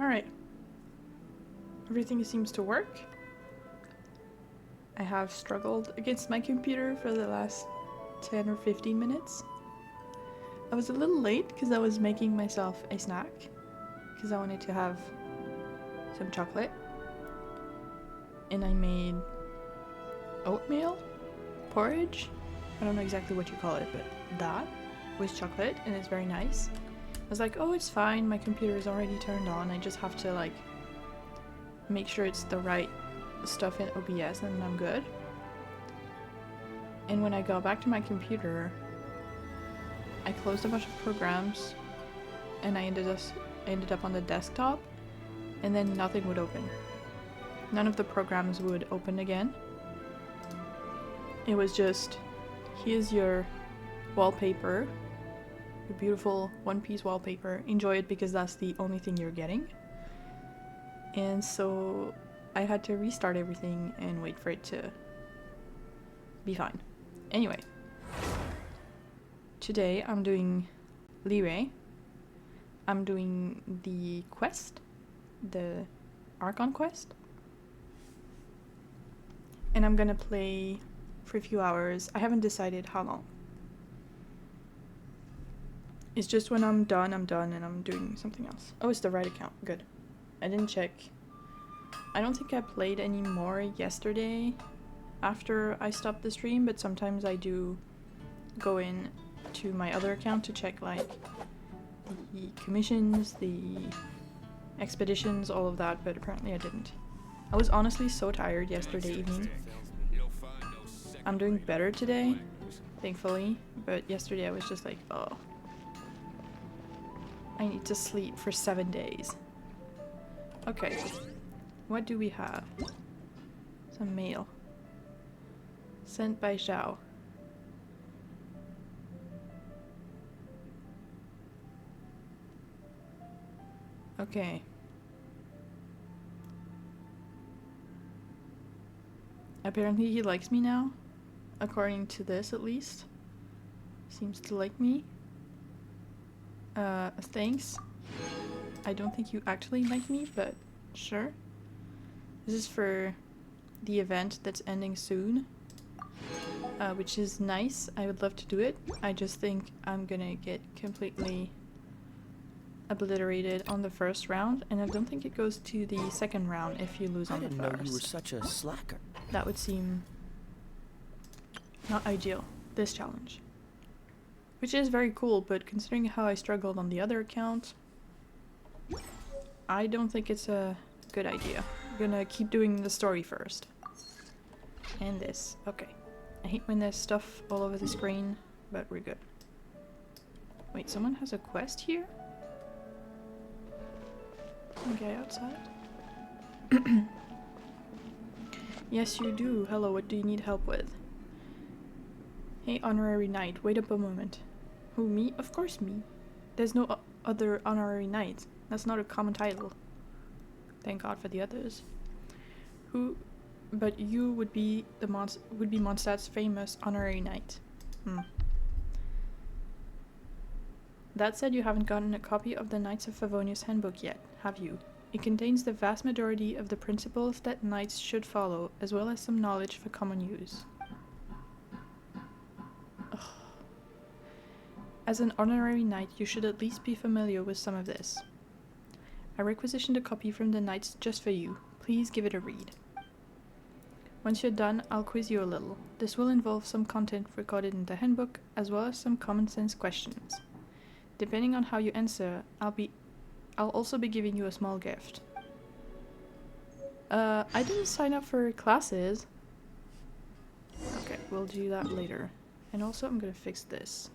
Alright. Everything seems to work. I have struggled against my computer for the last 10 or 15 minutes. I was a little late because I was making myself a snack. Because I wanted to have some chocolate. And I made oatmeal porridge. I don't know exactly what you call it, but that with chocolate, and it's very nice. I was like, oh, it's fine, my computer is already turned on, I just have to like make sure it's the right stuff in OBS and I'm good. And when I got back to my computer, I closed a bunch of programs and I ended up on the desktop, and then nothing would open. None of the programs would open again. It was just, here's your wallpaper, your beautiful one-piece wallpaper. Enjoy it because that's the only thing you're getting. And so I had to restart everything and wait for it to be fine. Anyway, today I'm doing Liyue. I'm doing the quest, the Archon quest. And I'm gonna play for a few hours. I haven't decided how long. It's just when I'm done and I'm doing something else. Oh, it's the right account. Good. I didn't check. I don't think I played any more yesterday after I stopped the stream, but sometimes I do go in to my other account to check like the commissions, the expeditions, all of that, but apparently I didn't. I was honestly so tired yesterday evening. I'm doing better today, thankfully, but yesterday I was just like, oh, I need to sleep for 7 days. Okay, what do we have? Some mail. Sent by Zhao. Okay. Apparently he likes me now. According to this, at least. Seems to like me. Thanks. I don't think you actually like me, but sure. This is for the event that's ending soon. Which is nice. I would love to do it. I just think I'm gonna get completely obliterated on the first round, and I don't think it goes to the second round if you lose on the first. I didn't know you were such a slacker. That would seem not ideal, this challenge. Which is very cool, but considering how I struggled on the other account, I don't think it's a good idea. I'm gonna keep doing the story first. And this. Okay. I hate when there's stuff all over the screen, but we're good. Wait, someone has a quest here? Okay, outside. Yes, you do. Hello, what do you need help with? Hey, honorary knight, wait up a moment. Who, me? Of course me. There's no other honorary knight. That's not a common title. Thank God for the others. Who? But you would be Mondstadt's famous honorary knight. That said, you haven't gotten a copy of the Knights of Favonius handbook yet, have you? It contains the vast majority of the principles that knights should follow, as well as some knowledge for common use. Ugh. As an honorary knight, you should at least be familiar with some of this. I requisitioned a copy from the knights just for you. Please give it a read. Once you're done, I'll quiz you a little. This will involve some content recorded in the handbook, as well as some common sense questions. Depending on how you answer, I'll also be giving you a small gift. I didn't sign up for classes. Okay, we'll do that later. And also, I'm gonna fix this.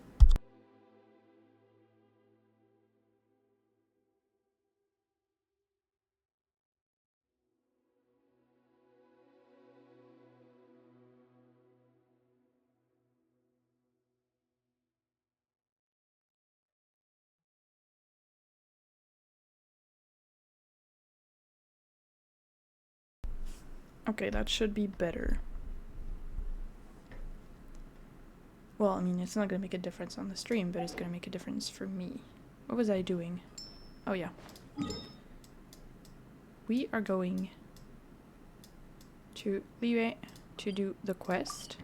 Okay, that should be better. Well, I mean, it's not gonna make a difference on the stream, but it's gonna make a difference for me. What was I doing? Oh yeah. we are going to Liyue to do the quest.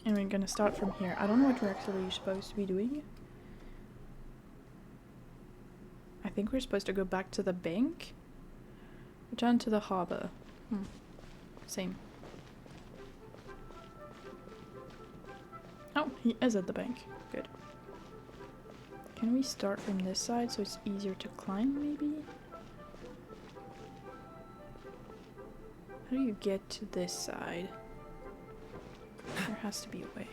And we're gonna start from here. I don't know what we're actually supposed to be doing. I think we're supposed to go back to the bank. Return to the harbor. Same. Oh, he is at the bank. Good. Can we start from this side so it's easier to climb, maybe? How do you get to this side? There has to be a way.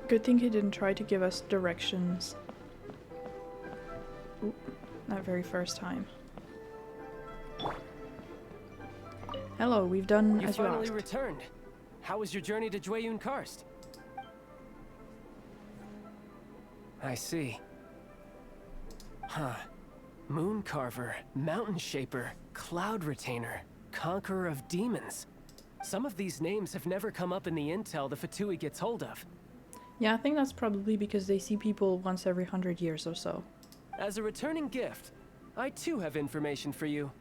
Good thing he didn't try to give us directions. Oop, that very first time. Hello, we've done as you asked. You finally returned. How was your journey to Jueyun Karst? I see. Huh. Moon Carver, Mountain Shaper, Cloud Retainer, Conqueror of Demons. Some of these names have never come up in the intel the Fatui gets hold of. Yeah, I think that's probably because they see people once every 100 years or so. As a returning gift, I too have information for you.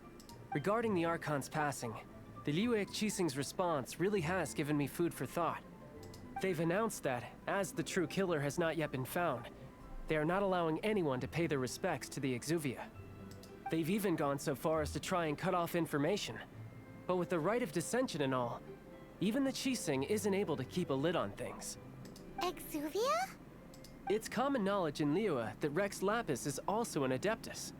Regarding the Archon's passing, the Liyue Qixing's response really has given me food for thought. They've announced that, as the true killer has not yet been found, they are not allowing anyone to pay their respects to the Exuvia. They've even gone so far as to try and cut off information. But with the right of dissension and all, even the Qixing isn't able to keep a lid on things. Exuvia? It's common knowledge in Liyue that Rex Lapis is also an Adeptus.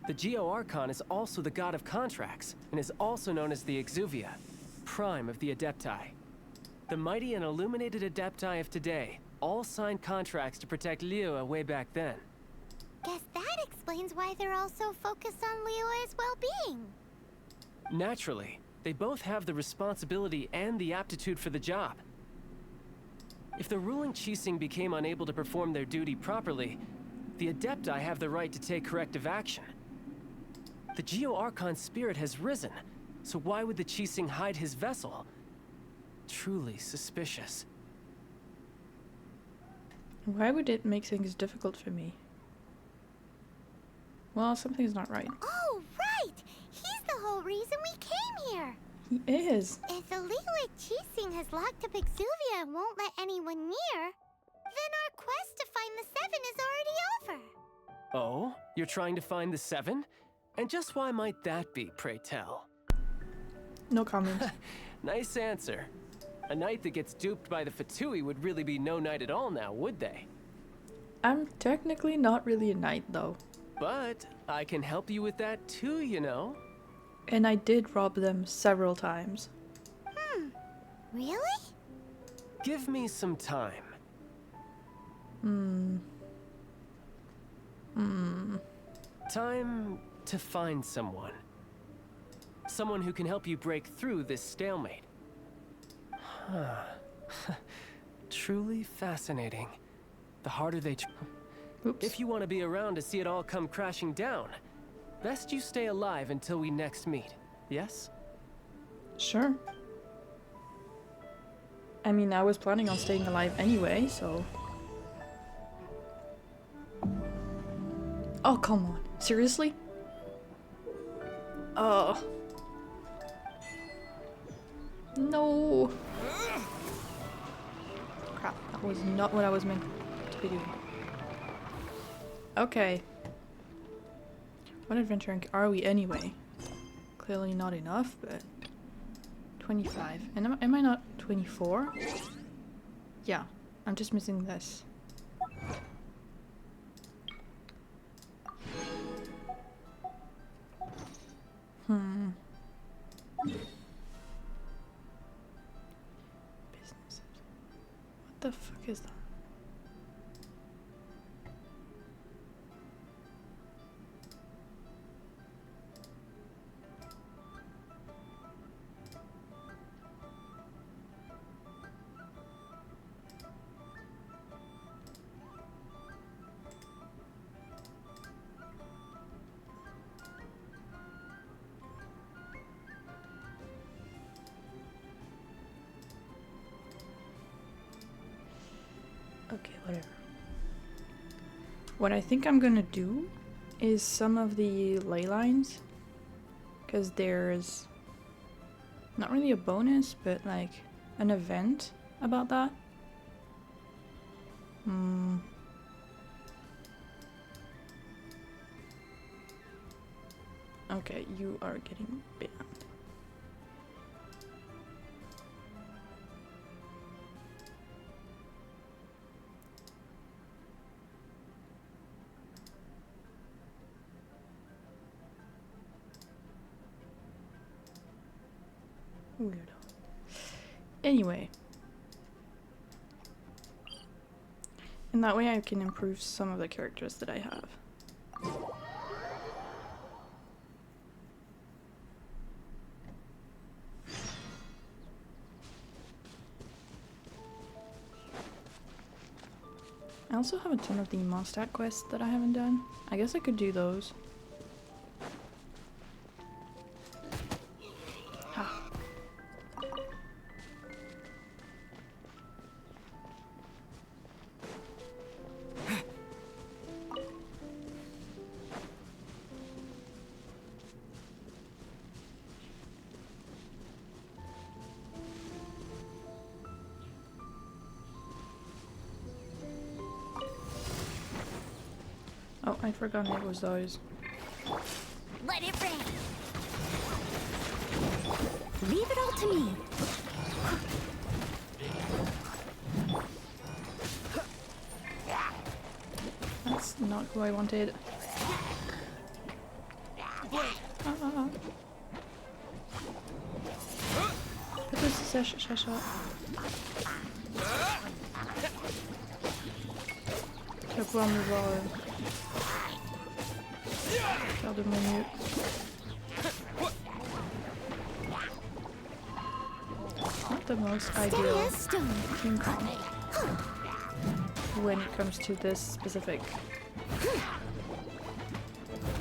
The Geo-Archon is also the god of contracts, and is also known as the Exuvia, prime of the Adepti. The mighty and illuminated Adepti of today all signed contracts to protect Liyue way back then. Guess that explains why they're all so focused on Liyue's well-being. Naturally, they both have the responsibility and the aptitude for the job. If the ruling Qixing became unable to perform their duty properly, the Adepti have the right to take corrective action. The Geo-Archon's spirit has risen, so why would the Qixing hide his vessel? Truly suspicious. Why would it make things difficult for me? Well, something's not right. Oh, right! He's the whole reason we came here! He is! If the Liyue Qixing has locked up Exuvia and won't let anyone near, then our quest to find the Seven is already over! Oh? You're trying to find the Seven? And just why might that be, pray tell? No comment. Nice answer. A knight that gets duped by the Fatui would really be no knight at all now, would they? I'm technically not really a knight, though. But I can help you with that too, you know. And I did rob them several times. Really? Give me some time. Time to find someone. Someone who can help you break through this stalemate. Truly fascinating. The harder they Oops. If you want to be around to see it all come crashing down, best you stay alive until we next meet, yes? Sure. I mean, I was planning on staying alive anyway, so... Oh, come on. Seriously? Oh. No. Crap, that was not what I was meant to be doing. Okay. What adventuring are we anyway? Clearly not enough, but... 25. And am I not 24? Yeah, I'm just missing this. Businesses. What the fuck is that? whatever. What I think I'm gonna do is some of the ley lines, because there's not really a bonus, but like an event about that. Okay, you are getting banned. Weirdo. Anyway. And that way I can improve some of the characters that I have. I also have a ton of the Mondstadt quests that I haven't done. I guess I could do those. Ha. Oh, I forgot it was those. Let it rain. Leave it all to me. That's not who I wanted. Peut-être c'est ça. Tu vas pouvoir me voir faire de mon mieux. Not the most ideal team comp when it comes to this specific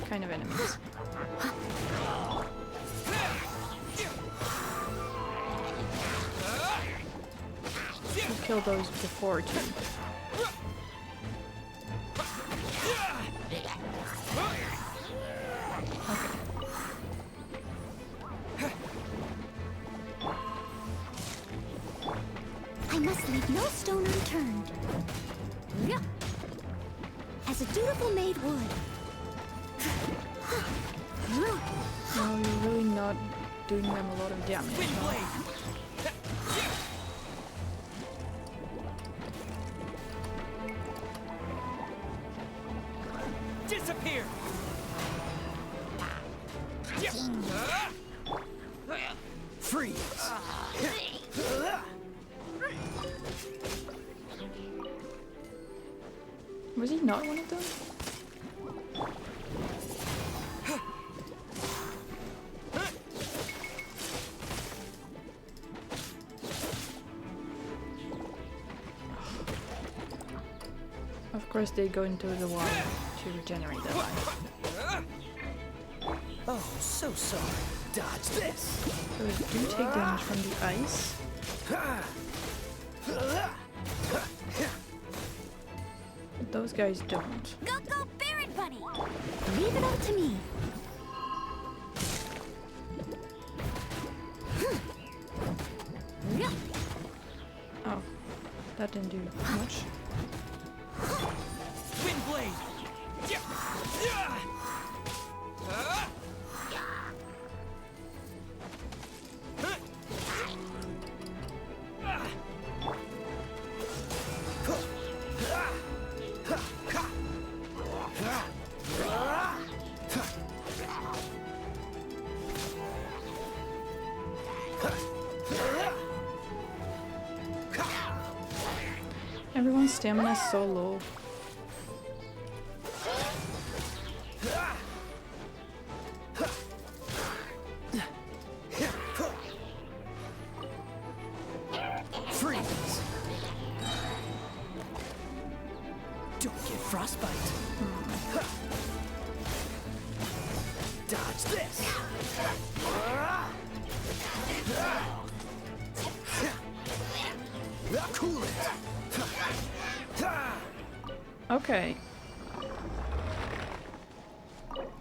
kind of enemies. You kill those before too. I must leave no stone unturned. As a dutiful maid would. No, you're really not doing them a lot of damage. Disappear! Freeze! Was he not one of them? Of course they go into the water to regenerate their life. Oh, so sorry. Dodge this! Those do take damage from the ice. But those guys don't. Go, Barrett Bunny! Leave it all to me. Oh, that didn't do much. Wind blade! Everyone's stamina is so low. Freeze! Don't get frostbite. Dodge this! Cool it! Okay.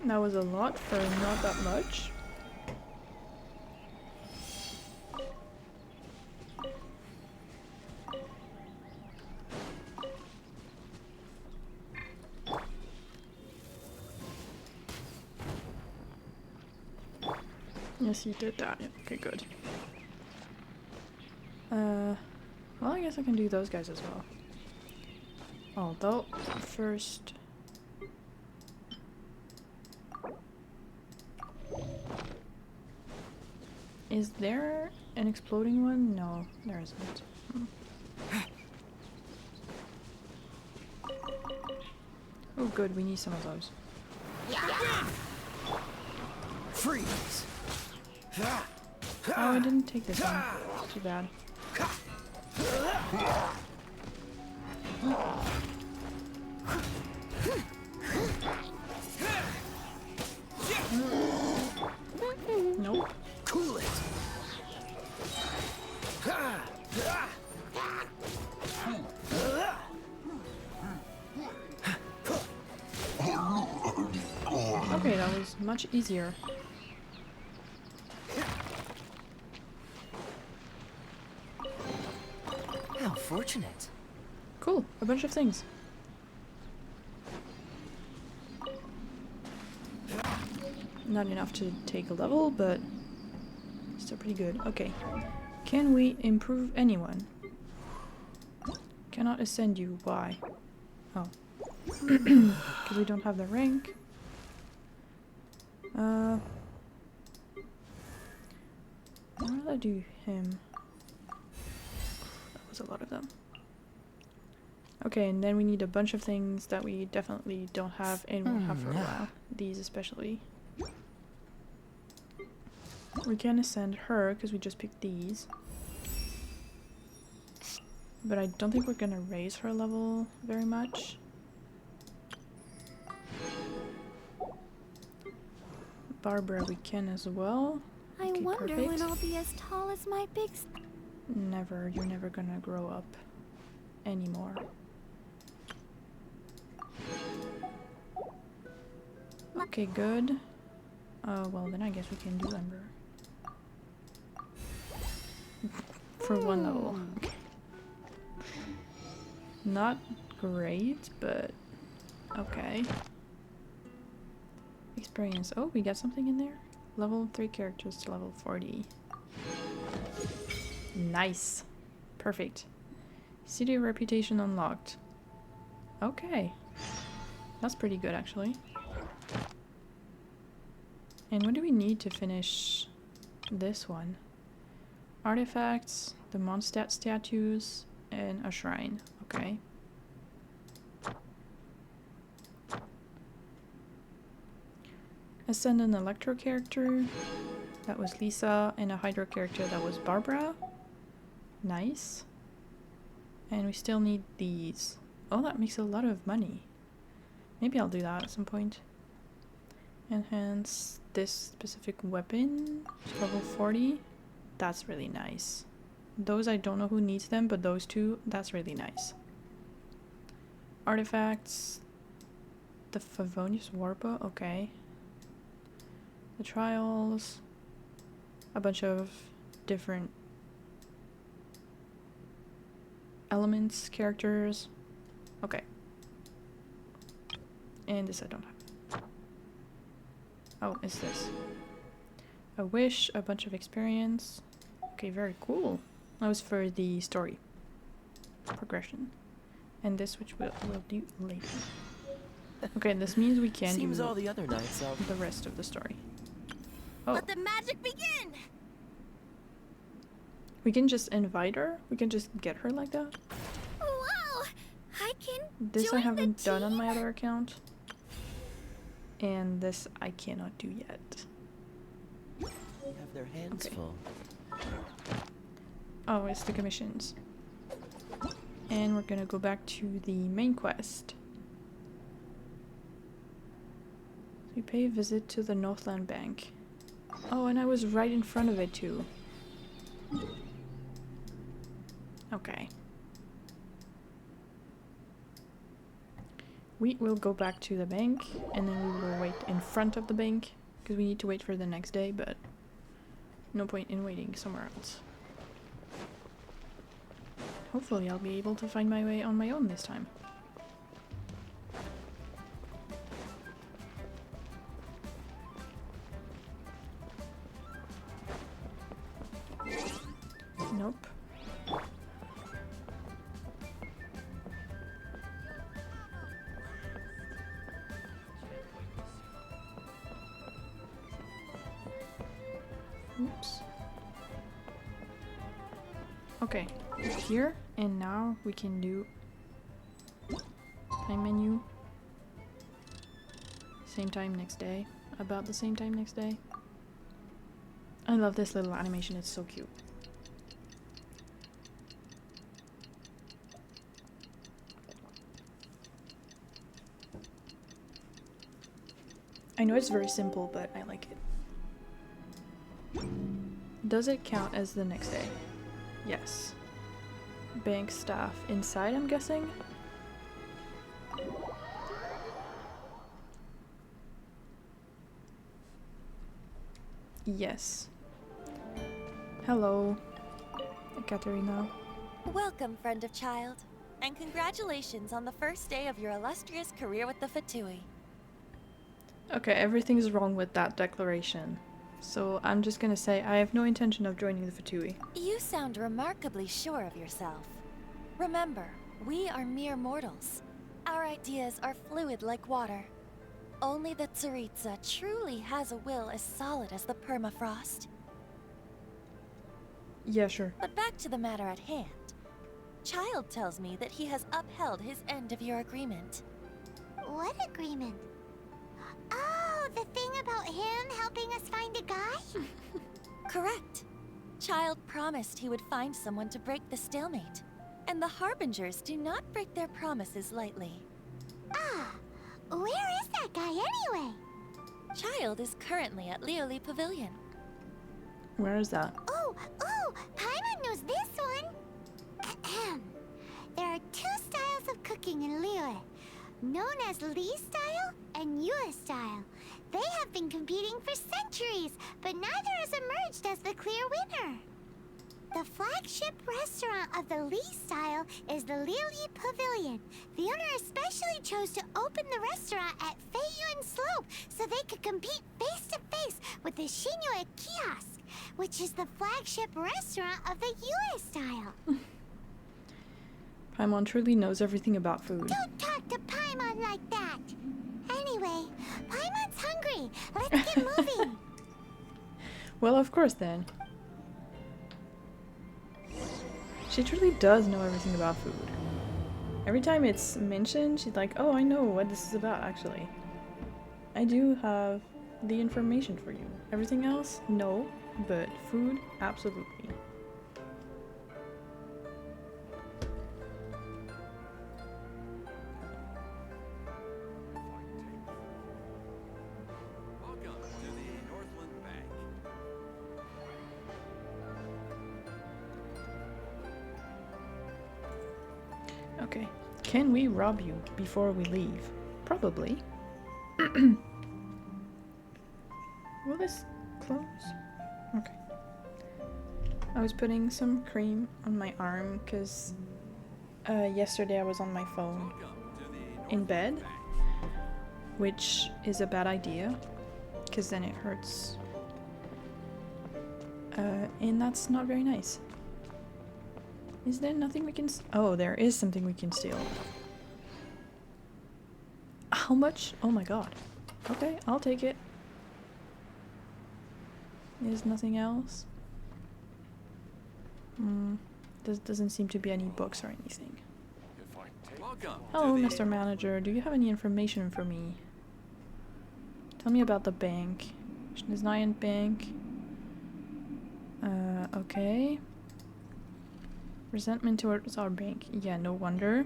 That was a lot for not that much. Yes, you did that. Yeah, okay, good. Well, I guess I can do those guys as well. Although, first... Is there an exploding one? No, there isn't. Oh good, we need some of those. Freeze! Oh, I didn't take this one. Too bad. Nope. Cool it! Okay, that was much easier. How fortunate. Cool, a bunch of things. Not enough to take a level, but still pretty good. Okay. Can we improve anyone? Cannot ascend you. Why? Oh. Because we don't have the rank. Why did I do him? That was a lot of them. Okay, and then we need a bunch of things that we definitely don't have and won't have for a while. These especially. We can ascend her because we just picked these. But I don't think we're gonna raise her level very much. Barbara we can as well. I Okay, wonder perfect. when I'll be as tall as my big... Never, you're never gonna grow up anymore. Okay, good. Well then I guess we can do Ember. For one level. Okay. Not great, but okay. Experience. Oh, we got something in there? Level 3 characters to level 40. Nice. Perfect. City reputation unlocked. Okay. That's pretty good, actually. And what do we need to finish this one? Artifacts, the Mondstadt statues, and a shrine. Okay. Ascend an Electro character. That was Lisa. And a Hydro character. That was Barbara. Nice. And we still need these. Oh, that makes a lot of money. Maybe I'll do that at some point. Enhance this specific weapon to level 40. That's really nice. Those I don't know who needs them, but those two, that's really nice. Artifacts. The Favonius Warpa, okay. The trials. A bunch of different elements, characters. Okay. And this I don't have. Oh, it's this. A wish, a bunch of experience. Okay, very cool. That was for the story progression. And this, which we'll do later. Okay, this means we can Seems do all the other nights I'll... the rest of the story. Oh, Let the magic begin! we can just invite her? We can just get her like that? Wow! I can This I join haven't the done on team? my other account. And this I cannot do yet. have their hands Okay. full. Oh, it's the commissions. And we're gonna go back to the main quest. So we pay a visit to the Northland Bank. Oh, and I was right in front of it too. Okay. We will go back to the bank and then we will wait in front of the bank because we need to wait for the next day, but no point in waiting somewhere else. Hopefully I'll be able to find my way on my own this time. Nope. Oops. Okay, here and now we can do time menu. Same time next day. About the same time next day. I love this little animation, it's so cute. I know it's very simple, but I like it. Does it count as the next day? Yes. Bank staff inside, I'm guessing? Yes. Hello, Katerina. Welcome, friend of child, and congratulations on the first day of your illustrious career with the Fatui. Okay, everything's wrong with that declaration. So I'm just gonna say I have no intention of joining the Fatui. You sound remarkably sure of yourself. Remember, we are mere mortals. Our ideas are fluid like water. Only the Tsaritsa truly has a will as solid as the permafrost. Yeah, sure. But back to the matter at hand. Child tells me that he has upheld his end of your agreement. What agreement? Oh, the thing about him helping us find a guy? Correct. Child promised he would find someone to break the stalemate. And the Harbingers do not break their promises lightly. Ah, where is that guy anyway? Child is currently at Liyue Pavilion. Where is that? Oh, Paimon knows this one. Ahem. There are two styles of cooking in Liyue, known as Li style and Yue style. They have been competing for centuries, but neither has emerged as the clear winner. The flagship restaurant of the Li style is the Liyue Pavilion. The owner especially chose to open the restaurant at Feiyuan Slope so they could compete face to face with the Xinyue Kiosk, which is the flagship restaurant of the Yue style. Paimon truly knows everything about food. Don't talk to Paimon like that. Anyway, Paimon's hungry. Let's get moving. Well, of course then. She truly does know everything about food. Every time it's mentioned, she's like, oh, I know what this is about, actually. I do have the information for you. Everything else, no. But food, absolutely. Welcome to the Northland Bank. Okay. Can we rob you before we leave? Probably. Will this close? Okay. I was putting some cream on my arm because yesterday I was on my phone Welcome to the in Northland bed, Bank. which is a bad idea because then it hurts. And that's not very nice. Is there nothing we can oh, there is something we can steal. How much? Oh my god. Okay, I'll take it. There's nothing else. Doesn't seem to be any books or anything. Welcome. Hello, to the Mr. Manager. Do you have any information for me? Tell me about the bank. Znayan Bank. Okay. Resentment towards our bank. Yeah, no wonder.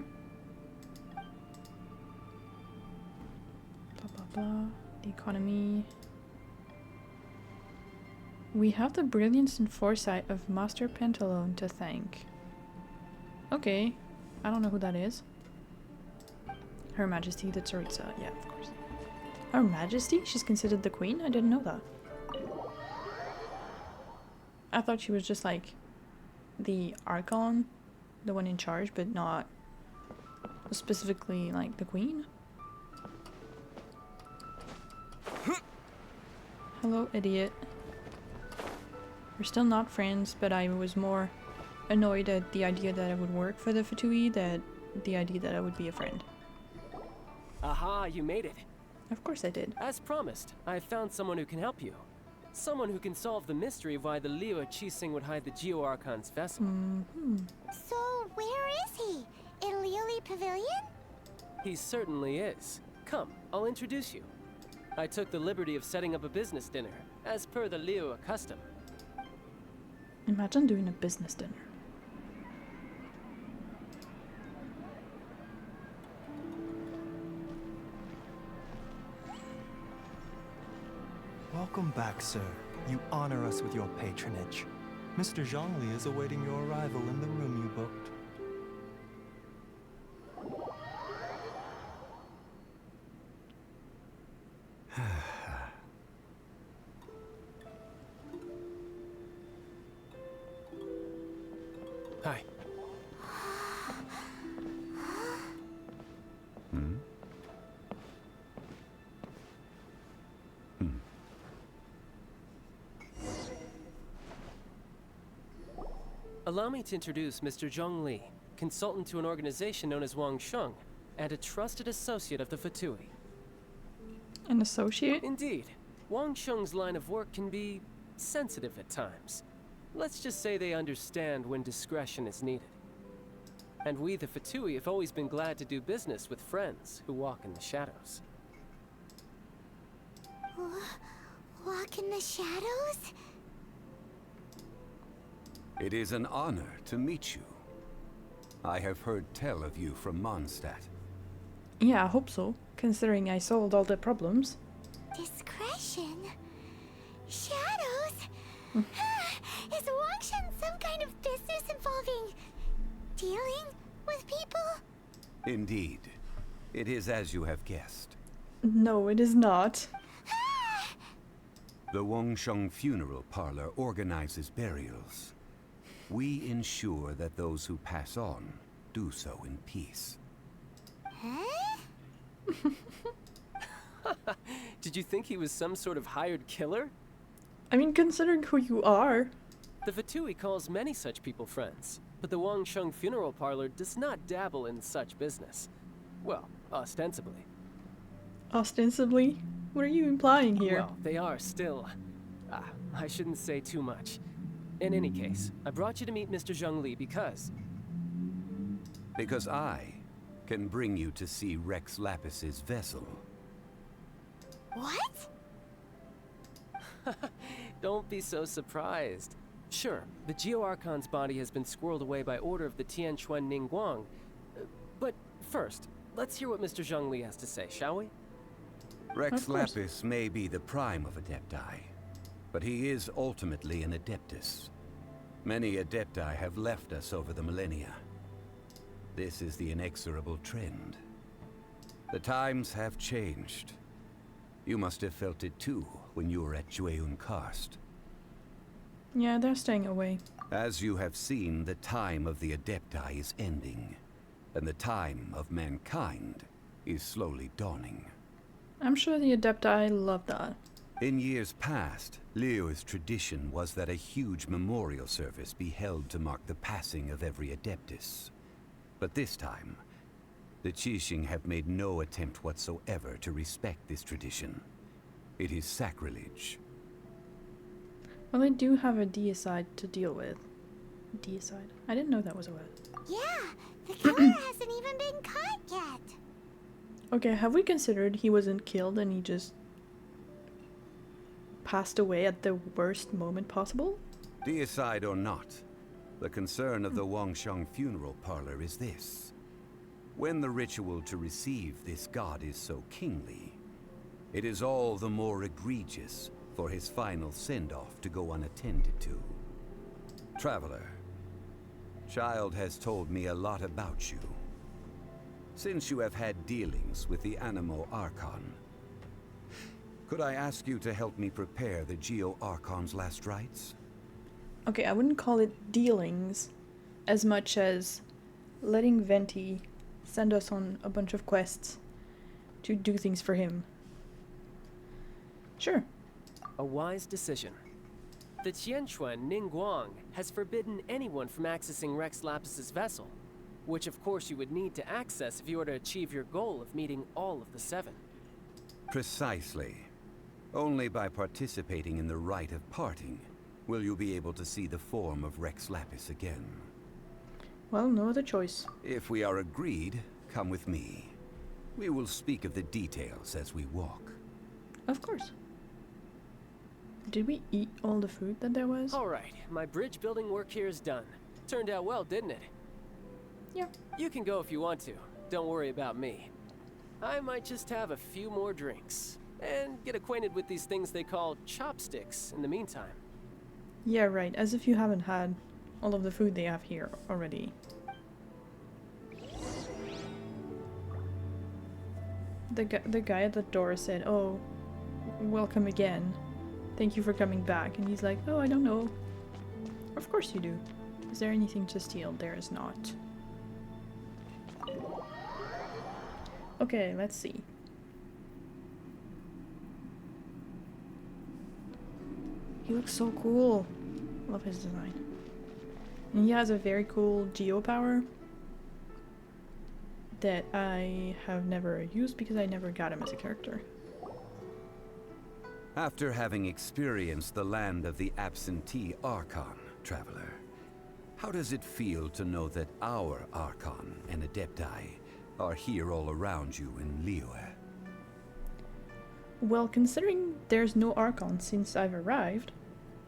Blah blah blah. The economy. We have the brilliance and foresight of Master Pentalone to thank. Okay. I don't know who that is. Her Majesty the Tsaritsa, yeah, of course. Her Majesty? She's considered the queen? I didn't know that. I thought she was just like the archon, the one in charge, but not specifically like the queen. Hello, idiot. We're still not friends, but I was more annoyed at the idea that I would work for the Fatui than the idea that I would be a friend. Aha, you made it. Of course I did. As promised, I have found someone who can help you. Someone who can solve the mystery of why the Liyue Qixing would hide the Geo-Archon's vessel. So, where is he? In Liyue Pavilion? He certainly is. Come, I'll introduce you. I took the liberty of setting up a business dinner, as per the Liyue custom. Imagine doing a business dinner. Welcome back, sir. You honor us with your patronage. Mr. Zhongli is awaiting your arrival in the room you booked. Hi. Allow me to introduce Mr. Zhongli, consultant to an organization known as Wang Sheng, and a trusted associate of the Fatui. An associate? Indeed. Wang Sheng's line of work can be sensitive at times. Let's just say they understand when discretion is needed. And we, the Fatui, have always been glad to do business with friends who walk in the shadows. Walk in the shadows? It is an honor to meet you. I have heard tell of you from Mondstadt. Yeah, I hope so, considering I solved all the problems. Discretion? Shadows? Is Wangshan some kind of business involving dealing with people? Indeed. It is as you have guessed. No, it is not. The Wangsheng Funeral Parlor organizes burials. We ensure that those who pass on do so in peace. Huh? Did you think he was some sort of hired killer? I mean, considering who you are. The Fatui calls many such people friends, but the Wangsheng Funeral Parlor does not dabble in such business. Well, ostensibly. Ostensibly? What are you implying here? Well, they are still... I shouldn't say too much. In any case, I brought you to meet Mr. Zhongli because... Because I can bring you to see Rex Lapis's vessel. What? Don't be so surprised. Sure, the Geo-Archon's body has been squirreled away by order of the Tianquan Ningguang. But first, let's hear what Mr. Zhongli has to say, shall we? Rex Lapis may be the prime of Adepti, but he is ultimately an Adeptus. Many Adepti have left us over the millennia. This is the inexorable trend. The times have changed. You must have felt it too when you were at Jueyun Karst. Yeah, they're staying away. As you have seen, the time of the Adepti is ending, and the time of mankind is slowly dawning. I'm sure the Adepti love that. In years past, Liyue's tradition was that a huge memorial service be held to mark the passing of every Adeptus. But this time, the Qixing have made no attempt whatsoever to respect this tradition. It is sacrilege. Well, they do have a deicide to deal with. Deicide? I didn't know that was a word. Yeah, the killer hasn't even been caught yet. Okay, have we considered he wasn't killed and he just passed away at the worst moment possible? Deicide or not, the concern of the Wangsheng Funeral Parlor is this. When the ritual to receive this god is so kingly, it is all the more egregious for his final send-off to go unattended to. Traveler, Child has told me a lot about you. since you have had dealings with the Animo Archon, could I ask you to help me prepare the Geo Archon's last rites? Okay, I wouldn't call it dealings as much as letting Venti send us on a bunch of quests to do things for him. Sure. A wise decision. The Qianquan Ningguang has forbidden anyone from accessing Rex Lapis's vessel, which of course you would need to access if you were to achieve your goal of meeting all of the 7. Precisely. Only by participating in the rite of parting will you be able to see the form of Rex Lapis again. Well, no other choice. If we are agreed, come with me. We will speak of the details as we walk. Of course. Did we eat all the food that there was? Alright, my bridge building work here is done. Turned out well, didn't it? Yeah. You can go if you want to. Don't worry about me. I might just have a few more drinks. And get acquainted with these things they call chopsticks in the meantime. Yeah, right. As if you haven't had all of the food they have here already. The guy at the door said, "Oh, welcome again. Thank you for coming back." And he's like, "Oh, I don't know." Of course you do. Is there anything to steal? There is not. Okay, let's see. He looks so cool. Love his design. And he has a very cool geo power that I have never used because I never got him as a character. After having experienced the land of the absentee Archon, traveler, how does it feel to know that our Archon and Adepti are here all around you in Liyue? Well, considering there's no Archon since I've arrived,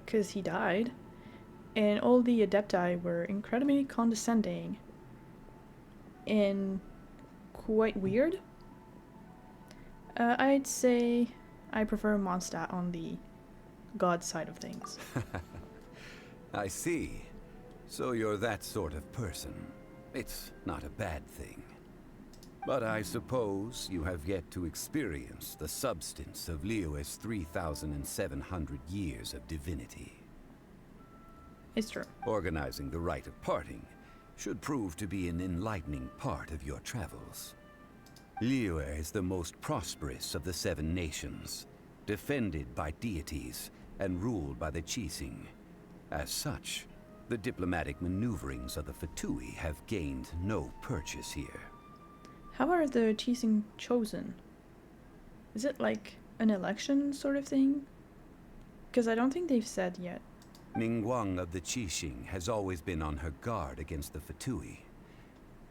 because he died, and all the Adepti were incredibly condescending and quite weird, I'd say I prefer Mondstadt on the god side of things. I see. So you're that sort of person. It's not a bad thing. But I suppose you have yet to experience the substance of Liyue's 3,700 years of divinity. It's true. Organizing the rite of parting should prove to be an enlightening part of your travels. Liyue is the most prosperous of the 7 nations, defended by deities and ruled by the Qixing. As such, the diplomatic maneuverings of the Fatui have gained no purchase here. How are the Qixing chosen? Is it like an election sort of thing? Because I don't think they've said yet. Ningguang of the Qixing has always been on her guard against the Fatui.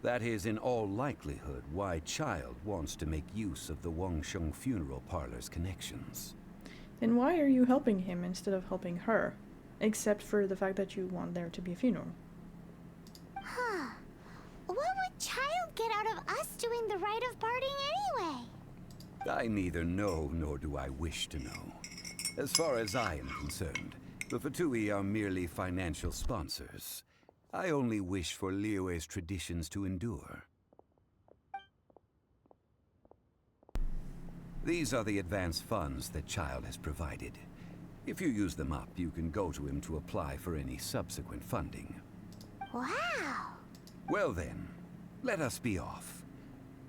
That is in all likelihood why Child wants to make use of the Wangsheng funeral parlor's connections. Then why are you helping him instead of helping her? Except for the fact that you want there to be a funeral. Huh. What would Child get out of us doing the rite of parting anyway? I neither know nor do I wish to know. As far as I am concerned, the Fatui are merely financial sponsors. I only wish for Liyue's traditions to endure. These are the advance funds that Child has provided. If you use them up, you can go to him to apply for any subsequent funding. Wow. Well then, let us be off.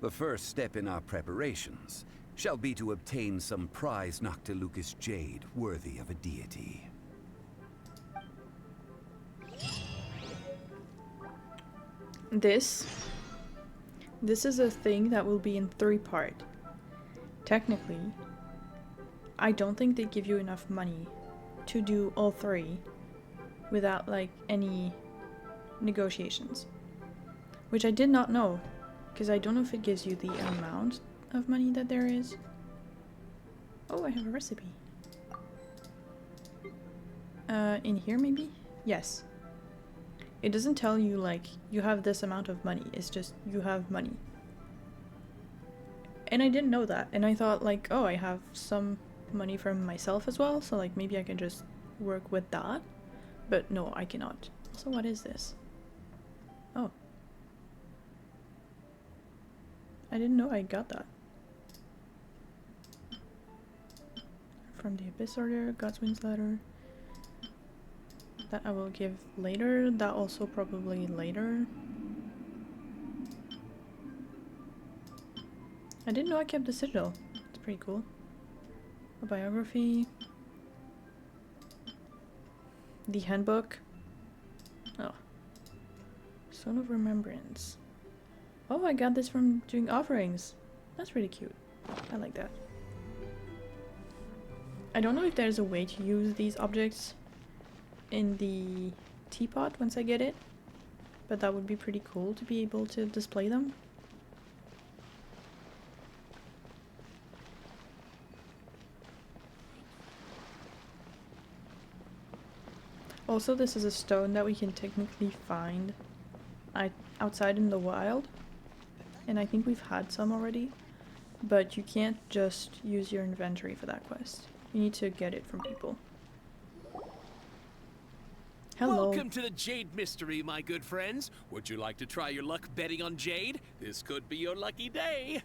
The first step in our preparations shall be to obtain some prize Noctilucus jade worthy of a deity. This is a thing that will be in 3-part. Technically, I don't think they give you enough money to do all 3 without like any negotiations. Which I did not know, because I don't know if it gives you the amount of money that there is. Oh, I have a recipe. In here maybe? Yes. It doesn't tell you like you have this amount of money, it's just you have money. And I didn't know that, and I thought like, oh, I have some money from myself as well, so like maybe I can just work with that. But no, I cannot. So what is this? Oh. I didn't know I got that. From the Abyss Order, Godswind's Ladder. That I will give later. That also probably later. I didn't know I kept the sigil. It's pretty cool. A biography. The handbook. Oh. Stone of Remembrance. Oh, I got this from doing offerings. That's really cute. I like that. I don't know if there's a way to use these objects in the teapot once I get it, but that would be pretty cool to be able to display them. Also, this is a stone that we can technically find outside in the wild, and I think we've had some already, but you can't just use your inventory for that quest. You need to get it from people. Hello. Welcome to the Jade Mystery, my good friends. Would you like to try your luck betting on Jade? This could be your lucky day.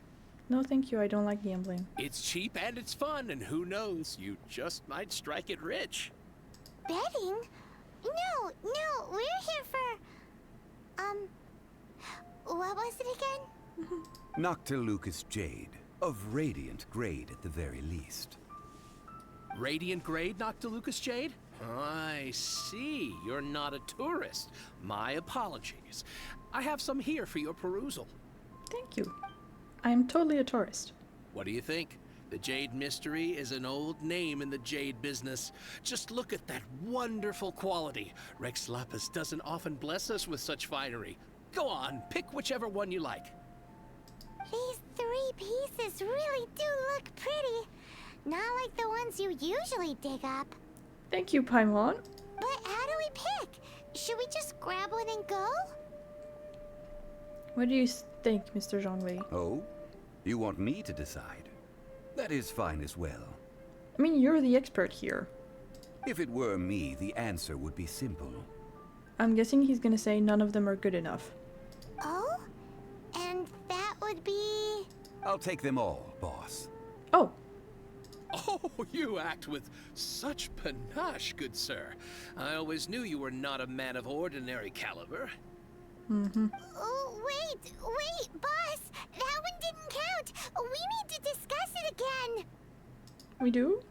No, thank you. I don't like gambling. It's cheap and it's fun, and who knows, you just might strike it rich. Betting? No, we're here for... What was it again? Noctilucous Jade, of radiant grade at the very least. Radiant grade, Noctilucous Jade? I see. You're not a tourist. My apologies. I have some here for your perusal. Thank you. I am totally a tourist. What do you think? The Jade Mystery is an old name in the jade business. Just look at that wonderful quality. Rex Lapis doesn't often bless us with such finery. Go on, pick whichever one you like. These 3 pieces really do look pretty. Not like the ones you usually dig up. Thank you, Paimon. But how do we pick? Should we just grab one and go? What do you think, Mr. Zhongli? Oh? You want me to decide? That is fine as well. I mean, you're the expert here. If it were me, the answer would be simple. I'm guessing he's gonna say none of them are good enough. Oh? And that would be... I'll take them all, boss. Oh. Oh, you act with such panache, good sir. I always knew you were not a man of ordinary caliber. Oh, wait, boss! That one didn't count! We need to discuss it again! We do?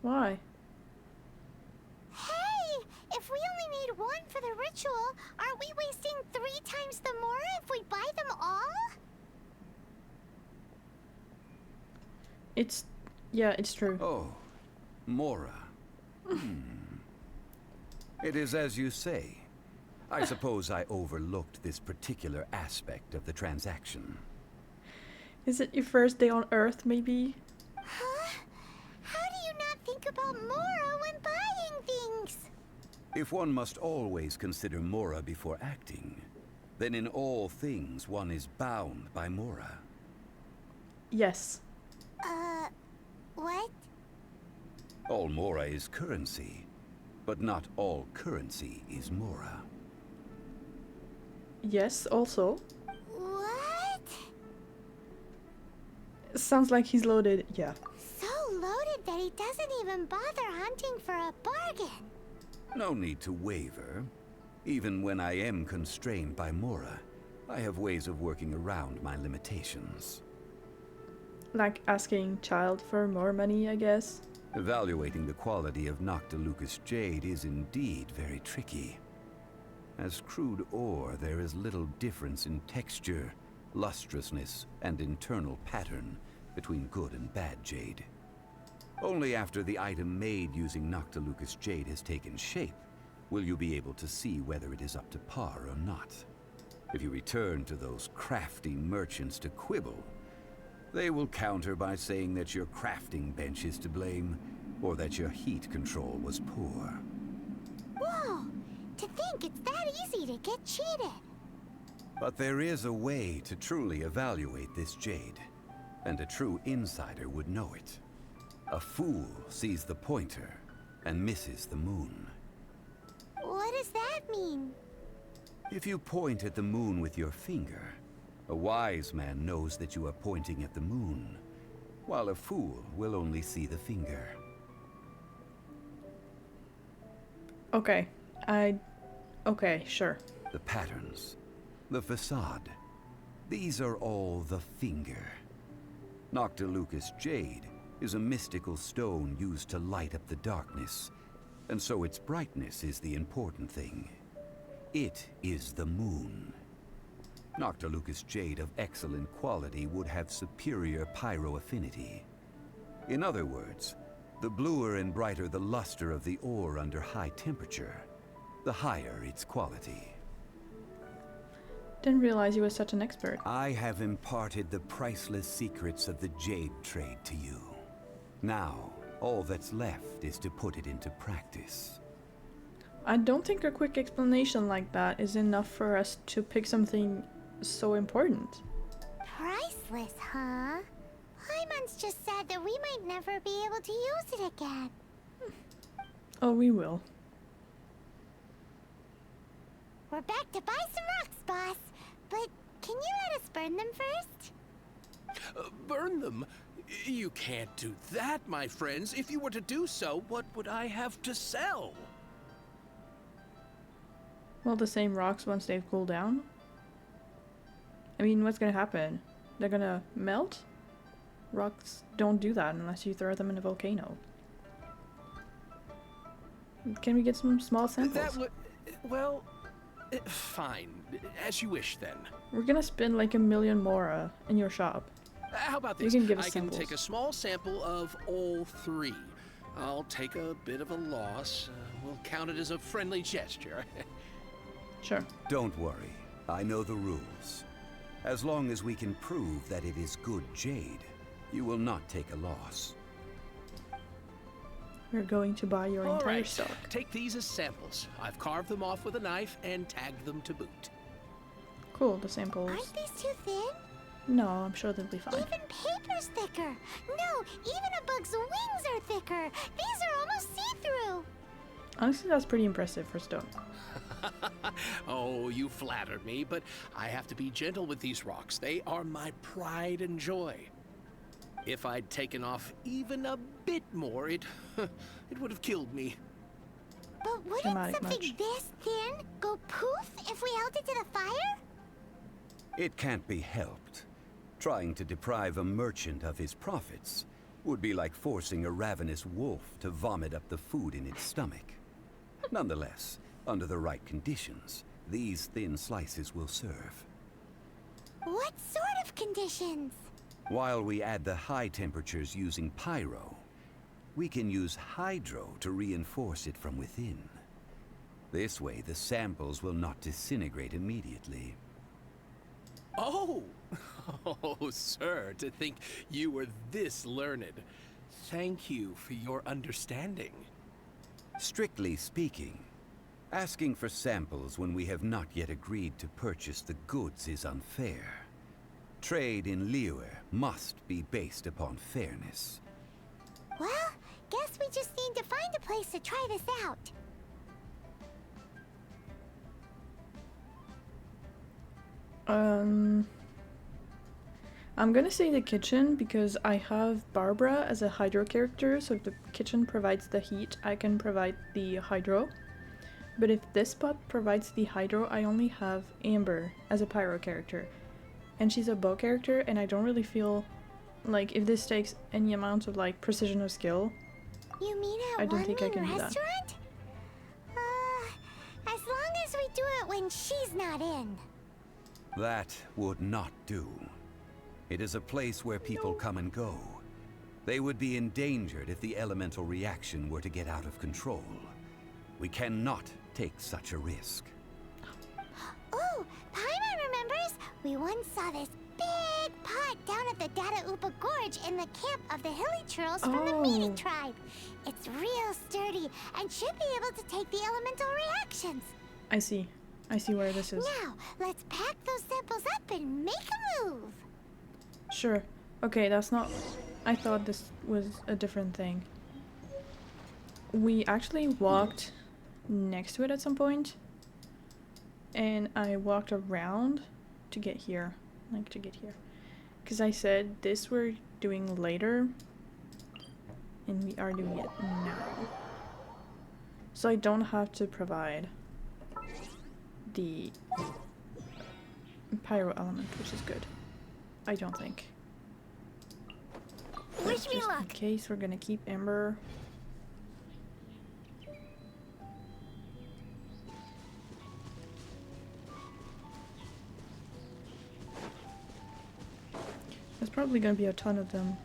Why? Hey! If we only need 1 for the ritual, aren't we wasting 3 times the more if we buy them all? Yeah, it's true. Oh, Mora. It is as you say. I suppose I overlooked this particular aspect of the transaction. Is it your first day on Earth, maybe? Huh? How do you not think about Mora when buying things? If one must always consider Mora before acting, then in all things one is bound by Mora. Yes. What? All Mora is currency, but not all currency is Mora. Yes, also. What? Sounds like he's loaded, yeah. So loaded that he doesn't even bother hunting for a bargain. No need to waver. Even when I am constrained by Mora, I have ways of working around my limitations. Like asking Child for more money, I guess. Evaluating the quality of Noctilucous Jade is indeed very tricky. As crude ore, there is little difference in texture, lustrousness, and internal pattern between good and bad jade. Only after the item made using Noctilucous Jade has taken shape will you be able to see whether it is up to par or not. If you return to those crafty merchants to quibble, they will counter by saying that your crafting bench is to blame, or that your heat control was poor. Whoa! To think it's that easy to get cheated. But there is a way to truly evaluate this jade, and a true insider would know it. A fool sees the pointer and misses the moon. What does that mean? If you point at the moon with your finger, A wise man knows that you are pointing at the moon, while a fool will only see the finger. Okay, okay, sure. The patterns, the facade, these are all the finger. Noctilucous jade is a mystical stone used to light up the darkness, and so its brightness is the important thing. It is the moon. Noctilucous jade of excellent quality would have superior pyro affinity. In other words, the bluer and brighter the luster of the ore under high temperature, the higher its quality. Didn't realize you were such an expert. I have imparted the priceless secrets of the jade trade to you. Now, all that's left is to put it into practice. I don't think a quick explanation like that is enough for us to pick something so important. Priceless, huh? Paimon's just sad that we might never be able to use it again. Oh, we will. We're back to buy some rocks, boss. But can you let us burn them first? Burn them? You can't do that, my friends. If you were to do so, what would I have to sell? Well, the same rocks once they've cooled down? I mean, what's gonna happen? They're gonna melt? Rocks don't do that unless you throw them in a volcano. Can we get some small samples? That would... well... fine. As you wish, then. We're gonna spend like 1,000,000 mora in your shop. How about You this? can give us I can samples. take a small sample of all three. I'll take a bit of a loss. We'll count it as a friendly gesture. Sure. Don't worry, I know the rules. As long as we can prove that it is good jade, you will not take a loss. We're going to buy your All entire right, stock. take these as samples. I've carved them off with a knife and tagged them to boot. Cool, the samples. Aren't these too thin? No, I'm sure they'll be fine. Even paper's thicker. No, even a bug's wings are thicker. These are almost see-through. Honestly, that's pretty impressive for stone. Oh, you flatter me, but I have to be gentle with these rocks. They are my pride and joy. If I'd taken off even a bit more, it would have killed me. But wouldn't Dramatic something much. this thin go poof if we held it to the fire? It can't be helped. Trying to deprive a merchant of his profits would be like forcing a ravenous wolf to vomit up the food in its stomach. Nonetheless, under the right conditions, these thin slices will serve. What sort of conditions? While we add the high temperatures using pyro, we can use hydro to reinforce it from within. This way, the samples will not disintegrate immediately. Oh! Oh, sir, to think you were this learned. Thank you for your understanding. Strictly speaking, asking for samples when we have not yet agreed to purchase the goods is unfair. Trade in Liyue must be based upon fairness. Well, guess we just need to find a place to try this out. I'm gonna say the kitchen because I have Barbara as a hydro character, so if the kitchen provides the heat, I can provide the hydro. But if this spot provides the hydro, I only have Amber as a pyro character. And she's a bow character, and I don't really feel like if this takes any amount of like precision or skill, You mean I at don't One think I Wing can do that. Restaurant? As long as we do it when she's not in. That would not do. It is a place where people come and go. They would be endangered if the elemental reaction were to get out of control. We cannot take such a risk. Oh, Paimon remembers! We once saw this big pot down at the Data Upa Gorge in the camp of the Hilly Churls from the Meaty Oh. tribe. It's real sturdy and should be able to take the elemental reactions. I see where this is. Now, let's pack those samples up and make a move. Sure. Okay, that's not... I thought this was a different thing. We actually walked next to it at some point, and I walked around to get here. like to get here? Because I said this we're doing later, and we are doing it now. So I don't have to provide the pyro element, which is good. I don't think. But Wish me just in luck. case, we're gonna keep Ember. There's probably gonna be a ton of them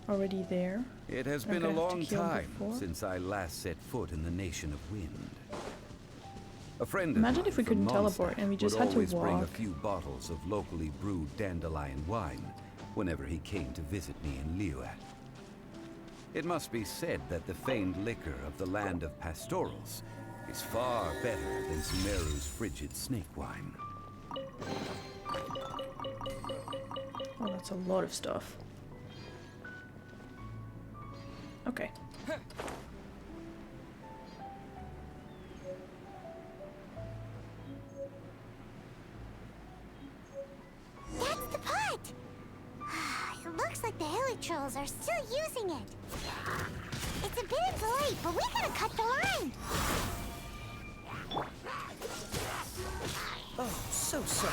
already there. It has I'm been a gonna have to long kill them time before. since I last set foot in the Nation of Wind. A friend Imagine of mine if we from couldn't Mondstadt teleport and we just would had to always bring a walk. few bottles of locally brewed dandelion wine whenever he came to visit me in Liyue. It must be said that the famed liquor of the land of pastorals is far better than Sumeru's frigid snake wine. Oh, that's a lot of stuff. Okay. That's the pot! It looks like the hilly trolls are still using it. It's a bit impolite, but we gotta cut the line. Oh, so sorry.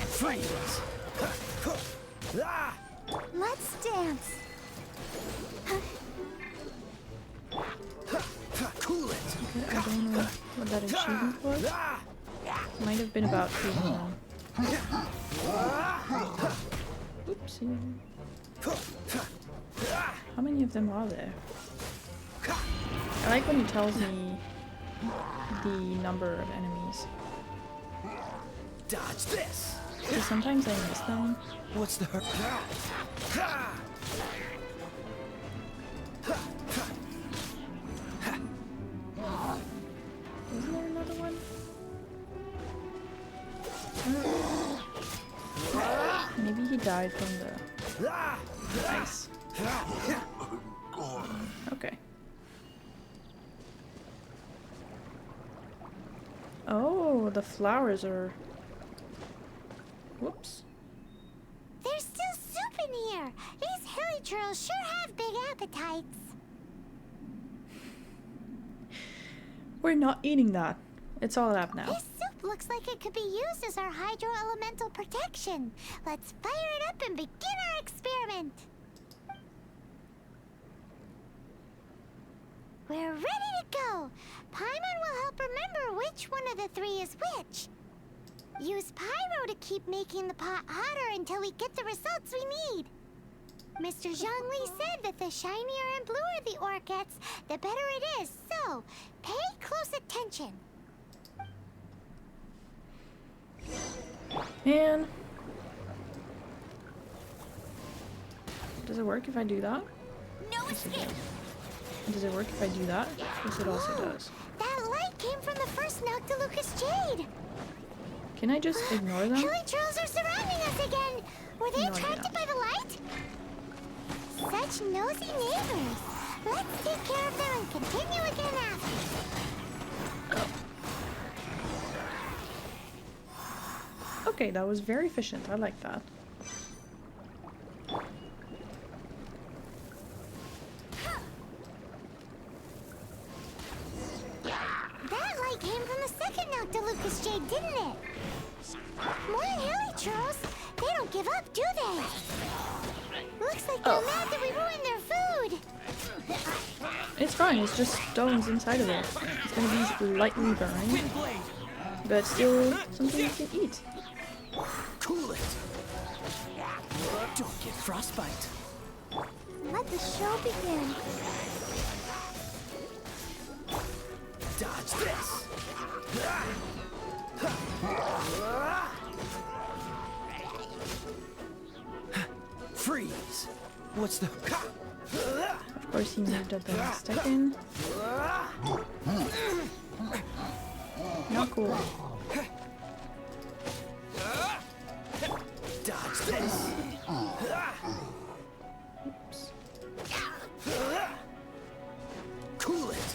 Freeze! Let's dance. Cool it! Okay, I don't know what that achievement was. Might have been about freezing them. Oopsie. How many of them are there? I like when it tells me the number of enemies. Dodge this! Because sometimes I miss them. What's the hurt? Wasn't there another one? Maybe he died from the ice. Okay. Oh, the flowers are... Whoops. There's still soup in here. These hilly trolls sure have big appetites. We're not eating that. It's all up now. This soup looks like it could be used as our hydro elemental protection. Let's fire it up and begin our experiment. We're ready to go. Paimon will help remember which one of the three is which. Use pyro to keep making the pot hotter until we get the results we need. Mr. Zhongli said that the shinier and bluer the ore gets, the better it is. So, pay close attention. And... does it work if I do that? No Yes, it escape. does. And does it work if I do that? Yes, it also Whoa, does. that light came from the first Noctilucous Jade. Can I just ignore them? Hilly trolls are surrounding us again. Were they No, I attracted don't. by the light? Such nosy neighbors. Let's take care of them and continue again after. Okay, that was very efficient. I like that. That light came from the second Noctilucous Jade, didn't it? More hilly trolls. They don't give up, do they? Looks like they're mad that we ruined their food. It's fine, it's just stones inside of it. It's gonna be lightly burned, but still something you can eat. Cool it! Don't get frostbite. Let the show begin. Dodge this! Freeze! What's the... Of course, he moved at the last second. Not cool. Dodge this! Oops. Cool it!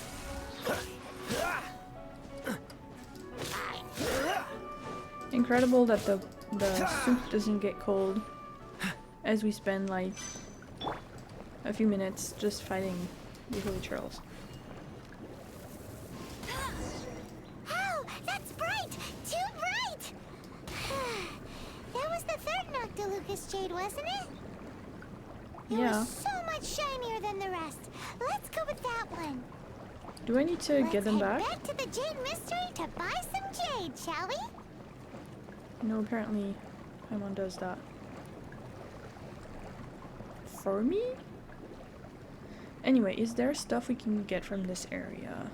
Incredible that the soup doesn't get cold as we spend like a few minutes just fighting the holy churls. Oh, that's bright! Too bright! That was the third Noctilucous Jade, wasn't it? It Yeah. was so much shinier than the rest. Let's go with that one. Do I need to get them back? Let's head back to the Jade Mystery to buy some jade, shall we? No, apparently Paimon does that. For me? Anyway, is there stuff we can get from this area?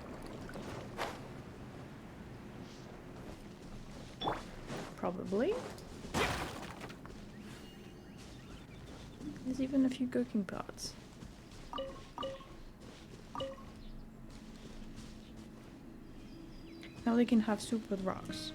Probably. There's even a few cooking pots. Now they can have soup with rocks.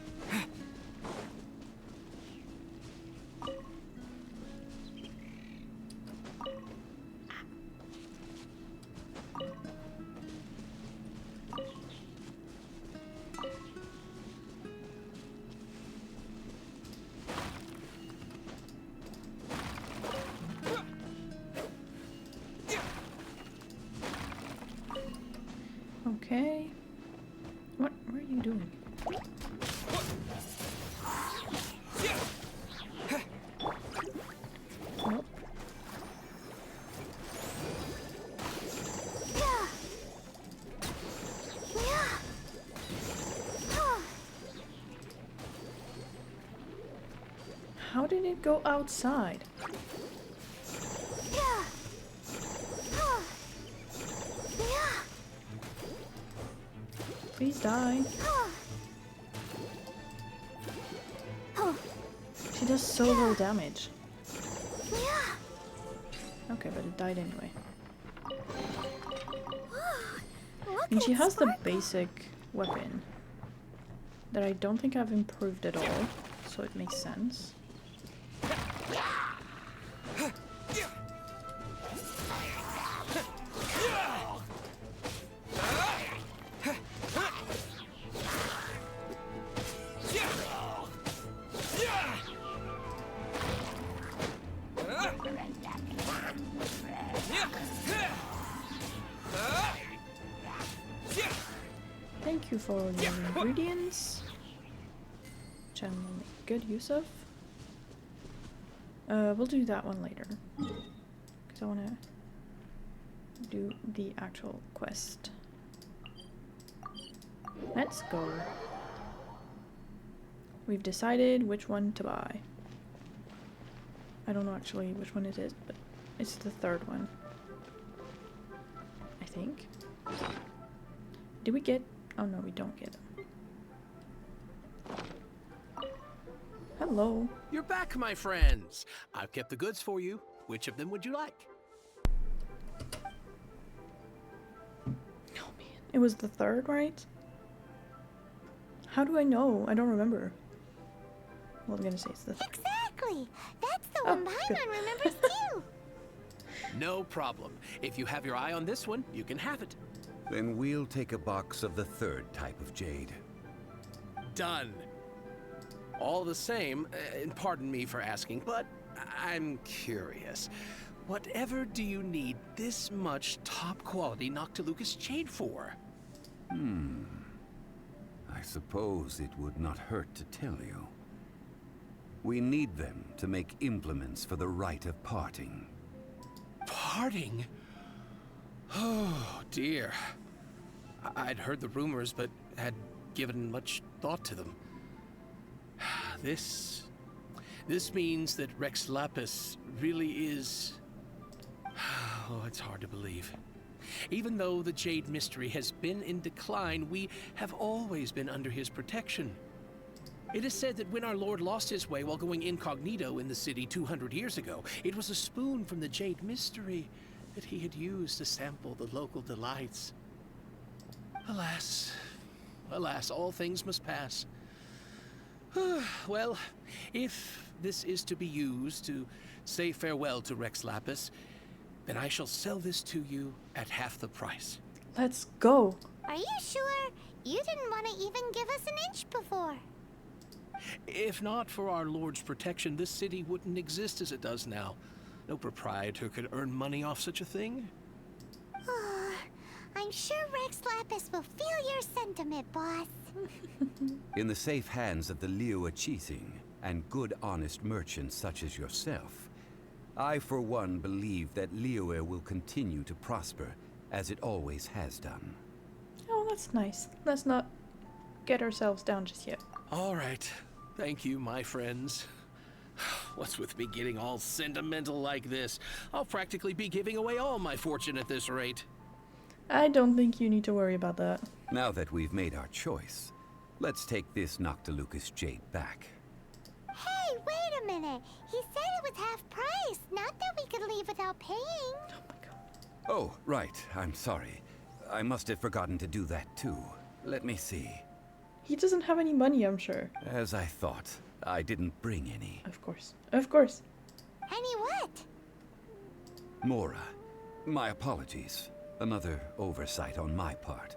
Okay. What are you doing? Nope. How did it go outside? Please die. She does so little damage. Okay, but it died anyway. And she has the basic weapon that I don't think I've improved at all, so it makes sense. Thank you for your ingredients, which I'm gonna make good use of. We'll do that one later, because I want to do the actual quest. Let's go. We've decided which one to buy. I don't know actually which one it is, but it's the third one, I think. Did we get... Oh no, we don't get them. Hello. You're back, my friends. I've kept the goods for you. Which of them would you like? Oh man. It was the third, right? How do I know? I don't remember. Well, I'm gonna say it's the third. Exactly! That's the Oh, one good. Paimon remembers too! No problem. If you have your eye on this one, you can have it. Then we'll take a box of the third type of jade. Done. All the same, and pardon me for asking, but I'm curious. Whatever do you need this much top-quality Noctilucous jade for? I suppose it would not hurt to tell you. We need them to make implements for the rite of parting. Parting? Oh, dear. I'd heard the rumors, but had given much thought to them. This means that Rex Lapis really is... Oh, it's hard to believe. Even though the Jade Mystery has been in decline, we have always been under his protection. It is said that when our Lord lost his way while going incognito in the city 200 years ago, it was a spoon from the Jade Mystery that he had used to sample the local delights. Alas, alas, all things must pass. Well, if this is to be used to say farewell to Rex Lapis, then I shall sell this to you at half the price. Let's go. Are you sure? You didn't want to even give us an inch before. If not for our Lord's protection, this city wouldn't exist as it does now. No proprietor could earn money off such a thing. Oh, I'm sure Rex Lapis will feel your sentiment, boss. In the safe hands of the Liyue and good honest merchants such as yourself, I for one believe that Liyue will continue to prosper as it always has done. Oh, that's nice. Let's not get ourselves down just yet. All right. Thank you, my friends. What's with me getting all sentimental like this? I'll practically be giving away all my fortune at this rate. I don't think you need to worry about that. Now that we've made our choice, let's take this Noctilucus jade back. Hey, wait a minute. He said it was half price, not that we could leave without paying. Oh my god. Oh, right. I'm sorry. I must have forgotten to do that too. Let me see. He doesn't have any money, I'm sure. As I thought, I didn't bring any. Of course. Of course. Any what? Mora, my apologies. Another oversight on my part.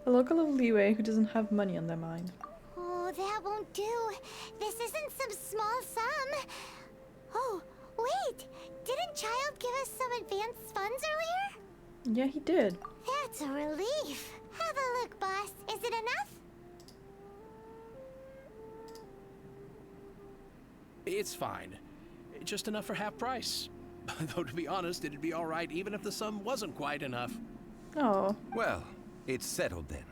A local of Liyue who doesn't have money on their mind. Oh, that won't do. This isn't some small sum. Oh, wait. Didn't Child give us some advanced funds earlier? Yeah, he did. That's a relief. Have a look, boss. Is it enough? It's fine. Just enough for half price. Though to be honest, it'd be all right even if the sum wasn't quite enough. Oh. Well, it's settled then.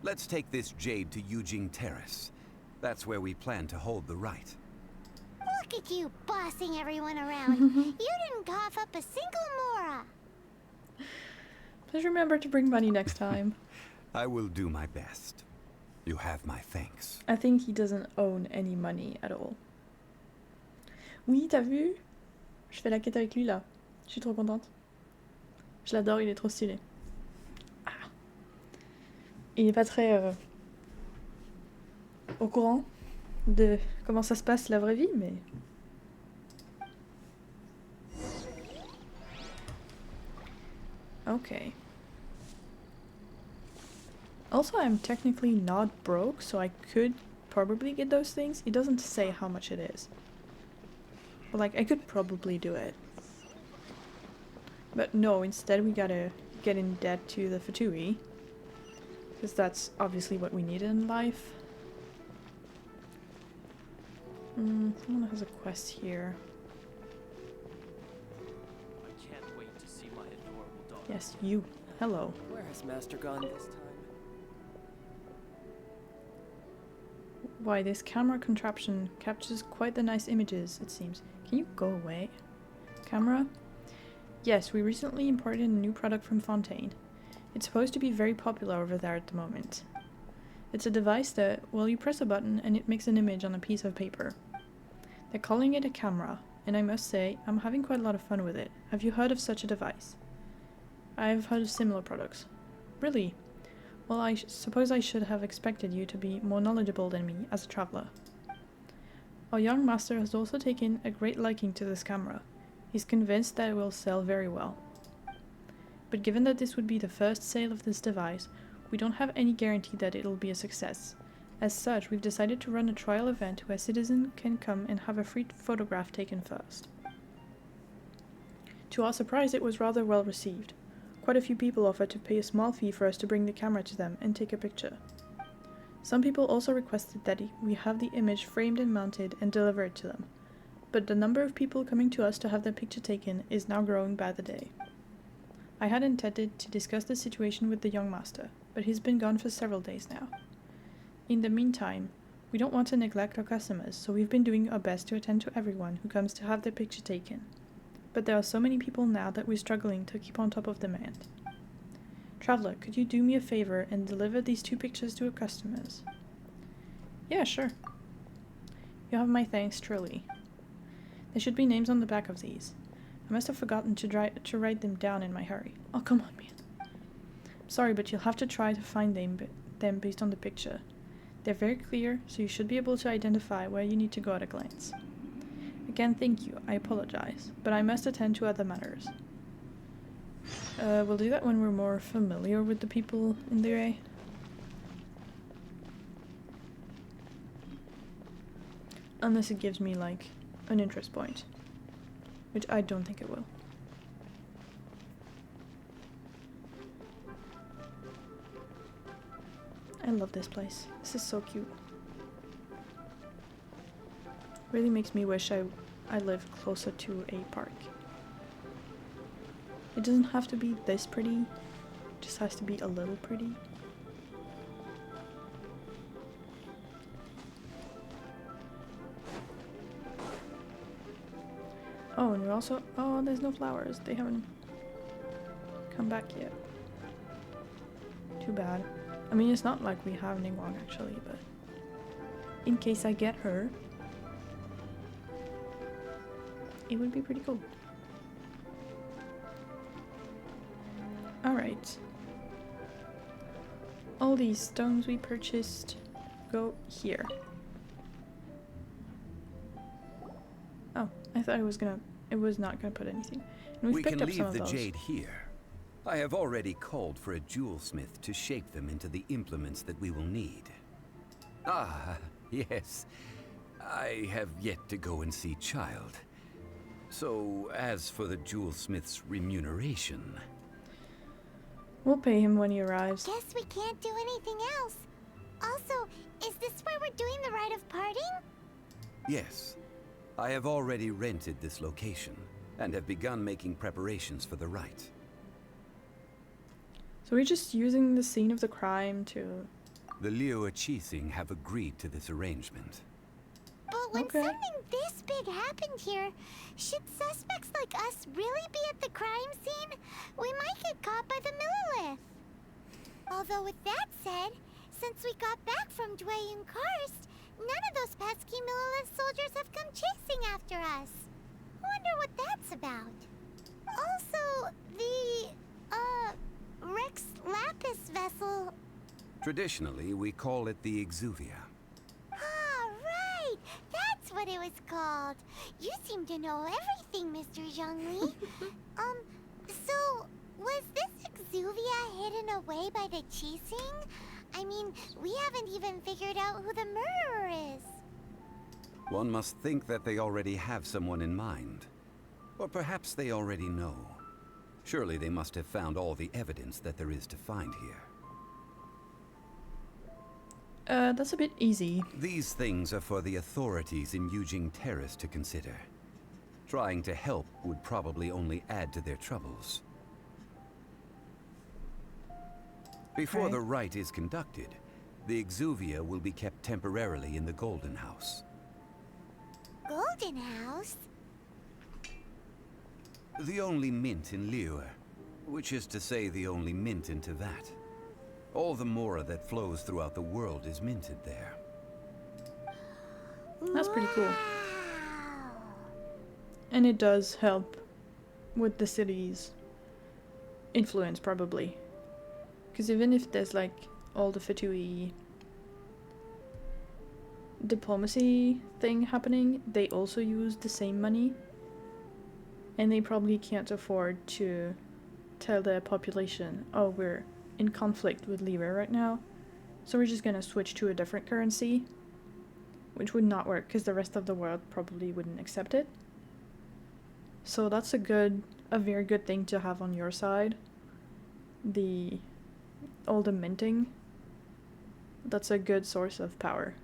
Let's take this jade to Yujing Terrace. That's where we plan to hold the rite. Look at you bossing everyone around. You didn't cough up a single Mora. Please remember to bring money next time. I will do my best. You have my thanks. I think he doesn't own any money at all. Oui, t'as vu? Je fais la quête avec lui là. Je suis trop contente. Je l'adore, il est trop stylé. Ah. Il est pas très au courant de comment ça se passe la vraie vie, mais... Okay. Also, I'm technically not broke, so I could probably get those things. It doesn't say how much it is. But like, I could probably do it. But no, instead we gotta get in debt to the Fatui. Because that's obviously what we need in life. Someone has a quest here. I can't wait to see my adorable daughter. Yes, you. Hello. Where has Master gone this time? Why, this camera contraption captures quite the nice images, it seems. Can you go away? Camera? Yes, we recently imported a new product from Fontaine. It's supposed to be very popular over there at the moment. It's a device that, well, you press a button and it makes an image on a piece of paper. They're calling it a camera, and I must say, I'm having quite a lot of fun with it. Have you heard of such a device? I've heard of similar products. Really? Well, I suppose I should have expected you to be more knowledgeable than me as a traveler. Our young master has also taken a great liking to this camera. He's convinced that it will sell very well. But given that this would be the first sale of this device, we don't have any guarantee that it'll be a success. As such, we've decided to run a trial event where citizens can come and have a free photograph taken first. To our surprise, it was rather well received. Quite a few people offered to pay a small fee for us to bring the camera to them and take a picture. Some people also requested that we have the image framed and mounted and delivered to them, but the number of people coming to us to have their picture taken is now growing by the day. I had intended to discuss the situation with the young master, but he's been gone for several days now. In the meantime, we don't want to neglect our customers, so we've been doing our best to attend to everyone who comes to have their picture taken. But there are so many people now that we're struggling to keep on top of demand. Traveler, could you do me a favor and deliver these 2 pictures to our customers? Yeah, sure. You have my thanks, truly. There should be names on the back of these. I must have forgotten to write them down in my hurry. Oh, come on, man. Sorry, but you'll have to try to find them based on the picture. They're very clear, so you should be able to identify where you need to go at a glance. Again, thank you. I apologize, but I must attend to other matters. We'll do that when we're more familiar with the people in Liyue. Unless it gives me, like, an interest point. Which I don't think it will. I love this place. This is so cute. Really makes me wish I lived closer to a park. It doesn't have to be this pretty. It just has to be a little pretty. Oh, and we're also... Oh, there's no flowers. They haven't come back yet. Too bad. I mean, it's not like we have Ningguang actually, but... in case I get her... it would be pretty cool. Alright. All these stones we purchased go here. Oh, I thought it was not gonna put anything. And We picked can up some leave of the those. jade here. I have already called for a jewelsmith to shape them into the implements that we will need. Ah, yes. I have yet to go and see Child. So, as for the jewelsmith's remuneration... We'll pay him when he arrives. Guess we can't do anything else. Also, is this where we're doing the rite of parting? Yes. I have already rented this location, and have begun making preparations for the rite. So we're just using the scene of the crime to... The Liyue have agreed to this arrangement. But when Okay. something this big happened here, should suspects like us really be at the crime scene? We might get caught by the Millilith. Although with that said, since we got back from Dwayne Karst, none of those pesky Millilith soldiers have come chasing after us. Wonder what that's about. Also, the, Rex Lapis vessel. Traditionally, we call it the Exuvia. Ah, right! That's what it was called. You seem to know everything, Mr. Zhongli. So, was this Exuvia hidden away by the Qixing? I mean, we haven't even figured out who the murderer is. One must think that they already have someone in mind. Or perhaps they already know. Surely they must have found all the evidence that there is to find here. That's a bit easy. These things are for the authorities in Yujing Terrace to consider. Trying to help would probably only add to their troubles. Before Okay. the rite is conducted, the Exuvia will be kept temporarily in the Golden House. Golden House? The only mint in Liyue, which is to say the only mint in Tevat. All the mora that flows throughout the world is minted there. That's pretty cool. Wow. And it does help with the city's influence, probably. Because even if there's like all the Fatui diplomacy thing happening, they also use the same money. And they probably can't afford to tell their population, oh, we're in conflict with Liyue right now, so we're just gonna switch to a different currency. Which would not work, because the rest of the world probably wouldn't accept it. So that's a very good thing to have on your side. All the minting. That's a good source of power.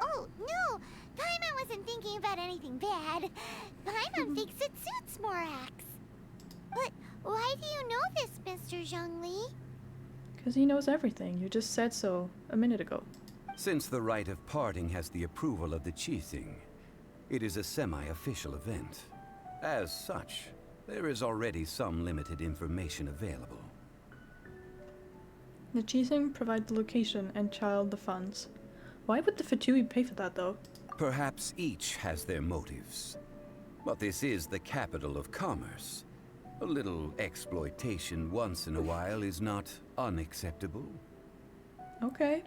Oh, no! Paimon wasn't thinking about anything bad. Paimon thinks it suits Morax. But why do you know this, Mr. Zhongli? Because he knows everything. You just said so a minute ago. Since the rite of parting has the approval of the Qixing, it is a semi-official event. As such, there is already some limited information available. The Qixing provide the location and Child the funds. Why would the Fatui pay for that, though? Perhaps each has their motives. But this is the capital of commerce. A little exploitation once in a while is not unacceptable. Okay.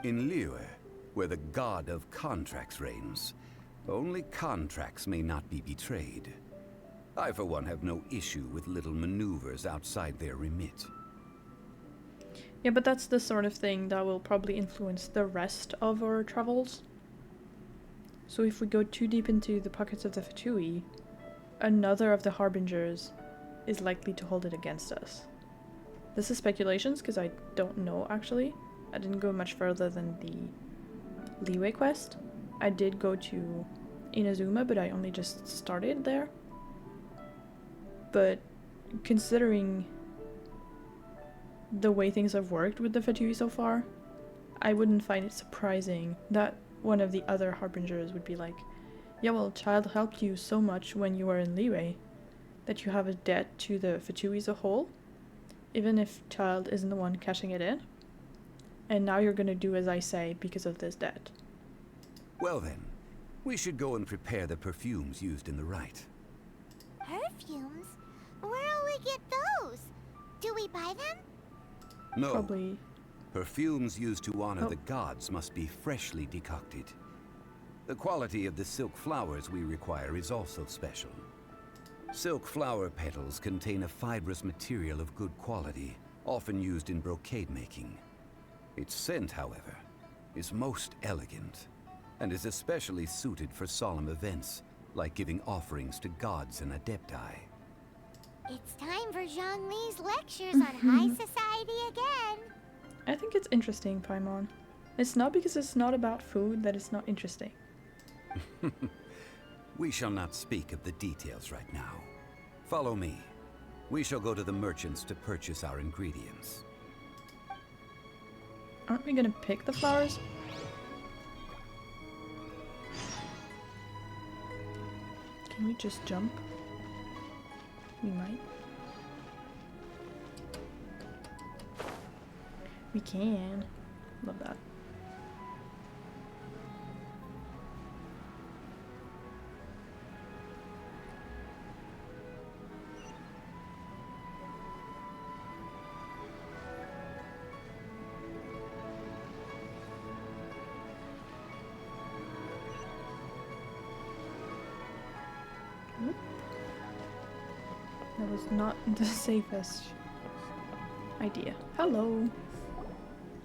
In Liyue, where the god of contracts reigns, only contracts may not be betrayed. I, for one, have no issue with little maneuvers outside their remit. Yeah, but that's the sort of thing that will probably influence the rest of our travels. So if we go too deep into the pockets of the Fatui, another of the Harbingers is likely to hold it against us. This is speculations because I don't know actually. I didn't go much further than the Liyue quest. I did go to Inazuma, but I only just started there. But considering the way things have worked with the Fatui so far, I wouldn't find it surprising that one of the other Harbingers would be like, yeah, well, Child helped you so much when you were in Liyue that you have a debt to the Fatui as a whole, even if Child isn't the one cashing it in. And now you're gonna do as I say because of this debt. Well then, we should go and prepare the perfumes used in the rite. Perfumes? Where'll we get those? Do we buy them? No. Probably. Perfumes used to honor the gods must be freshly decocted. The quality of the silk flowers we require is also special. Silk flower petals contain a fibrous material of good quality, often used in brocade making. Its scent, however, is most elegant, and is especially suited for solemn events, like giving offerings to gods and adepti. It's time for Zhongli's lectures on high society again. I think it's interesting, Paimon. It's not because it's not about food that it's not interesting. We shall not speak of the details right now. Follow me. We shall go to the merchants to purchase our ingredients. Aren't we gonna pick the flowers? Can we just jump? We might. We can. Love that. Oop. That was not the safest idea. Hello.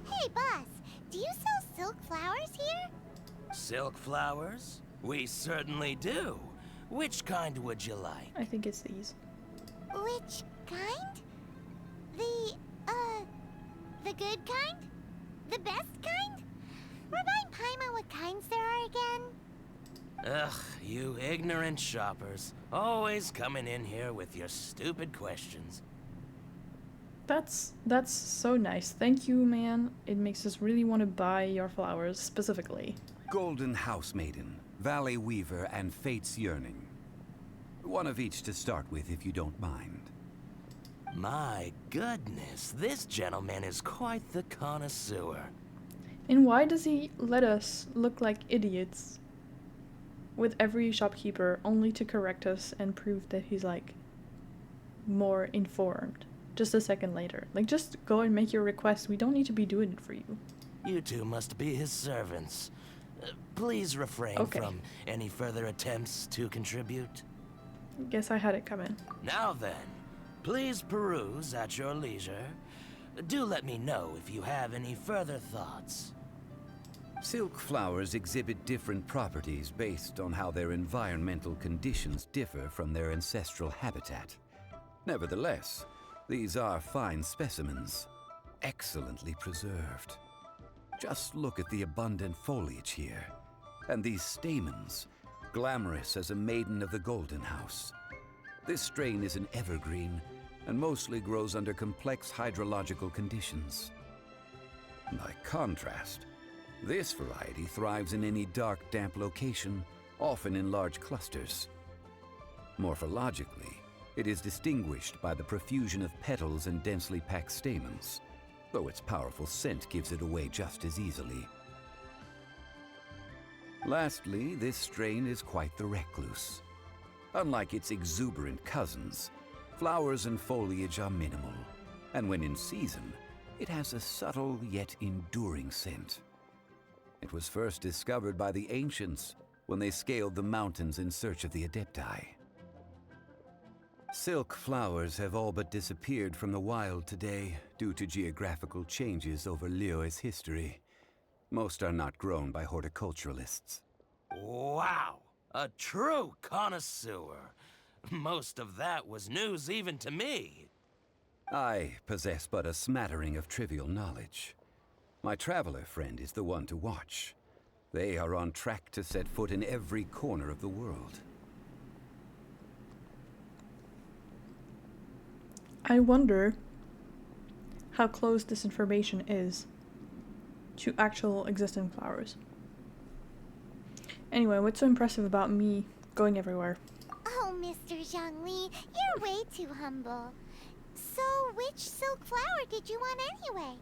Hey, boss, do you sell silk flowers here? Silk flowers? We certainly do. Which kind would you like? I think it's these. Which kind? The good kind? The best kind? Remind Paimon what kinds there are again? Ugh, you ignorant shoppers. Always coming in here with your stupid questions. That's so nice. Thank you, man. It makes us really want to buy your flowers specifically. Golden House Maiden, Valley Weaver, and Fate's Yearning. One of each to start with, if you don't mind. My goodness, this gentleman is quite the connoisseur. And why does he let us look like idiots with every shopkeeper only to correct us and prove that he's like more informed just a second later? Like, just go and make your request. We don't need to be doing it for you. You two must be his servants. Please refrain from any further attempts to contribute. Guess I had it coming. Now then, please peruse at your leisure. Do let me know if you have any further thoughts. Silk flowers exhibit different properties based on how their environmental conditions differ from their ancestral habitat. Nevertheless, these are fine specimens, excellently preserved. Just look at the abundant foliage here, and these stamens, glamorous as a maiden of the Golden House. This strain is an evergreen, and mostly grows under complex hydrological conditions. By contrast, this variety thrives in any dark, damp location, often in large clusters. Morphologically, it is distinguished by the profusion of petals and densely packed stamens, though its powerful scent gives it away just as easily. Lastly, this strain is quite the recluse. Unlike its exuberant cousins, flowers and foliage are minimal, and when in season, it has a subtle yet enduring scent. It was first discovered by the ancients when they scaled the mountains in search of the adepti. Silk flowers have all but disappeared from the wild today due to geographical changes over Liyue's history. Most are not grown by horticulturalists. Wow, a true connoisseur. Most of that was news even to me. I possess but a smattering of trivial knowledge. My traveler friend is the one to watch. They are on track to set foot in every corner of the world. I wonder how close this information is to actual existing flowers. Anyway, what's so impressive about me going everywhere? Oh, Mr. Zhongli, you're way too humble. So, which silk flower did you want anyway?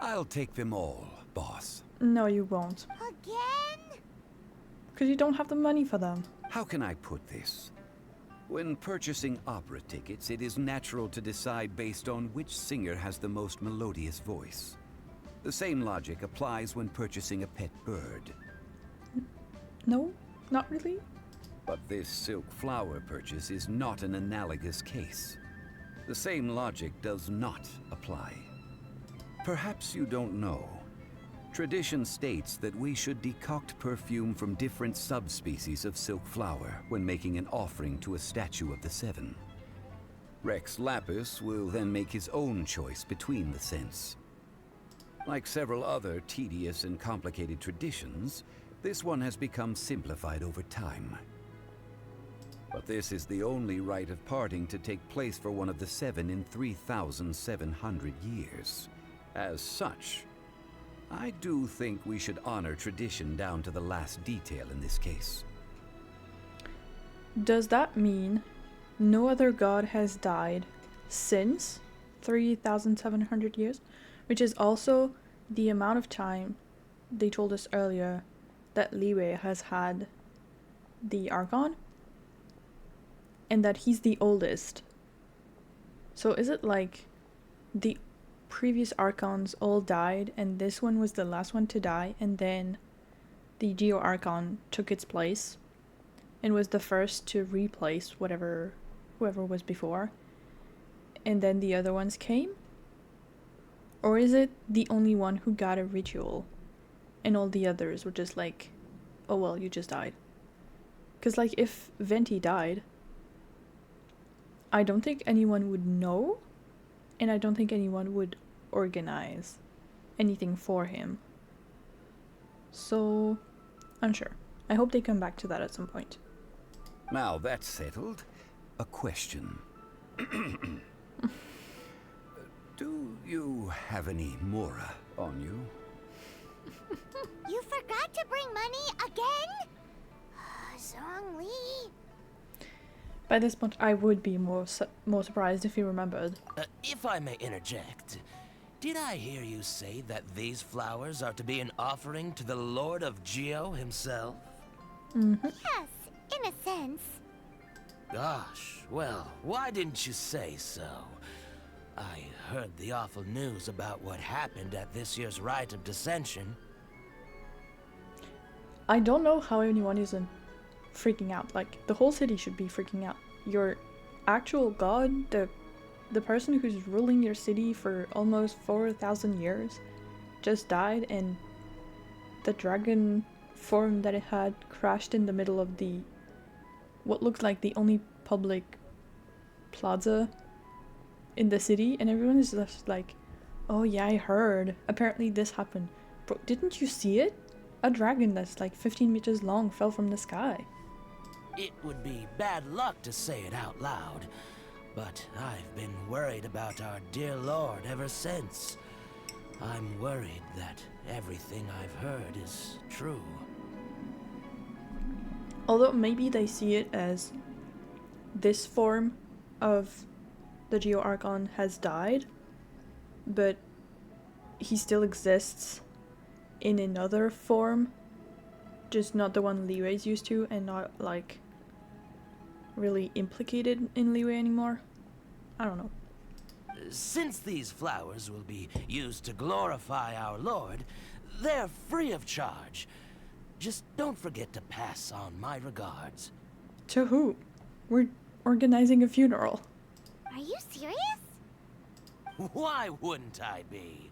I'll take them all, boss. No, you won't. Again? Because you don't have the money for them. How can I put this? When purchasing opera tickets, it is natural to decide based on which singer has the most melodious voice. The same logic applies when purchasing a pet bird. No, not really. But this silk flower purchase is not an analogous case. The same logic does not apply. Perhaps you don't know. Tradition states that we should decoct perfume from different subspecies of silk flower when making an offering to a statue of the Seven. Rex Lapis will then make his own choice between the scents. Like several other tedious and complicated traditions, this one has become simplified over time. But this is the only rite of parting to take place for one of the Seven in 3,700 years. As such, I do think we should honor tradition down to the last detail in this case. Does that mean no other god has died since 3,700 years? Which is also the amount of time they told us earlier that Liyue has had the archon? And that he's the oldest. So is it like the previous archons all died and this one was the last one to die, and then the Geo Archon took its place and was the first to replace whoever was before, and then the other ones came? Or is it the only one who got a ritual and all the others were just like, oh well, you just died? Because like if Venti died, I don't think anyone would know, and I don't think anyone would organize anything for him. So, unsure. I hope they come back to that at some point. Now that's settled, a question. Do you have any Mora on you? You forgot to bring money again? Zhongli. By this point, I would be more surprised if he remembered. If I may interject, did I hear you say that these flowers are to be an offering to the Lord of Geo himself? Mm-hmm. Yes, in a sense. Gosh, well, why didn't you say so? I heard the awful news about what happened at this year's Rite of Dissension. I don't know how anyone isn't freaking out. Like, the whole city should be freaking out. Your actual god, the person who's ruling your city for almost 4,000 years, just died, and the dragon form that it had crashed in the middle of the what looks like the only public plaza in the city, and everyone is just like, oh yeah, I heard. Apparently this happened. Bro, didn't you see it? A dragon that's like 15 meters long fell from the sky. It would be bad luck to say it out loud, but I've been worried about our dear Lord ever since. I'm worried that everything I've heard is true. Although maybe they see it as this form of the Geo Archon has died, but he still exists in another form, just not the one Liyue is used to, and not like really implicated in Liyue anymore. I don't know. Since these flowers will be used to glorify our Lord, they're free of charge. Just don't forget to pass on my regards. To who? We're organizing a funeral. Are you serious? Why wouldn't I be?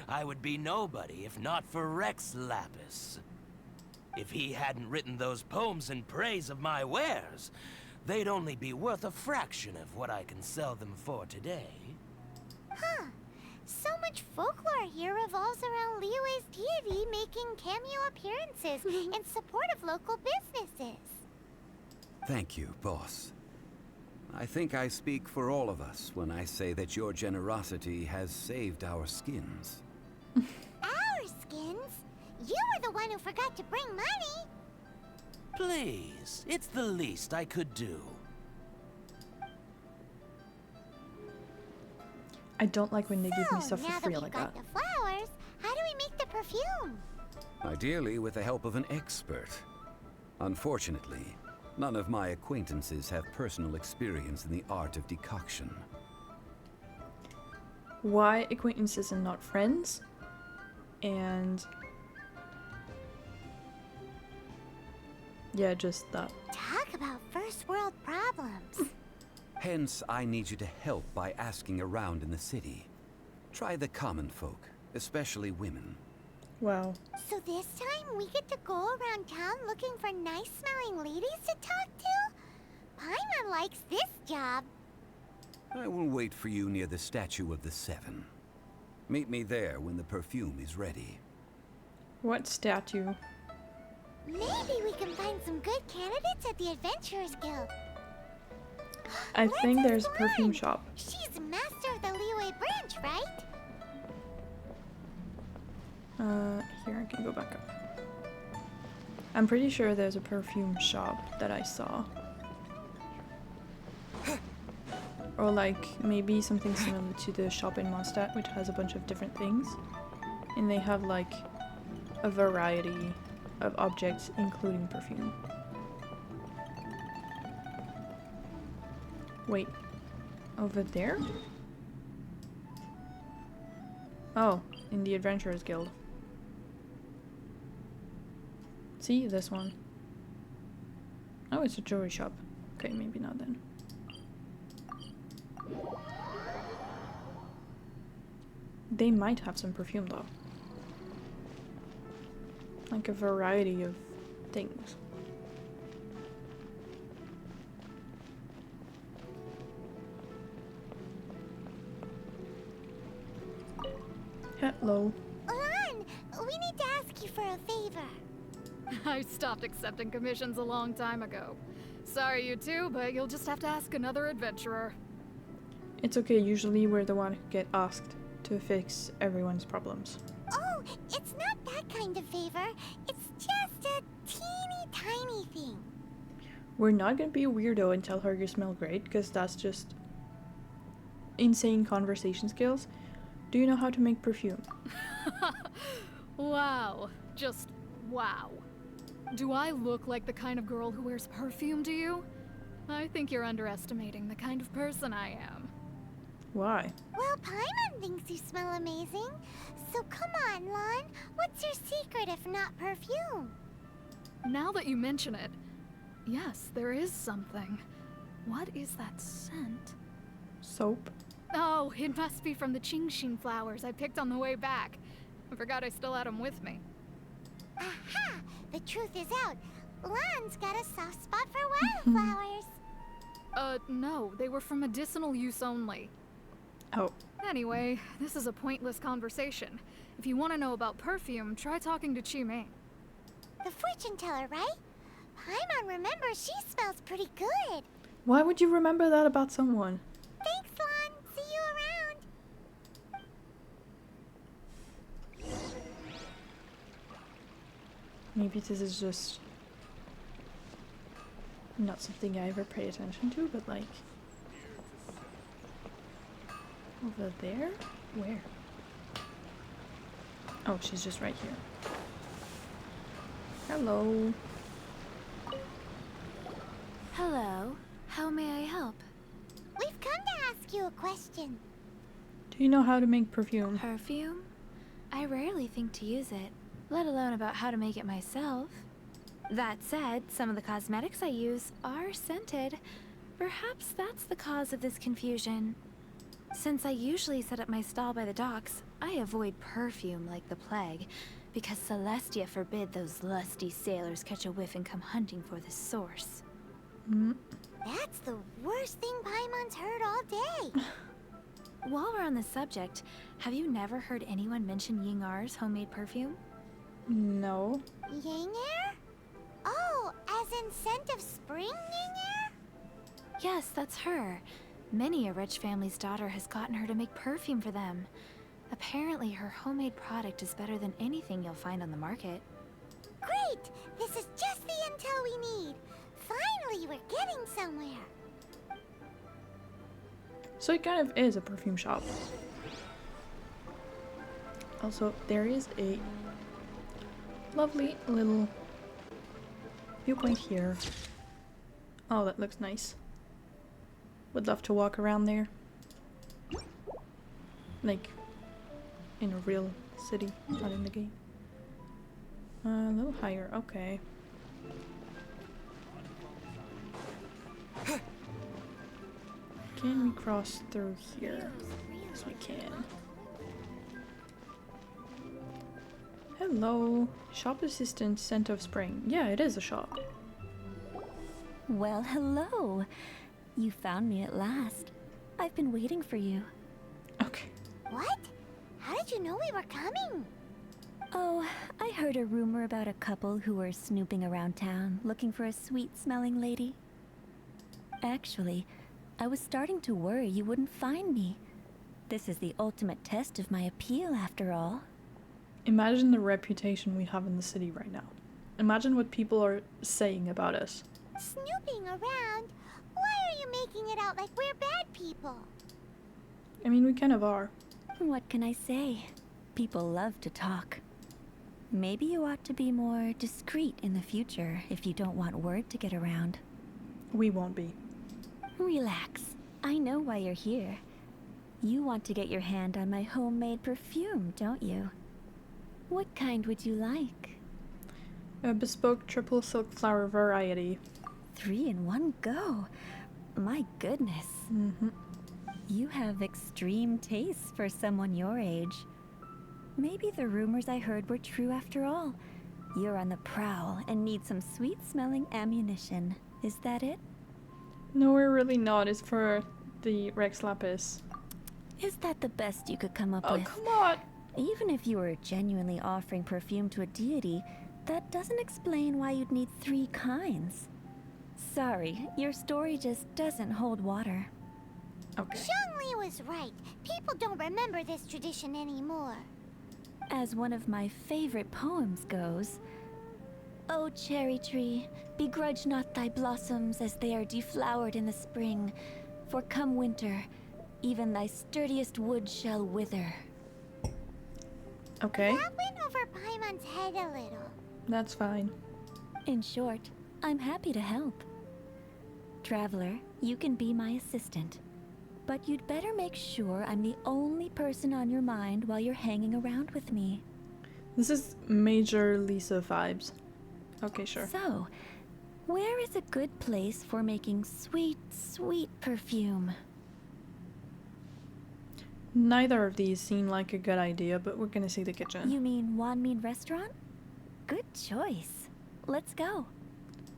I would be nobody if not for Rex Lapis. If he hadn't written those poems in praise of my wares, they'd only be worth a fraction of what I can sell them for today. Huh. So much folklore here revolves around Liyue's deity making cameo appearances in support of local businesses. Thank you, boss. I think I speak for all of us when I say that your generosity has saved our skins. Our skins? You were the one who forgot to bring money. Please, it's the least I could do. I don't like when they give me stuff now for free that like we've got that. the flowers, how do we make the perfume? Ideally with the help of an expert. Unfortunately, none of my acquaintances have personal experience in the art of decoction. Why acquaintances and not friends? And yeah, just that. Talk about first world problems. Hence, I need you to help by asking around in the city. Try the common folk, especially women. Wow. So this time we get to go around town looking for nice-smelling ladies to talk to? Paimon likes this job. I will wait for you near the statue of the Seven. Meet me there when the perfume is ready. What statue? Maybe we can find some good candidates at the Adventurers Guild. I Let's think ask there's a perfume Lan. shop. She's master of the Liyue branch, right? Here I can go back up. I'm pretty sure there's a perfume shop that I saw. Or like maybe something similar to the shop in Mondstadt, which has a bunch of different things. And they have like a variety of objects, including perfume. Wait, over there? Oh, in the Adventurers Guild. See, this one. Oh, it's a jewelry shop. Okay, maybe not then. They might have some perfume though. Like a variety of things. Hello. Lan, we need to ask you for a favor. I stopped accepting commissions a long time ago. Sorry, you two, but you'll just have to ask another adventurer. It's okay, usually we're the one who get asked to fix everyone's problems. Oh, it's not that kind of favor. It's just a teeny tiny thing. We're not gonna be a weirdo and tell her you smell great, because that's just insane conversation skills. Do you know how to make perfume? Wow. Just wow. Do I look like the kind of girl who wears perfume to you? I think you're underestimating the kind of person I am. Why? Well, Paimon thinks you smell amazing. So come on, Lan. What's your secret if not perfume? Now that you mention it, yes, there is something. What is that scent? Soap? Oh, it must be from the Qingshin flowers I picked on the way back. I forgot I still had them with me. Aha! The truth is out. Lan's got a soft spot for wildflowers. No, they were for medicinal use only. Oh. Anyway, this is a pointless conversation. If you want to know about perfume, try talking to Qimei. The fortune teller, right? Paimon remembers she smells pretty good. Why would you remember that about someone? Thanks, Lan. See you around. Maybe this is just not something I ever pay attention to, but like over there? Where? Oh, she's just right here. Hello. Hello. How may I help? We've come to ask you a question. Do you know how to make perfume? Perfume? I rarely think to use it, let alone about how to make it myself. That said, some of the cosmetics I use are scented. Perhaps that's the cause of this confusion. Since I usually set up my stall by the docks, I avoid perfume like the plague. Because Celestia forbid those lusty sailors catch a whiff and come hunting for the source. That's the worst thing Paimon's heard all day. While we're on the subject, have you never heard anyone mention Yingar's homemade perfume? No. Yinger? Oh, as in scent of spring, Yinger? Yes, that's her. Many a rich family's daughter has gotten her to make perfume for them. Apparently, her homemade product is better than anything you'll find on the market. Great! This is just the intel we need. Finally, we're getting somewhere. So it kind of is a perfume shop. Also, there is a lovely little viewpoint here. Oh, that looks nice. Would love to walk around there. Like, in a real city, not in the game. A little higher, okay. Can we cross through here? Yes, we can. Hello. Shop assistant, scent of spring. Yeah, it is a shop. Well, hello. You found me at last. I've been waiting for you. Okay. What? How did you know we were coming? Oh, I heard a rumor about a couple who were snooping around town looking for a sweet-smelling lady. Actually, I was starting to worry you wouldn't find me. This is the ultimate test of my appeal, after all. Imagine the reputation we have in the city right now. Imagine what people are saying about us. Snooping around? Why are you making it out like we're bad people? I mean, we kind of are. What can I say? People love to talk. Maybe you ought to be more discreet in the future if you don't want word to get around. We won't be. Relax. I know why you're here. You want to get your hand on my homemade perfume, don't you? What kind would you like? A bespoke triple silk flower variety. 3 in one go. My goodness. Mm-hmm. You have extreme tastes for someone your age. Maybe the rumors I heard were true after all. You're on the prowl and need some sweet-smelling ammunition. Is that it? No, we're really not. It's for the Rex Lapis. Is that the best you could come up Oh, with? come on! Even if you were genuinely offering perfume to a deity, that doesn't explain why you'd need 3 kinds. Sorry, your story just doesn't hold water. Okay. Zhongli was right. People don't remember this tradition anymore. As one of my favorite poems goes, "O cherry tree, begrudge not thy blossoms as they are deflowered in the spring, for come winter, even thy sturdiest wood shall wither." Okay, That went over Paimon's head a little. that's fine. In short, I'm happy to help. Traveler, you can be my assistant. But you'd better make sure I'm the only person on your mind while you're hanging around with me. This is major Lisa vibes. Okay, sure. So, where is a good place for making sweet, sweet perfume? Neither of these seem like a good idea, but we're gonna see the kitchen. You mean Wanmin Restaurant? Good choice. Let's go.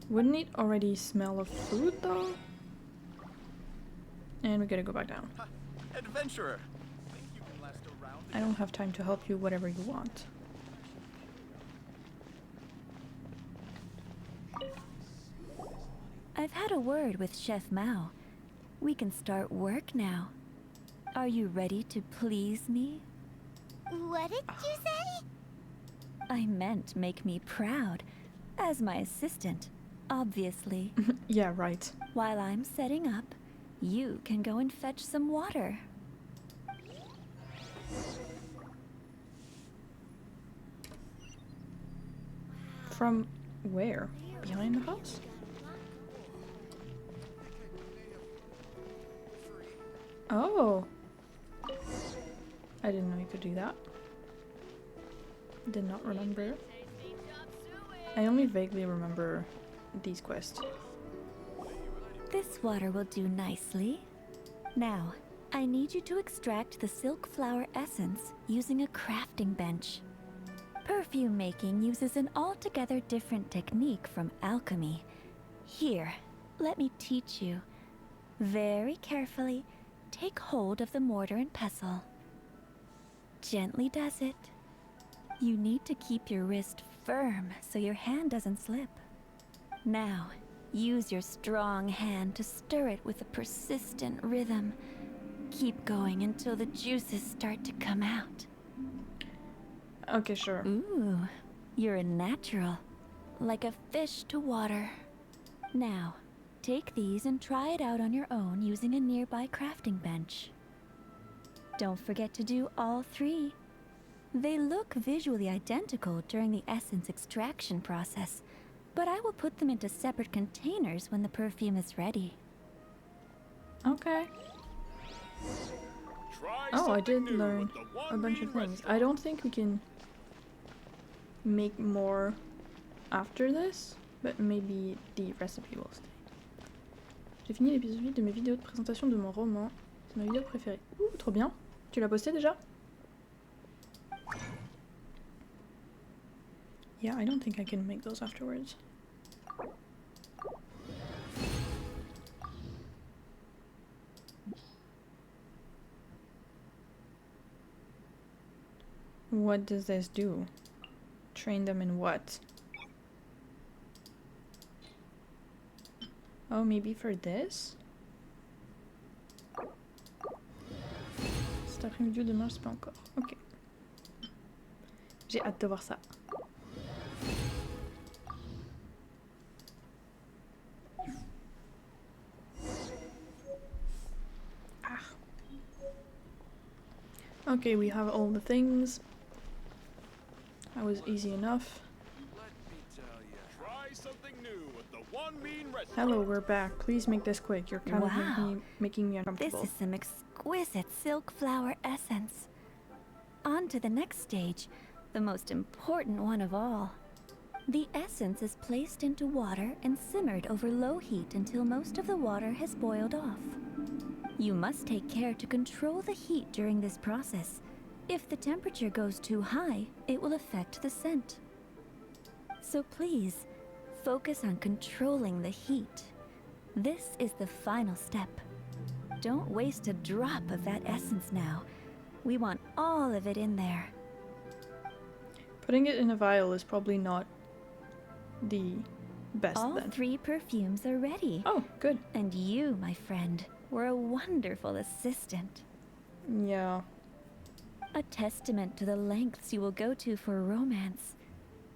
Wouldn't it already smell of food, though? And we gotta go back down. Adventurer! Think you can last a round? I don't have time to help you whatever you want. I've had a word with Chef Mao. We can start work now. Are you ready to please me? What did you say? I meant make me proud. As my assistant, obviously. Yeah, right. While I'm setting up, you can go and fetch some water. From where? Behind the house? Oh! I didn't know you could do that. Did not remember. I only vaguely remember these quests. This water will do nicely. Now, I need you to extract the silk flower essence using a crafting bench. Perfume making uses an altogether different technique from alchemy. Here, let me teach you. Very carefully, take hold of the mortar and pestle. Gently does it. You need to keep your wrist firm so your hand doesn't slip. Now, use your strong hand to stir it with a persistent rhythm. Keep going until the juices start to come out. Okay, sure. Ooh, you're a natural. Like a fish to water. Now, take these and try it out on your own using a nearby crafting bench. Don't forget to do all three. They look visually identical during the essence extraction process, but I will put them into separate containers when the perfume is ready. Okay. Oh, I did learn a bunch of things. I don't think we can make more after this, but maybe the recipe will stay. J'ai fini l'épisode 8 de mes vidéos de présentation de mon roman. C'est ma vidéo préférée. Ouh, trop bien. Tu l'as posté déjà? Yeah, I don't think I can make those afterwards. What does this do? Train them in what? Oh, maybe for this? Cet après-midi ou demain, je sais pas encore. Ok. J'ai hâte de voir ça. Ah. Okay, we have all the things. That was easy enough. Hello, we're back. Please make this quick. You're kind of making me uncomfortable. This is some exquisite silk flower essence. On to the next stage, the most important one of all. The essence is placed into water and simmered over low heat until most of the water has boiled off. You must take care to control the heat during this process. If the temperature goes too high, it will affect the scent. So please, focus on controlling the heat. This is the final step. Don't waste a drop of that essence now. We want all of it in there. Putting it in a vial is probably not the best All then. 3 perfumes are ready. Oh, good. And you, my friend, were a wonderful assistant. Yeah. A testament to the lengths you will go to for romance.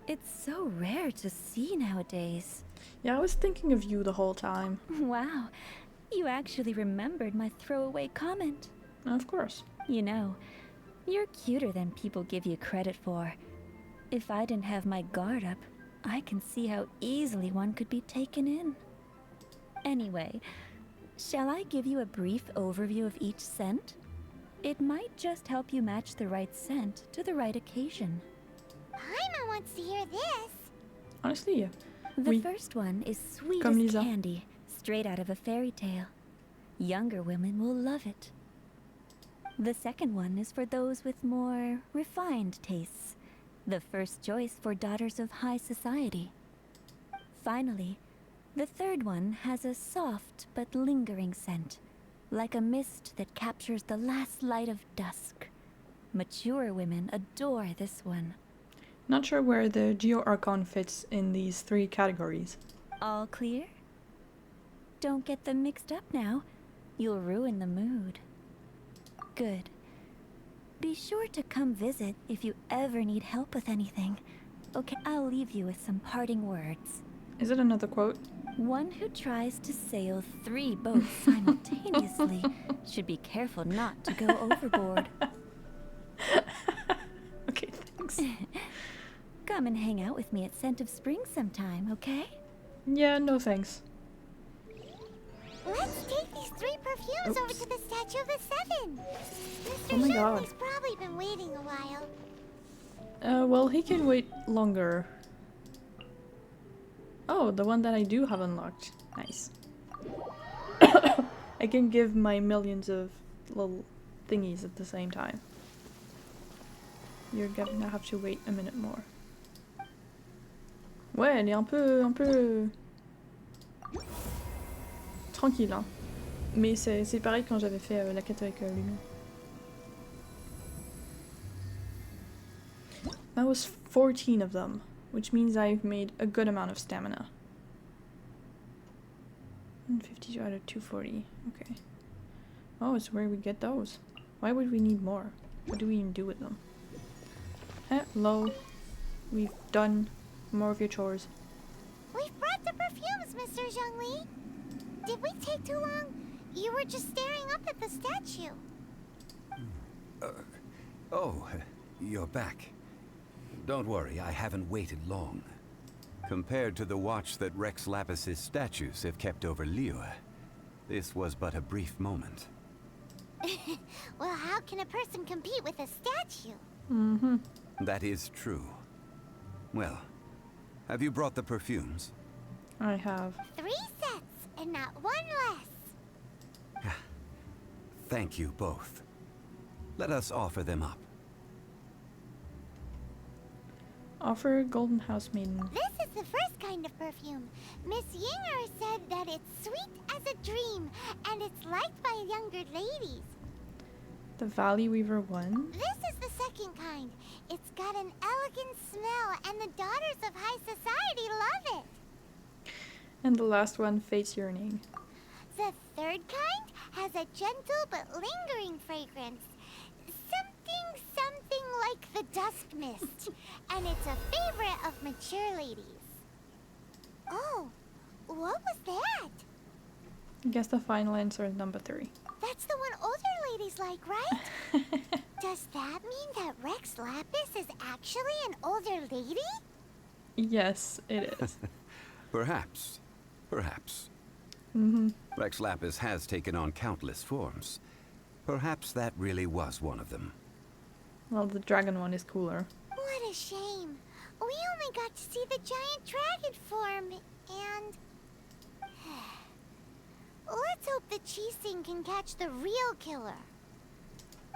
It's so rare to see nowadays. Yeah, I was thinking of you the whole time. Wow, you actually remembered my throwaway comment. Of course. You know, you're cuter than people give you credit for. If I didn't have my guard up, I can see how easily one could be taken in. Anyway, shall I give you a brief overview of each scent? It might just help you match the right scent to the right occasion. Paimon wants to hear this. Honestly, yeah. The first one is sweet Comme as Lisa. candy, straight out of a fairy tale. Younger women will love it. The second one is for those with more refined tastes. The first choice for daughters of high society. Finally, the third one has a soft but lingering scent, like a mist that captures the last light of dusk. Mature women adore this one. Not sure where the Geo-Archon fits in these 3 categories. All clear? Don't get them mixed up now. You'll ruin the mood. Good. Be sure to come visit if you ever need help with anything. Okay, I'll leave you with some parting words. Is it another quote? One who tries to sail 3 boats simultaneously should be careful not to go overboard. Okay, thanks. Come and hang out with me at Scent of Spring sometime, okay? Yeah, no thanks. Let's take these 3 perfumes over to the Statue of the Seven. Oh Mr. my god. Shelby's probably been waiting a while. Well, he can wait longer. Oh, the one that I do have unlocked. Nice. I can give my millions of little thingies at the same time. You're gonna have to wait a minute more. Ouais, elle est un peu... tranquille, hein. Mais c'est pareil quand j'avais fait la quête avec Liyue. That was 14 of them, which means I've made a good amount of stamina. 152 out of 240, okay. Oh, it's where we get those. Why would we need more? What do we even do with them? Hello. We've done more of your chores. We've brought the perfumes, Mr. Zhongli. Did we take too long? You were just staring up at the statue. Oh, you're back. Don't worry, I haven't waited long. Compared to the watch that Rex Lapis's statues have kept over Liyue, this was but a brief moment. Well, how can a person compete with a statue? Mm-hmm. That is true. Well, have you brought the perfumes? I have. 3 sets, and not 1 less. Thank you both. Let us offer them up. Offer Golden House Maiden. This is the first kind of perfume. Miss Yinger said that it's sweet as a dream, and it's liked by younger ladies. The Valley Weaver one. This is the second kind. It's got an elegant smell, and the daughters of high society love it. And the last one, Fate's Yearning. The third kind has a gentle but lingering fragrance. Something like the dusk mist. And it's a favorite of mature ladies. Oh, what was that? I guess the final answer is number 3. That's the one older ladies like, right? Does that mean that Rex Lapis is actually an older lady? Yes, it is. Perhaps. Perhaps. Mm-hmm. Rex Lapis has taken on countless forms. Perhaps that really was one of them. Well, the dragon one is cooler. What a shame. We only got to see the giant dragon form, and... Let's hope the Qixing can catch the real killer.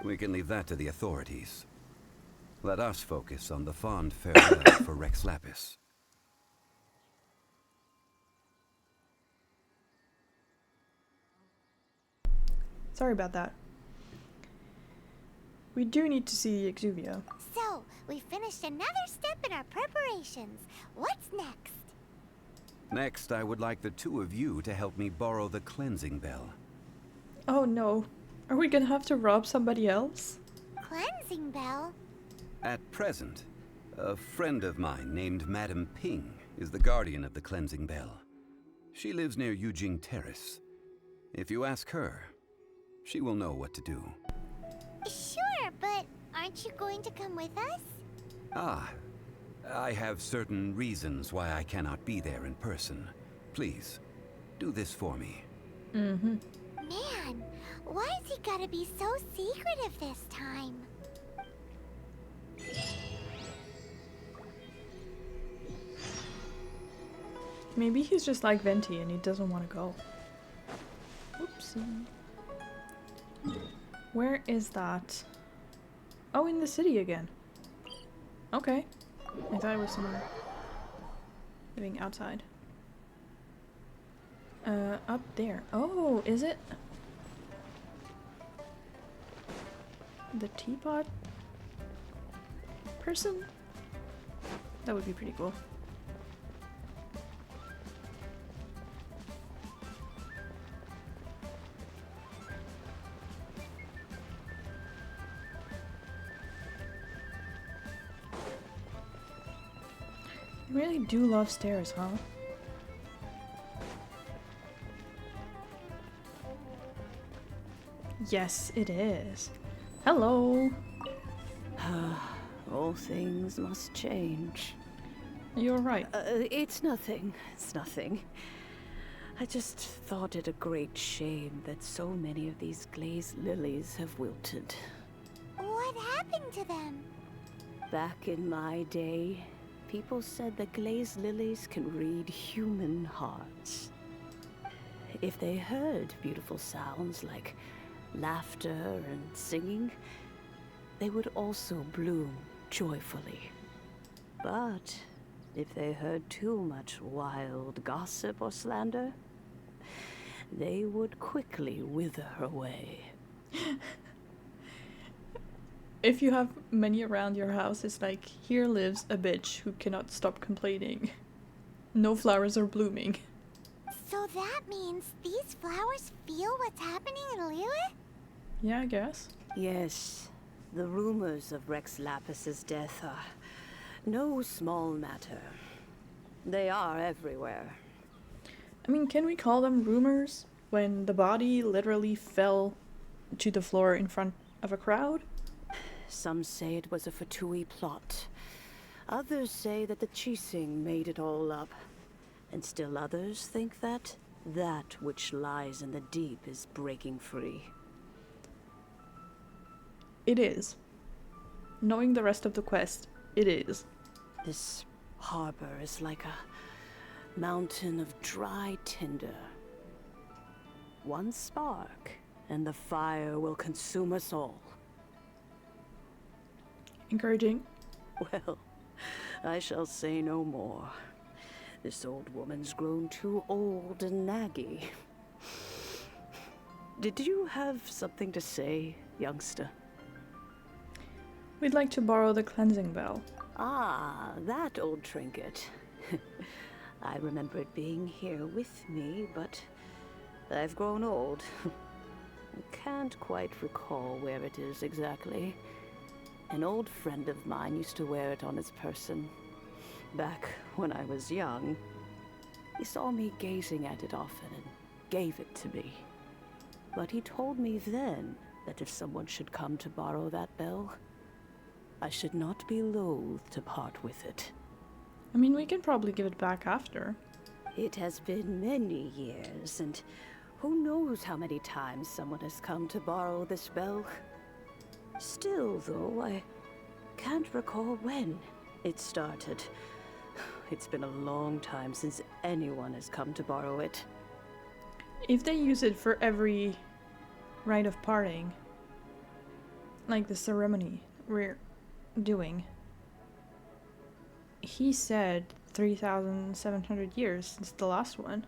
We can leave that to the authorities. Let us focus on the fond farewell for Rex Lapis. Sorry about that. We do need to see Exuvia. So, we finished another step in our preparations. What's next? Next, I would like the 2 of you to help me borrow the cleansing bell. Oh no. Are we gonna have to rob somebody else? Cleansing bell? At present, a friend of mine named Madame Ping is the guardian of the cleansing bell. She lives near Yujing Terrace. If you ask her, she will know what to do. Sure, but aren't you going to come with us? Ah, I have certain reasons why I cannot be there in person. Please, do this for me. Mm-hmm. Man, why has he gotta be so secretive this time? Maybe he's just like Venti and he doesn't want to go. Oopsie. Where is that? Oh, in the city again. Okay. I thought it was somewhere living outside. Up there. Oh, is it? The teapot person? That would be pretty cool. You really do love stairs, huh? Yes, it is. Hello. All things must change. You're right. It's nothing. It's nothing. I just thought it a great shame that so many of these glazed lilies have wilted. What happened to them? Back in my day, people said that glazed lilies can read human hearts. If they heard beautiful sounds like laughter and singing, they would also bloom joyfully. But if they heard too much wild gossip or slander, they would quickly wither away. If you have many around your house, it's like, here lives a bitch who cannot stop complaining. No flowers are blooming. So that means these flowers feel what's happening in Liyue? Yeah, I guess. Yes, the rumors of Rex Lapis's death are no small matter. They are everywhere. I mean, can we call them rumors when the body literally fell to the floor in front of a crowd? Some say it was a Fatui plot. Others say that the Chising made it all up. And still others think that that which lies in the deep is breaking free. It is. Knowing the rest of the quest, it is. This harbor is like a mountain of dry tinder. One spark, and the fire will consume us all. Encouraging. Well, I shall say no more. This old woman's grown too old and naggy. Did you have something to say, youngster? We'd like to borrow the cleansing bell. Ah, that old trinket. I remember it being here with me, but I've grown old. I can't quite recall where it is exactly. An old friend of mine used to wear it on his person. Back when I was young, he saw me gazing at it often and gave it to me. But he told me then that if someone should come to borrow that bell, I should not be loath to part with it. I mean, we can probably give it back after. It has been many years, and who knows how many times someone has come to borrow this bell. Still, though, I can't recall when it started. It's been a long time since anyone has come to borrow it. If they use it for every rite of parting, like the ceremony we're doing, he said 3,700 years since the last one.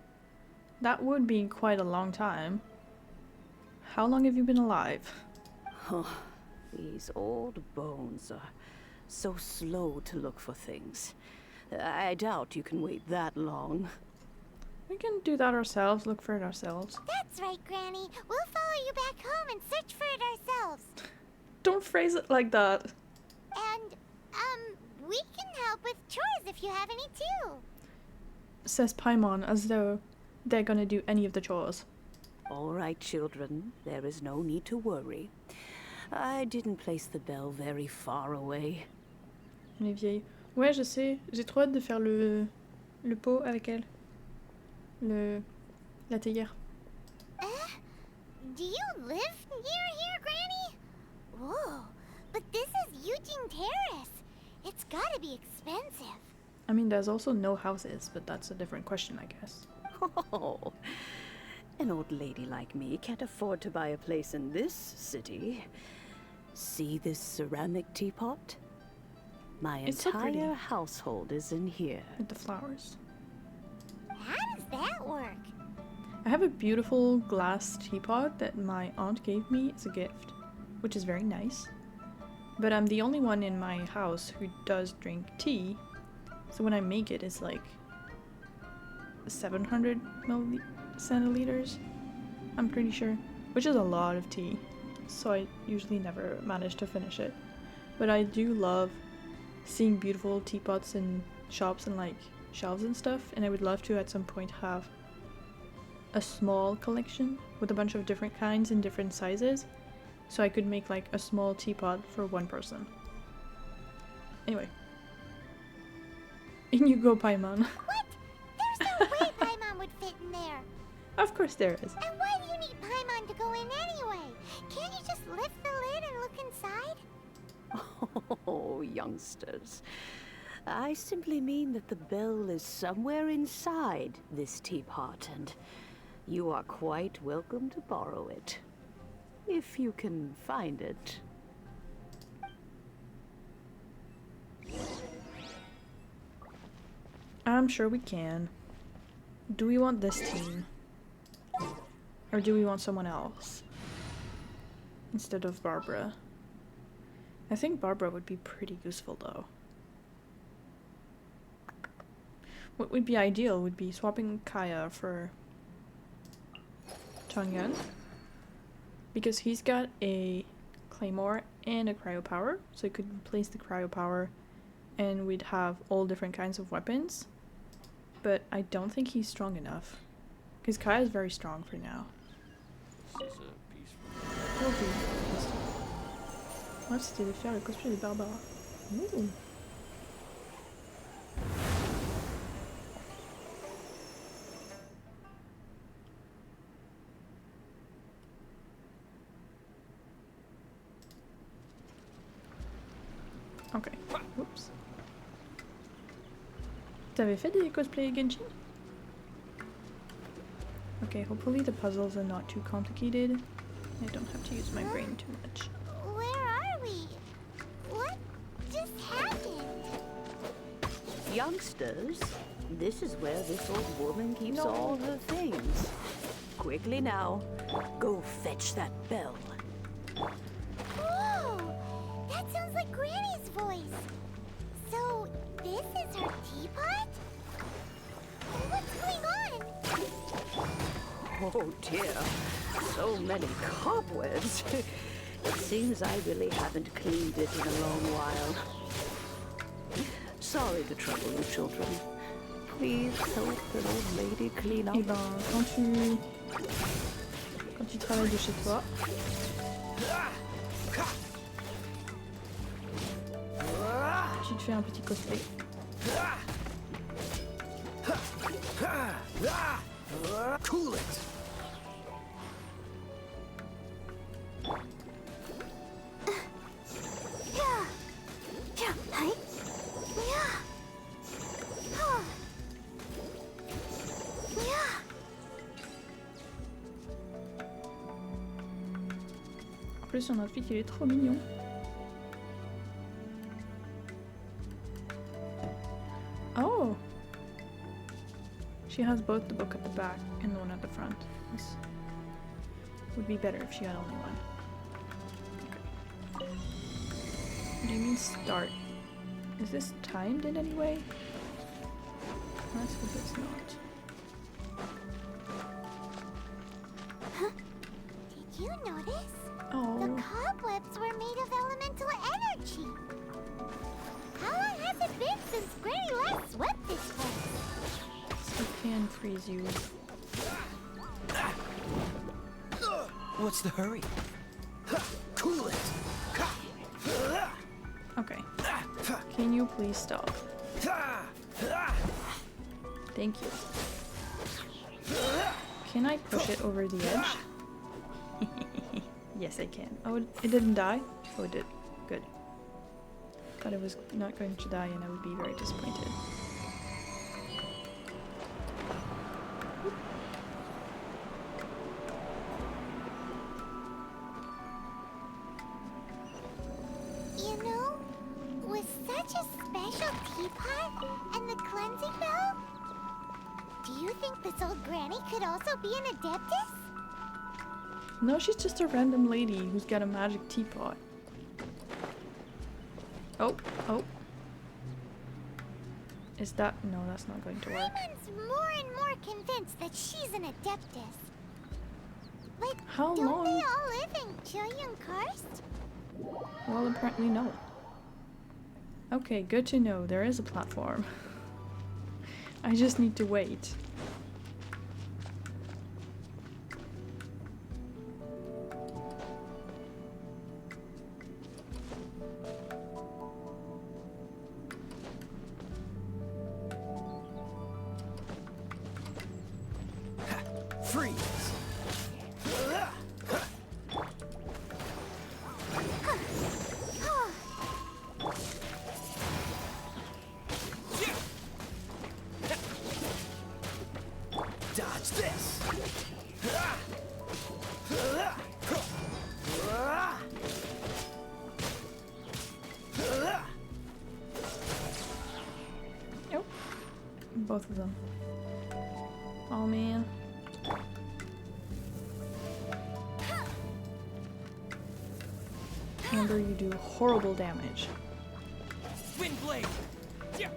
That would be quite a long time. How long have you been alive? Oh, these old bones are so slow to look for things. I doubt you can wait that long. We can do that ourselves, look for it ourselves. That's right, Granny. We'll follow you back home and search for it ourselves. Don't phrase it like that. And, we can help with chores if you have any too. Says Paimon as though they're gonna do any of the chores. All right, children. There is no need to worry. I didn't place the bell very far away. On est vieille. Ouais, je sais. J'ai trop hâte de faire le pot avec elle. La théière. Do you live near here, Granny? Whoa, but this is Eugene Terrace. It's gotta be expensive. I mean, there's also no houses, but that's a different question, I guess. Oh, an old lady like me can't afford to buy a place in this city. See this ceramic teapot? My It's so pretty. entire household is in here. With the flowers. How does that work? I have a beautiful glass teapot that my aunt gave me as a gift, which is very nice. But I'm the only one in my house who does drink tea, so when I make it, it's like 700 centiliters, I'm pretty sure, which is a lot of tea, so I usually never manage to finish it. But I do love seeing beautiful teapots in shops and like shelves and stuff, and I would love to at some point have a small collection with a bunch of different kinds in different sizes, so I could make like a small teapot for one person. Anyway. In you go, Paimon. What? There's no way Paimon would fit in there. Of course there is. And why do you need Paimon to go in anyway? Can't you just lift the lid and look inside? Oh, youngsters. I simply mean that the bell is somewhere inside this teapot, and you are quite welcome to borrow it. If you can find it. I'm sure we can. Do we want this team? Or do we want someone else? Instead of Barbara. I think Barbara would be pretty useful though. What would be ideal would be swapping Kaya for Chongyun. Because he's got a claymore and a cryo power. So he could replace the cryo power and we'd have all different kinds of weapons. But I don't think he's strong enough. Because Kaya is very strong for now. Ok. Moi c'était de faire le cosplay de Barbara. Ooh. Ok. Oups. T'avais fait des cosplays Genshin? Okay, hopefully the puzzles are not too complicated. I don't have to use my brain too much. Where are we? What just happened? Youngsters, this is where this old woman keeps all her things. Quickly now, go fetch that bell. Whoa! That sounds like Granny's voice. So, this is her teapot? What's going on? Oh dear, so many cobwebs. It seems I really haven't cleaned it in a long while. Sorry to trouble you, children. Please help an old lady clean up. Eh ben, quand tu travailles de chez toi, tu te fais un petit cosplay. Cool it! En plus, son outfit, il est trop mignon. Oh! She has both the book at the back and the one at the front. This would be better if she had only one. Okay. What do you mean start? Is this timed in any way? Let's hope it's not. Huh? Did you notice? Oh. The cobwebs were made of elemental energy. How long has it been since Granny last swept this place? I can freeze you. What's the hurry? Cool it! Okay. Can you please stop? Thank you. Can I push it over the edge? Yes, I can. Oh, it didn't die? Oh, it did. Good. Thought it was not going to die and I would be very disappointed. You know, with such a special teapot and the cleansing bell, do you think this old granny could also be an adeptus? No, she's just a random lady who's got a magic teapot. Oh, oh. Is that... No, that's not going to work. Paimon's more and more convinced that she's an adeptus. But How don't long? they all live in Chilean Karst? Well, apparently no. Okay, good to know. There is a platform. I just need to wait. Freeze! Dodge this! Oh. both of them. Oh man. Amber, you do horrible damage. Wind blade. Yeah.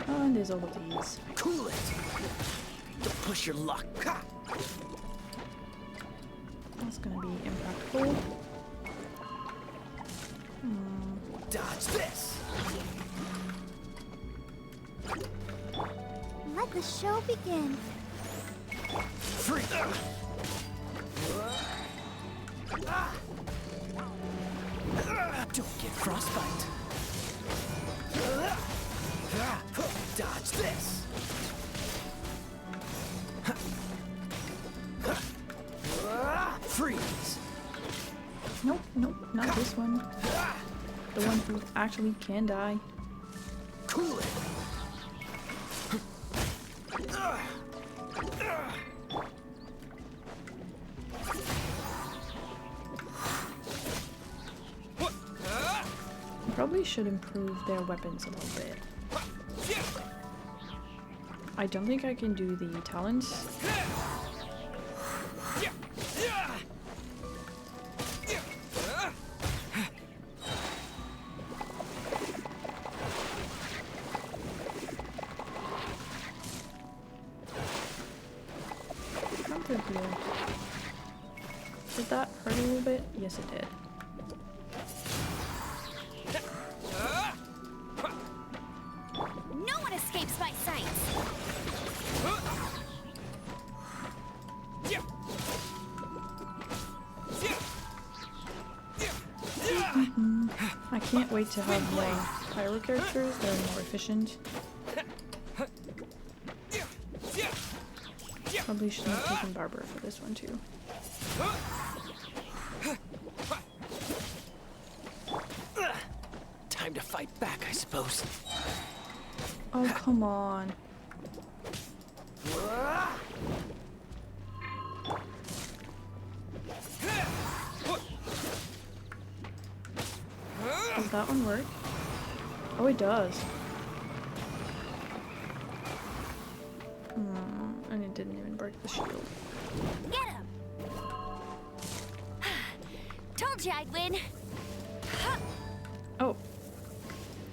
Oh, and there's all of these. Cool it. Don't push your luck. That's gonna be impactful. Dodge this. Let the show begin. Free. Don't get frostbite. Dodge this. Freeze. Nope, nope, not this one. The one who actually can die. Cool it. Probably should improve their weapons a little bit. I don't think I can do the talents. Not good here. Did that hurt a little bit? Yes, it did. No one escapes my sights. I can't wait to have more pyro characters that are more efficient. Probably should have taken Barber for this one too. Time to fight back, I suppose. Oh, come on. Does that one work? Oh, it does. And it didn't even break the shield. Get him! Told you I'd win. Oh.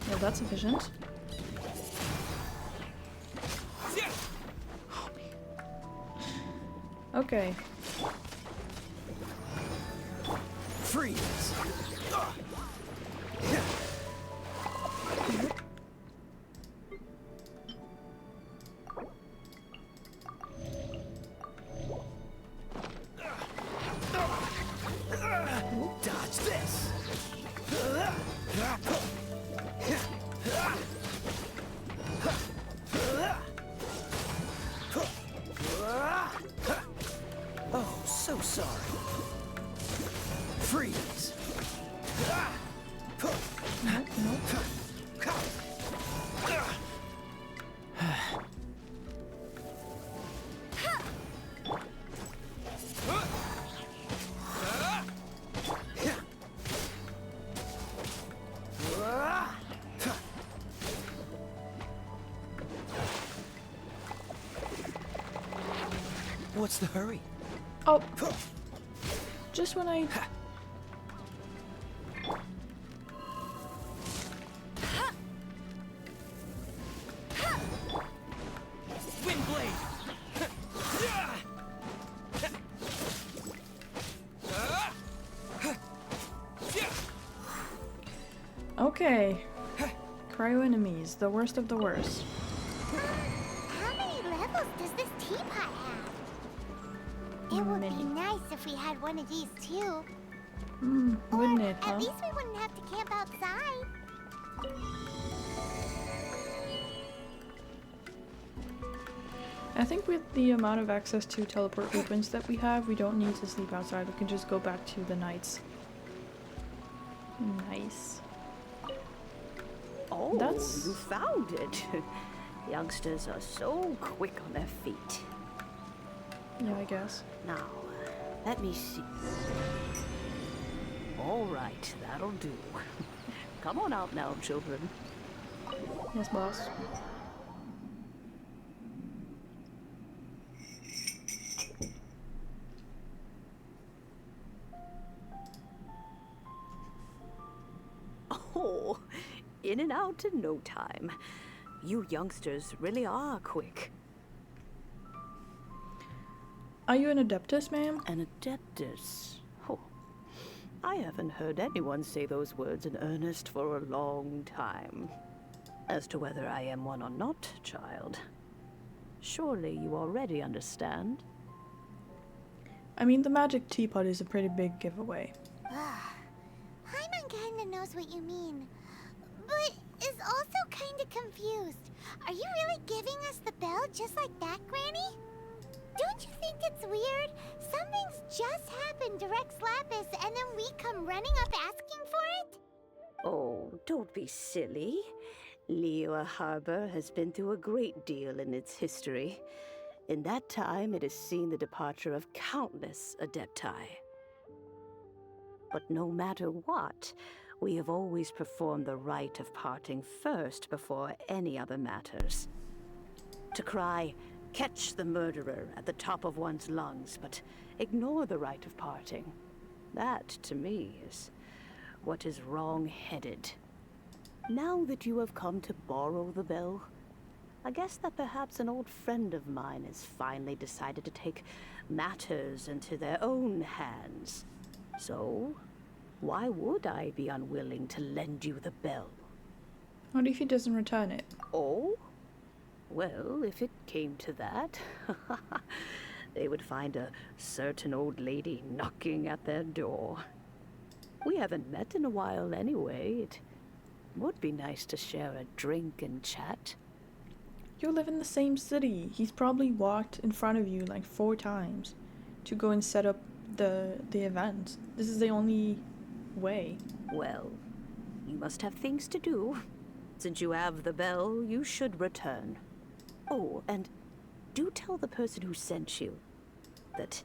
Well, that's efficient. Okay. Freeze. Dodge this. Oh, so sorry. Freeze. Nope, nope. What's the hurry? Oh. Just when I... Wind blade. Okay. Cryo enemies, the worst of the worst. How many levels does this teapot have? It would be nice if we had one of these too. Wouldn't it, huh? At least we wouldn't have to camp outside. I think with the amount of access to teleport weapons that we have, we don't need to sleep outside. We can just go back to the nights. Nice. Oh, That's- you found it. Youngsters are so quick on their feet. Yeah, I guess. Now, let me see. All right, that'll do. Come on out now, children. Yes, boss. Oh, in and out in no time. You youngsters really are quick. Are you an adeptus, ma'am? An adeptus? Oh, I haven't heard anyone say those words in earnest for a long time. As to whether I am one or not, child, surely you already understand. I mean, the magic teapot is a pretty big giveaway. Paimon kinda knows what you mean, but is also kinda confused. Are you really giving us the bell just like that, Granny? Don't you think it's weird? Something's just happened to Rex Lapis and then we come running up asking for it? Oh, don't be silly. Liyue Harbor has been through a great deal in its history. In that time, it has seen the departure of countless adepti. But no matter what, we have always performed the rite of parting first before any other matters. To cry, "Catch the murderer," at the top of one's lungs, but ignore the rite of parting. That, to me, is what is wrong-headed. Now that you have come to borrow the bell, I guess that perhaps an old friend of mine has finally decided to take matters into their own hands. So, why would I be unwilling to lend you the bell? What if he doesn't return it? Oh? Well, if it came to that, they would find a certain old lady knocking at their door. We haven't met in a while anyway. It would be nice to share a drink and chat. You live in the same city. He's probably walked in front of you like 4 times to go and set up the event. This is the only way. Well, you must have things to do. Since you have the bell, you should return. Oh, and do tell the person who sent you that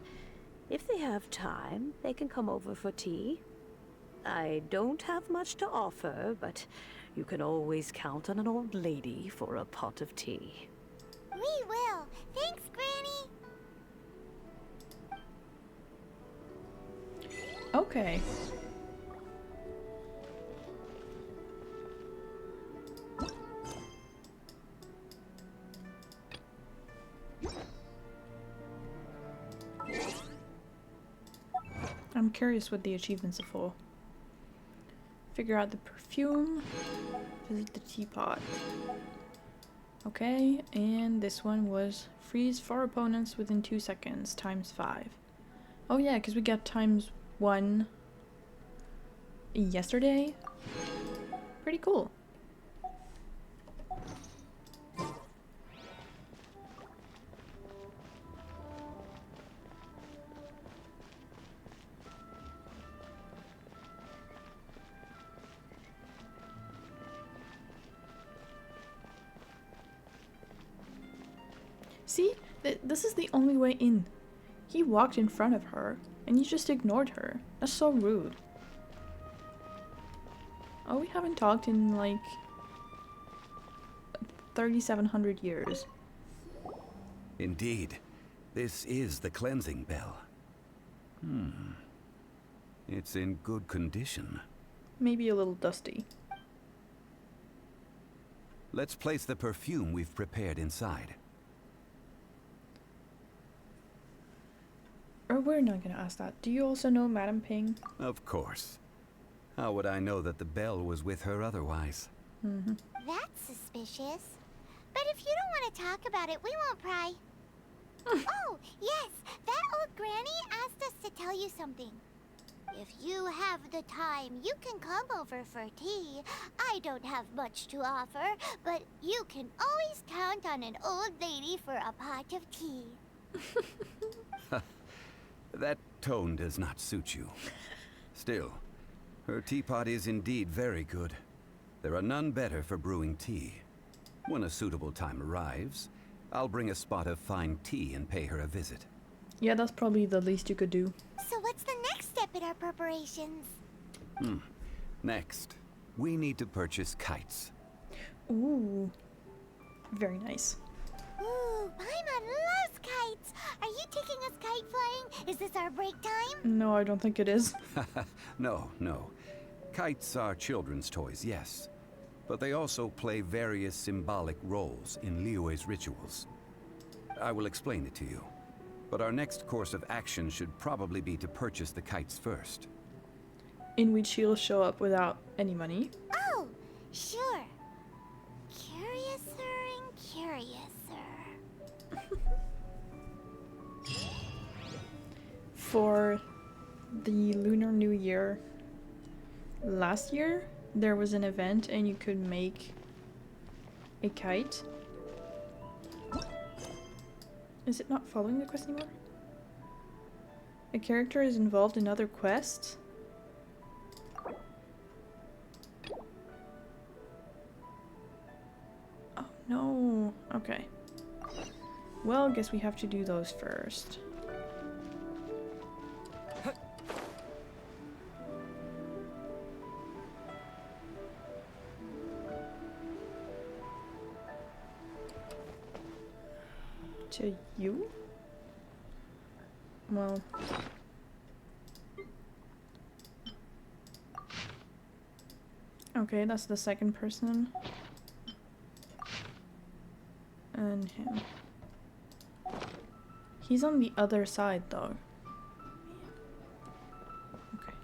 if they have time, they can come over for tea. I don't have much to offer, but you can always count on an old lady for a pot of tea. We will. Thanks, Granny. Okay. I'm curious what the achievements are for. Figure out the perfume. Visit the teapot. Okay, and this one was freeze 4 opponents within 2 seconds, times 5. Oh yeah, because we got times 1 yesterday. Pretty cool. See? This is the only way in. He walked in front of her, and you just ignored her. That's so rude. Oh, we haven't talked in like 3,700 years. Indeed. This is the cleansing bell. It's in good condition. Maybe a little dusty. Let's place the perfume we've prepared inside. Or we're not gonna ask that. Do you also know Madame Ping? Of course. How would I know that the bell was with her otherwise? That's suspicious. But if you don't want to talk about it, we won't pry. Oh, yes, that old granny asked us to tell you something. If you have the time, you can come over for tea. I don't have much to offer, but you can always count on an old lady for a pot of tea. That tone does not suit you. Still, her teapot is indeed very good. There are none better for brewing tea. When a suitable time arrives, I'll bring a spot of fine tea and pay her a visit. Yeah, that's probably the least you could do. So what's the next step in our preparations? Next, we need to purchase kites. Ooh. Very nice. Ooh, Paimon loves kites! Are you taking us kite flying? Is this our break time? No, I don't think it is. No, no. Kites are children's toys, yes. But they also play various symbolic roles in Liyue's rituals. I will explain it to you. But our next course of action should probably be to purchase the kites first. In which he'll show up without any money. Oh, sure. Curiouser and curiouser. For the Lunar New Year last year, there was an event and you could make a kite. Is it not following the quest anymore? A character is involved in other quests. Oh no. Okay. Well, guess we have to do those first. To you? Well... Okay, that's the second person. And him. He's on the other side, though. Okay.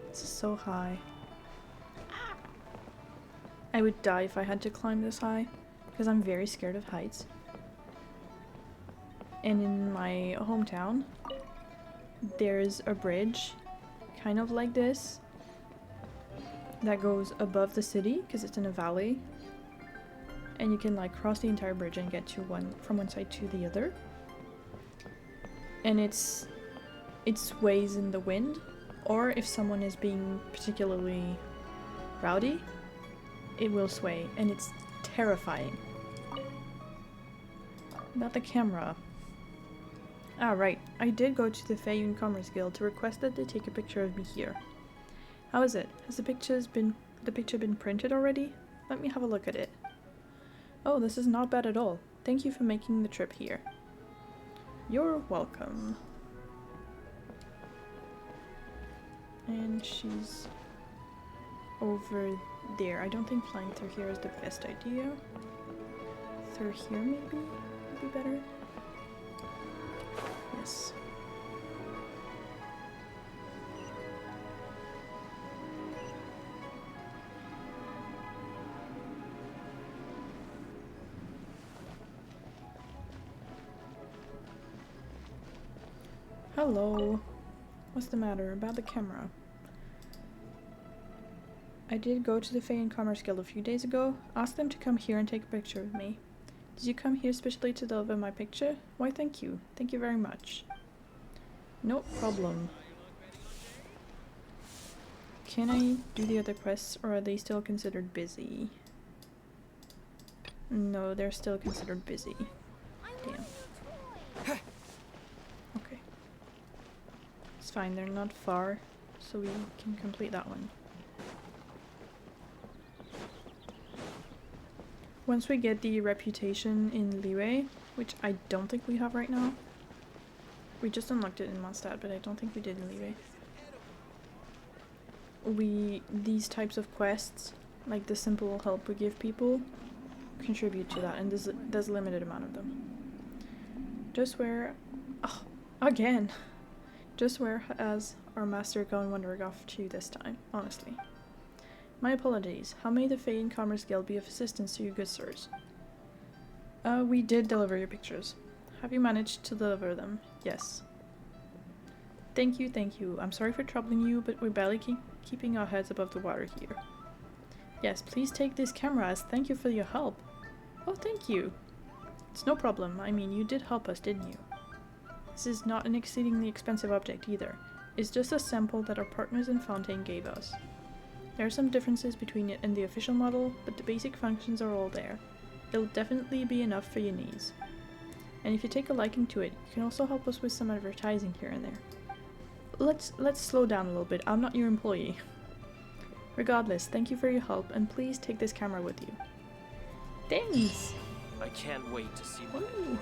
This is so high. I would die if I had to climb this high, because I'm very scared of heights. And in my hometown, there's a bridge, kind of like this, that goes above the city, because it's in a valley. And you can like cross the entire bridge and get to from one side to the other. And it sways in the wind, or if someone is being particularly rowdy, it will sway, and it's terrifying. About the camera. Ah, right. I did go to the Feiyun Commerce Guild to request that they take a picture of me here. How is it? Has the picture been printed already? Let me have a look at it. Oh, this is not bad at all. Thank you for making the trip here. You're welcome. And she's over there. I don't think flying through here is the best idea. Through here maybe would be better. Yes. Hello. What's the matter about the camera? I did go to the Feiyun Commerce Guild a few days ago. Asked them to come here and take a picture of me. Did you come here especially to deliver my picture? Why, thank you. Thank you very much. No problem. Can I do the other quests, or are they still considered busy? No, they're still considered busy. Damn. Okay. It's fine, they're not far, so we can complete that one. Once we get the reputation in Liyue, which I don't think we have right now. We just unlocked it in Mondstadt, but I don't think we did in Liyue. These types of quests, like the simple help we give people, contribute to that, and there's a limited amount of them. Just where... Oh, again! Just where has our master gone wandering off to this time, honestly. My apologies. How may the Feiyun Commerce Guild be of assistance to you, good sirs? We did deliver your pictures. Have you managed to deliver them? Yes. Thank you, thank you. I'm sorry for troubling you, but we're barely keeping our heads above the water here. Yes, please take this camera as thank you for your help. Oh, thank you. It's no problem. I mean, you did help us, didn't you? This is not an exceedingly expensive object either. It's just a sample that our partners in Fontaine gave us. There are some differences between it and the official model, but the basic functions are all there. It'll definitely be enough for your needs. And if you take a liking to it, you can also help us with some advertising here and there. Let's slow down a little bit. I'm not your employee. Regardless, thank you for your help, and please take this camera with you. Thanks! I can't wait to see what. Ooh.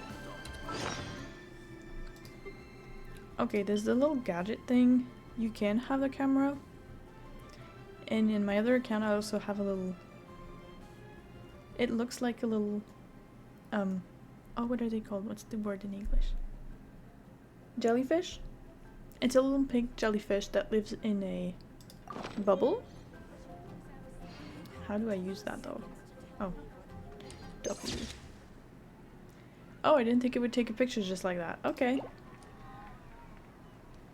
Okay, there's the little gadget thing. You can have the camera. And in my other account I also have a little... It looks like a little... Oh, what are they called? What's the word in English? Jellyfish? It's a little pink jellyfish that lives in a bubble. How do I use that though? Oh. W. Oh, I didn't think it would take a picture just like that. Okay.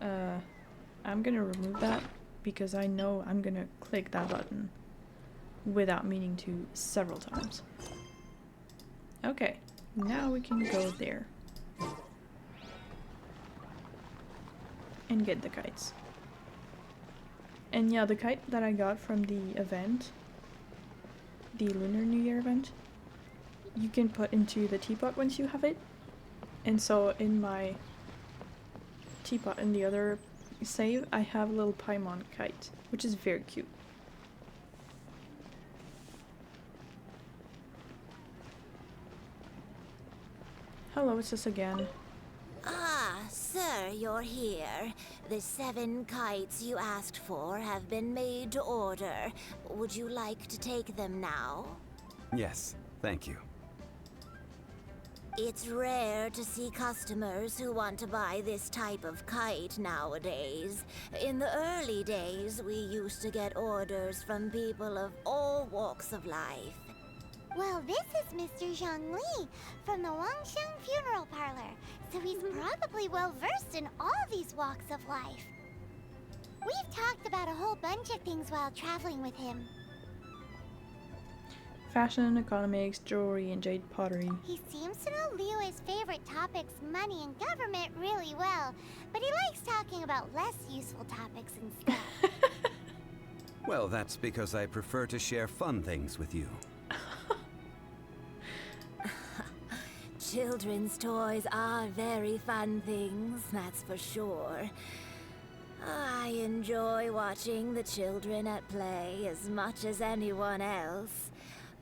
I'm gonna remove that because I know I'm gonna click that button without meaning to several times. Okay, now we can go there and get the kites. And yeah, the kite that I got from the event, the Lunar New Year event, you can put into the teapot once you have it. And so in my teapot in the other save, I have a little Paimon kite, which is very cute. Hello, it's us again. Ah, sir, you're here. The 7 kites you asked for have been made to order. Would you like to take them now? Yes, thank you. It's rare to see customers who want to buy this type of kite nowadays. In the early days, we used to get orders from people of all walks of life. Well, this is Mr. Zhongli from the Wangsheng Funeral Parlor, so he's probably well-versed in all these walks of life. We've talked about a whole bunch of things while traveling with him. Fashion, economics, jewelry, and jade pottery. He seems to know Liyue's favorite topics, money and government, really well, but he likes talking about less useful topics instead. Well, that's because I prefer to share fun things with you. Children's toys are very fun things, that's for sure. I enjoy watching the children at play as much as anyone else.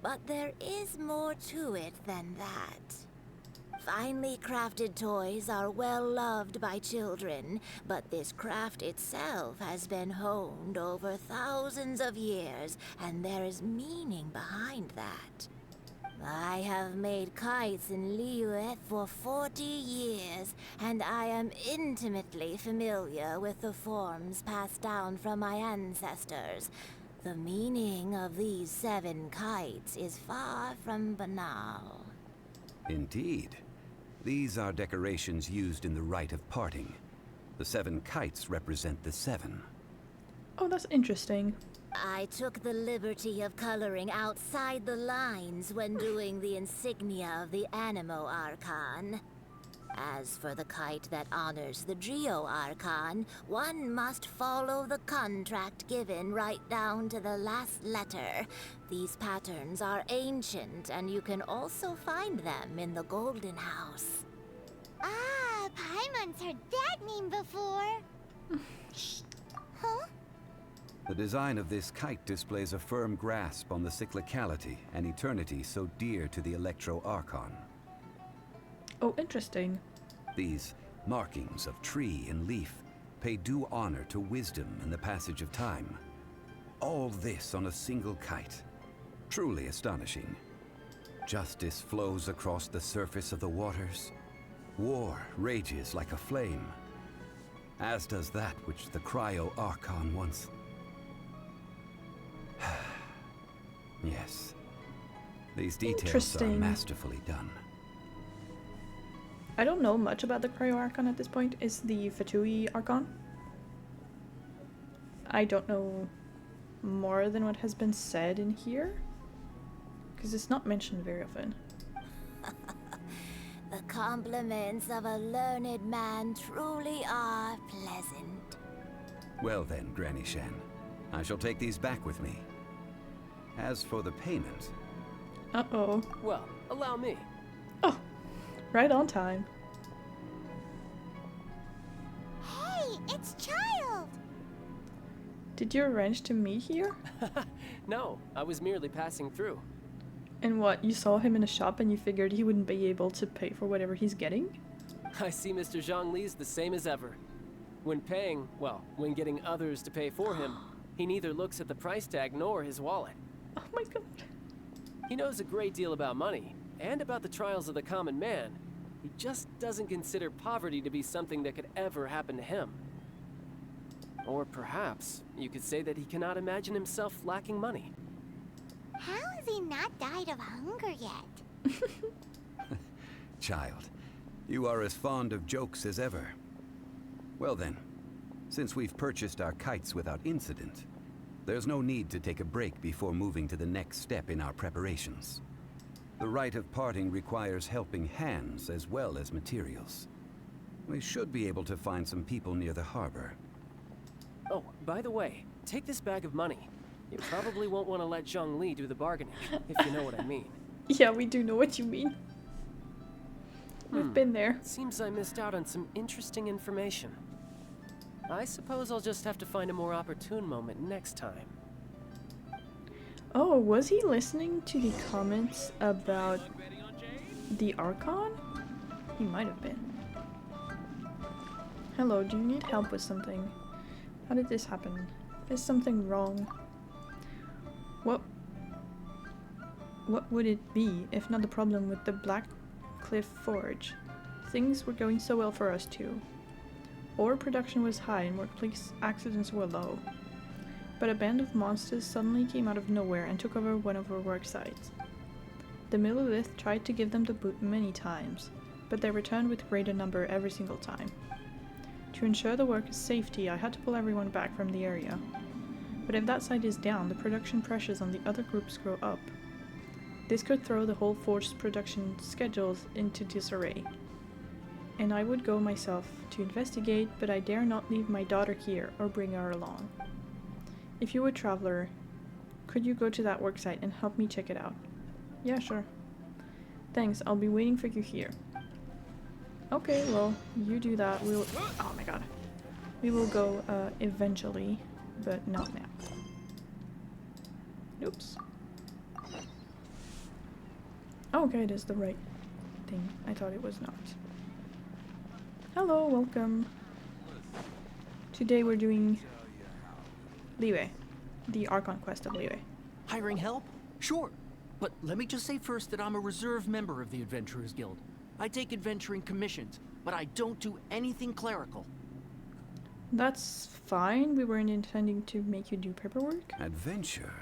But there is more to it than that. Finely crafted toys are well loved by children, but this craft itself has been honed over thousands of years, and there is meaning behind that. I have made kites in Liyue for 40 years, and I am intimately familiar with the forms passed down from my ancestors. The meaning of these 7 kites is far from banal. Indeed. These are decorations used in the rite of parting. The 7 kites represent the 7. Oh, that's interesting. I took the liberty of coloring outside the lines when doing the insignia of the Animo Archon. As for the kite that honors the Geo Archon, one must follow the contract given right down to the last letter. These patterns are ancient, and you can also find them in the Golden House. Ah, Paimon's heard that name before. Huh? The design of this kite displays a firm grasp on the cyclicality and eternity so dear to the Electro Archon. Oh, interesting. These markings of tree and leaf pay due honor to wisdom and the passage of time. All this on a single kite. Truly astonishing. Justice flows across the surface of the waters. War rages like a flame. As does that which the Cryo Archon once... Yes. These details are masterfully done. I don't know much about the Cryo Archon at this point. Is the Fatui Archon? I don't know more than what has been said in here, because it's not mentioned very often. The compliments of a learned man truly are pleasant. Well then, Granny Shan, I shall take these back with me. As for the payment... Uh-oh. Well, allow me. Oh. Right on time. Hey, it's Child! Did you arrange to meet here? No, I was merely passing through. And what, you saw him in a shop and you figured he wouldn't be able to pay for whatever he's getting? I see Mr. Zhongli's the same as ever. When paying, well, when getting others to pay for him, he neither looks at the price tag nor his wallet. Oh my god. He knows a great deal about money, and about the trials of the common man. He just doesn't consider poverty to be something that could ever happen to him. Or perhaps, you could say that he cannot imagine himself lacking money. How has he not died of hunger yet? Child, you are as fond of jokes as ever. Well then, since we've purchased our kites without incident, there's no need to take a break before moving to the next step in our preparations. The rite of parting requires helping hands as well as materials. We should be able to find some people near the harbor. Oh, by the way, take this bag of money. You probably won't want to let Zhongli do the bargaining, if you know what I mean. Yeah, we do know what you mean. We've been there. Seems I missed out on some interesting information. I suppose I'll just have to find a more opportune moment next time. Oh, was he listening to the comments about the archon? He might have been. Hello, do you need help with something? How did this happen? Is something wrong? What would it be if not the problem with the Black Cliff Forge? Things were going so well for us too. Ore production was high and workplace accidents were low. But a band of monsters suddenly came out of nowhere and took over one of our work sites. The Millilith tried to give them the boot many times, but they returned with greater number every single time. To ensure the workers' safety, I had to pull everyone back from the area. But if that site is down, the production pressures on the other groups grow up. This could throw the whole forge's production schedules into disarray. And I would go myself to investigate, but I dare not leave my daughter here or bring her along. If you were a traveler, could you go to that worksite and help me check it out? Yeah, sure. Thanks, I'll be waiting for you here. Okay, well, you do that. We'll... Oh my god. We will go eventually, but not now. Oops. Oh, okay, it is the right thing. I thought it was not. Hello, welcome. Today we're doing Liyue, the Archon quest of Liyue. Hiring help? Sure. But let me just say first that I'm a reserve member of the Adventurers Guild. I take adventuring commissions, but I don't do anything clerical. That's fine. We weren't intending to make you do paperwork. Adventure?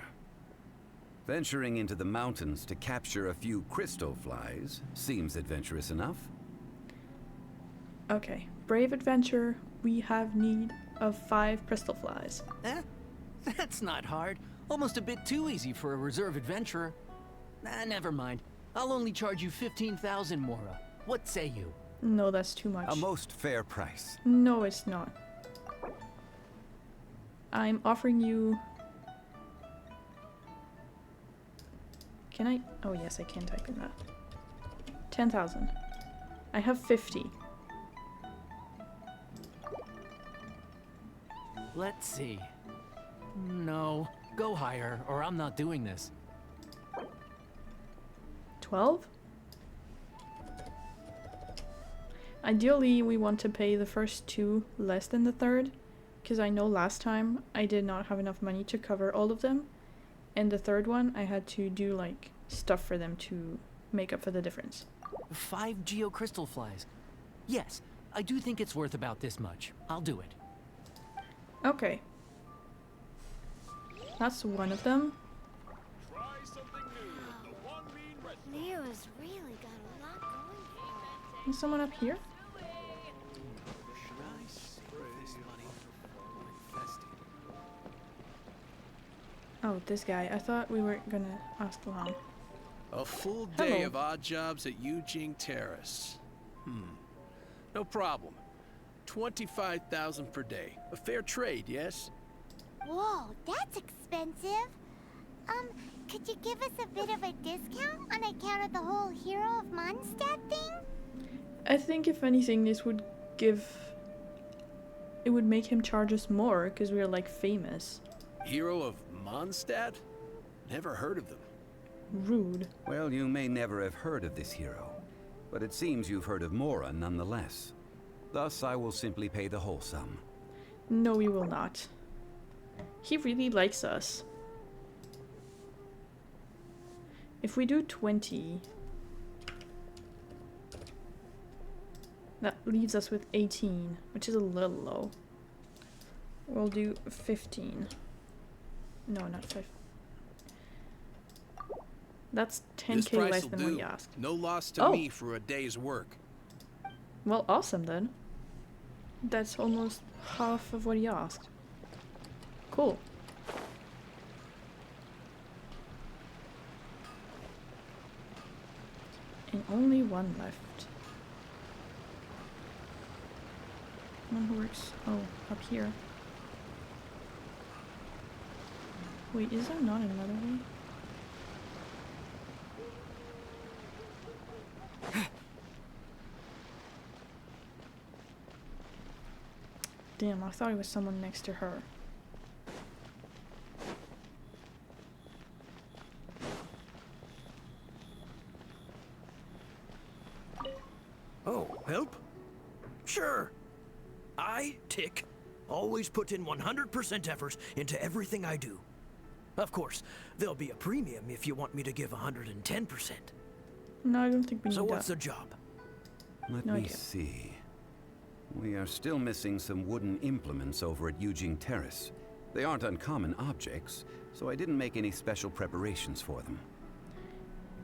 Venturing into the mountains to capture a few crystal flies seems adventurous enough. Okay, brave adventure. We have need of 5 crystal flies. Eh? That's not hard. Almost a bit too easy for a reserve adventurer. Never mind. I'll only charge you 15,000 Mora. What say you? No, that's too much. A most fair price. No, it's not. I'm offering you... Can I? Oh yes, I can type in that. 10,000. I have 50. Let's see. No, go higher, or I'm not doing this. 12? Ideally, we want to pay the first 2 less than the third, because I know last time I did not have enough money to cover all of them, and the third one I had to do like stuff for them to make up for the difference. 5 geocrystal flies. Yes, I do think it's worth about this much. I'll do it. Okay. That's one of them. Liyue's really got a lot going for Is someone up here? Oh, this guy. I thought we weren't gonna ask long. A full day Hello. of odd jobs at Yujing Terrace. No problem. 25,000 per day. A fair trade, yes? Whoa, that's expensive. Could you give us a bit of a discount on account of the whole Hero of Mondstadt thing? I think if anything, this would give... It would make him charge us more, because we're like famous. Hero of Mondstadt? Never heard of them. Rude. Well, you may never have heard of this hero, but it seems you've heard of Mora nonetheless. Thus, I will simply pay the whole sum. No, we will not. He really likes us. If we do 20... That leaves us with 18, which is a little low. We'll do 15. No, not 5. That's 10k less than what you asked. No loss to me for a day's work. Well, awesome then. That's almost half of what he asked. Cool. And only one left. One who works, up here. Wait, is there not another way? Damn, I thought it was someone next to her. Oh, help? Sure. I, Tick, always put in 100% effort into everything I do. Of course, there'll be a premium if you want me to give 110%. No, I don't think we need So that. what's the job? Let me see. We are still missing some wooden implements over at Eugene Terrace. They aren't uncommon objects, so I didn't make any special preparations for them.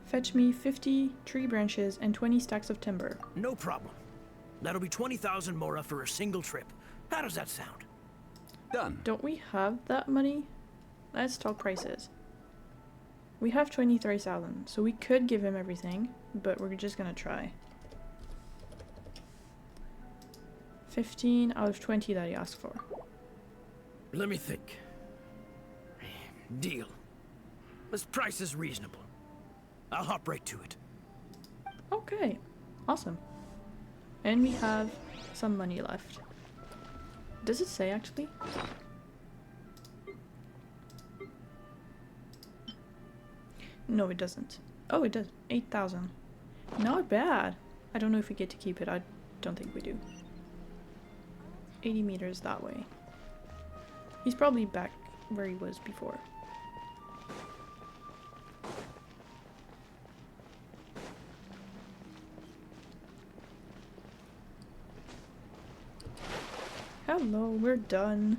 Fetch me 50 tree branches and 20 stacks of timber. No problem. That'll be 20,000 Mora for a single trip. How does that sound? Done. Don't we have that money? Let's talk prices. We have 23,000, so we could give him everything, but we're just gonna try. 15 out of 20 that he asked for. Let me think. Deal. This price is reasonable. I'll hop right to it. Okay, awesome. And we have some money left. Does it say actually? No, it doesn't. Oh, it does. 8,000. Not bad. I don't know if we get to keep it. I don't think we do. 80 meters that way. He's probably back where he was before. Hello, we're done.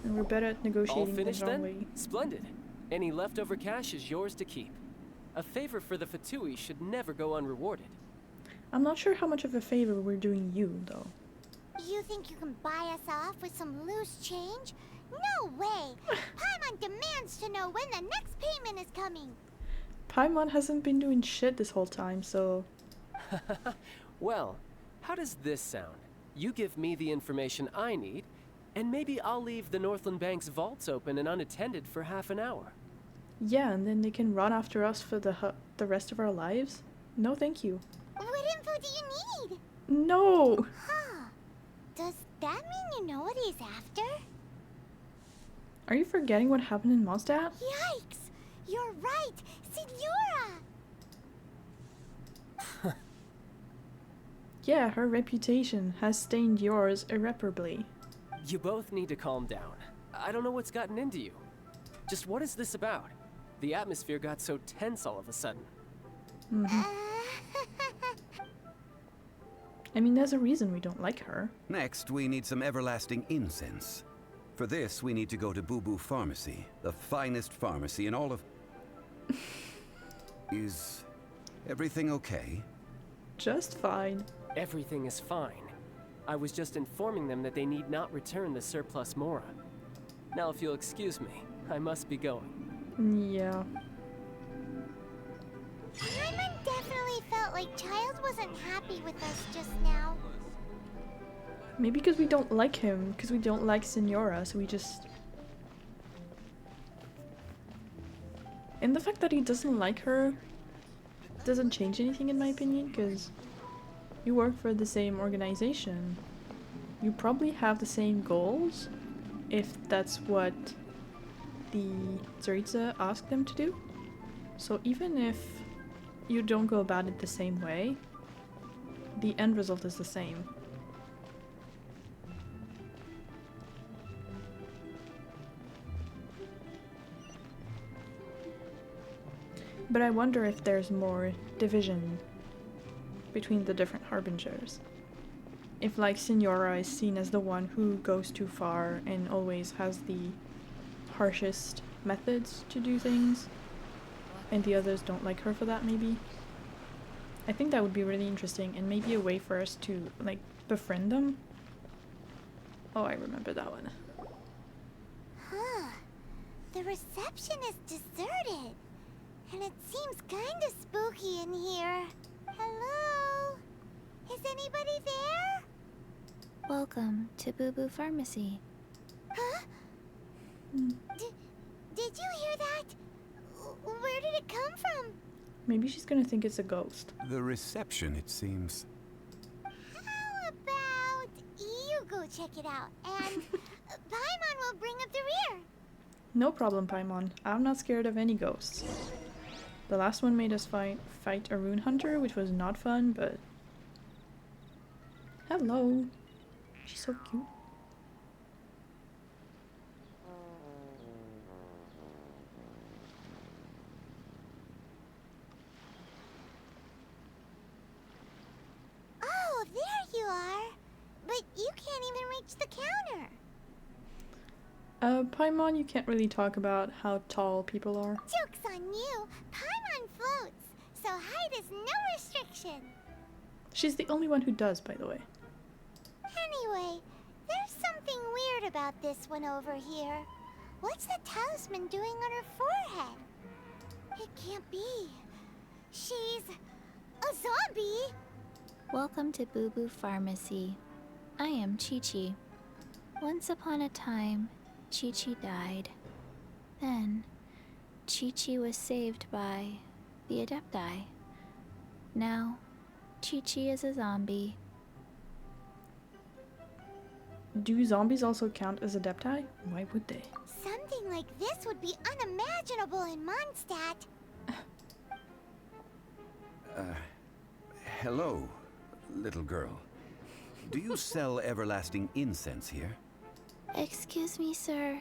And we're better at All negotiating finished than then? Zhongli. Splendid. Any leftover cash is yours to keep. A favor for the Fatui should never go unrewarded. I'm not sure how much of a favor we're doing you, though. You think you can buy us off with some loose change? No way! Paimon demands to know when the next payment is coming. Paimon hasn't been doing shit this whole time, so... Well, how does this sound? You give me the information I need, and maybe I'll leave the Northland Bank's vaults open and unattended for half an hour. Yeah, and then they can run after us for the rest of our lives? No, thank you. What info do you need? No! Huh. Does that mean you know what he's after? Are you forgetting what happened in Mondstadt? Yikes! You're right! Signora! Yeah, her reputation has stained yours irreparably. You both need to calm down. I don't know what's gotten into you. Just what is this about? The atmosphere got so tense all of a sudden. I mean, there's a reason we don't like her. Next, we need some everlasting incense. For this, we need to go to Boo Boo Pharmacy, the finest pharmacy in all of... Is everything okay? Just fine. Everything is fine. I was just informing them that they need not return the surplus Mora. Now, if you'll excuse me, I must be going. Yeah. Paimon definitely felt like Childe wasn't happy with us just now. Maybe because we don't like him, because we don't like Signora, so we just... And the fact that he doesn't like her doesn't change anything in my opinion, because You work for the same organization. You probably have the same goals, if that's what the Tsaritsa asked them to do. So even if you don't go about it the same way, the end result is the same. But I wonder if there's more division between the different harbingers. If like Signora is seen as the one who goes too far and always has the harshest methods to do things, and the others don't like her for that maybe. I think that would be really interesting and maybe a way for us to like befriend them. Oh, I remember that one. Huh. The reception is deserted. And it seems kinda spooky in here. Hello? Is anybody there? Welcome to Boo Boo Pharmacy. Huh? Did you hear that? Where did it come from? Maybe she's gonna think it's a ghost. The reception, it seems. How about you go check it out, and Paimon will bring up the rear. No problem, Paimon. I'm not scared of any ghosts. The last one made us fight a rune hunter, which was not fun, but... Hello! She's so cute. Oh, there you are. But you can't even reach the counter. Paimon, you can't really talk about how tall people are. Joke's on you. Paimon floats, so height is no restriction. She's the only one who does, by the way. Anyway, there's something weird about this one over here. What's the talisman doing on her forehead? It can't be. She's a zombie. Welcome to Boo Boo Pharmacy. I am Chi-Chi. Once upon a time, Chi-Chi died. Then, Chi-Chi was saved by the Adepti. Now, Chi-Chi is a zombie. Do zombies also count as Adepti? Why would they? Something like this would be unimaginable in Mondstadt. Hello, little girl. Do you sell everlasting incense here? Excuse me, sir.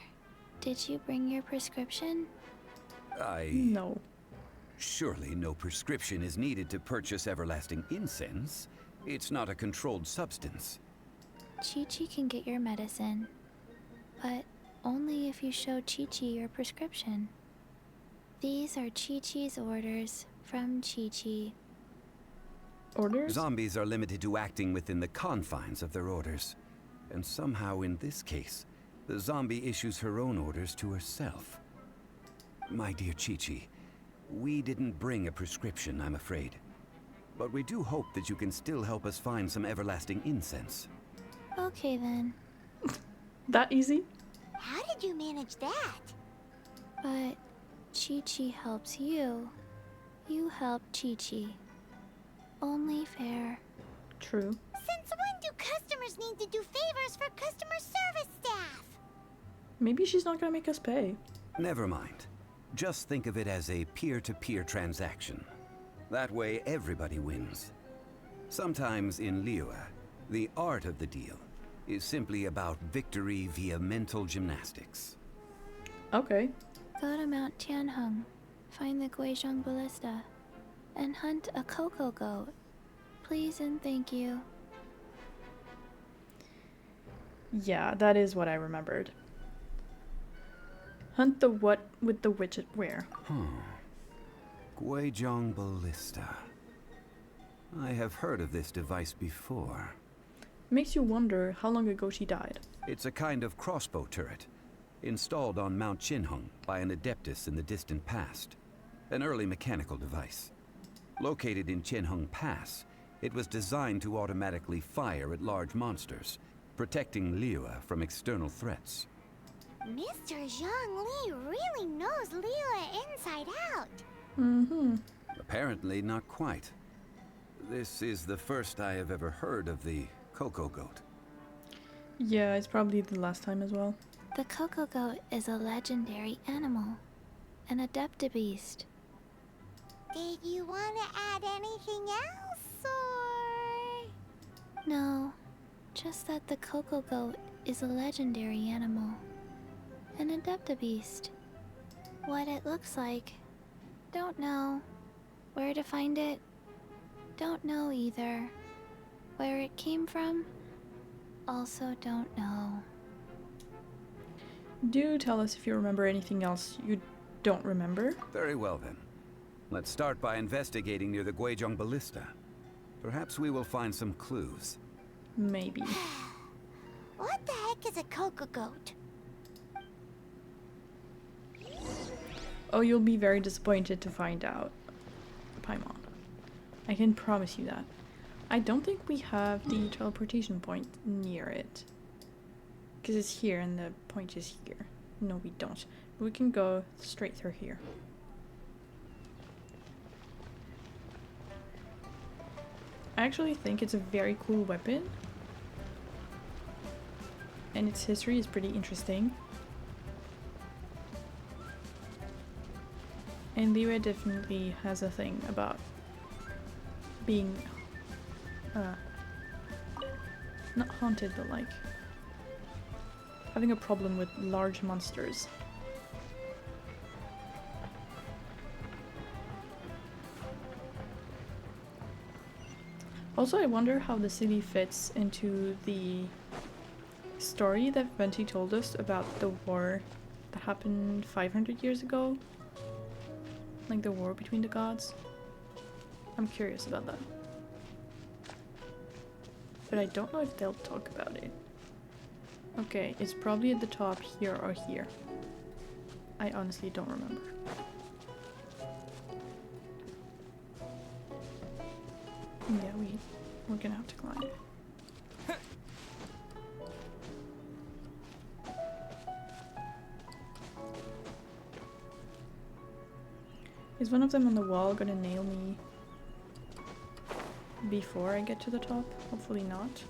Did you bring your prescription? No. Surely no prescription is needed to purchase everlasting incense. It's not a controlled substance. Chi-Chi can get your medicine, but only if you show Chi-Chi your prescription. These are Chi-Chi's orders from Chi-Chi. Orders? Zombies are limited to acting within the confines of their orders. And somehow in this case, the zombie issues her own orders to herself. My dear Chi-Chi, we didn't bring a prescription, I'm afraid. But we do hope that you can still help us find some everlasting incense. Okay then. That easy? How did you manage that? But Chi-Chi helps you. You help Chi-Chi. Only fair. True. Since when do customers need to do favors for customer service staff? Maybe she's not gonna make us pay. Never mind. Just think of it as a peer-to-peer transaction. That way everybody wins. Sometimes in Liyue, the art of the deal is simply about victory via mental gymnastics. Okay. Go to Mount Tianheng, find the Guizhong Ballista, and hunt a cocoa goat. Please and thank you. Yeah, that is what I remembered. Hunt the what with the widget where? Guizhong Ballista. I have heard of this device before. Makes you wonder how long ago she died. It's a kind of crossbow turret, installed on Mount Qinheng by an adeptus in the distant past. An early mechanical device. Located in Qinheng Pass, it was designed to automatically fire at large monsters, protecting Liyue from external threats. Mr. Zhang Li really knows Liyue inside out. Mm-hmm. Apparently not quite. This is the first I have ever heard of the Cocoa Goat. Yeah, it's probably the last time as well. The Cocoa Goat is a legendary animal, an adeptabeast. Did you want to add anything else, or...? No, just that the Cocoa Goat is a legendary animal, an adeptabeast. What it looks like, don't know. Where to find it, don't know either. Where it came from, also don't know. Do tell us if you remember anything else you don't remember. Very well then. Let's start by investigating near the Guizhong Ballista. Perhaps we will find some clues. Maybe. What the heck is a Cocoa Goat? Oh, you'll be very disappointed to find out, Paimon. I can promise you that. I don't think we have the teleportation point near it. Because it's here and the point is here. No, we don't. We can go straight through here. I actually think it's a very cool weapon. And its history is pretty interesting. And Liyue definitely has a thing about being not haunted, but like having a problem with large monsters. Also, I wonder how the city fits into the story that Venti told us about the war that happened 500 years ago. Like the war between the gods. I'm curious about that. But I don't know if they'll talk about it. Okay, it's probably at the top here or here. I honestly don't remember. Yeah, we're gonna have to climb. Is one of them on the wall gonna nail me before I get to the top? Hopefully not.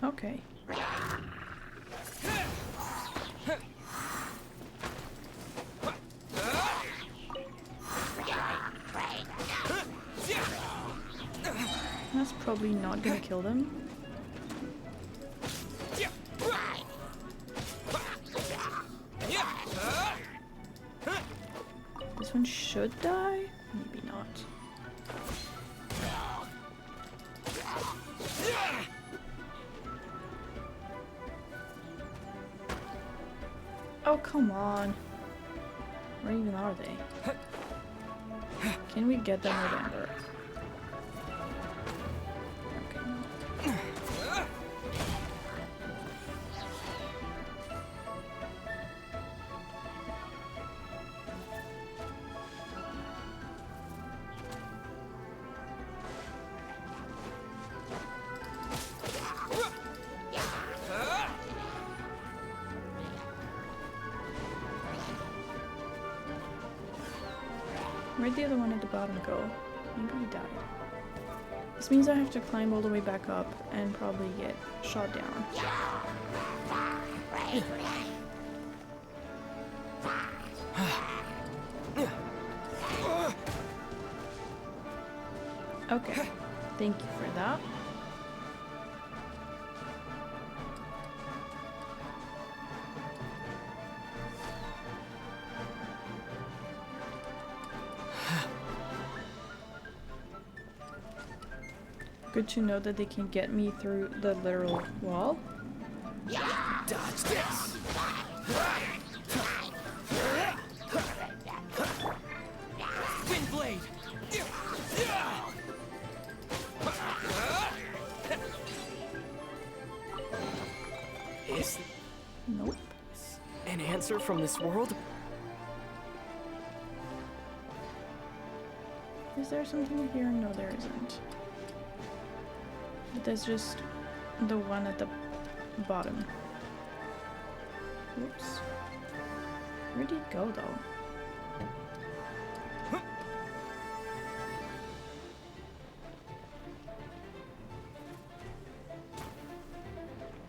Okay. That's probably not gonna kill them. This one should die? Maybe not. Oh, come on. Where even are they? Can we get them with Amber? Okay. Where'd the other one at the bottom go? Maybe he died. This means I have to climb all the way back up and probably get shot down. Okay, thank you for that. Good to know that they can get me through the literal wall. Dodge this! Wind blade! Is Nope. an answer? answer from this world? Is there something here? No, there isn't. But there's just the one at the bottom. Whoops. Where did it go, though?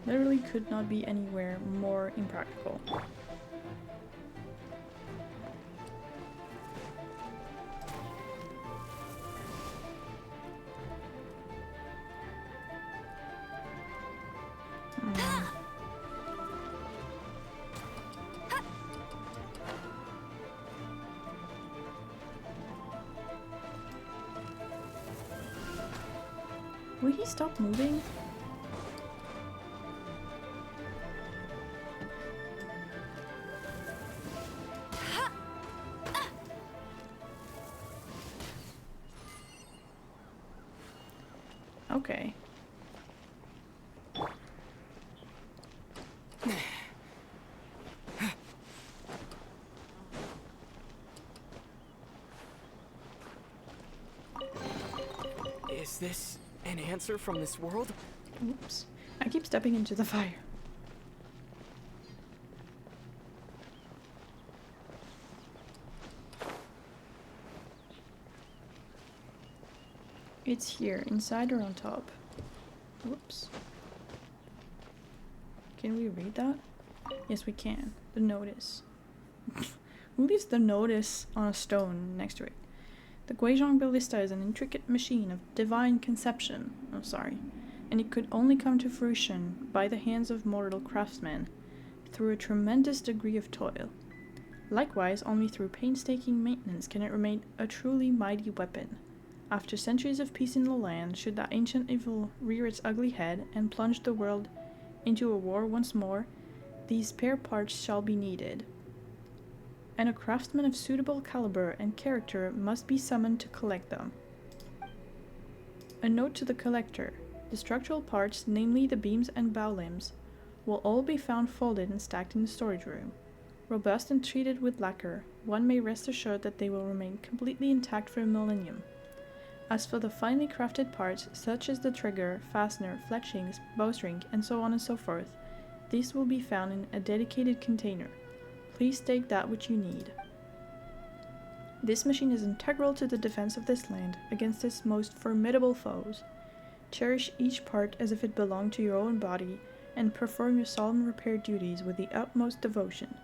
Literally could not be anywhere more impractical. Will he stop moving? Okay. Is this an answer from this world? Oops. I keep stepping into the fire. It's here, inside or on top. Whoops. Can we read that? Yes, we can. The notice. Who leaves the notice on a stone next to it? The Guizhong Ballista is an intricate machine of divine conception. Oh, sorry. And it could only come to fruition by the hands of mortal craftsmen through a tremendous degree of toil. Likewise, only through painstaking maintenance can it remain a truly mighty weapon. After centuries of peace in the land, should that ancient evil rear its ugly head and plunge the world into a war once more, these spare parts shall be needed. And a craftsman of suitable caliber and character must be summoned to collect them. A note to the collector. The structural parts, namely the beams and bow limbs, will all be found folded and stacked in the storage room. Robust and treated with lacquer, one may rest assured that they will remain completely intact for a millennium. As for the finely crafted parts, such as the trigger, fastener, fletchings, bowstring, and so on and so forth, these will be found in a dedicated container. Please take that which you need. This machine is integral to the defense of this land against its most formidable foes. Cherish each part as if it belonged to your own body, and perform your solemn repair duties with the utmost devotion.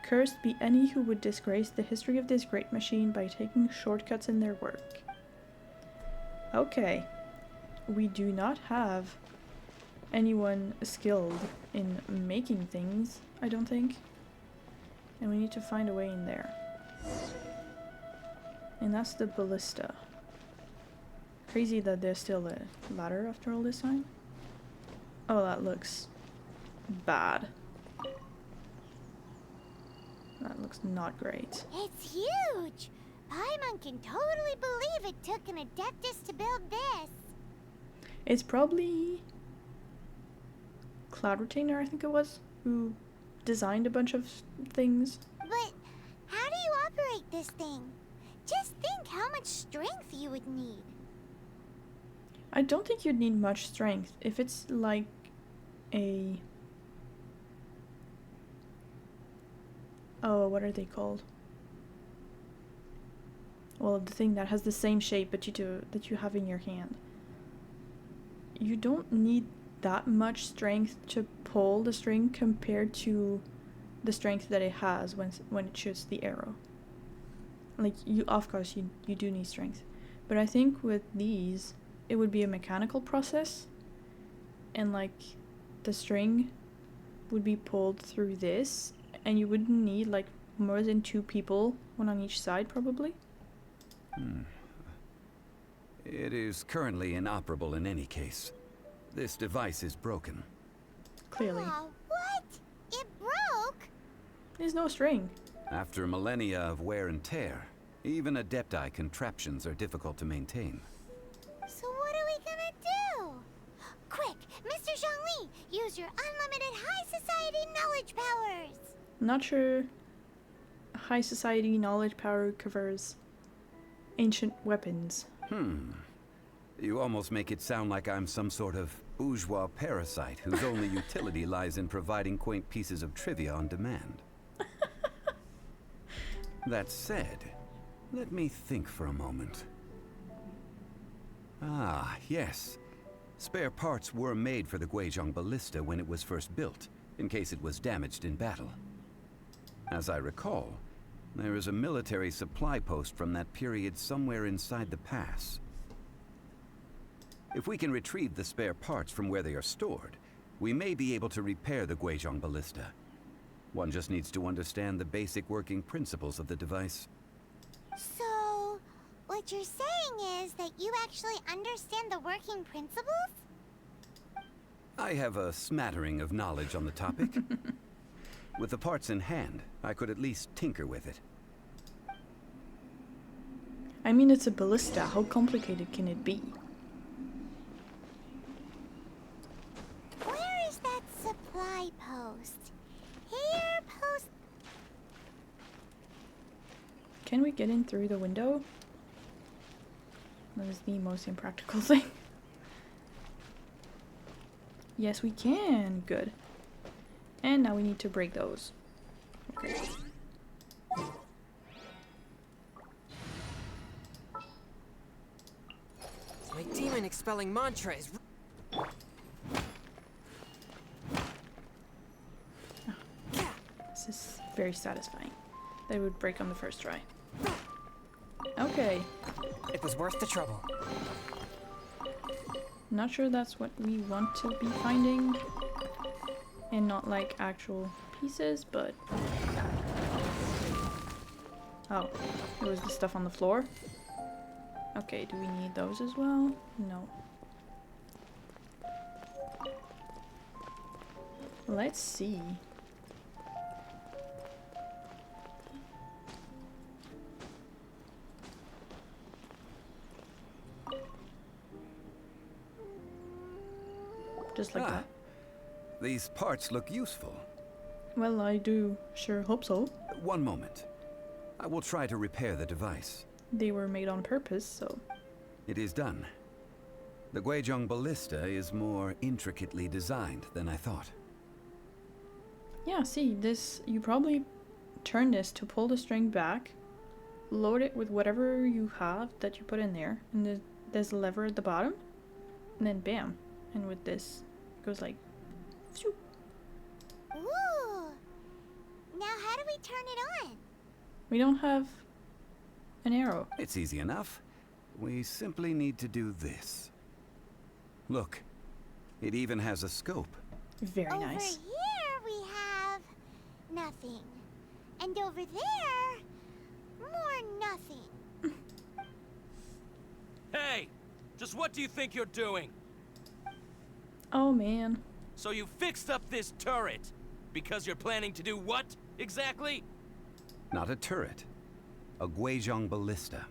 Cursed be any who would disgrace the history of this great machine by taking shortcuts in their work. Okay. We do not have anyone skilled in making things, I don't think. And we need to find a way in there. And that's the ballista. Crazy that there's still a ladder after all this time. Oh, that looks bad. That looks not great. It's huge! Paimon can totally believe it took an Adeptus to build this. It's probably Cloud Retainer, I think it was, who designed a bunch of things. But how do you operate this thing? Just think how much strength you would need. I don't think you'd need much strength. If it's like a... Oh, what are they called? Well, the thing that has the same shape but that you have in your hand. You don't need that much strength to pull the string compared to the strength that it has when it shoots the arrow. Like, of course you do need strength. But I think with these, it would be a mechanical process. And like, the string would be pulled through this, and you wouldn't need like more than 2 people, one on each side probably. It is currently inoperable in any case. This device is broken. Clearly. Aw, what? It broke? There's no string. After millennia of wear and tear, even Adepti contraptions are difficult to maintain. So what are we gonna do? Quick, Mr. Zhongli, use your unlimited high society knowledge powers! Not sure high society knowledge power covers ancient weapons. You almost make it sound like I'm some sort of bourgeois parasite whose only utility lies in providing quaint pieces of trivia on demand. That said, let me think for a moment. Ah, yes. Spare parts were made for the Guizhong ballista when it was first built, in case it was damaged in battle. As I recall, there is a military supply post from that period somewhere inside the pass. If we can retrieve the spare parts from where they are stored, we may be able to repair the Guizhong ballista. One just needs to understand the basic working principles of the device. So, what you're saying is that you actually understand the working principles? I have a smattering of knowledge on the topic. With the parts in hand, I could at least tinker with it. I mean, it's a ballista. How complicated can it be? Where is that supply post? Here, post. Can we get in through the window? That is the most impractical thing. Yes, we can. Good. And now we need to break those. Okay. My demon expelling mantra is... This is very satisfying. They would break on the first try. Okay. It was worth the trouble. Not sure that's what we want to be finding. And not like actual pieces, but... Oh, it was the stuff on the floor? Okay, do we need those as well? No. Let's see. Just like that. These parts look useful. Well, I do sure hope so. One moment. I will try to repair the device. They were made on purpose, so... It is done. The Guizhong ballista is more intricately designed than I thought. Yeah, see, this... You probably turn this to pull the string back, load it with whatever you have that you put in there, and there's a lever at the bottom, and then bam. And with this, it goes like... Phew. Ooh! Now how do we turn it on? We don't have an arrow. It's easy enough. We simply need to do this. Look, it even has a scope. Very over nice. Here we have nothing. And over there, more nothing. Hey! Just what do you think you're doing? Oh man. So you fixed up this turret because you're planning to do what exactly? Not a turret. A Guizhong ballista.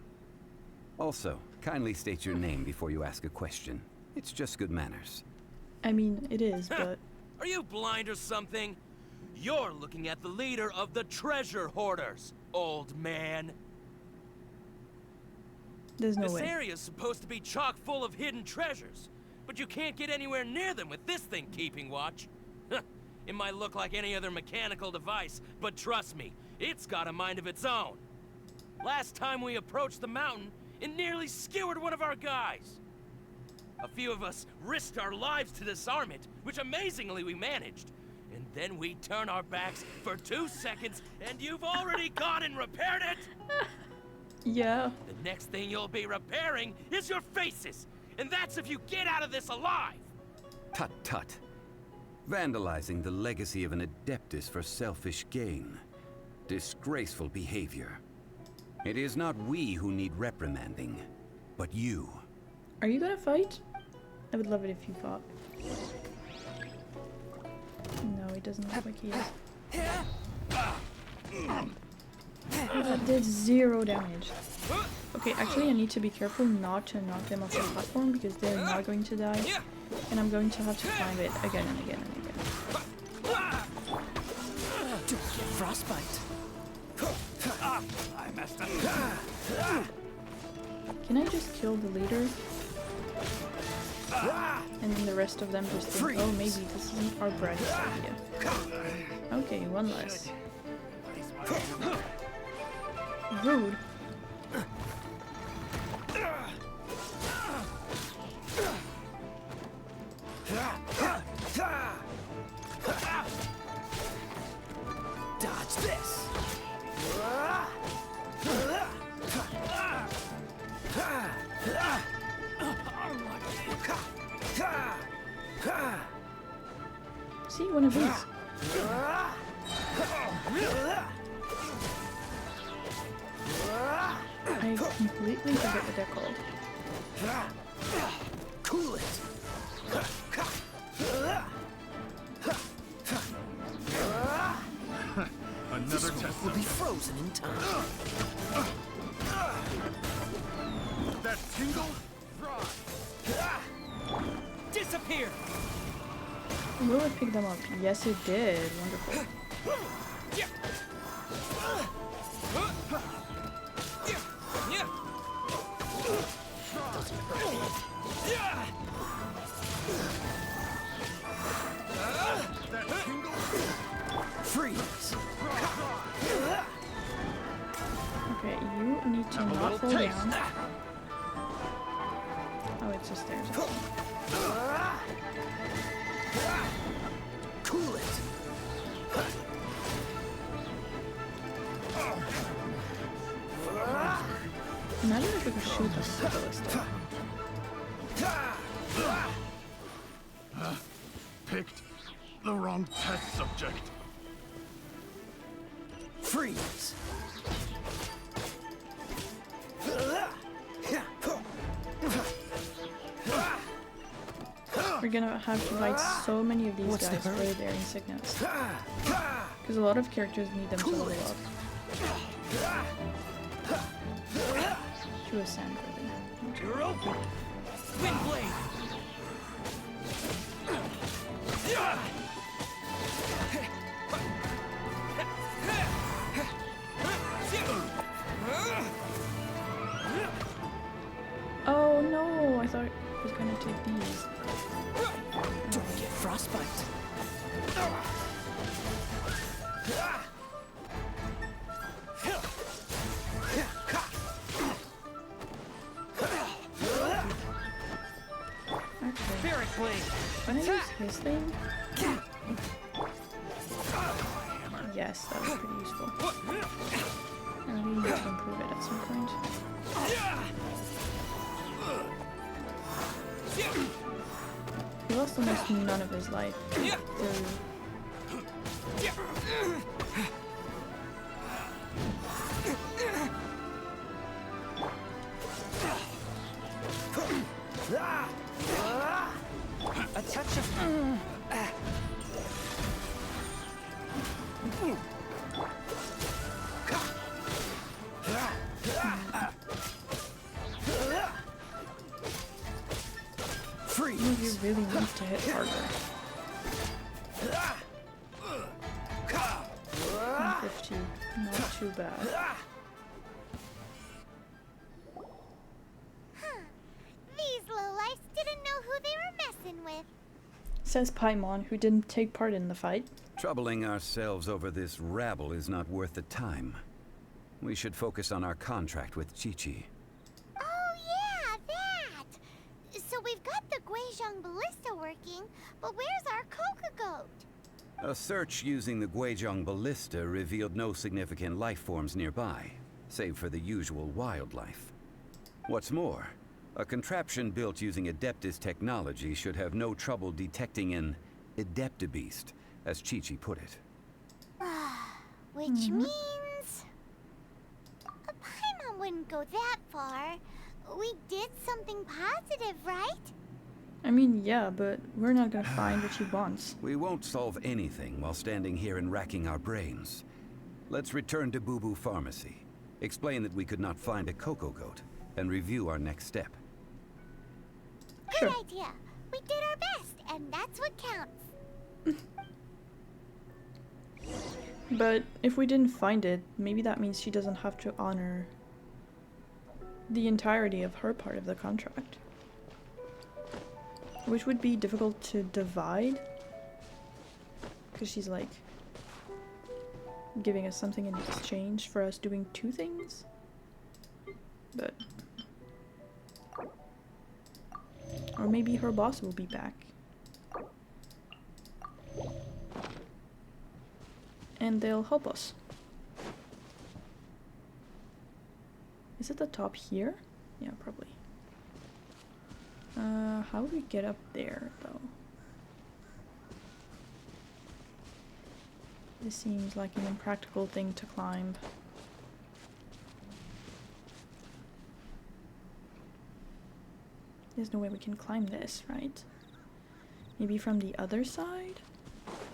Also, kindly state your name before you ask a question. It's just good manners. I mean, it is, but... Are you blind or something? You're looking at the leader of the treasure hoarders, old man. There's no way. This area's supposed to be chock full of hidden treasures, but you can't get anywhere near them with this thing keeping watch. It might look like any other mechanical device, but trust me, it's got a mind of its own. Last time we approached the mountain, it nearly skewered one of our guys. A few of us risked our lives to disarm it, which amazingly we managed. And then we turn our backs for 2 seconds, and you've already gone and repaired it! Yeah. The next thing you'll be repairing is your faces! And that's if you get out of this alive! Tut tut. Vandalizing the legacy of an Adeptus for selfish gain. Disgraceful behavior. It is not we who need reprimanding, but you. Are you gonna fight? I would love it if you fought. No, he doesn't look like he is. That did 0 damage. Okay, actually I need to be careful not to knock them off the platform because they're not going to die. And I'm going to have to climb it again and again and again. Don't get Master. Can I just kill the leader? And then the rest of them just think, oh, maybe this isn't our brightest idea. Okay, one less. Rude. Dodge this. See, one of these. I completely forget what they're called. Cool it. Another test will be frozen in time. That tingle? Disappear! Will it pick them up? Yes, it did. Wonderful. Freeze. Okay, you need to not fall down. Oh, it's just there. Cool it. Imagine if we could shoot them with the ballista. Picked the wrong test subject. Freeze. We're gonna have to fight so many of these guys for their insignias. Because a lot of characters need them to level up. To ascend, really. You're open! Windblade! Oh no! I thought it was gonna take these. Don't get frostbite. Spirit blade! Can I use his thing? Yes, that was pretty useful. I really need to improve it at some point. He lost almost none of his life through... A touch of... You really need to hit harder. 150, not too bad. These lowlifes didn't know who they were messing with. Says Paimon, who didn't take part in the fight. Troubling ourselves over this rabble is not worth the time. We should focus on our contract with Qiqi. Oh yeah, that! So we've got the Guizhong ballista working, but where's our Coca goat? A search using the Guizhong ballista revealed no significant life forms nearby, save for the usual wildlife. What's more, a contraption built using Adeptus technology should have no trouble detecting an Adeptabeast, as Qiqi put it. Which means... Paimon wouldn't go that far. We did something positive, right? I mean, yeah, but we're not gonna find what she wants. We won't solve anything while standing here and racking our brains. Let's return to Boo Boo Pharmacy, explain that we could not find a Coco Goat, and review our next step. Good idea. We did our best, and that's what counts. But if we didn't find it, maybe that means she doesn't have to honor the entirety of her part of the contract. Which would be difficult to divide. Because she's like giving us something in exchange for us doing two things. But... or maybe her boss will be back. And they'll help us. Is it the top here? Yeah, probably. How do we get up there, though? This seems like an impractical thing to climb. There's no way we can climb this, right? Maybe from the other side?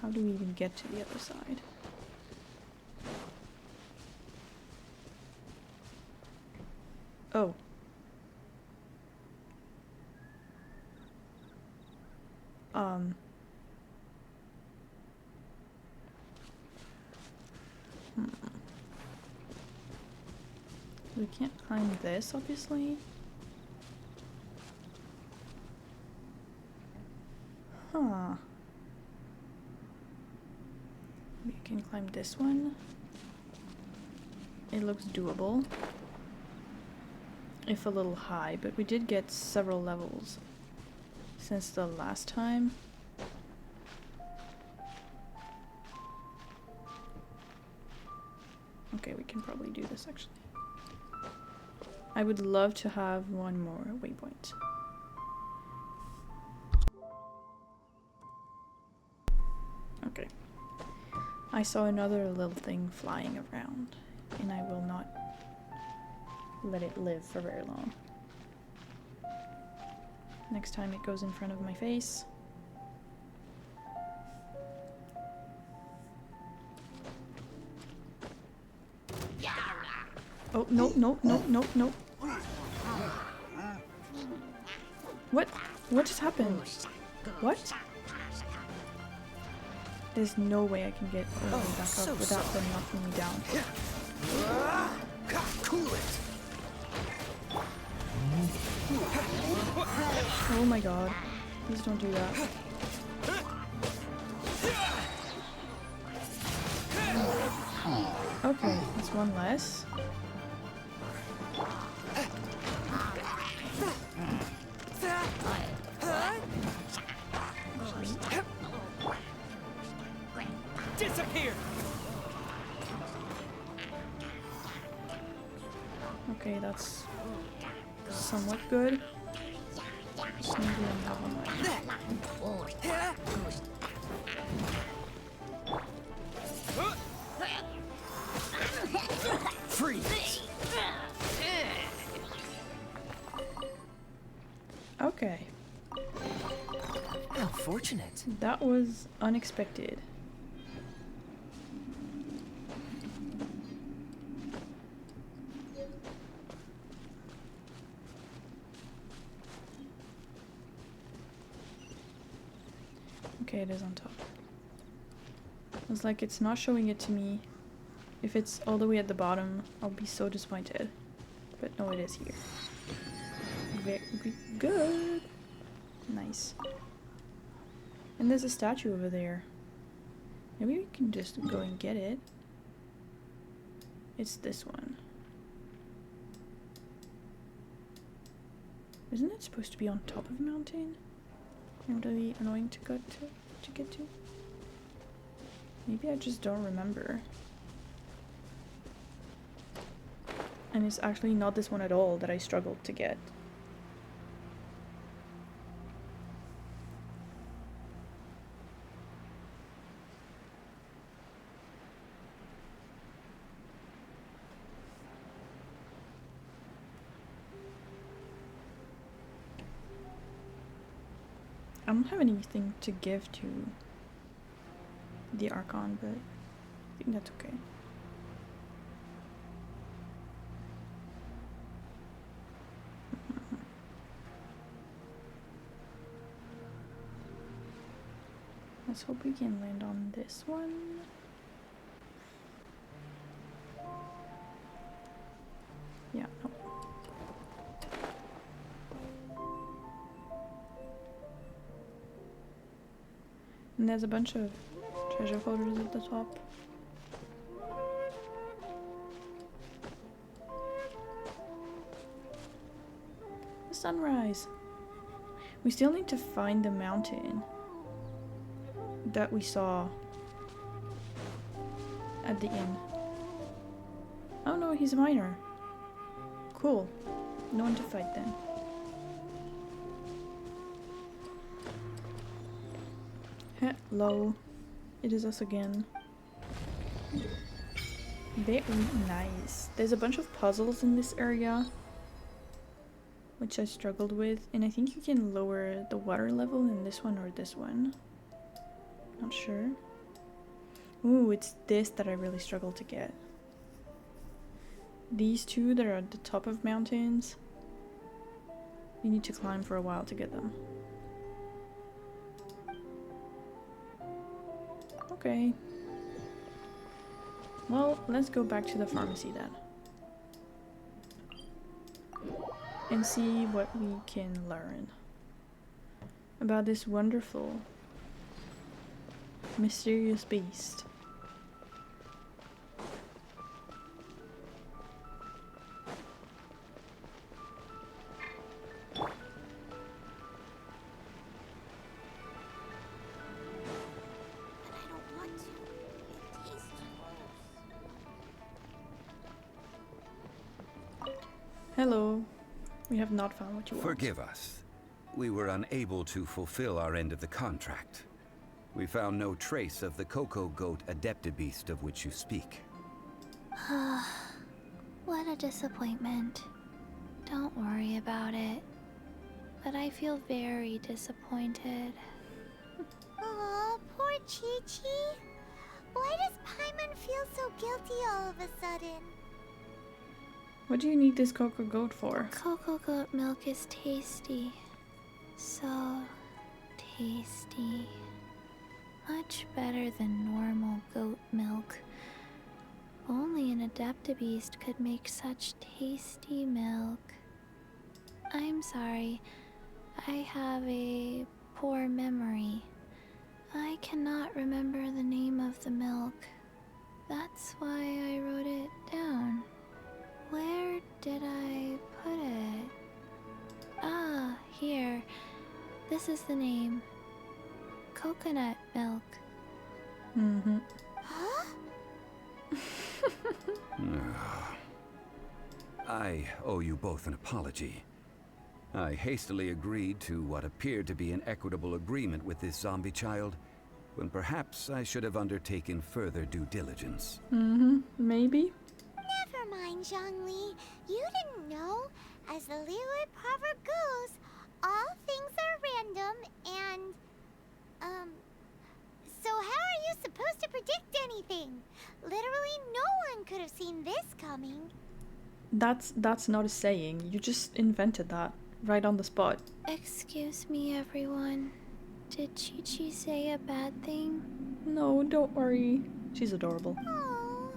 How do we even get to the other side? Oh. We can't climb this, obviously. Huh. We can climb this one. It looks doable. If a little high, but we did get several levels since the last time. Okay, we can probably do this actually. I would love to have one more waypoint. Okay. I saw another little thing flying around, and I will not let it live for very long. Next time it goes in front of my face. Oh, no, no, no, no, no. What? What just happened? What? There's no way I can get all the way back up without them knocking me down. Cool it. Oh my god. Please don't do that. Okay, that's one less. Disappear! Okay, that's somewhat good. Just maybe I have one left. Freeze! Okay. How fortunate. That was unexpected. Okay, it is on top. It's like it's not showing it to me. If it's all the way at the bottom, I'll be so disappointed. But no, it is here. Very good. Nice. And there's a statue over there. Maybe we can just go and get it. It's this one. Isn't it supposed to be on top of a mountain? Really annoying to get to. Maybe I just don't remember. And it's actually not this one at all that I struggled to get. I don't have anything to give to the archon, but I think that's okay. Let's hope we can land on this one. And there's a bunch of treasure holders at the top. The sunrise. We still need to find the mountain that we saw at the inn. Oh no, he's a miner. Cool. No one to fight then. Hello. It is us again. Very nice. There's a bunch of puzzles in this area, which I struggled with, and I think you can lower the water level in this one or this one. Not sure. Ooh, it's this that I really struggle to get. These two that are at the top of mountains, you need to climb for a while to get them. Okay. Well, let's go back to the pharmacy then. And see what we can learn about this wonderful, mysterious beast. Hello. We have not found what you want. Forgive us. We were unable to fulfill our end of the contract. We found no trace of the Cocoa Goat Adeptibeast of which you speak. What a disappointment. Don't worry about it. But I feel very disappointed. Aw, poor Chi-Chi. Why does Paimon feel so guilty all of a sudden? What do you need this cocoa goat for? Cocoa goat milk is tasty. So tasty. Much better than normal goat milk. Only an Adeptibeast could make such tasty milk. I'm sorry. I have a poor memory. I cannot remember the name of the milk. That's why I wrote it down. Where did I put it? Ah, here. This is the name. Coconut milk. Mm-hmm. Huh? I owe you both an apology. I hastily agreed to what appeared to be an equitable agreement with this zombie child, when perhaps I should have undertaken further due diligence. Mm-hmm. Maybe? Never mind, Zhongli. You didn't know. As the Liyue proverb goes, all things are random and... So how are you supposed to predict anything? Literally no one could have seen this coming. That's not a saying. You just invented that right on the spot. Excuse me, everyone. Did Chi-Chi say a bad thing? No, don't worry. She's adorable. Oh,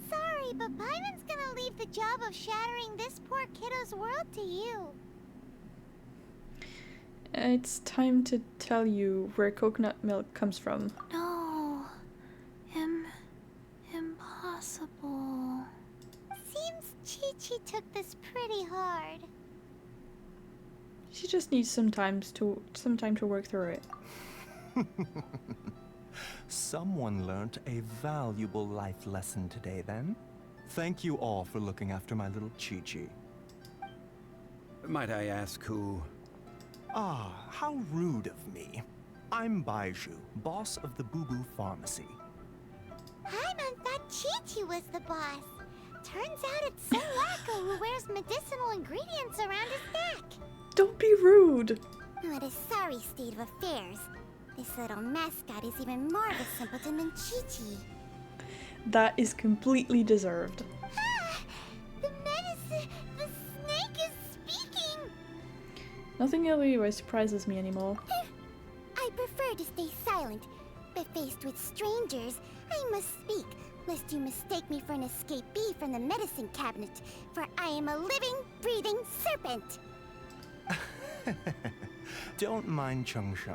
sorry, but Paimon's gonna leave the job of shattering this poor kiddo's world to you. It's time to tell you where coconut milk comes from. No. Impossible. Seems Chi-Chi took this pretty hard. She just needs some time to work through it. Someone learnt a valuable life lesson today, then. Thank you all for looking after my little Chi-Chi. Might I ask who... Ah, how rude of me. I'm Baiju, boss of the Boo Boo Pharmacy. Paimon thought Chi-Chi was the boss. Turns out it's some wacko who wears medicinal ingredients around his neck. Don't be rude! What a sorry state of affairs. This little mascot is even more of a simpleton than Chi-Chi. That is completely deserved. Ah! The snake is speaking! Nothing really surprises me anymore. I prefer to stay silent, but faced with strangers, I must speak, lest you mistake me for an escapee from the medicine cabinet, for I am a living, breathing serpent! Don't mind Chung Sheng.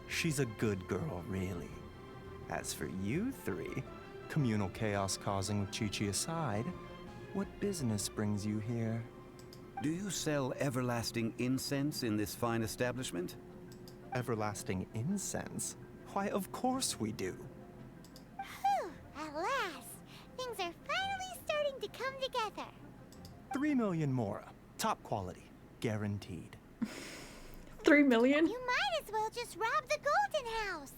She's a good girl, really. As for you three, communal chaos causing with Chi-Chi aside, what business brings you here? Do you sell everlasting incense in this fine establishment? Everlasting incense? Why, of course we do. Whew, at last. Things are finally starting to come together. 3 million mora. Top quality. Guaranteed. 3 million? You might as well just rob the Golden House.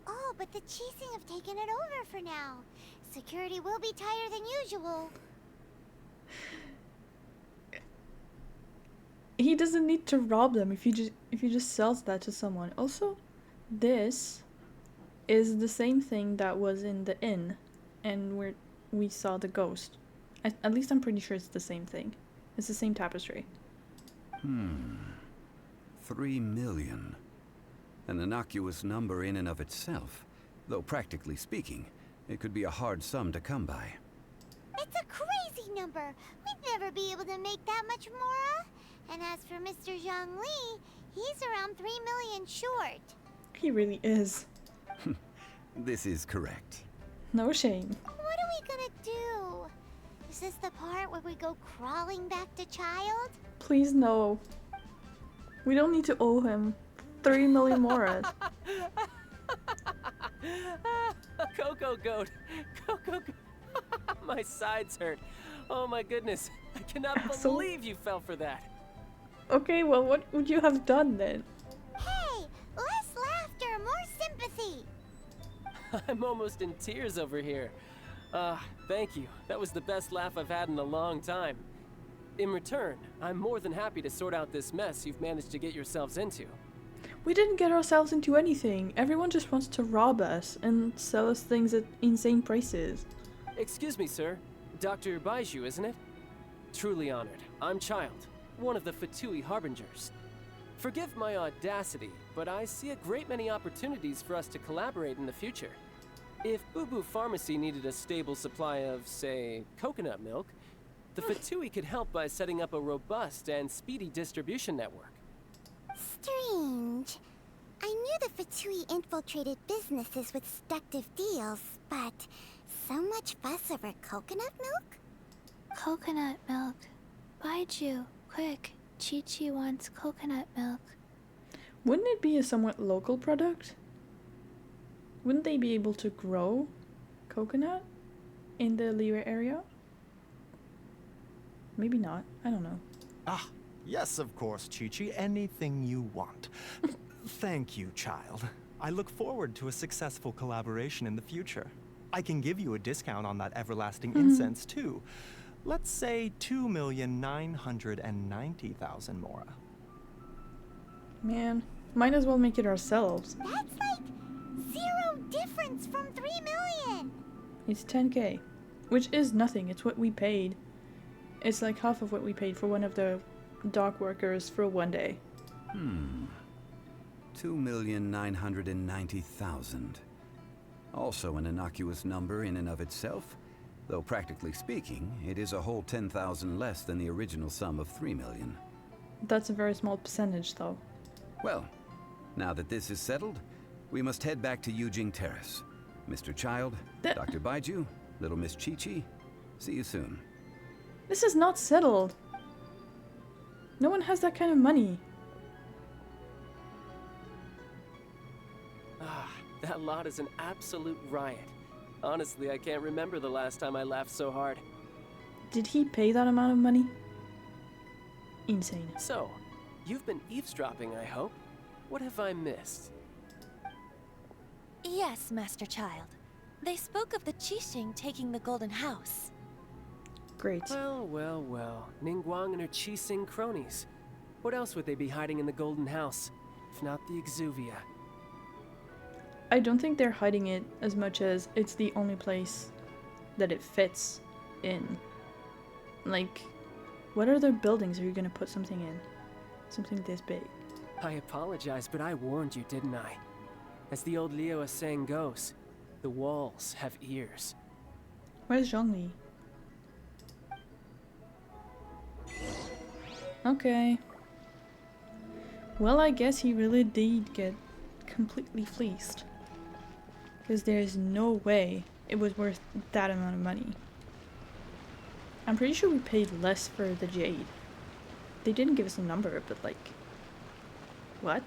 Oh, but the Cheesing have taken it over for now. Security will be tighter than usual. He doesn't need to rob them if he just sells that to someone. Also, this is the same thing that was in the inn and where we saw the ghost. At least I'm pretty sure it's the same thing. It's the same tapestry. 3 million. An innocuous number in and of itself, though practically speaking, it could be a hard sum to come by. It's a crazy number. We'd never be able to make that much more. And as for Mr. Zhongli, he's around 3 million short. He really is. This is correct. No shame. What are we gonna do? Is this the part where we go crawling back to Child? Please no. We don't need to owe him 3 million moras. Coco Goat! Coco Goat! My sides hurt. Oh my goodness. I cannot believe you fell for that. Okay, well, what would you have done then? Hey, less laughter, more sympathy. I'm almost in tears over here. Thank you. That was the best laugh I've had in a long time. In return, I'm more than happy to sort out this mess you've managed to get yourselves into. We didn't get ourselves into anything. Everyone just wants to rob us and sell us things at insane prices. Excuse me, sir. Dr. Baiju, isn't it? Truly honored. I'm Child, one of the Fatui Harbingers. Forgive my audacity, but I see a great many opportunities for us to collaborate in the future. If Boo Boo Pharmacy needed a stable supply of, say, coconut milk, the Fatui could help by setting up a robust and speedy distribution network. Strange. I knew the Fatui infiltrated businesses with seductive deals, but so much fuss over coconut milk? Coconut milk. Baiju, quick. Chi-Chi wants coconut milk. Wouldn't it be a somewhat local product? Wouldn't they be able to grow coconut in the Liyue area? Maybe not. I don't know. Ah, yes, of course, Chi-Chi. Anything you want. Thank you, Child. I look forward to a successful collaboration in the future. I can give you a discount on that everlasting incense, too. Let's say 2,990,000 mora. Man, might as well make it ourselves. That's like 0 difference from 3 million. It's 10k, which is nothing. It's what we paid. It's like half of what we paid for one of the dock workers for 1 day. 2,990,000. Also an innocuous number in and of itself, though practically speaking, it is a whole 10,000 less than the original sum of 3 million. That's a very small percentage, though. Well, now that this is settled, we must head back to Yujing Terrace. Mr. Child, Dr. Baiju, little Miss Chi-Chi, see you soon. This is not settled. No one has that kind of money. That lot is an absolute riot. Honestly, I can't remember the last time I laughed so hard. Did he pay that amount of money? Insane. So, you've been eavesdropping, I hope? What have I missed? Yes, Master Child. They spoke of the Qixing taking the Golden House. Great. Well, well, well. Ningguang and her Qixing cronies. What else would they be hiding in the Golden House, if not the Exuvia? I don't think they're hiding it as much as it's the only place that it fits in. Like, what other buildings are you gonna put something in? Something this big. I apologize, but I warned you, didn't I? As the old Liyue saying goes, the walls have ears. Where's Zhongli? Okay. Well, I guess he really did get completely fleeced. Because there's no way it was worth that amount of money. I'm pretty sure we paid less for the jade. They didn't give us a number, but like... What?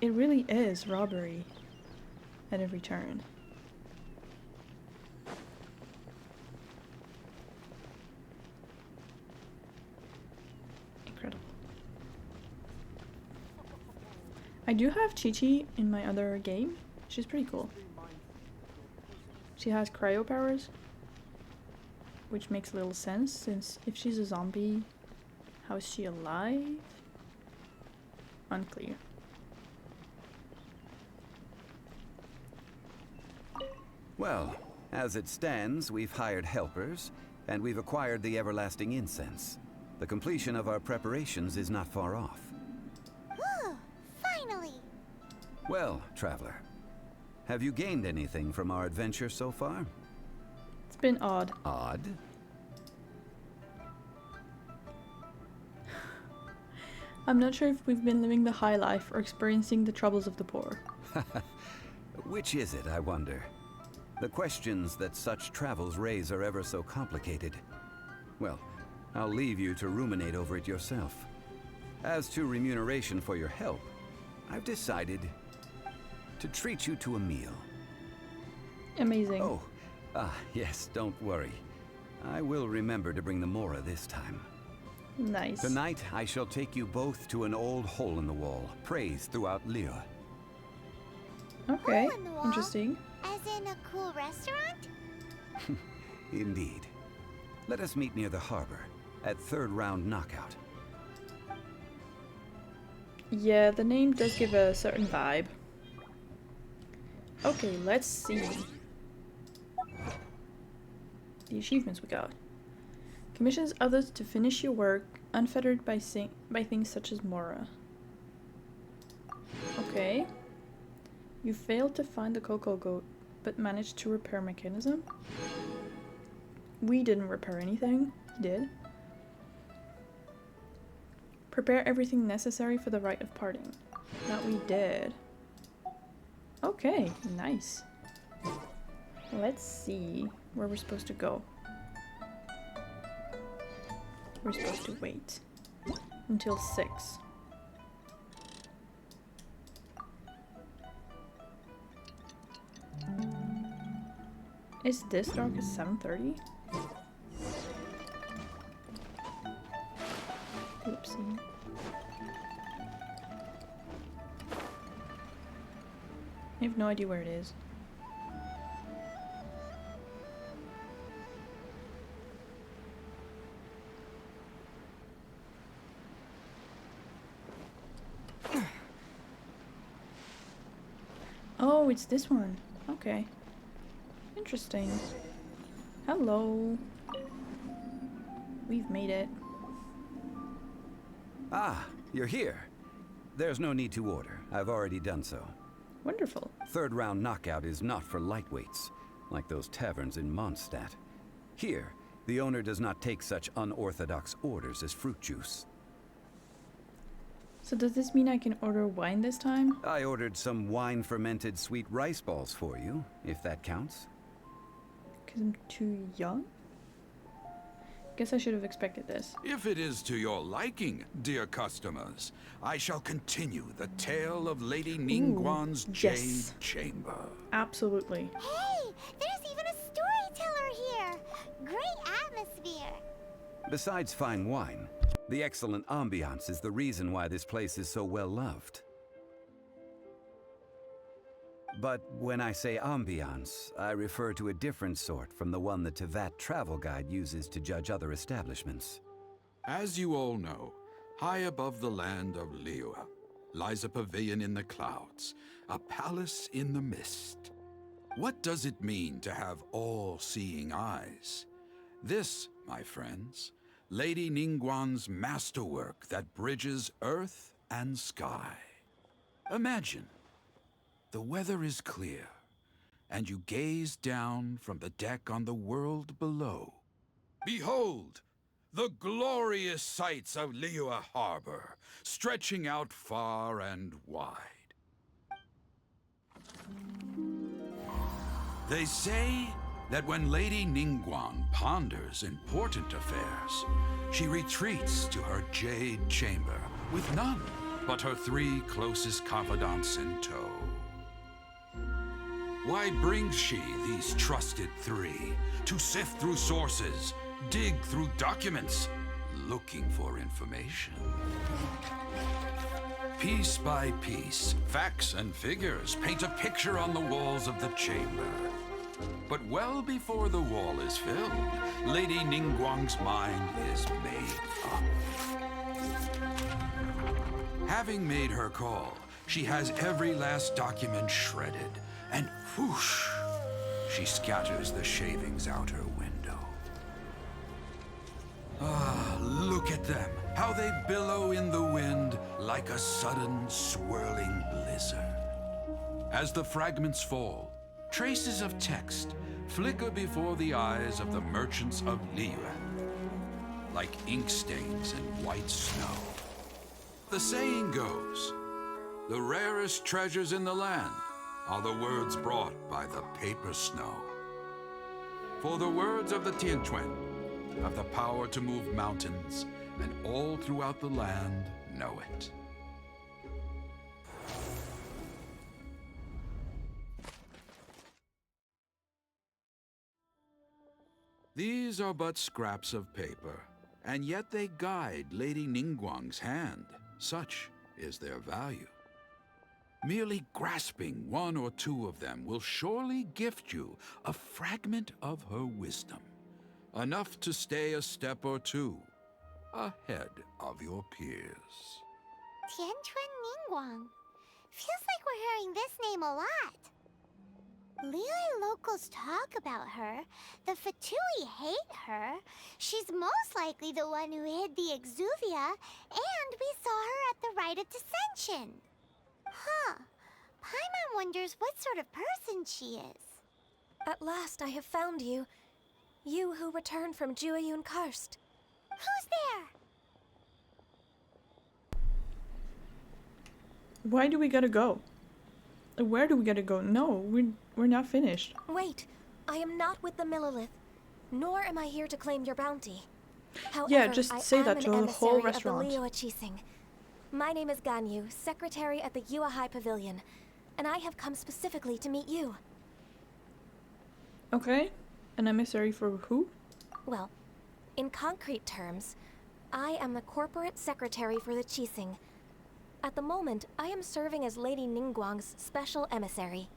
It really is robbery at every turn. Incredible. I do have Chi-Chi in my other game. She's pretty cool. She has cryo powers, which makes little sense since if she's a zombie, how is she alive? Unclear. Well, as it stands, we've hired helpers, and we've acquired the everlasting incense. The completion of our preparations is not far off. Whew, finally! Well, traveler, have you gained anything from our adventure so far? It's been odd. Odd? I'm not sure if we've been living the high life or experiencing the troubles of the poor. Which is it, I wonder? The questions that such travels raise are ever so complicated. Well, I'll leave you to ruminate over it yourself. As to remuneration for your help, I've decided to treat you to a meal. Amazing. Oh, yes, don't worry. I will remember to bring the Mora this time. Nice. Tonight, I shall take you both to an old hole in the wall, praised throughout Liyue. Okay, Hole in the wall? interesting. As in a cool restaurant? Indeed. Let us meet near the harbor, at third round knockout. Yeah, the name does give a certain vibe. Okay, let's see. The achievements we got. Commissions others to finish your work, unfettered by things such as Mora. Okay. You failed to find the cocoa goat, but managed to repair mechanism. We didn't repair anything. He did. Prepare everything necessary for the rite of parting. That we did. Okay, nice. Let's see where we're supposed to go. We're supposed to wait until 6. Is this dark at 7:30? Oopsie. I have no idea where it is. Oh, it's this one. Okay. Interesting. Hello. We've made it. Ah, you're here. There's no need to order. I've already done so. Wonderful. Third round knockout is not for lightweights, like those taverns in Mondstadt. Here, the owner does not take such unorthodox orders as fruit juice. So does this mean I can order wine this time? I ordered some wine-fermented sweet rice balls for you, if that counts. 'Cause I'm too young? Guess I should have expected this. If it is to your liking, dear customers, I shall continue the tale of Lady Ningguang's yes. Jade Chamber. Absolutely. Hey, there's even a storyteller here! Great atmosphere! Besides fine wine, the excellent ambiance is the reason why this place is so well loved. But when I say ambiance, I refer to a different sort from the one the Tevat travel guide uses to judge other establishments. As you all know, high above the land of Liyue lies a pavilion in the clouds, a palace in the mist. What does it mean to have all-seeing eyes? This, my friends, Lady Ningguang's masterwork that bridges earth and sky. Imagine, the weather is clear, and you gaze down from the deck on the world below. Behold, The glorious sights of Liyue Harbor, stretching out far and wide. They say that when Lady Ningguang ponders important affairs, she retreats to her jade chamber with none but her 3 closest confidants in tow. Why brings she these trusted 3 to sift through sources, dig through documents, looking for information? Piece by piece, facts and figures paint a picture on the walls of the chamber. But well before the wall is filled, Lady Ningguang's mind is made up. Having made her call, she has every last document shredded, and whoosh, she scatters the shavings out her window. Ah, look at them, how they billow in the wind like a sudden swirling blizzard. As the fragments fall, traces of text flicker before the eyes of the merchants of Liyue, like ink stains in white snow. The saying goes, the rarest treasures in the land are the words brought by the paper snow. For the words of the Tianquan have the power to move mountains, and all throughout the land know it. These are but scraps of paper, and yet they guide Lady Ningguang's hand. Such is their value. Merely grasping 1 or 2 of them will surely gift you a fragment of her wisdom, enough to stay a step or 2 ahead of your peers. Tianquan Ningguang. Feels like we're hearing this name a lot. Liyue locals talk about her. The Fatui hate her. She's most likely the one who hid the Exuvia, and we saw her at the Rite of Dissension. Huh. Paimon wonders what sort of person she is. At last I have found you. You who returned from Jueyun Karst. Who's there? Why do we gotta go? Where do we gotta go? No, we're not finished. Wait, I am not with the Millelith, nor am I here to claim your bounty. However, Yeah, just say that to the whole restaurant. Of the Liyue Qixing. My name is Ganyu, secretary at the Yue High Pavilion, and I have come specifically to meet you. Okay, an emissary for who? Well, in concrete terms, I am the corporate secretary for the Qixing. At the moment, I am serving as Lady Ningguang's special emissary.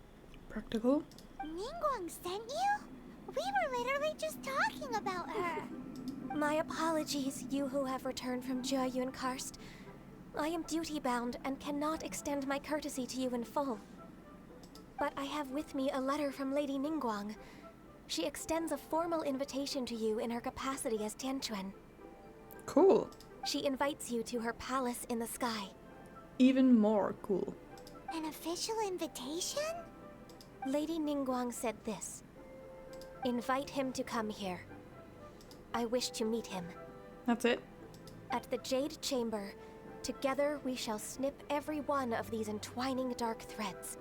Practical? Ningguang sent you? We were literally just talking about her. My apologies, you who have returned from Jueyun Karst. I am duty-bound and cannot extend my courtesy to you in full. But I have with me a letter from Lady Ningguang. She extends a formal invitation to you in her capacity as Tianquan. Cool. She invites you to her palace in the sky. Even more cool. An official invitation? Lady Ningguang said this. Invite him to come here. I wish to meet him. That's it? At the Jade Chamber, together we shall snip every one of these entwining dark threads.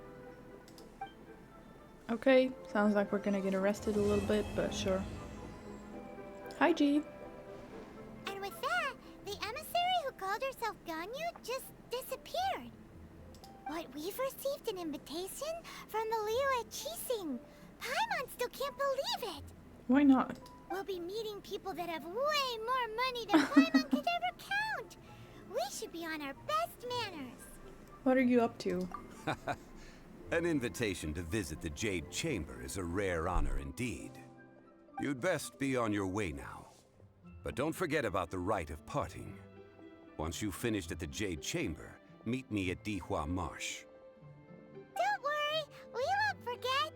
Okay, sounds like we're gonna get arrested a little bit, but sure. Hi, G. And with that, the emissary who called herself Ganyu just disappeared. What, we've received an invitation from the Liyue Qixing. Paimon still can't believe it. Why not? We'll be meeting people that have way more money than Paimon could ever count. We should be on our best manners. What are you up to? An invitation to visit the Jade Chamber is a rare honor indeed. You'd best be on your way now. But don't forget about the rite of parting. Once you've finished at the Jade Chamber, meet me at Dihua Marsh. Don't worry, we won't forget.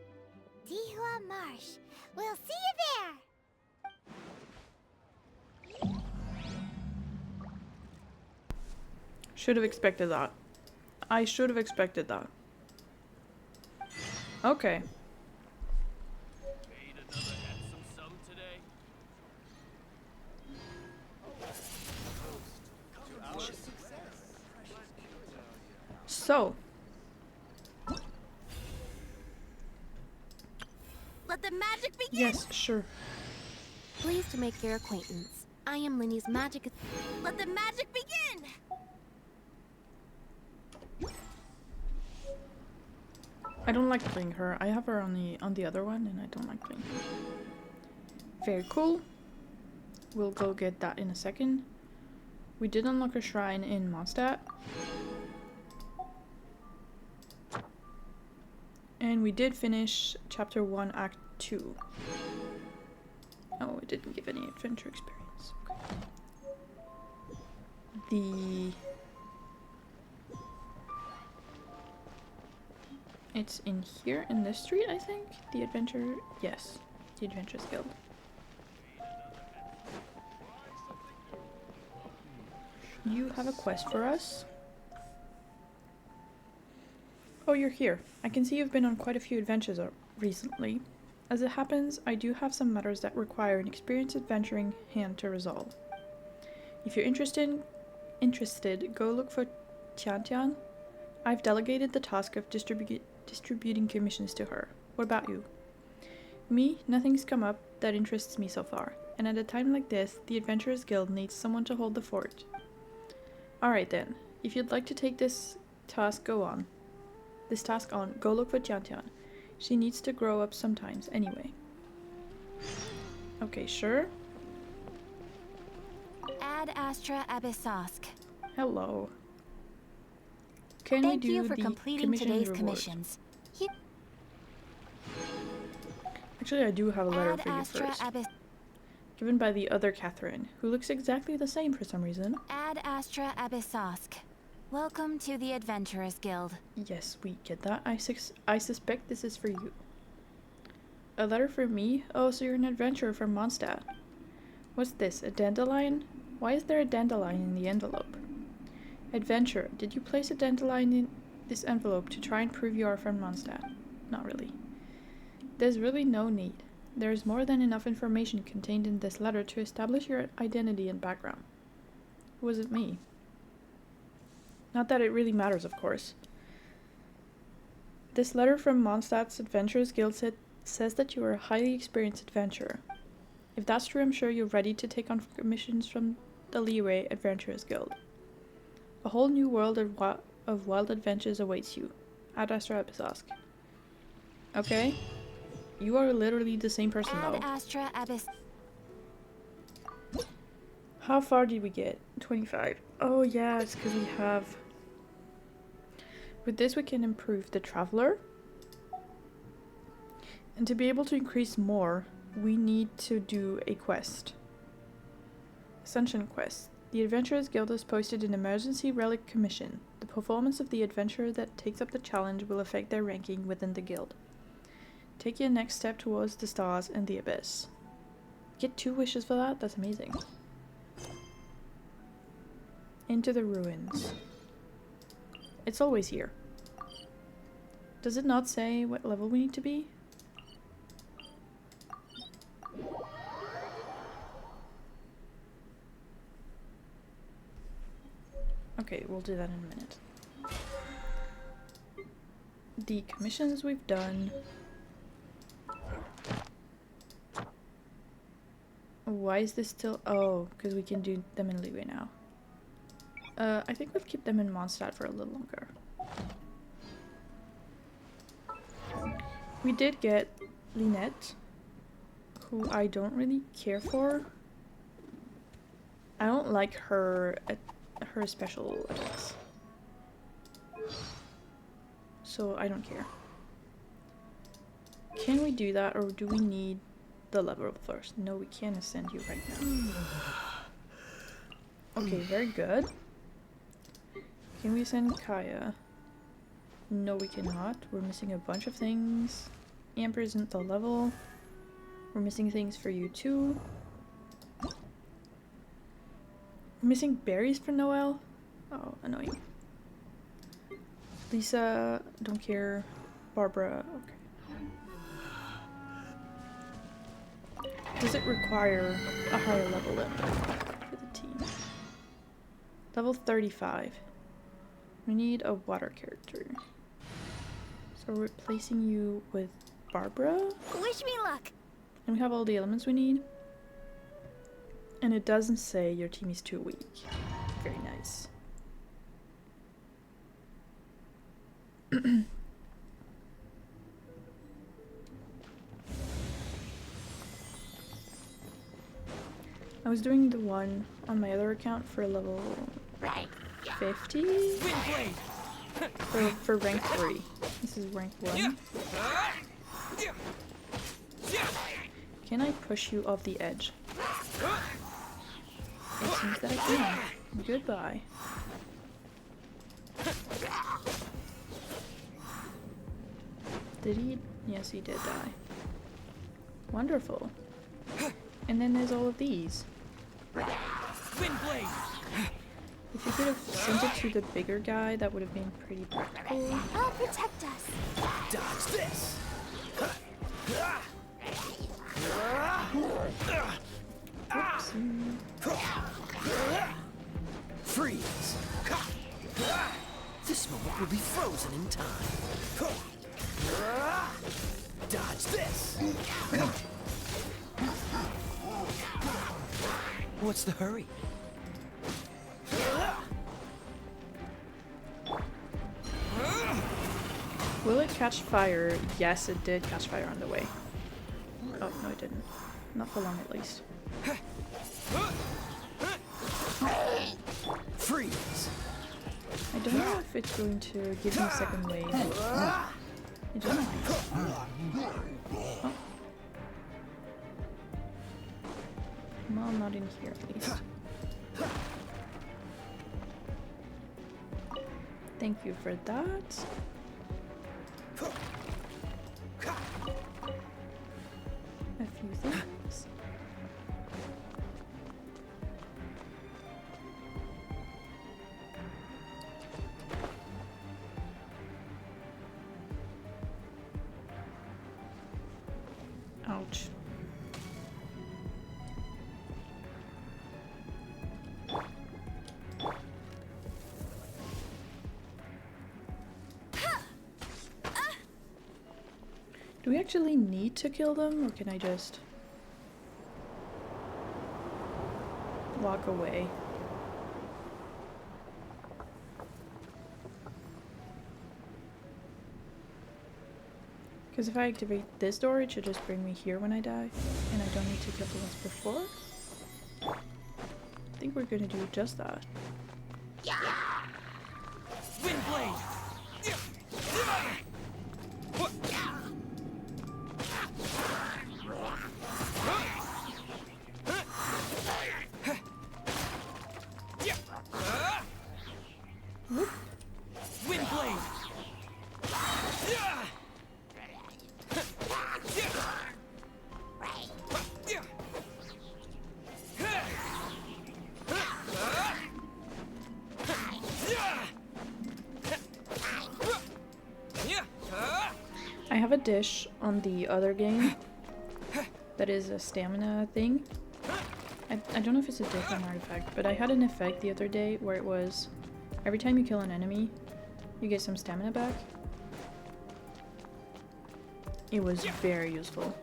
Dihua Marsh. We'll see you there. Should have expected that. I should have expected that. Okay. So, Let the magic begin! yes, sure. Pleased to make your acquaintance. I am Linny's magic. Let the magic begin! I don't like playing her. I have her on the other one, and I don't like playing her. Very cool. We'll go get that in a second. We did unlock a shrine in Mondstadt. And we did finish Chapter 1, Act 2. Oh, it didn't give any adventure experience. Okay. It's in here, in this street, I think? The adventure... Yes. The Adventurers Guild. You have a quest for us? Oh, you're here. I can see you've been on quite a few adventures recently. As it happens, I do have some matters that require an experienced adventuring hand to resolve. If you're interested, go look for Tian Tian. I've delegated the task of distributing commissions to her. What about you? Me, nothing's come up that interests me so far, and at a time like this, the Adventurers Guild needs someone to hold the fort. Alright then, if you'd like to take this task on, go look for Tian Tian. She needs to grow up sometimes, anyway. Okay, sure. Ad Astra Abyssosk. Hello. Can Thank we do you for the completing today's reward? commissions. Actually, I do have a letter Ad for you Astra first. Given by the other Catherine, who looks exactly the same for some reason. Ad Astra Abyssosk. Welcome to the Adventurers Guild. Yes, we get that. I suspect this is for you. A letter for me? Oh, so you're an adventurer from Mondstadt. What's this, a dandelion? Why is there a dandelion in the envelope? Adventurer, did you place a dandelion in this envelope to try and prove you are from Mondstadt? Not really. There's really no need. There is more than enough information contained in this letter to establish your identity and background. Was it me? Not that it really matters, of course. This letter from Mondstadt's Adventurers Guild says that you are a highly experienced adventurer. If that's true, I'm sure you're ready to take on commissions from the Liyue Adventurers Guild. A whole new world of wild adventures awaits you. Ad Astra Abyssosk. Okay. You are literally the same person, though. Ad Astra Abyss. How far did we get? 25. Oh yeah, it's because we have... With this we can improve the Traveler. And to be able to increase more, we need to do a quest. Ascension quest. The Adventurers Guild has posted an emergency relic commission. The performance of the adventurer that takes up the challenge will affect their ranking within the guild. Take your next step towards the stars and the abyss. Get 2 wishes for that? That's amazing. Into the ruins. It's always here. Does it not say what level we need to be? Okay, we'll do that in a minute. The commissions we've done. Why is this still... Oh, because we can do them in Liyue now. I think we'll keep them in Mondstadt for a little longer. We did get Lynette, who I don't really care for. I don't like her special attacks. So I don't care. Can we do that, or do we need the level first? No, we can't ascend you right now. Okay, very good. Can we send Kaya? No, we cannot. We're missing a bunch of things. Amber isn't the level. We're missing things for you too. We're missing berries for Noelle. Oh, annoying. Lisa, don't care. Barbara, okay. Does it require a higher level then for the team? Level 35. We need a water character. So we're replacing you with Barbara. Wish me luck. And we have all the elements we need. And it doesn't say your team is too weak. Very nice. I was doing the one on my other account for level 50? For rank 3. This is rank 1. Can I push you off the edge? It seems that I can. Goodbye. Did he? Yes, he did die. Wonderful. And then there's all of these. If you could have sent it to the bigger guy, that would have been pretty practical. I'll protect us. Dodge this. Oopsie. Freeze. This moment will be frozen in time. Dodge this. What's the hurry? Will it catch fire? Yes, it did catch fire on the way. Oh, no it didn't. Not for long at least. Freeze! I don't know if it's going to give me a second wave. It just might. Oh. Well, not in here at least. Thank you for that. A few things. Ouch. Do we actually need to kill them, or can I just walk away? Because if I activate this door, it should just bring me here when I die, and I don't need to kill the ones before. I think we're gonna do just that. Windblade! Windblade! I have a dish on the other game that is a stamina thing. I don't know if it's a different artifact, but I had an effect the other day where it was every time you kill an enemy, you get some stamina back. It was very useful.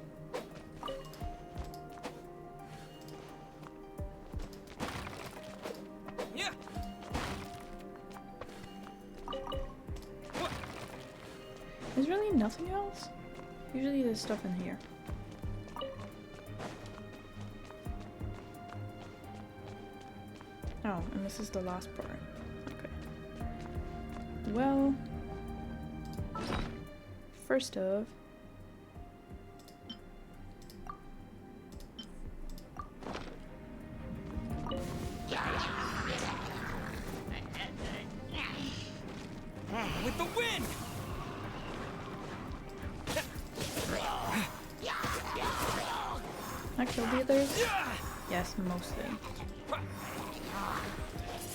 There's really nothing else? Usually there's stuff in here. Oh, and this is the last part. Okay. Well, first of, With the wind! I killed the others? Yes, mostly.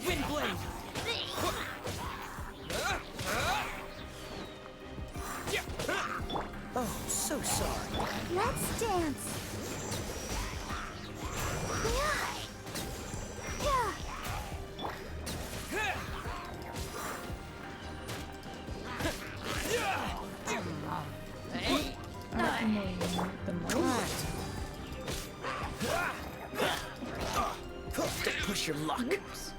Windblade! Oh, so sorry. Let's dance. Oops.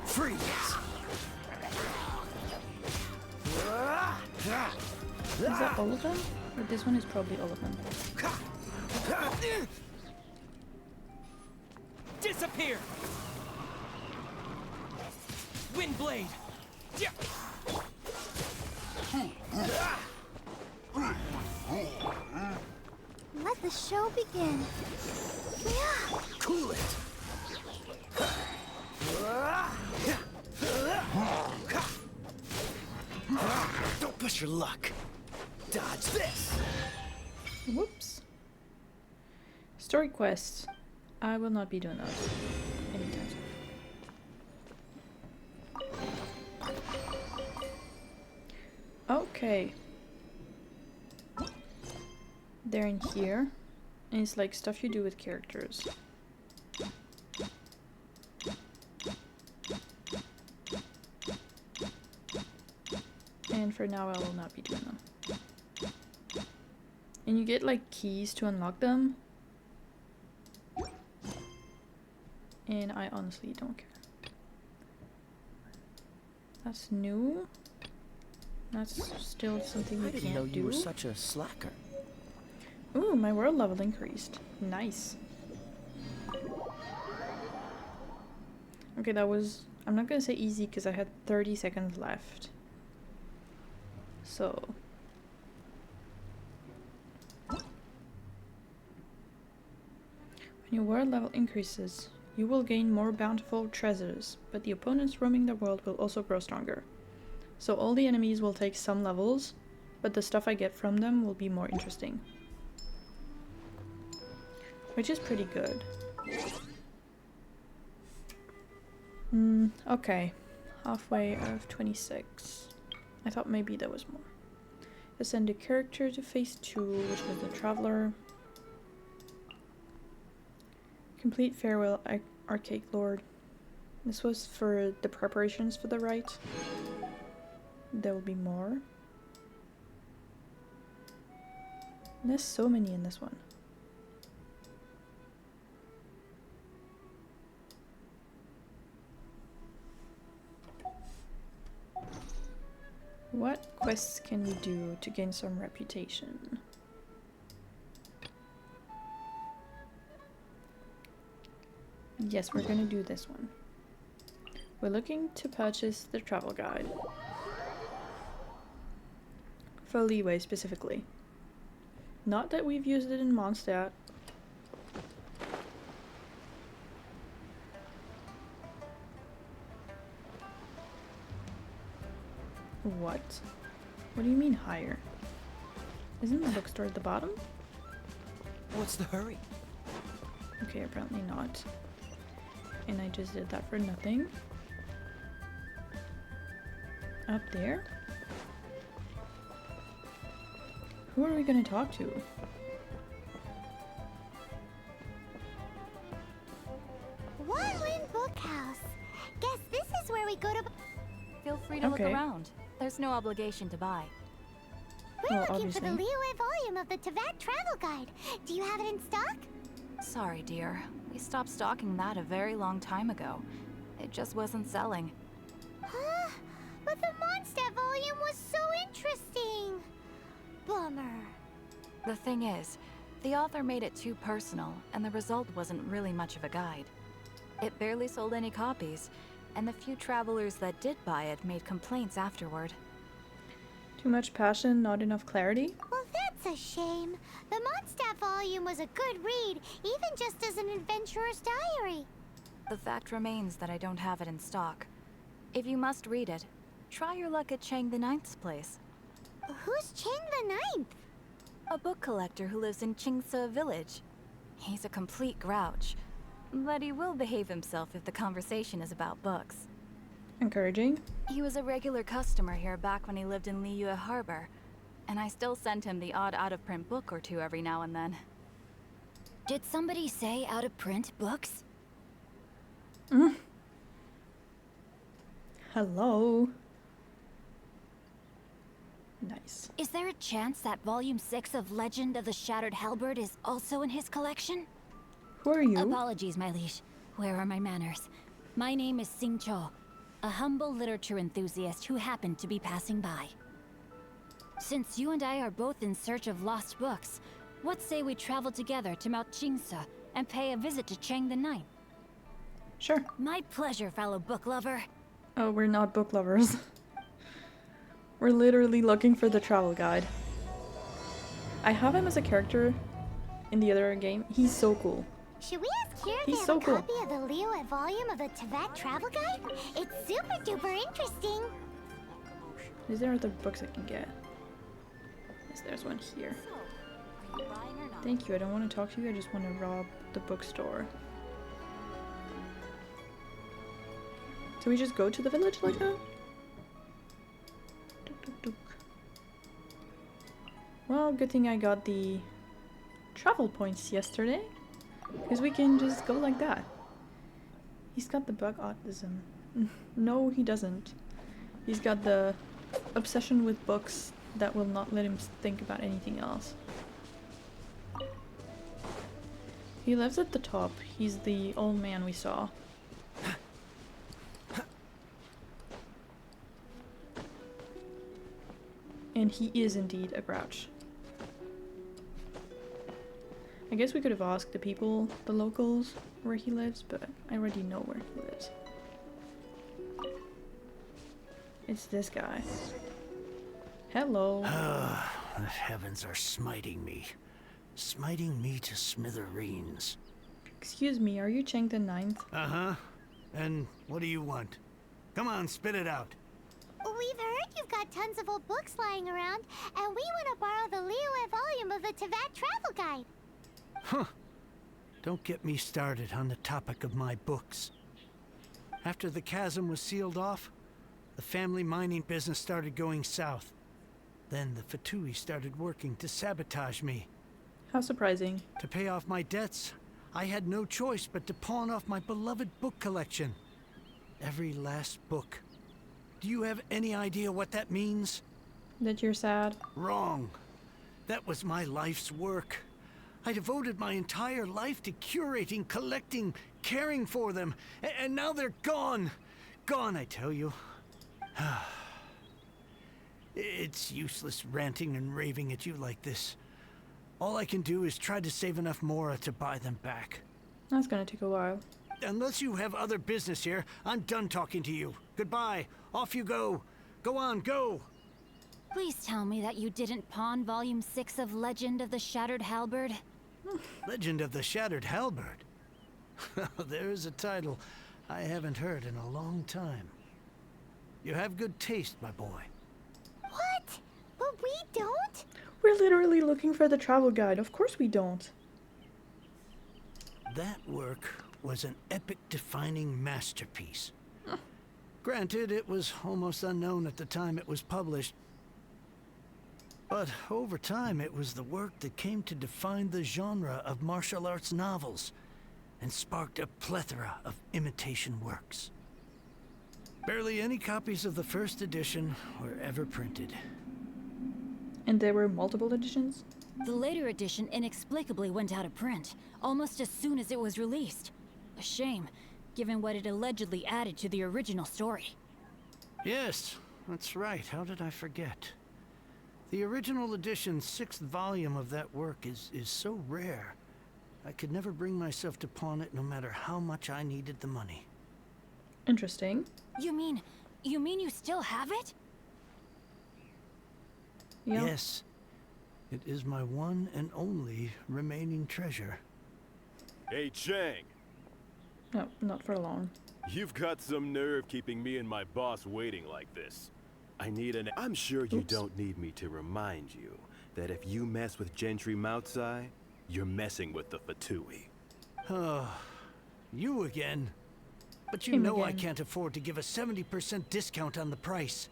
Freeze! Is that all of them? Or this one is probably all of them. Disappear! Windblade! Let the show begin. Cool it! Don't push your luck. Dodge this! Whoops. Story quests. I will not be doing those anytime soon. Okay. They're in here. And it's like stuff you do with characters. And for now I will not be doing them. And you get like keys to unlock them. And I honestly don't care. That's new. That's still something we I didn't know can't you were do. such a slacker. Ooh, my world level increased. Nice. Okay, that was... I'm not gonna say easy because I had 30 seconds left. So... when your world level increases, you will gain more bountiful treasures, but the opponents roaming the world will also grow stronger. So all the enemies will take some levels, but the stuff I get from them will be more interesting. Which is pretty good. Okay. Halfway of 26. I thought maybe there was more. Ascend a character to phase 2, which was the Traveler. Complete Farewell Archaic Lord. This was for the preparations for the rite. There will be more. There's so many in this one. What quests can we do to gain some reputation? Yes, we're gonna do this one. We're looking to purchase the travel guide. For Liyue specifically. Not that we've used it in Mondstadt. What? What do you mean higher? Isn't the bookstore at the bottom? What's the hurry? Okay, apparently not. And I just did that for nothing. Up there? Who are we gonna talk to? One-Win Bookhouse. Guess this is where we go to... Feel free to Okay. look around. There's no obligation to buy. We're Well, looking for the obviously. Liyue volume of the Teyvat Travel Guide. Do you have it in stock? Sorry, dear. We stopped stocking that a very long time ago. It just wasn't selling. Huh? But the Mondstadt volume was so interesting. Bummer. The thing is, the author made it too personal, and the result wasn't really much of a guide. It barely sold any copies, and the few travelers that did buy it made complaints afterward. Too much passion, not enough clarity? Well, that's a shame. The Mondstadt volume was a good read, even just as an adventurer's diary. The fact remains that I don't have it in stock. If you must read it, try your luck at Chang the Ninth's place. Who's Chang the Ninth? A book collector who lives in Qingse village. He's a complete grouch, but he will behave himself if the conversation is about books. Encouraging. He was a regular customer here back when he lived in Liyue Harbor, and I still sent him the odd out-of-print book or two every now and then. Did somebody say out-of-print books? Hello. Nice. Is there a chance that Volume 6 of Legend of the Shattered Halberd is also in his collection? Who are you? Apologies, my liege. Where are my manners? My name is Sing Cho, a humble literature enthusiast who happened to be passing by. Since you and I are both in search of lost books, what say we travel together to Mount Jingsa and pay a visit to Cheng the Ninth? Sure. My pleasure, fellow book lover. Oh, we're not book lovers. We're literally looking for the travel guide. I have him as a character in the other game. He's so cool. Should we ask here if He's they have so a cool. copy of the Liyue volume of the Teyvat Travel Guide? It's super duper interesting. Is there other books I can get? Yes, there's one here. Thank you, I don't want to talk to you, I just want to rob the bookstore. So we just go to the village like that? Duk, duk, duk. Well, good thing I got the travel points yesterday, because we can just go like that. He's got the bug autism. No, he doesn't. He's got the obsession with books that will not let him think about anything else. He lives at the top. He's the old man we saw. And he is indeed a grouch. I guess we could have asked the people, the locals, where he lives, but I already know where he lives. It's this guy. Hello. The heavens are smiting me. Smiting me to smithereens. Excuse me, are you Cheng the Ninth? Uh-huh. And what do you want? Come on, spit it out. We've heard you've got tons of old books lying around, and we want to borrow the Liyue volume of the Teyvat Travel Guide. Huh. Don't get me started on the topic of my books. After the chasm was sealed off, the family mining business started going south. Then the Fatui started working to sabotage me. How surprising. To pay off my debts, I had no choice but to pawn off my beloved book collection. Every last book. Do you have any idea what that means? That you're sad? Wrong. That was my life's work. I devoted my entire life to curating, collecting, caring for them, and now they're gone. Gone, I tell you. It's useless ranting and raving at you like this. All I can do is try to save enough Mora to buy them back. That's gonna take a while. Unless you have other business here, I'm done talking to you. Goodbye. Off you go. Go on, go. Please tell me that you didn't pawn Volume 6 of Legend of the Shattered Halberd. Legend of the Shattered Halberd? There is a title I haven't heard in a long time. You have good taste, my boy. What? But we don't? We're literally looking for the travel guide. Of course we don't. That work was an epic-defining masterpiece. Granted, it was almost unknown at the time it was published. But over time, it was the work that came to define the genre of martial arts novels and sparked a plethora of imitation works. Barely any copies of the first edition were ever printed. And there were multiple editions? The later edition inexplicably went out of print, almost as soon as it was released. A shame, given what it allegedly added to the original story. Yes, that's right. How did I forget? The original edition's 6th volume of that work is so rare. I could never bring myself to pawn it no matter how much I needed the money. Interesting. You mean you still have it? Yeah. Yes. It is my one and only remaining treasure. Hey, Chang. No, not for long. You've got some nerve keeping me and my boss waiting like this. I'm sure you don't need me to remind you that if you mess with Gentry Moutsai, you're messing with the Fatui. Oh, you again. But you Him know I again. can't afford to give a 70% discount on the price.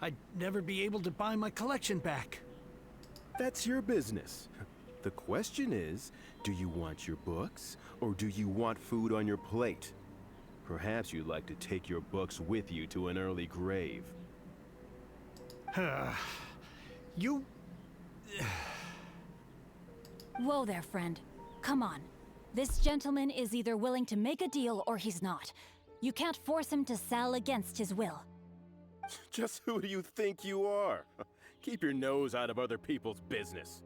I'd never be able to buy my collection back. That's your business. The question is, do you want your books, or do you want food on your plate? Perhaps you'd like to take your books with you to an early grave. You... Whoa there, friend. Come on. This gentleman is either willing to make a deal or he's not. You can't force him to sell against his will. Just who do you think you are? Keep your nose out of other people's business.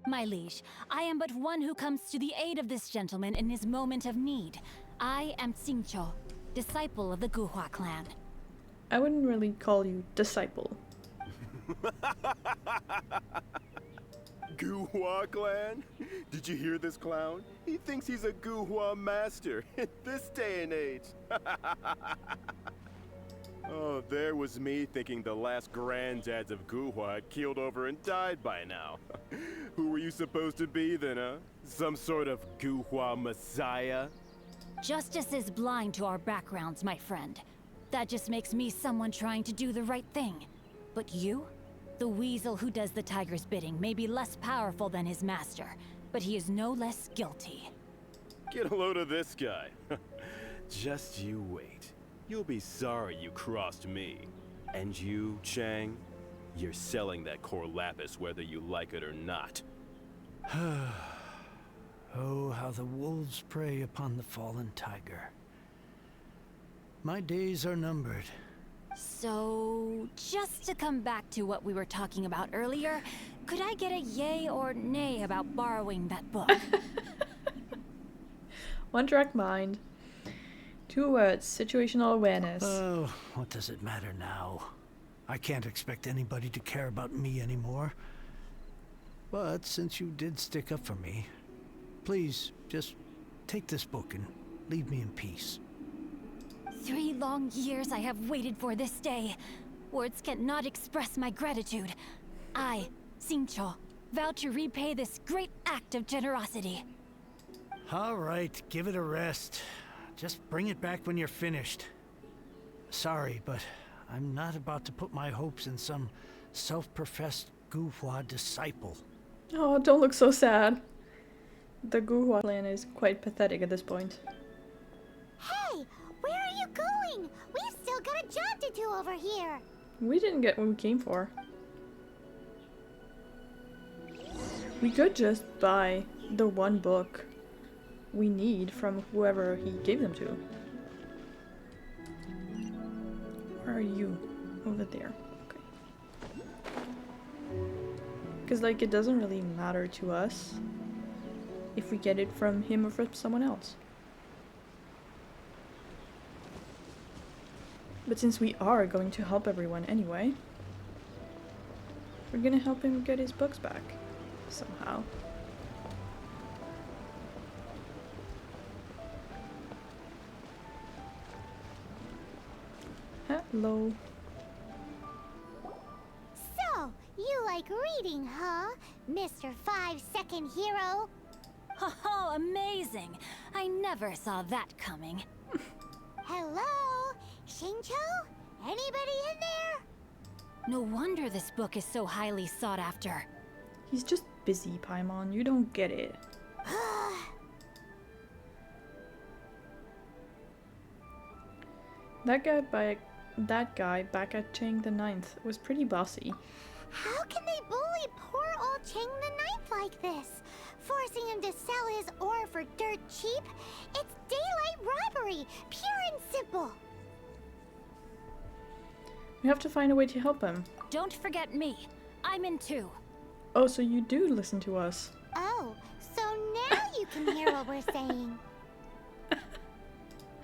My liege, I am but one who comes to the aid of this gentleman in his moment of need. I am Xingqiu, disciple of the Guhua clan. I wouldn't really call you disciple. Guhua clan? Did you hear this clown? He thinks he's a Guhua master in this day and age. Oh, there was me thinking the last granddads of Guhua had keeled over and died by now. Who were you supposed to be then, huh? Some sort of Guhua messiah? Justice is blind to our backgrounds, my friend. That just makes me someone trying to do the right thing. But you? The weasel who does the tiger's bidding may be less powerful than his master, but he is no less guilty. Get a load of this guy. Just you wait. You'll be sorry you crossed me. And you, Chang, you're selling that core lapis whether you like it or not. Oh, how the wolves prey upon the fallen tiger. My days are numbered. So, just to come back to what we were talking about earlier, could I get a yay or nay about borrowing that book? One track mind. 2 words, situational awareness. Oh, what does it matter now? I can't expect anybody to care about me anymore. But since you did stick up for me, please, just take this book and leave me in peace. 3 long years I have waited for this day. Words cannot express my gratitude. I, Xingqiu, vow to repay this great act of generosity. All right, give it a rest. Just bring it back when you're finished. Sorry, but I'm not about to put my hopes in some self-professed Guhua disciple. Oh, don't look so sad. The Guhua clan is quite pathetic at this point. Hey, where are you going? We've still got a job to do over here. We didn't get what we came for. We could just buy the one book we need from whoever he gave them to. Where are you? Over there. Okay. Because, like, it doesn't really matter to us if we get it from him or from someone else. But since we are going to help everyone anyway, we're gonna help him get his books back. Somehow. Hello. So, you like reading, huh? Mr. 5-second hero? Oh, amazing! I never saw that coming. Hello? Xingqiu? Anybody in there? No wonder this book is so highly sought after. He's just busy, Paimon. You don't get it. That guy back at Chang the Ninth was pretty bossy. How can they bully poor old Chang the Ninth like this? Forcing him to sell his ore for dirt cheap? It's daylight robbery, pure and simple. We have to find a way to help him. Don't forget me. I'm in too. Oh, so you do listen to us. Oh, so now you can hear what we're saying.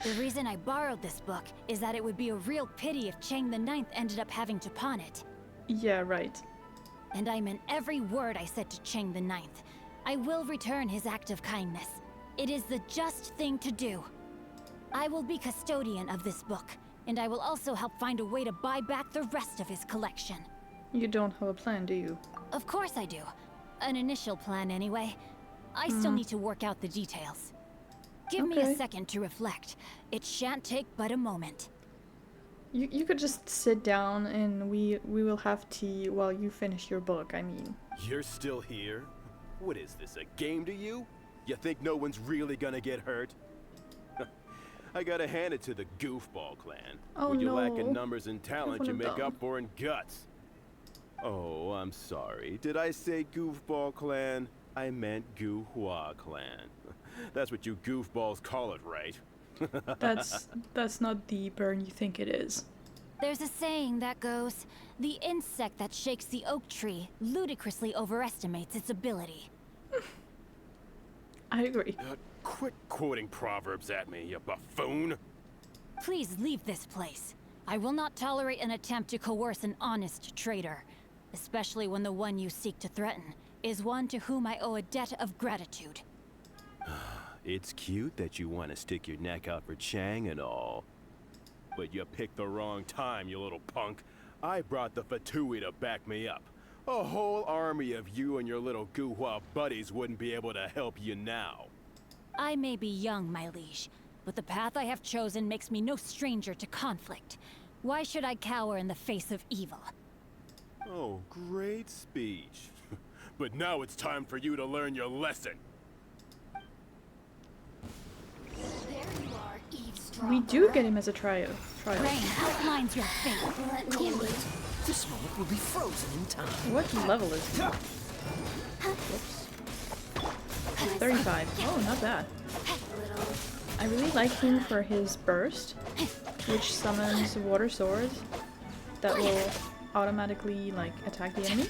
The reason I borrowed this book is that it would be a real pity if Chang the Ninth ended up having to pawn it. Yeah, right. And I meant every word I said to Chang the Ninth. I will return his act of kindness. It is the just thing to do. I will be custodian of this book, and I will also help find a way to buy back the rest of his collection. You don't have a plan, do you? Of course I do. An initial plan, anyway. I still need to work out the details. Give me a second to reflect. It shan't take but a moment. You could just sit down and we will have tea while you finish your book, I mean. You're still here? What is this, a game to you? You think no one's really gonna get hurt? I gotta hand it to the goofball clan. Oh, what you no. lack in numbers and talent, you make them. up for in guts. Oh, I'm sorry. Did I say Goofball Clan? I meant Guhua Clan. That's what you goofballs call it, right? That's not the burn you think it is. There's a saying that goes, the insect that shakes the oak tree ludicrously overestimates its ability. I agree. Quit quoting proverbs at me, you buffoon! Please leave this place. I will not tolerate an attempt to coerce an honest trader, especially when the one you seek to threaten is one to whom I owe a debt of gratitude. It's cute that you want to stick your neck out for Chang and all. But you picked the wrong time, you little punk. I brought the Fatui to back me up. A whole army of you and your little Guhua buddies wouldn't be able to help you now. I may be young, my liege, but the path I have chosen makes me no stranger to conflict. Why should I cower in the face of evil? Oh, great speech. But now it's time for you to learn your lesson. We do get him as a trial. Rain outlines your fate. Let me wait. This moment will be frozen in time. What level is he? Whoops. 35. Oh, not bad. I really like him for his burst, which summons water swords that will automatically like attack the enemy,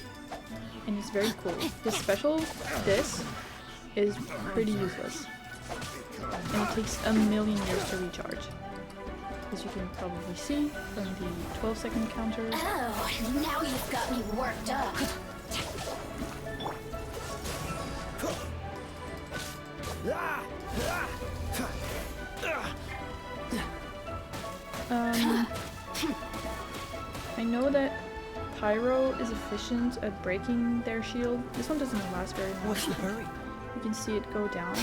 and it's very cool. His special, this, is pretty useless, and it takes a million years to recharge, as you can probably see from the 12-second counter. Oh, now you've got me worked up. I know that Pyro is efficient at breaking their shield. This one doesn't last very long. What's the hurry? You can see it go down.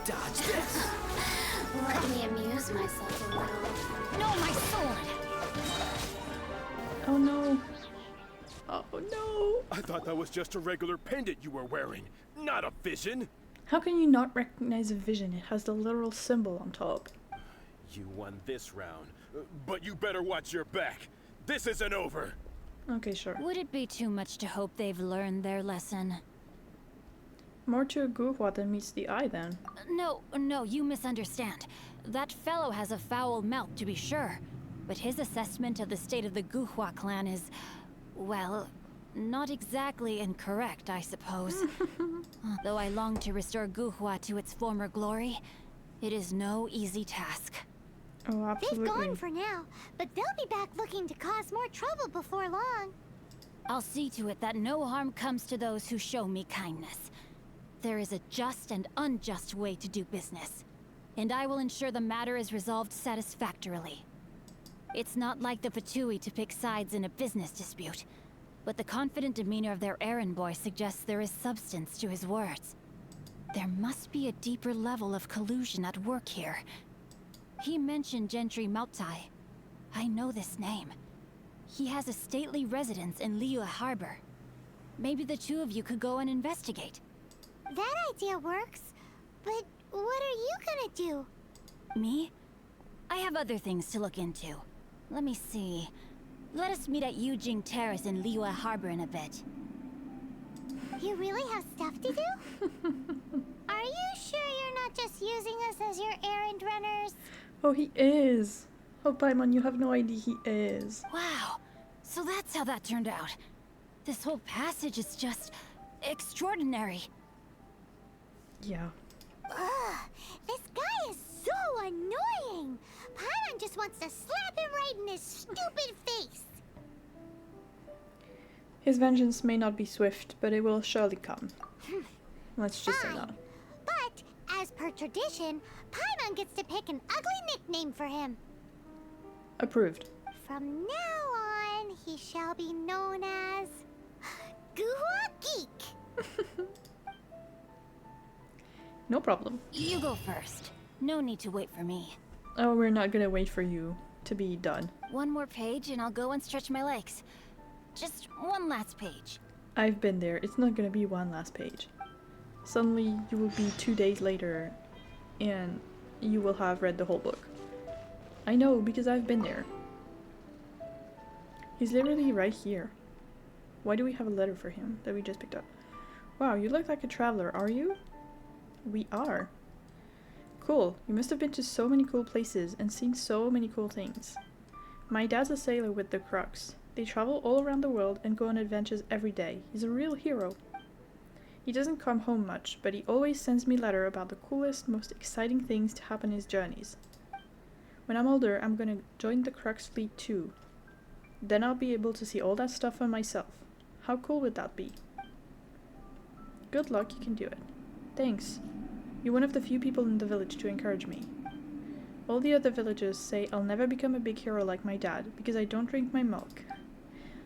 Dodge this. Let me amuse myself a little. No, my sword! Oh no. Oh no. I thought that was just a regular pendant you were wearing, not a vision. How can you not recognize a vision? It has the literal symbol on top. You won this round, but you better watch your back. This isn't over. Okay, sure. Would it be too much to hope they've learned their lesson? More to a Guhua than meets the eye, then. No, you misunderstand. That fellow has a foul mouth, to be sure. But his assessment of the state of the Guhua clan is, well, not exactly incorrect, I suppose. Though I long to restore Guhua to its former glory, it is no easy task. Oh, absolutely. They've gone for now, but they'll be back looking to cause more trouble before long. I'll see to it that no harm comes to those who show me kindness. There is a just and unjust way to do business, and I will ensure the matter is resolved satisfactorily. It's not like the Fatui to pick sides in a business dispute, but the confident demeanor of their errand boy suggests there is substance to his words. There must be a deeper level of collusion at work here. He mentioned Gentry Mautai. I know this name. He has a stately residence in Liyue Harbor. Maybe the two of you could go and investigate. That idea works, but what are you gonna do? Me? I have other things to look into. Let me see. Let us meet at Yujing Terrace in Liyue Harbor in a bit. You really have stuff to do? Are you sure you're not just using us as your errand runners? Oh, he is. Oh, Paimon, you have no idea he is. Wow. So that's how that turned out. This whole passage is just extraordinary. Yeah. Ugh, this guy is so annoying. Paimon just wants to slap him right in his stupid face. His vengeance may not be swift, but it will surely come. Let's just say that. But, as per tradition, Paimon gets to pick an ugly nickname for him. Approved. From now on, he shall be known as... Guhua Geek. No problem. You go first. No need to wait for me. Oh, we're not gonna wait for you to be done. One more page and I'll go and stretch my legs. Just one last page. I've been there. It's not gonna be one last page. Suddenly, you will be 2 days later, and you will have read the whole book. I know, because I've been there. He's literally right here. Why do we have a letter for him that we just picked up? Wow, you look like a traveler, are you? We are. Cool. You must have been to so many cool places and seen so many cool things. My dad's a sailor with the Crux. They travel all around the world and go on adventures every day. He's a real hero. He doesn't come home much, but he always sends me letter about the coolest, most exciting things to happen in his journeys. When I'm older, I'm gonna join the Crux fleet too. Then I'll be able to see all that stuff for myself. How cool would that be? Good luck, you can do it. Thanks. You're one of the few people in the village to encourage me. All the other villagers say I'll never become a big hero like my dad because I don't drink my milk.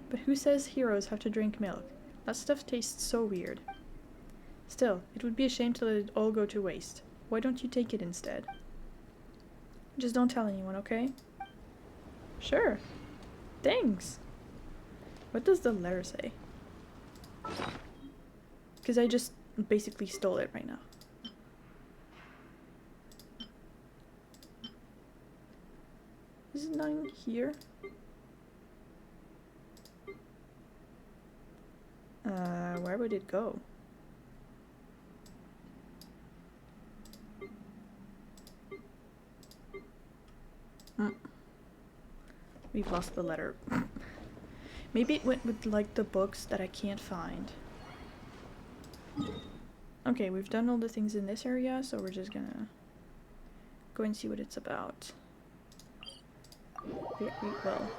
But who says heroes have to drink milk? That stuff tastes so weird. Still, it would be a shame to let it all go to waste. Why don't you take it instead? Just don't tell anyone, okay? Sure. Thanks. What does the letter say? Because I just basically stole it right now. Is it not in here? Where would it go? We've lost the letter. Maybe it went with like the books that I can't find. Okay, we've done all the things in this area, so we're just gonna go and see what it's about. Yeah, we will.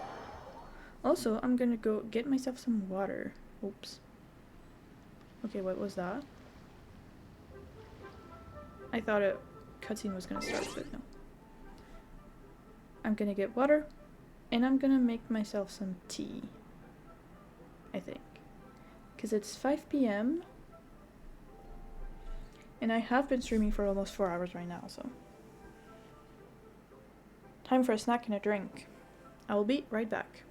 Also, I'm gonna go get myself some water. Oops. Okay, what was that? I thought a cutscene was gonna start, but no. I'm gonna get water, and I'm gonna make myself some tea. I think. Because it's 5 p.m. And I have been streaming for almost 4 hours right now, so. Time for a snack and a drink. I will be right back.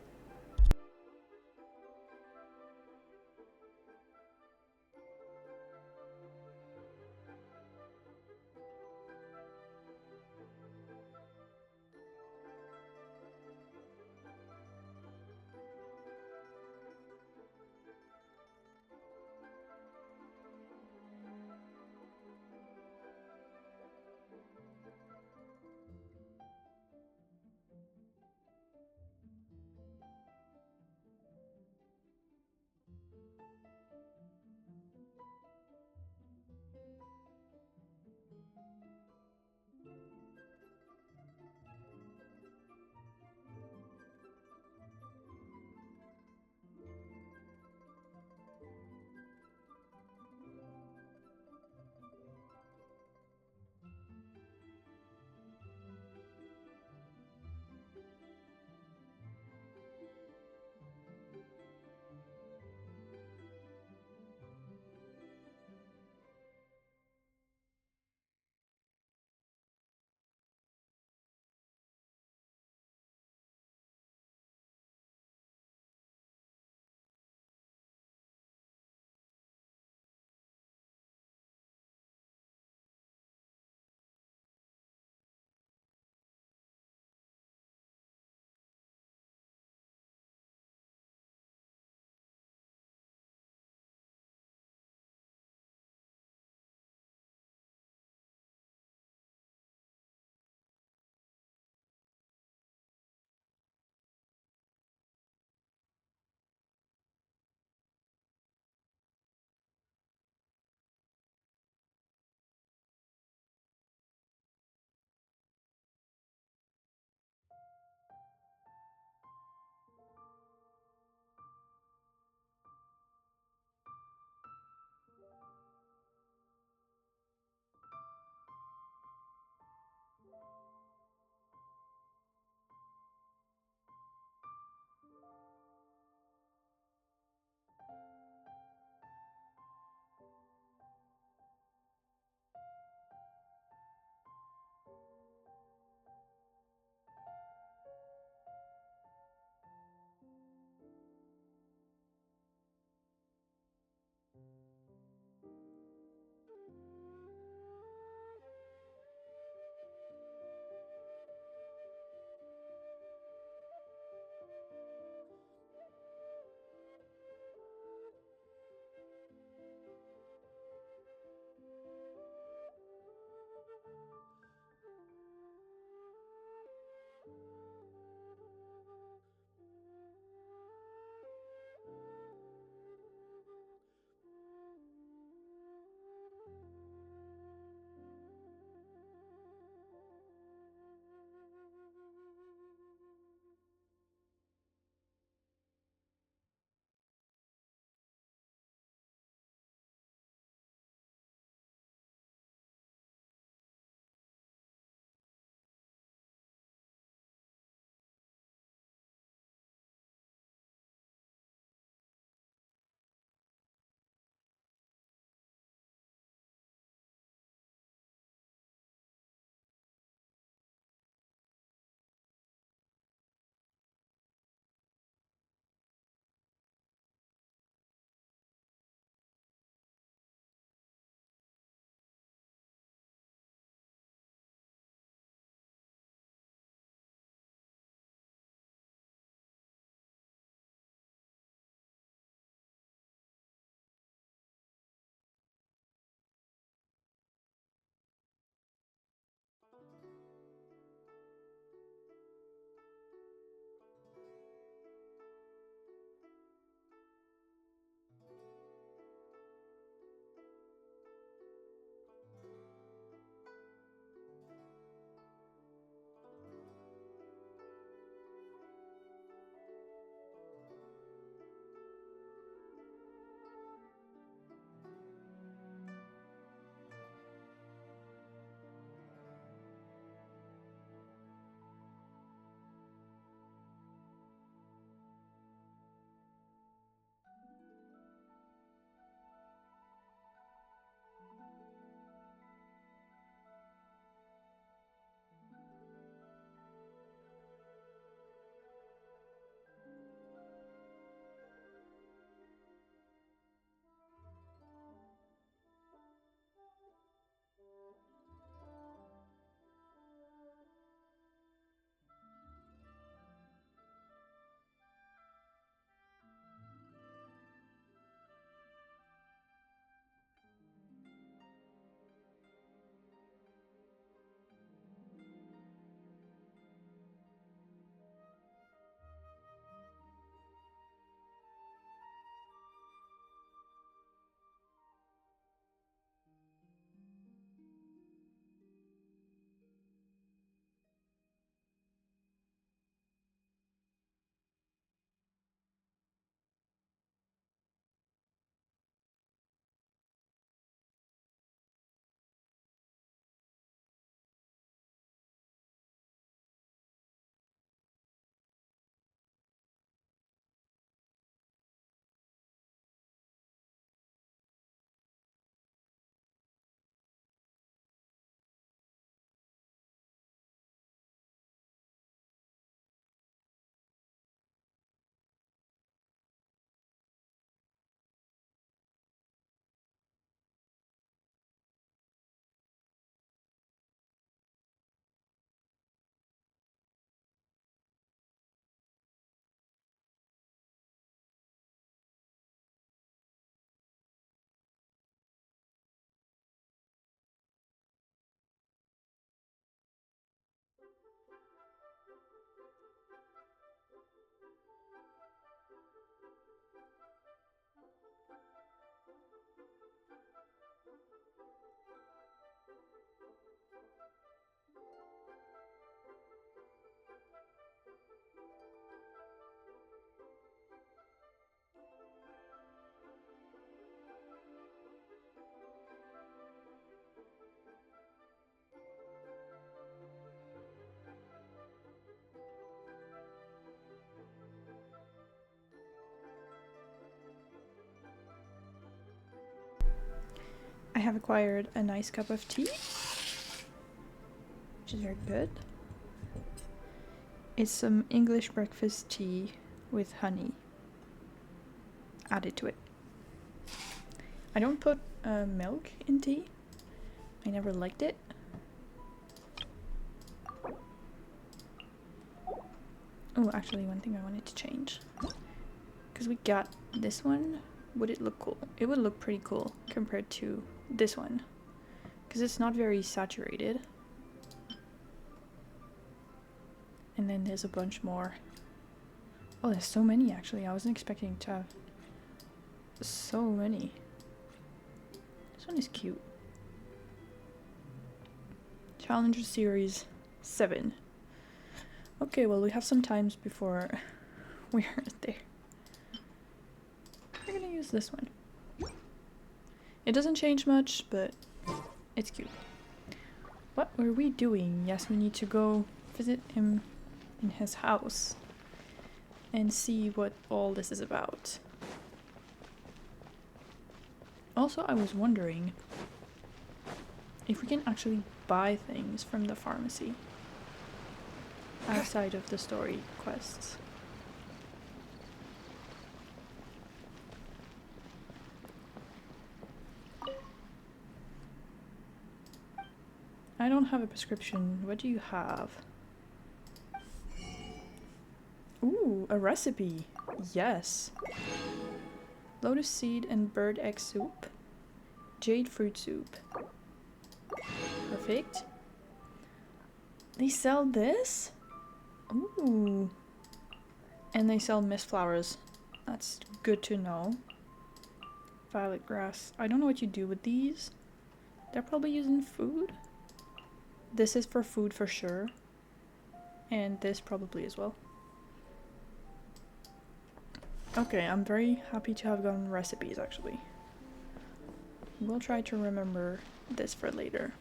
have acquired a nice cup of tea, which is very good. It's some English breakfast tea with honey added to it. I don't put milk in tea. I never liked it. Oh, actually, one thing I wanted to change. Because we got this one. Would it look cool? It would look pretty cool compared to this one. Because it's not very saturated. And then there's a bunch more. Oh, there's so many actually. I wasn't expecting to have so many. This one is cute. Challenger Series 7. Okay, well, we have some times before we are there. We're gonna use this one. It doesn't change much, but it's cute. What were we doing? Yes, we need to go visit him in his house and see what all this is about. Also, I was wondering if we can actually buy things from the pharmacy outside of the story quests. I don't have a prescription. What do you have? Ooh, a recipe. Yes. Lotus seed and bird egg soup. Jade fruit soup. Perfect. They sell this? Ooh. And they sell mist flowers. That's good to know. Violet grass. I don't know what you do with these. They're probably using food. This is for food for sure. And this probably as well. Okay, I'm very happy to have gotten recipes actually. We'll try to remember this for later.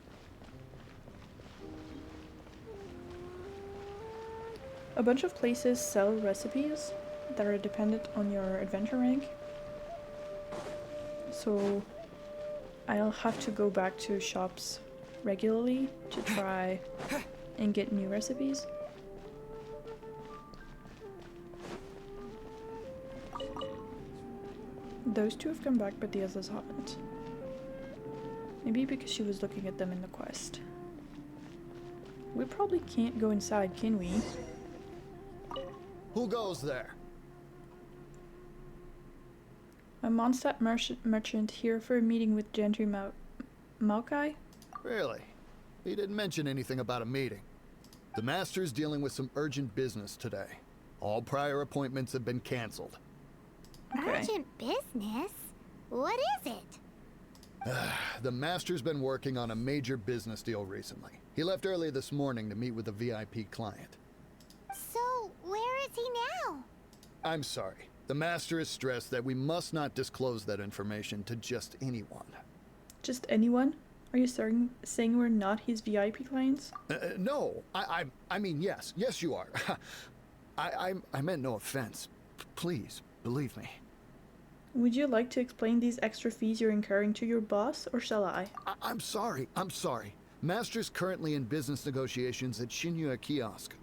A bunch of places sell recipes that are dependent on your adventure rank. So I'll have to go back to shops regularly to try and get new recipes. Those two have come back, but the others haven't. Maybe because she was looking at them in the quest. We probably can't go inside, can we? Who goes there? A Mondstadt merchant here for a meeting with Gentry Maokai? Really? He didn't mention anything about a meeting. The Master's dealing with some urgent business today. All prior appointments have been cancelled. Okay. Urgent business? What is it? The Master's been working on a major business deal recently. He left early this morning to meet with a VIP client. So, where is he now? I'm sorry. The Master is stressed that we must not disclose that information to just anyone. Just anyone? Are you saying we're not his VIP clients? No. I mean, yes. Yes, you are. I meant no offense. Please, believe me. Would you like to explain these extra fees you're incurring to your boss, or shall I? I'm sorry. Master's currently in business negotiations at Liyue Kiosk.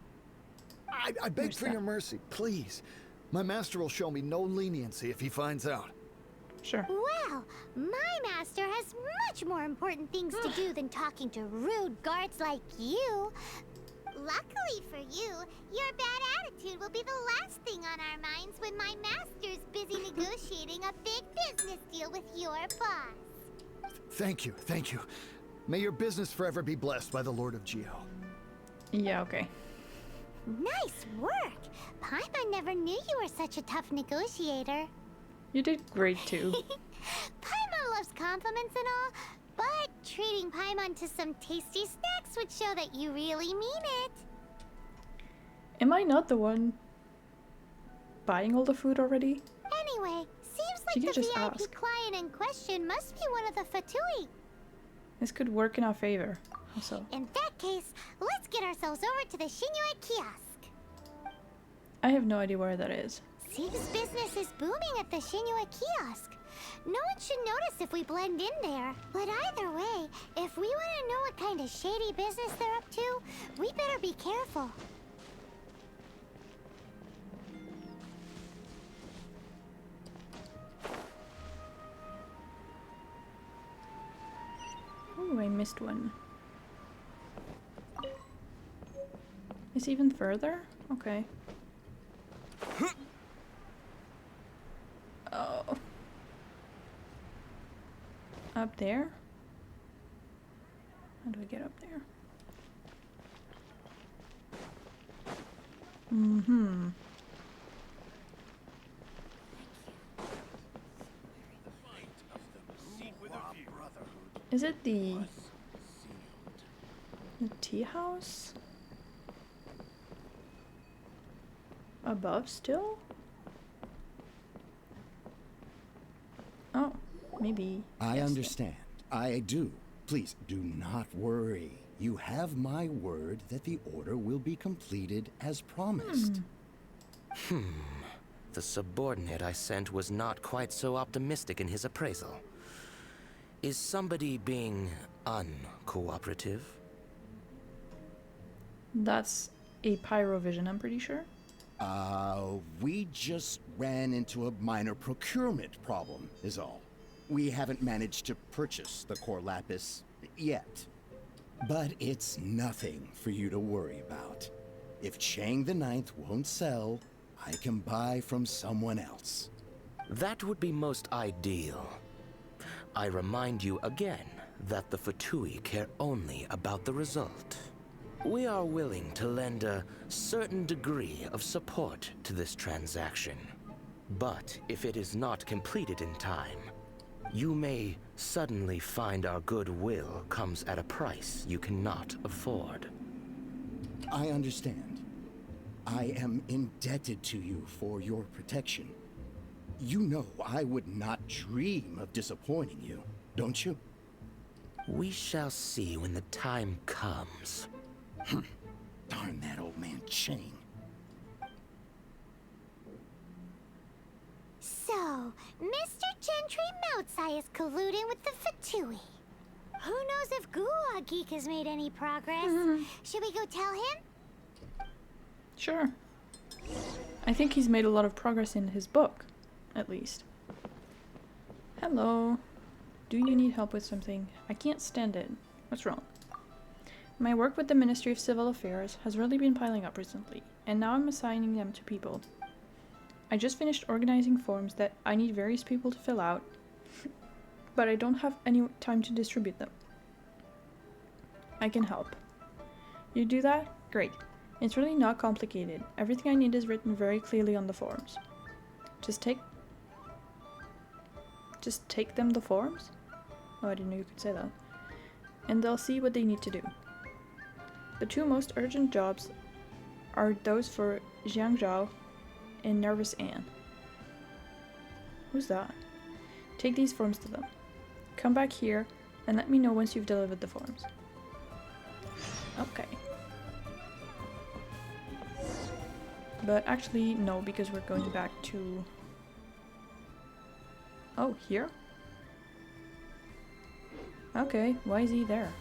I beg for your mercy, please. My master will show me no leniency if he finds out. Sure. Well, my master has much more important things to do than talking to rude guards like you. Luckily for you, your bad attitude will be the last thing on our minds when my master's busy negotiating a big business deal with your boss. Thank you. May your business forever be blessed by the Lord of Geo. Yeah, okay. Nice work! Paimon never knew you were such a tough negotiator. You did great too. Paimon loves compliments and all, but treating Paimon to some tasty snacks would show that you really mean it. Am I not the one buying all the food already? Anyway, seems like the VIP client in question must be one of the Fatui. This could work in our favor. Also, in that case, let's get ourselves over to the Liyue Kiosk. I have no idea where that is. Seems business is booming at the Shinua kiosk. No one should notice if we blend in there. But either way, if we want to know what kind of shady business they're up to, we better be careful. Oh, I missed one. It's even further? Okay. Oh. Up there? How do I get up there? Mm-hmm. Is it the tea house? Above still? Oh, maybe. I understand. I do. Please do not worry. You have my word that the order will be completed as promised. The subordinate I sent was not quite so optimistic in his appraisal. Is somebody being uncooperative? That's a pyrovision, I'm pretty sure. We just ran into a minor procurement problem, is all. We haven't managed to purchase the core lapis yet. But it's nothing for you to worry about. If Chang the Ninth won't sell, I can buy from someone else. That would be most ideal. I remind you again that the Fatui care only about the result. We are willing to lend a certain degree of support to this transaction. But if it is not completed in time, you may suddenly find our goodwill comes at a price you cannot afford. I understand. I am indebted to you for your protection. You know I would not dream of disappointing you, don't you? We shall see when the time comes. Darn that old man Chang. So, Mr. Gentry Moutsai is colluding with the Fatui. Who knows if Guwa Geek has made any progress? Should we go tell him? Sure. I think he's made a lot of progress in his book, at least. Hello. Do you need help with something? I can't stand it. What's wrong? My work with the Ministry of Civil Affairs has really been piling up recently, and now I'm assigning them to people. I just finished organizing forms that I need various people to fill out, but I don't have any time to distribute them. I can help. You do that? Great. It's really not complicated. Everything I need is written very clearly on the forms. Just take them the forms? Oh, I didn't know you could say that. And they'll see what they need to do. The two most urgent jobs are those for Jiang Zhao and Nervous Anne. Who's that? Take these forms to them. Come back here and let me know once you've delivered the forms. Okay. But actually, no, because we're going back to... Oh, here? Okay, why is he there?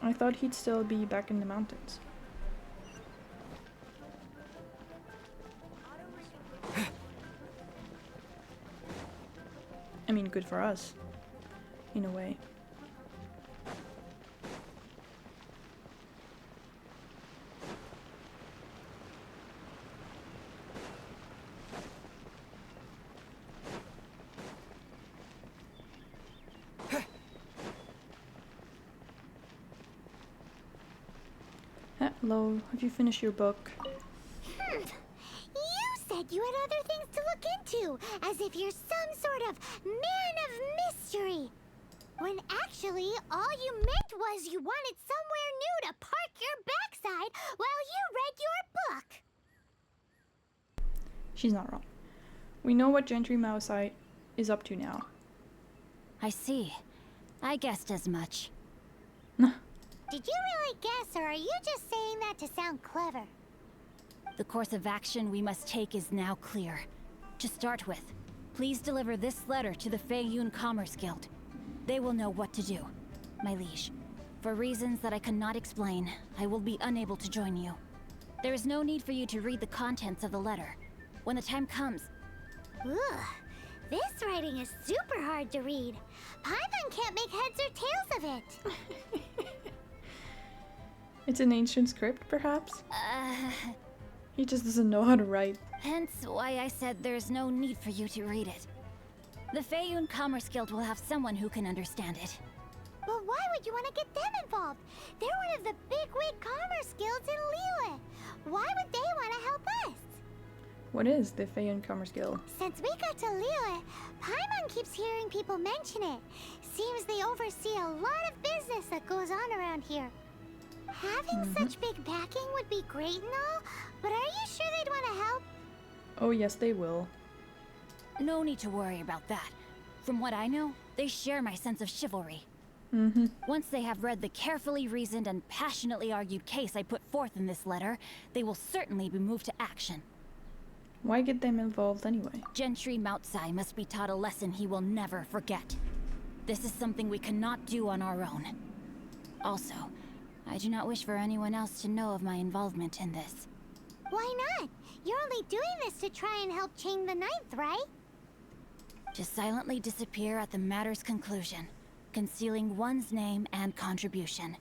I thought he'd still be back in the mountains. I mean, good for us, in a way. Hello, have you finished your book? You said you had other things to look into, as if you're some sort of man of mystery. When actually, all you meant was you wanted somewhere new to park your backside while you read your book. She's not wrong. We know what Gentry Moutsai is up to now. I see. I guessed as much. Did you really guess, or are you just saying that to sound clever? The course of action we must take is now clear. To start with, please deliver this letter to the Feiyun Commerce Guild. They will know what to do. My liege, for reasons that I cannot explain, I will be unable to join you. There is no need for you to read the contents of the letter. When the time comes... Ugh, this writing is super hard to read. Paimon can't make heads or tails of it. It's an ancient script, perhaps? He just doesn't know how to write. Hence why I said there's no need for you to read it. The Feiyun Commerce Guild will have someone who can understand it. But why would you want to get them involved? They're one of the bigwig commerce guilds in Liyue. Why would they want to help us? What is the Feiyun Commerce Guild? Since we got to Liyue, Paimon keeps hearing people mention it. Seems they oversee a lot of business that goes on around here. Having such big backing would be great and all, but are you sure they'd want to help? Oh yes, they will. No need to worry about that. From what I know, they share my sense of chivalry. Once they have read the carefully reasoned and passionately argued case I put forth in this letter, they will certainly be moved to action. Why get them involved anyway? Gentry Moutsai must be taught a lesson he will never forget. This is something we cannot do on our own. Also, I do not wish for anyone else to know of my involvement in this. Why not? You're only doing this to try and help Chang the Ninth, right? To silently disappear at the matter's conclusion, concealing one's name and contribution.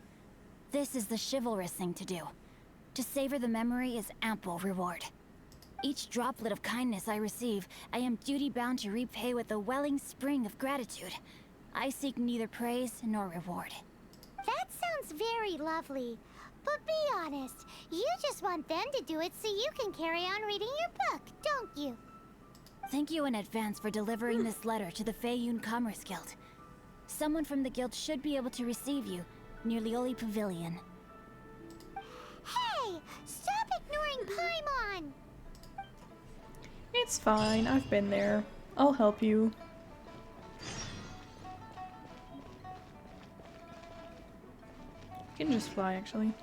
This is the chivalrous thing to do. To savor the memory is ample reward. Each droplet of kindness I receive, I am duty-bound to repay with a welling spring of gratitude. I seek neither praise nor reward. That sounds very lovely. But be honest, you just want them to do it so you can carry on reading your book, don't you? Thank you in advance for delivering this letter to the Feiyun Commerce Guild. Someone from the guild should be able to receive you near Liyue Pavilion. Hey! Stop ignoring Paimon! It's fine, I've been there. I'll help you. You can just fly, actually.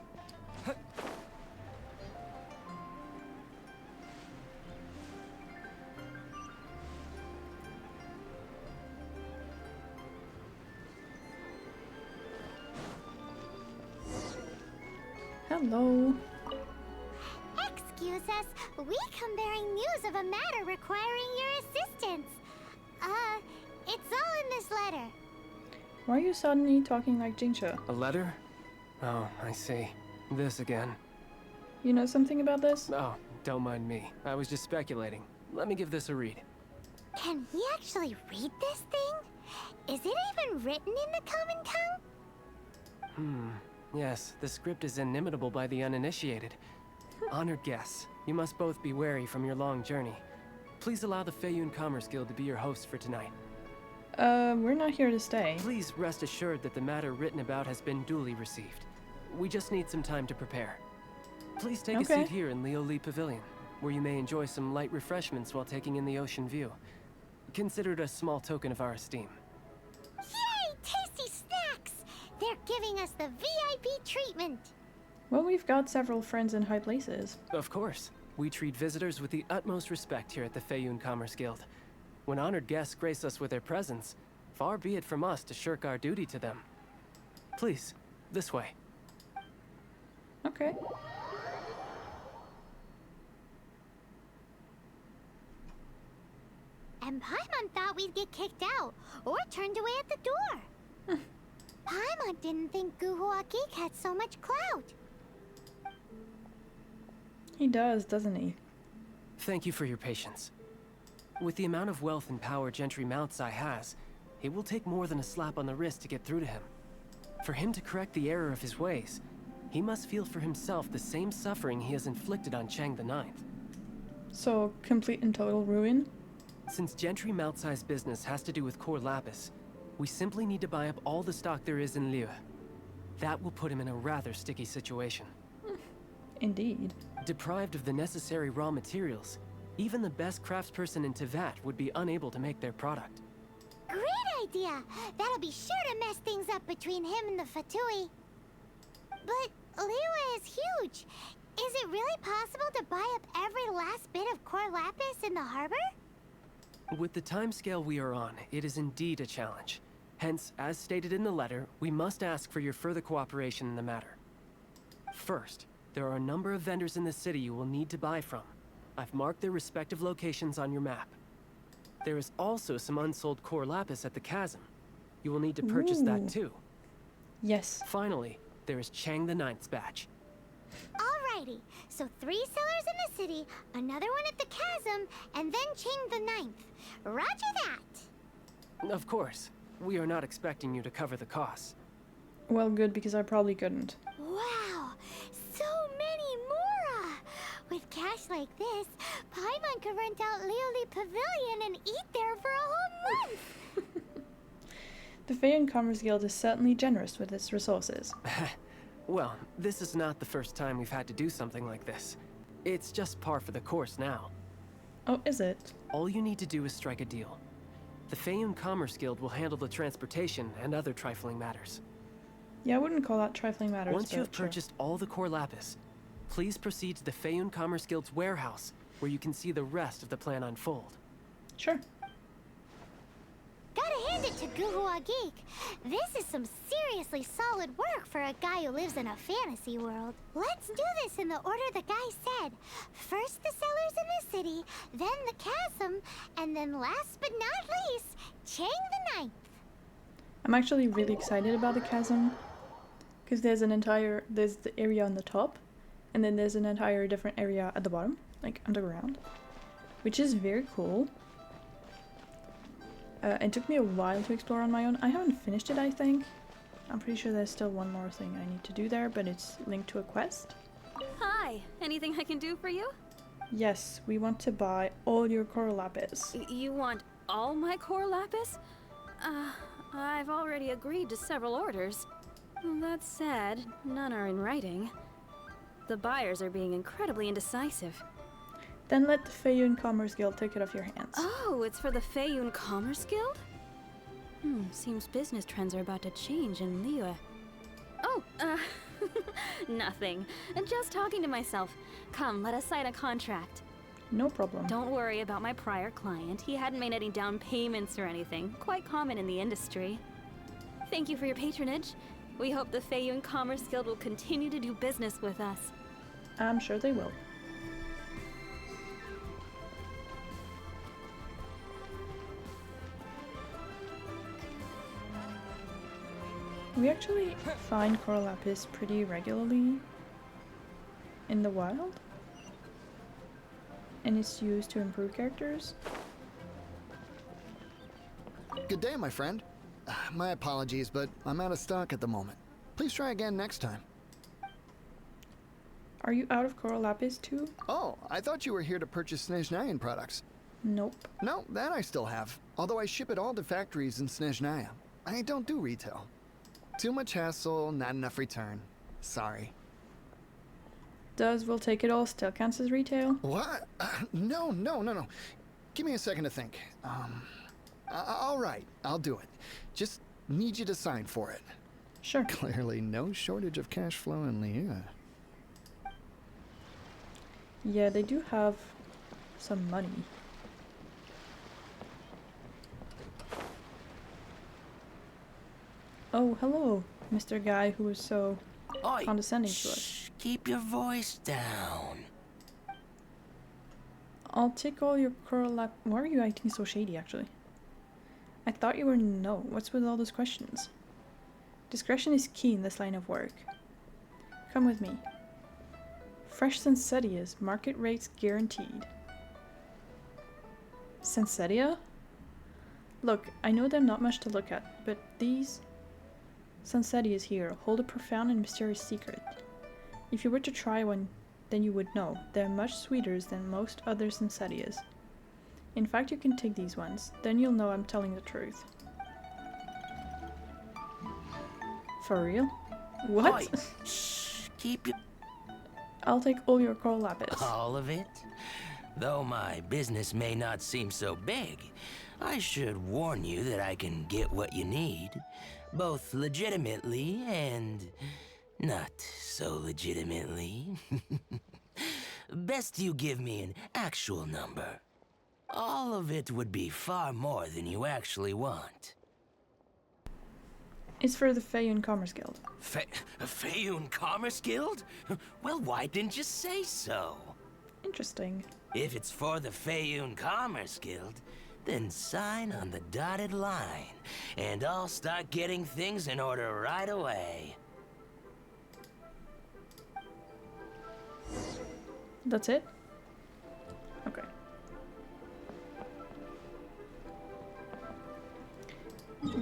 Hello. Excuse us, we come bearing news of a matter requiring your assistance. It's all in this letter. Why are you suddenly talking like Jingsha? A letter? Oh, I see. This again. You know something about this? Oh, don't mind me. I was just speculating. Let me give this a read. Can we actually read this thing? Is it even written in the common tongue? Yes, the script is inimitable by the uninitiated. Honored guests, you must both be wary from your long journey. Please allow the Feiyun Commerce Guild to be your host for tonight. We're not here to stay. Please rest assured that the matter written about has been duly received. We just need some time to prepare. Please take a seat here in Liyue Pavilion, where you may enjoy some light refreshments while taking in the ocean view. Consider it a small token of our esteem. Yay! Tasty snacks! They're giving us the VIP treatment. Well, we've got several friends in high places. Of course. We treat visitors with the utmost respect here at the Feiyun Commerce Guild. When honored guests grace us with their presence, far be it from us to shirk our duty to them. Please, this way. Okay. And Paimon thought we'd get kicked out, or turned away at the door. Paimon didn't think Guhua Geek had so much clout. He does, doesn't he? Thank you for your patience. With the amount of wealth and power Gentry Moutsai has, it will take more than a slap on the wrist to get through to him. For him to correct the error of his ways, he must feel for himself the same suffering he has inflicted on Chang the Ninth. So, complete and total ruin? Since Gentry Moutsai's business has to do with core lapis, we simply need to buy up all the stock there is in Liyue. That will put him in a rather sticky situation. Indeed. Deprived of the necessary raw materials, even the best craftsperson in Teyvat would be unable to make their product. Great idea! That'll be sure to mess things up between him and the Fatui. But Liyue is huge. Is it really possible to buy up every last bit of core lapis in the harbor? With the timescale we are on, it is indeed a challenge. Hence, as stated in the letter, we must ask for your further cooperation in the matter. First, there are a number of vendors in the city you will need to buy from. I've marked their respective locations on your map. There is also some unsold core lapis at the chasm. You will need to purchase that too. Yes. Finally, there is Chang the Ninth's badge. Alrighty, so 3 sellers in the city, another one at the chasm, and then Chang the Ninth. Roger that! Of course, we are not expecting you to cover the costs. Well, good, because I probably couldn't. Wow, so many Mora! With cash like this, Paimon could rent out Liyue Pavilion and eat there for a whole month! The Feiyan Commerce Guild is certainly generous with its resources. Well, this is not the first time we've had to do something like this. It's just par for the course now. Oh, is it? All you need to do is strike a deal. The Feiyan Commerce Guild will handle the transportation and other trifling matters. Yeah, I wouldn't call that trifling matters. Once you have purchased all the core lapis, please proceed to the Feiyan Commerce Guild's warehouse, where you can see the rest of the plan unfold. Sure. Gotta hand it to Guhua Geek. This is some seriously solid work for a guy who lives in a fantasy world. Let's do this in the order the guy said. First the sellers in the city, then the chasm, and then last but not least, Chang the Ninth. I'm actually really excited about the chasm, because there's the area on the top, and then there's an entire different area at the bottom, like underground, which is very cool. It took me a while to explore on my own. I haven't finished it, I think. I'm pretty sure there's still one more thing I need to do there, but it's linked to a quest. Hi, anything I can do for you? Yes, we want to buy all your core lapis. You want all my core lapis? I've already agreed to several orders. That said, none are in writing. The buyers are being incredibly indecisive. Then let the Feiyan Commerce Guild take it off your hands. Oh, it's for the Feiyan Commerce Guild? Seems business trends are about to change in Liyue. Oh, nothing. Just talking to myself. Come, let us sign a contract. No problem. Don't worry about my prior client. He hadn't made any down payments or anything. Quite common in the industry. Thank you for your patronage. We hope the Feiyan Commerce Guild will continue to do business with us. I'm sure they will. We actually find core lapis pretty regularly in the wild, and it's used to improve characters. Good day, my friend. My apologies, but I'm out of stock at the moment. Please try again next time. Are you out of core lapis too? Oh, I thought you were here to purchase Snezhnayan products. Nope. No, that I still have. Although I ship it all to factories in Snezhnaya. I don't do retail. Too much hassle, not enough return. Sorry. Does we'll take it all still counts as retail? What? No. Give me a second to think. All right, I'll do it. Just need you to sign for it. Sure. Clearly no shortage of cash flow in Liyue. Yeah, they do have some money. Oh, hello, Mr. Guy who was so condescending to us. Keep your voice down. I'll take all your core lapis. Why are you acting so shady, actually? I thought you were no. What's with all those questions? Discretion is key in this line of work. Come with me. Fresh Sensetias, market rates guaranteed. Sensetia? Look, I know they're not much to look at, but these Sensetias here hold a profound and mysterious secret. If you were to try one, then you would know. They're much sweeter than most other Sensetias. In fact, you can take these ones, then you'll know I'm telling the truth. For real? What? Oi. Shh, keep your... I'll take all your core lapis. All of it? Though my business may not seem so big, I should warn you that I can get what you need, both legitimately and Not so legitimately. Best you give me an actual number. All of it would be far more than you actually want. It's for the Feiyun Commerce Guild. Feiyun Commerce Guild? Well, why didn't you say so? Interesting. If it's for the Feiyun Commerce Guild, then sign on the dotted line, and I'll start getting things in order right away. That's it? Okay.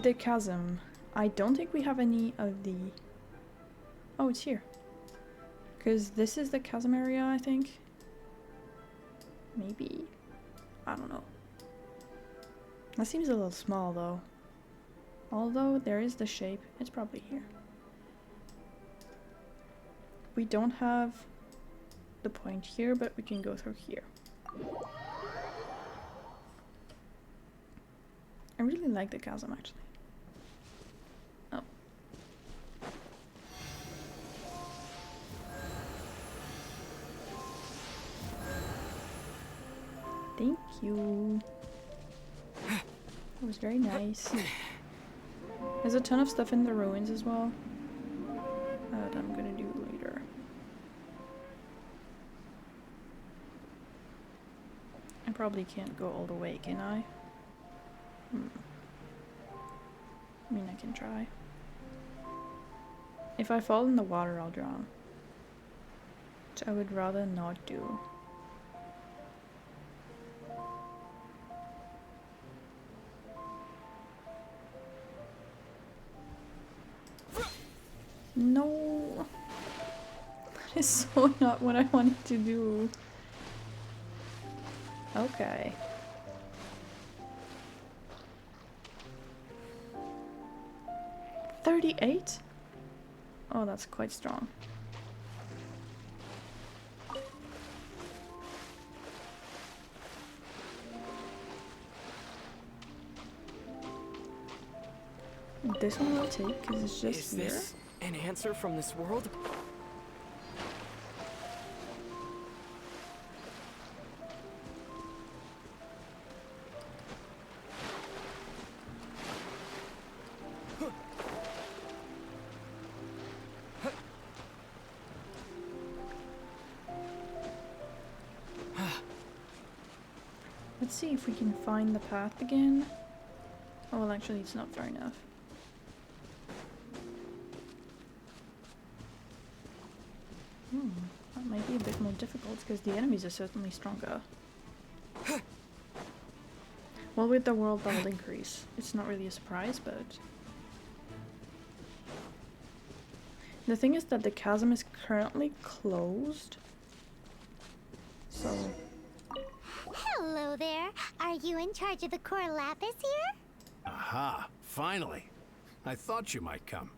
The chasm. I don't think we have any of the... Oh, it's here. Because this is the chasm area, I think. Maybe? I don't know. That seems a little small, though. Although there is the shape. It's probably here. We don't have the point here, but we can go through here. I really like the chasm, actually. Oh. Thank you. That was very nice. There's a ton of stuff in the ruins as well. That I'm gonna do later. I probably can't go all the way, can I? I mean, I can try. If I fall in the water, I'll drown. Which I would rather not do. No! That is so not what I wanted to do. Okay. $38? Oh, that's quite strong. This one will take because it's just here. Is this an answer from this world? Let's see if we can find the path again. Oh, well, actually, it's not far enough. That might be a bit more difficult because the enemies are certainly stronger. Well, with the world level increase, it's not really a surprise, but... The thing is that the chasm is currently closed. So... Hello there. Are you in charge of the core lapis here? Aha, finally. I thought you might come.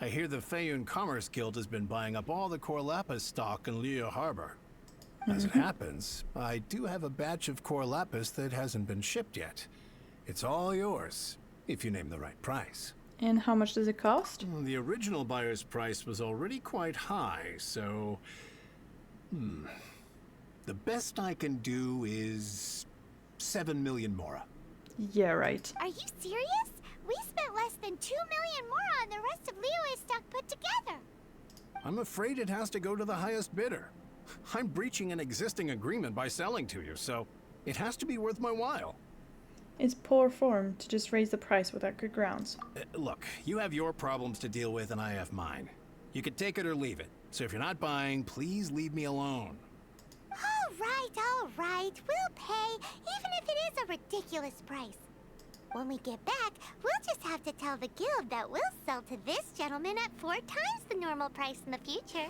I hear the Feiyun Commerce Guild has been buying up all the core lapis stock in Liyue Harbor. As it happens, I do have a batch of core lapis that hasn't been shipped yet. It's all yours, if you name the right price. And how much does it cost? Well, the original buyer's price was already quite high, so... The best I can do is 7 million mora. Yeah, right. Are you serious? We spent less than 2 million more on the rest of Liyue's stock put together. I'm afraid it has to go to the highest bidder. I'm breaching an existing agreement by selling to you, so it has to be worth my while. It's poor form to just raise the price without good grounds. Look, you have your problems to deal with and I have mine. You could take it or leave it. So if you're not buying, please leave me alone. All right. We'll pay, even if it is a ridiculous price. When we get back, we'll just have to tell the guild that we'll sell to this gentleman at 4 times the normal price in the future.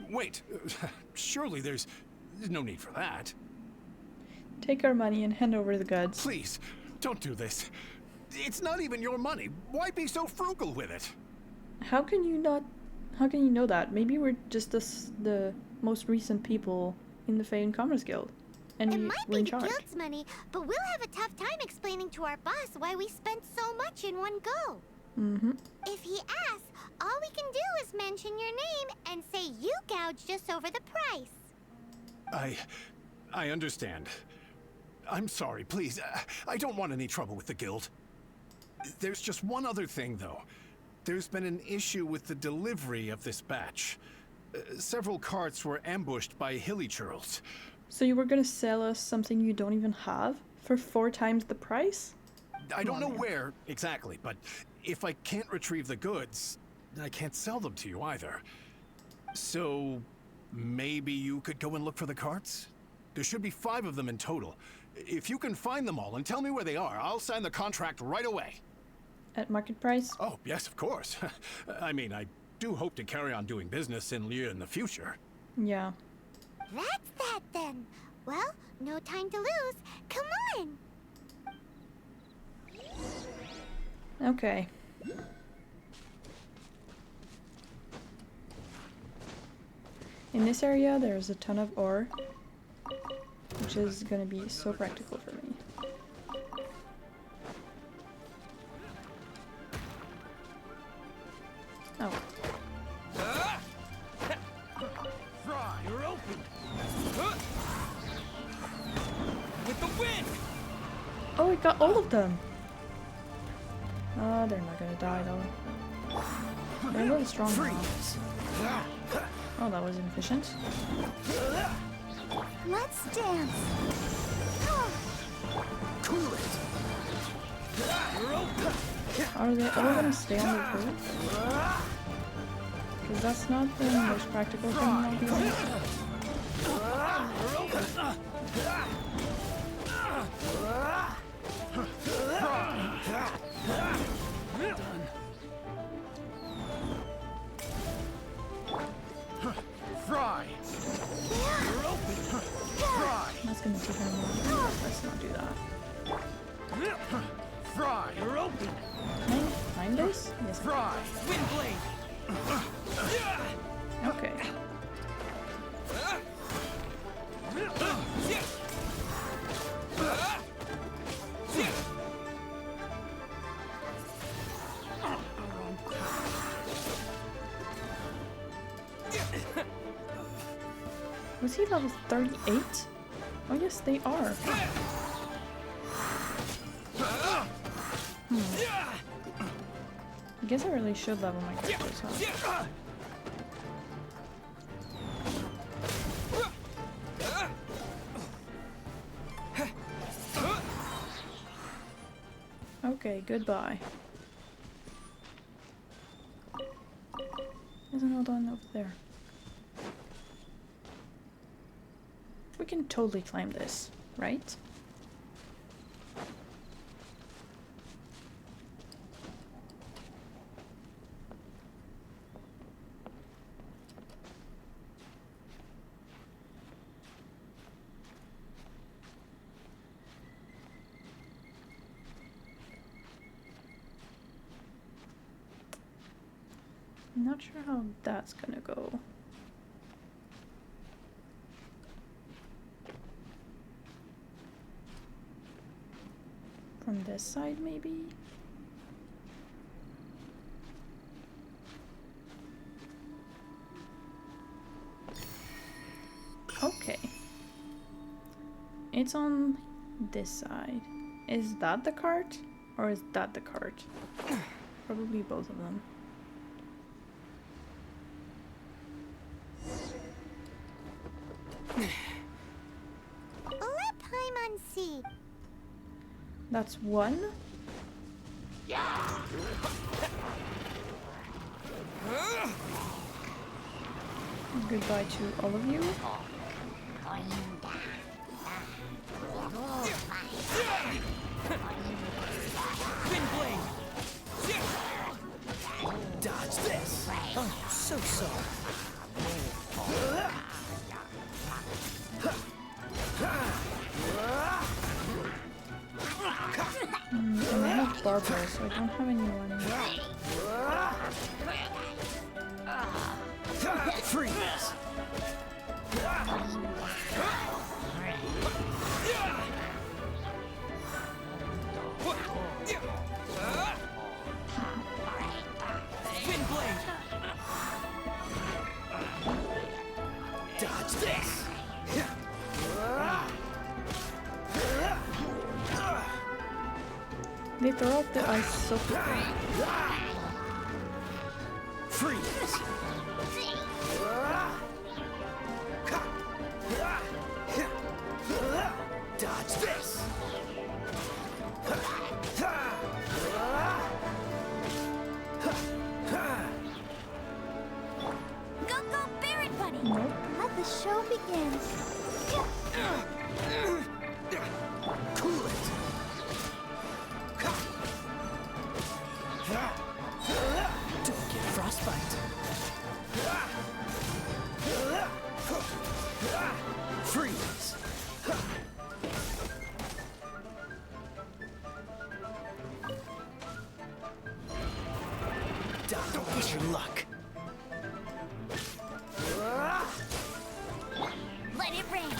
Wait, surely there's no need for that. Take our money and hand over the goods. Please, don't do this. It's not even your money. Why be so frugal with it? How can you know that? Maybe we're just the most recent people in the Feiyun Commerce Guild. And it might we're be in the charge. guild's money, but we'll have a tough time explaining to our boss why we spent so much in one go. If he asks, all we can do is mention your name and say you gouged us over the price. I understand. I'm sorry, please. I don't want any trouble with the guild. There's just one other thing, though. There's been an issue with the delivery of this batch. Several carts were ambushed by hilly churls. So you were gonna sell us something you don't even have for 4 times the price? I don't know where exactly, but if I can't retrieve the goods, I can't sell them to you either. So maybe you could go and look for the carts? There should be 5 of them in total. If you can find them all and tell me where they are, I'll sign the contract right away. At market price? Oh, yes, of course. I mean, I do hope to carry on doing business in Liyue in the future. Yeah. That's that then. Well, no time to lose. Come on. Okay. In this area, there's a ton of ore, which is gonna be so practical for me. Oh. Fry, you're open. With the wind. Oh, it got all of them. Oh, they're not gonna die though. They're really strong now. Oh, that was inefficient. Let's dance. Cool it. You're open. Are they all gonna stay on the roof? Because that's not the most practical thing, I'll be honest. Fry. You're open. Fry. That's gonna take her a while. Let's not do that. Fry. You're open. Can I climb this? Yes. Fry. Wind blade. Okay. Was he level 38? Oh yes, they are. I guess I really should level my characters, huh? Okay, goodbye. There's another one over there. We can totally climb this, right? I'm not sure how that's gonna go. From this side, maybe? Okay. It's on this side. Is that the cart? Or is that the cart? Probably both of them. Let Paimon see. That's one? Goodbye to all of you. Wind blade. Dodge this. Oh, so sorry. And I have Barbara, so I don't have anyone. Freeze! Wind blade! They throw out the ice so quickly. Freeze! Dodge this! Go, go, Barret Bunny! Nope. Let the show begin. Cool it! Don't get frostbite. Freeze! Don't push your luck. Let it rain.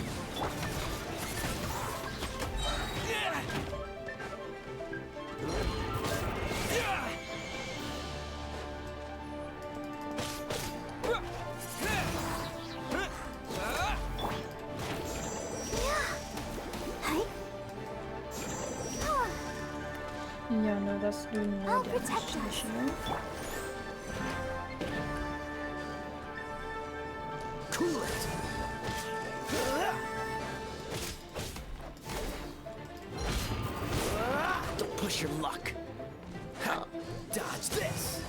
Yeah, no, that's doing no I'll damage protect to the us. shield. Cool it! Don't push your luck. Dodge this!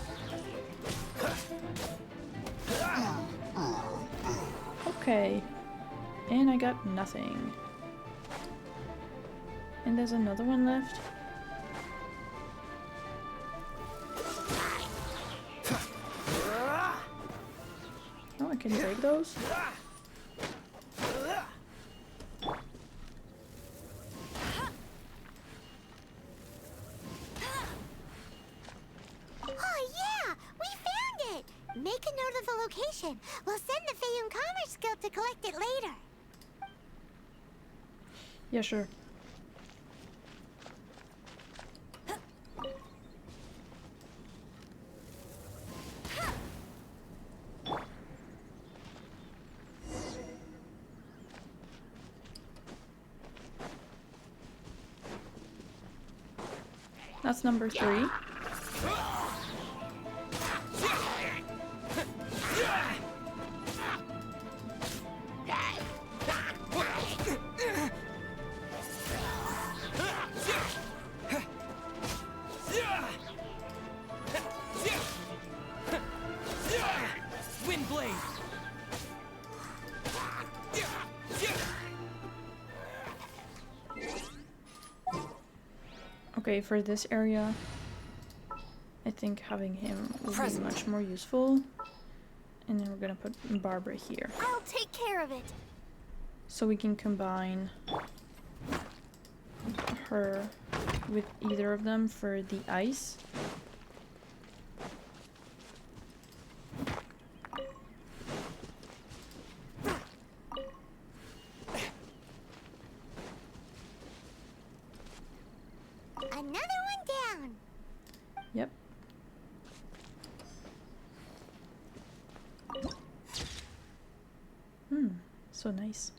Okay. And I got nothing. And there's another one left. Oh, I can break those? Oh yeah! We found it! Make a note of the location. We'll send the Feiyun Commerce Guild to collect it later. Yeah, sure. That's number 3. Wind blade. Okay, for this area, I think having him will be much more useful. And then we're gonna put Barbara here. I'll take care of it. So we can combine her with either of them for the ice. Another one down. Yep. So nice.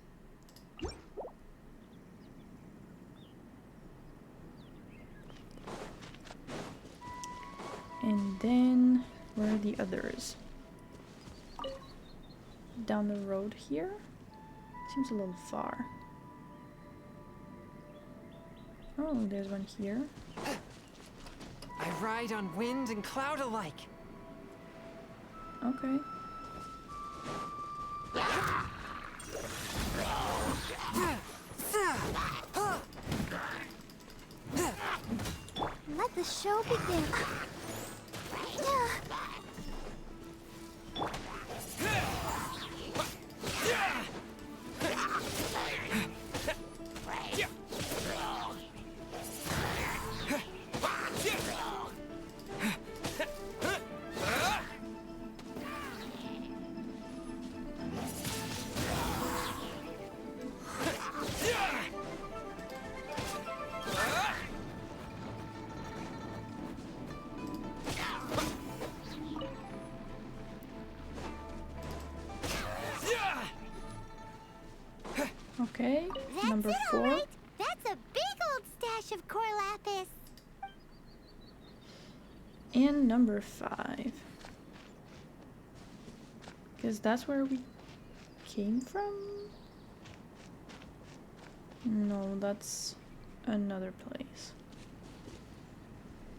And then where are the others? Down the road here? Seems a little far. Oh, there's one here. I ride on wind and cloud alike. Okay. Let the show begin. Okay, That's number it, 4. all right. That's a big old stash of core lapis. And number 5. Because that's where we came from? No, that's another place.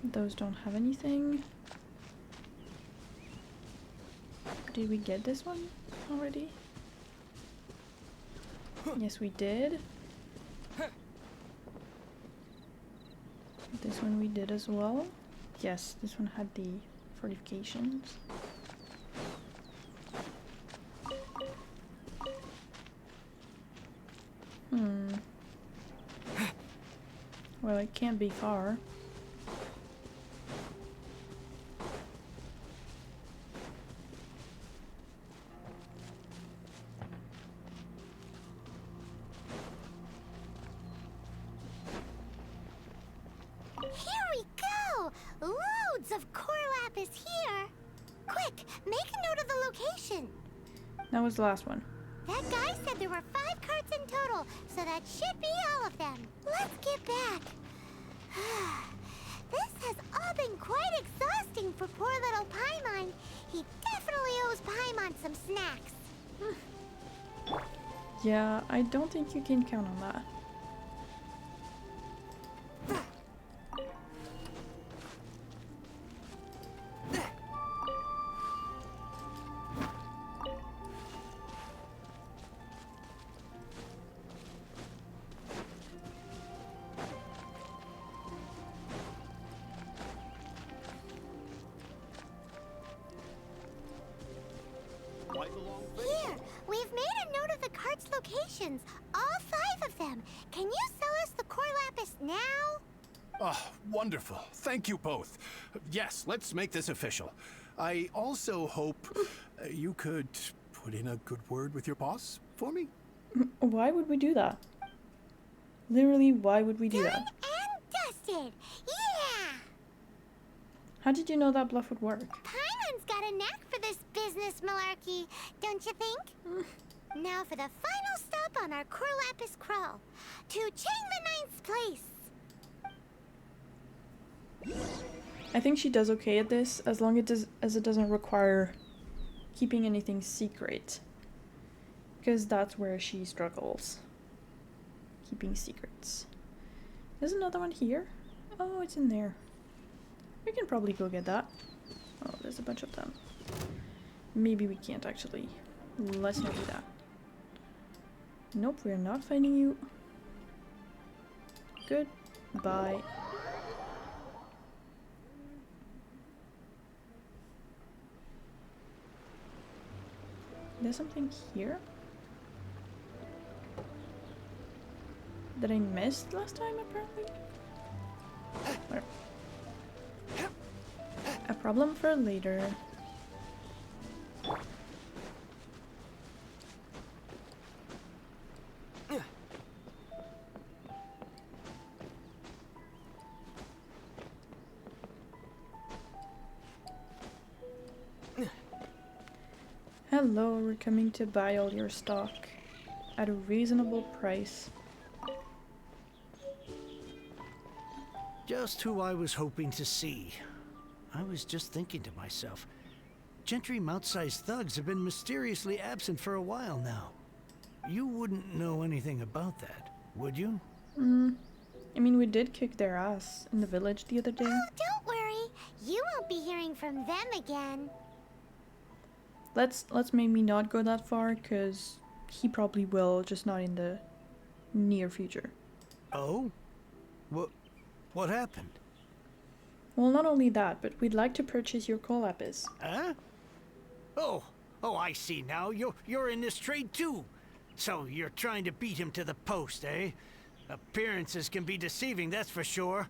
Those don't have anything. Did we get this one already? Yes, we did. This one we did as well. Yes, this one had the fortifications. Well, it can't be far. Here we go! Loads of core lapis here! Quick, make a note of the location. That was the last one. That guy said there were 5 carts in total, so that should be all of them. Let's get back. This has all been quite exhausting for poor little Paimon. He definitely owes Paimon some snacks. Yeah, I don't think you can count on that. Here, we've made a note of the cart's locations. All 5 of them. Can you sell us the core lapis now? Oh, wonderful. Thank you both. Yes, let's make this official. I also hope you could put in a good word with your boss for me. Why would we do that? Literally, why would we do that? And dusted. Yeah! How did you know that bluff would work? Paimon's got a knack for this business malarkey, don't you think? Now for the final stop on our core lapis crawl. To Chang the Ninth's place. I think she does okay at this, as long as it doesn't require keeping anything secret. Because that's where she struggles. Keeping secrets. There's another one here. Oh, it's in there. We can probably go get that. Oh, there's a bunch of them. Maybe we can't actually. Let's not do that. Nope, we're not finding you. Goodbye. There's something here that I missed last time, apparently. Where? A problem for later. Hello, we're coming to buy all your stock at a reasonable price. Just who I was hoping to see. I was just thinking to myself, Gentry Mount-sized thugs have been mysteriously absent for a while now. You wouldn't know anything about that, would you? I mean, we did kick their ass in the village the other day. Oh, don't worry. You won't be hearing from them again. Let's maybe not go that far, because he probably will, just not in the near future. Oh? What happened? Well, not only that, but we'd like to purchase your coal lapis. Huh? Oh, I see now. You're in this trade too. So you're trying to beat him to the post, eh? Appearances can be deceiving, that's for sure.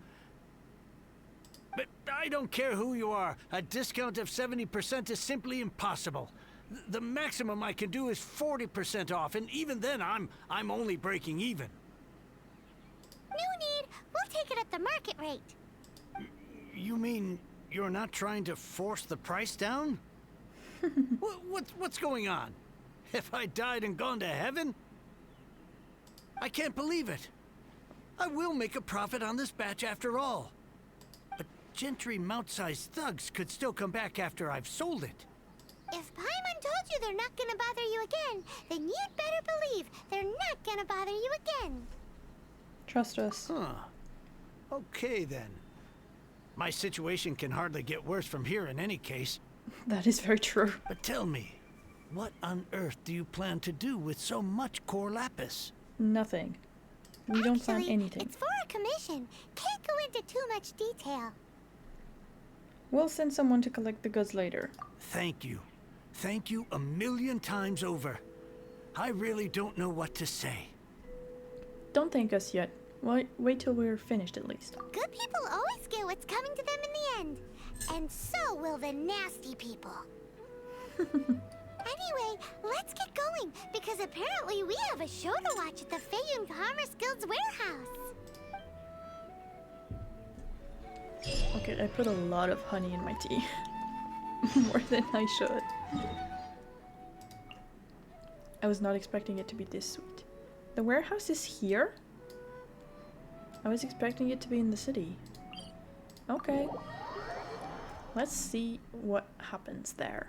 But I don't care who you are. A discount of 70% is simply impossible. The maximum I can do is 40% off, and even then I'm only breaking even. No need. We'll take it at the market rate. You mean you're not trying to force the price down? What's going on? Have I died and gone to heaven? I can't believe it. I will make a profit on this batch after all. But Gentry Mount-sized thugs could still come back after I've sold it. If Paimon told you they're not gonna bother you again, then you'd better believe they're not gonna bother you again. Trust us. Huh. Okay, then. My situation can hardly get worse from here in any case. That is very true. But tell me, what on earth do you plan to do with so much core lapis? Nothing. We don't plan anything. It's for a commission. Can't go into too much detail. We'll send someone to collect the goods later. Thank you. Thank you a million times over. I really don't know what to say. Don't thank us yet. Wait till we're finished at least. Good people always get what's coming to them in the end. And so will the nasty people. Anyway, let's get going, because apparently we have a show to watch at the Feiyun Commerce Guild's warehouse. Okay, I put a lot of honey in my tea. More than I should. I was not expecting it to be this sweet. The warehouse is here? I was expecting it to be in the city. Okay. Let's see what happens there.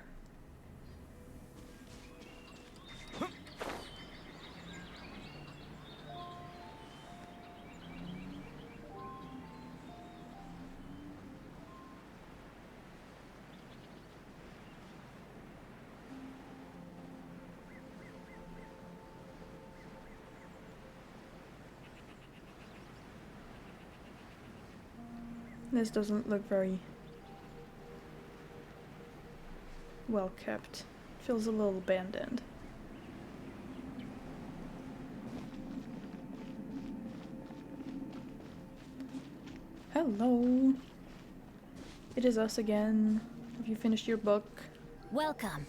This doesn't look very well kept. Feels a little abandoned. Hello. It is us again. Have you finished your book? Welcome.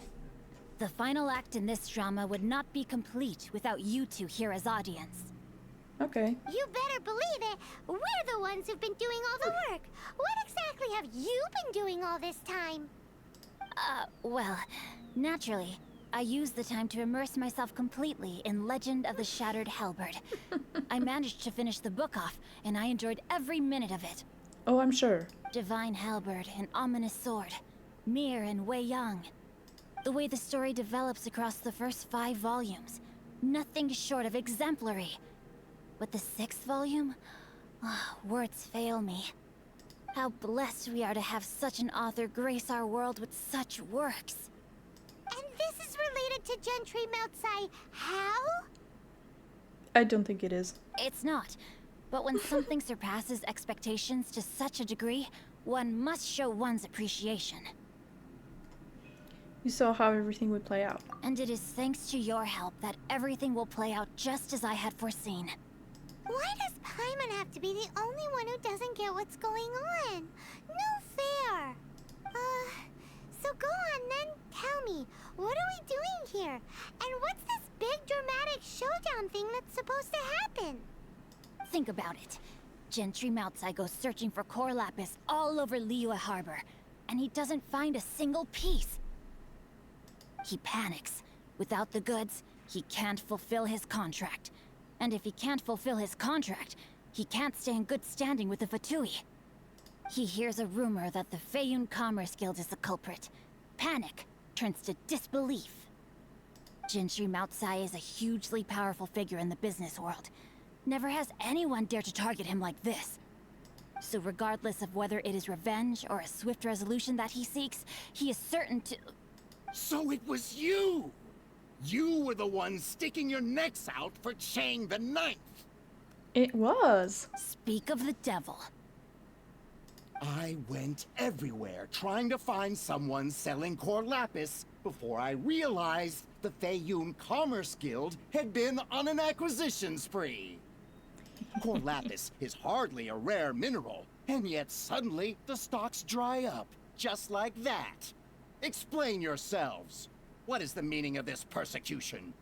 The final act in this drama would not be complete without you two here as audience. Okay. You better believe it. We're the ones who've been doing all the work. What exactly have you been doing all this time? Well, naturally, I used the time to immerse myself completely in Legend of the Shattered Halberd. I managed to finish the book off, and I enjoyed every minute of it. Oh, I'm sure. Divine Halberd, an ominous sword. Mir and Wei Yang. The way the story develops across the first 5 volumes. Nothing short of exemplary. But the 6th volume? Words fail me. How blessed we are to have such an author grace our world with such works. And this is related to Gentry Moutsai. How? I don't think it is. It's not. But when something surpasses expectations to such a degree, one must show one's appreciation. You saw how everything would play out. And it is thanks to your help that everything will play out just as I had foreseen. Why does Paimon have to be the only one who doesn't get what's going on? No fair. So go on then, tell me, what are we doing here? And what's this big dramatic showdown thing that's supposed to happen? Think about it. Gentry Moutsai goes searching for core lapis all over Liyue Harbor, and he doesn't find a single piece. He panics. Without the goods, he can't fulfill his contract. And if he can't fulfill his contract, he can't stay in good standing with the Fatui. He hears a rumor that the Feiyun Commerce Guild is the culprit. Panic turns to disbelief. Gentry Moutsai is a hugely powerful figure in the business world. Never has anyone dared to target him like this. So regardless of whether it is revenge or a swift resolution that he seeks, he is certain to... So it was you! You were the one sticking your necks out for Chang the Ninth! It was. Speak of the devil. I went everywhere trying to find someone selling core lapis before I realized the Feiyun Commerce Guild had been on an acquisition spree. Core lapis is hardly a rare mineral, and yet suddenly the stocks dry up, just like that. Explain yourselves. What is the meaning of this persecution?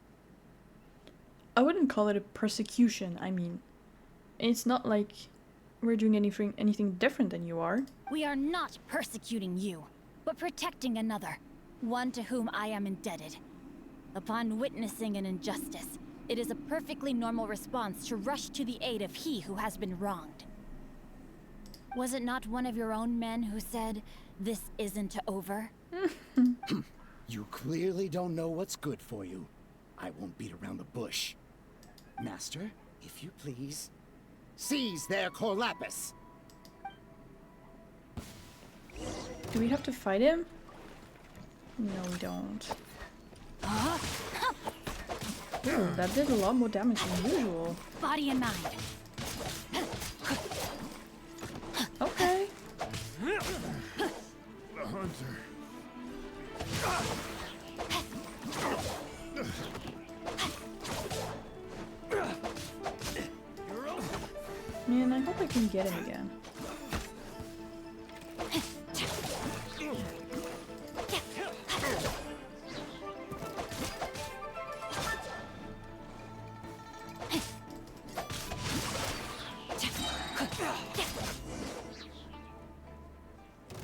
I wouldn't call it a persecution. I mean, it's not like we're doing anything different than you are. We are not persecuting you, but protecting another, one to whom I am indebted. Upon witnessing an injustice, it is a perfectly normal response to rush to the aid of he who has been wronged. Was it not one of your own men who said, "This isn't over"? You clearly don't know what's good for you. I won't beat around the bush. Master, if you please, seize their Corlapis. Do we have to fight him? No, we don't. Ooh, that did a lot more damage than usual. Body and mind. Okay. The hunter. Man, I hope I can get him again.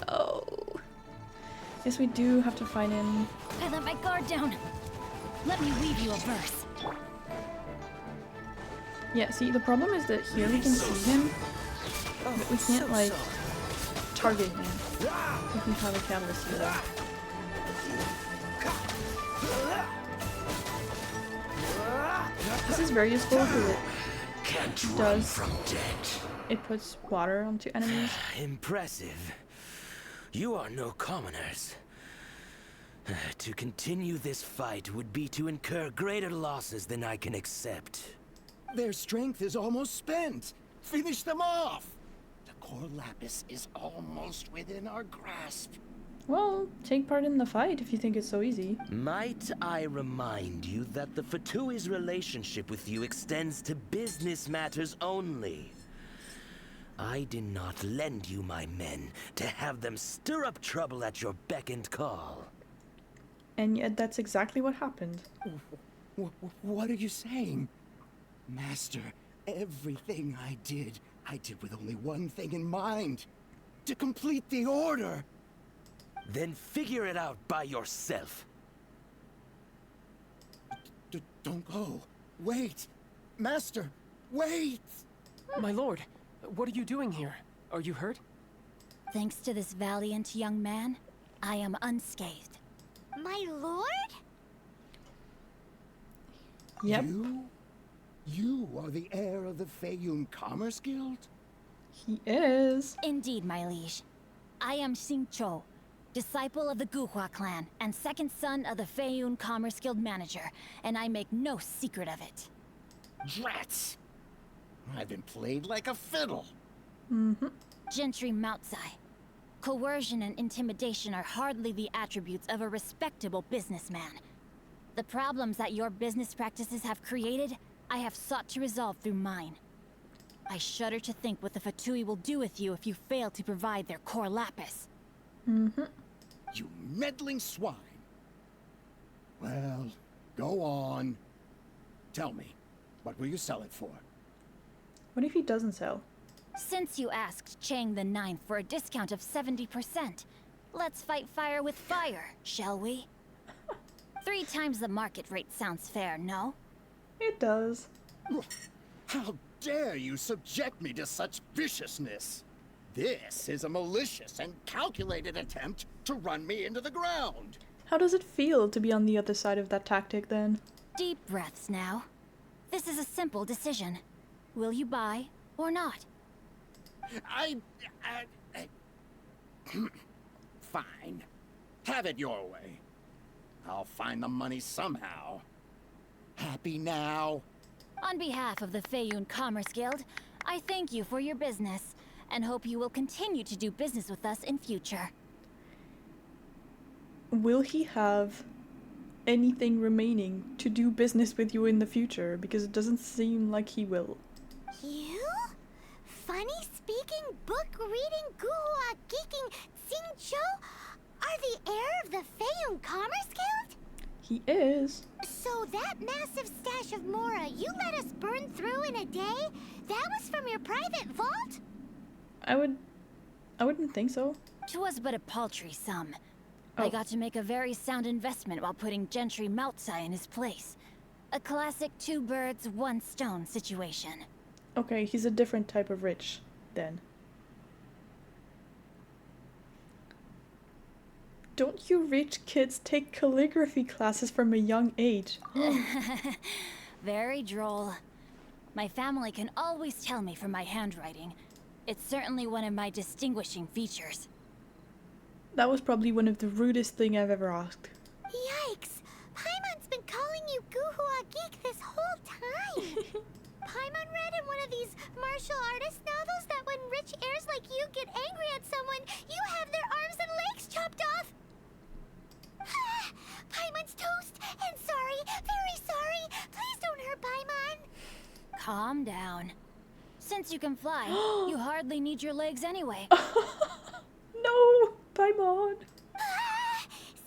Oh. Guess we do have to fight him. I let my guard down. Let me weave you a verse. Yeah, see, the problem is that here we can see him, but we can't, like, target him if we have a catalyst either. This is very useful because it puts water onto enemies. Impressive. You are no commoners. To continue this fight would be to incur greater losses than I can accept. Their strength is almost spent. Finish them off. The Corlapis is almost within our grasp. Well, take part in the fight if you think it's so easy. Might I remind you that the Fatui's relationship with you extends to business matters only? I did not lend you my men to have them stir up trouble at your beck and call. And yet that's exactly what happened. What are you saying? Master, everything I did with only one thing in mind. To complete the order. Then figure it out by yourself. Don't go. Wait. Master, wait! My lord, what are you doing here? Are you hurt? Thanks to this valiant young man, I am unscathed. My lord? Yep. You are the heir of the Feiyun Commerce Guild? He is. Indeed, my liege. I am Xingqiu, disciple of the Guhua clan, and second son of the Feiyun Commerce Guild manager, and I make no secret of it. Drats! I've been played like a fiddle. Gentry Moutsai. Coercion and intimidation are hardly the attributes of a respectable businessman. The problems that your business practices have created, I have sought to resolve through mine. I shudder to think what the Fatui will do with you if you fail to provide their core lapis. You meddling swine. Well, go on. Tell me, what will you sell it for? What if he doesn't sell? Since you asked Chang the Ninth for a discount of 70%, let's fight fire with fire, shall we? 3 times the market rate sounds fair, no? It does. How dare you subject me to such viciousness? This is a malicious and calculated attempt to run me into the ground. How does it feel to be on the other side of that tactic, then? Deep breaths now. This is a simple decision. Will you buy or not? Fine. Have it your way. I'll find the money somehow. Happy now? On behalf of the Feiyun Commerce Guild, I thank you for your business, and hope you will continue to do business with us in future. Will he have anything remaining to do business with you in the future? Because it doesn't seem like he will. You? Funny-speaking, book-reading, guhua geeking Xingqiu are the heir of the Feiyun Commerce Guild? He is. So that massive stash of Mora you let us burn through in a day, that was from your private vault? I wouldn't think so. 'Twas but a paltry sum. I got to make a very sound investment while putting Gentry Moutsai in his place. A classic 2 birds, 1 stone situation. Okay, he's a different type of rich, then. Don't you rich kids take calligraphy classes from a young age? Very droll. My family can always tell me from my handwriting. It's certainly one of my distinguishing features. That was probably one of the rudest thing I've ever asked. Yikes! Paimon's been calling you Guhua Geek this whole time! Paimon read in one of these martial artist novels that when rich heirs like you get angry at someone, you have their arms and legs chopped off! Paimon's toast! And sorry, very sorry! Please don't hurt Paimon! Calm down. Since you can fly, you hardly need your legs anyway. No! Paimon!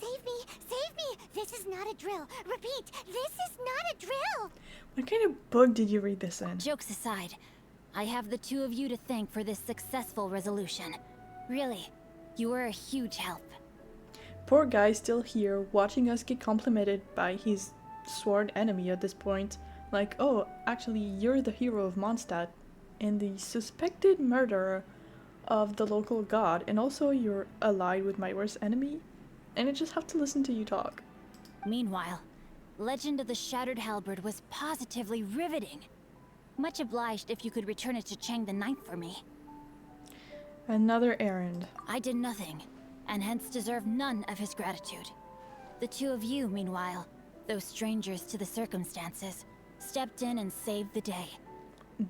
Save me! Save me! This is not a drill! Repeat, this is not a drill! What kind of book did you read this in? Jokes aside, I have the two of you to thank for this successful resolution. Really, you were a huge help. Poor guy still here, watching us get complimented by his sworn enemy at this point. Like, oh, actually, you're the hero of Mondstadt, and the suspected murderer of the local god, and also you're allied with my worst enemy, and I just have to listen to you talk. Meanwhile, Legend of the Shattered Halberd was positively riveting. Much obliged if you could return it to Chang the Ninth for me. Another errand. I did nothing, and hence deserve none of his gratitude. The two of you, meanwhile, though strangers to the circumstances, stepped in and saved the day.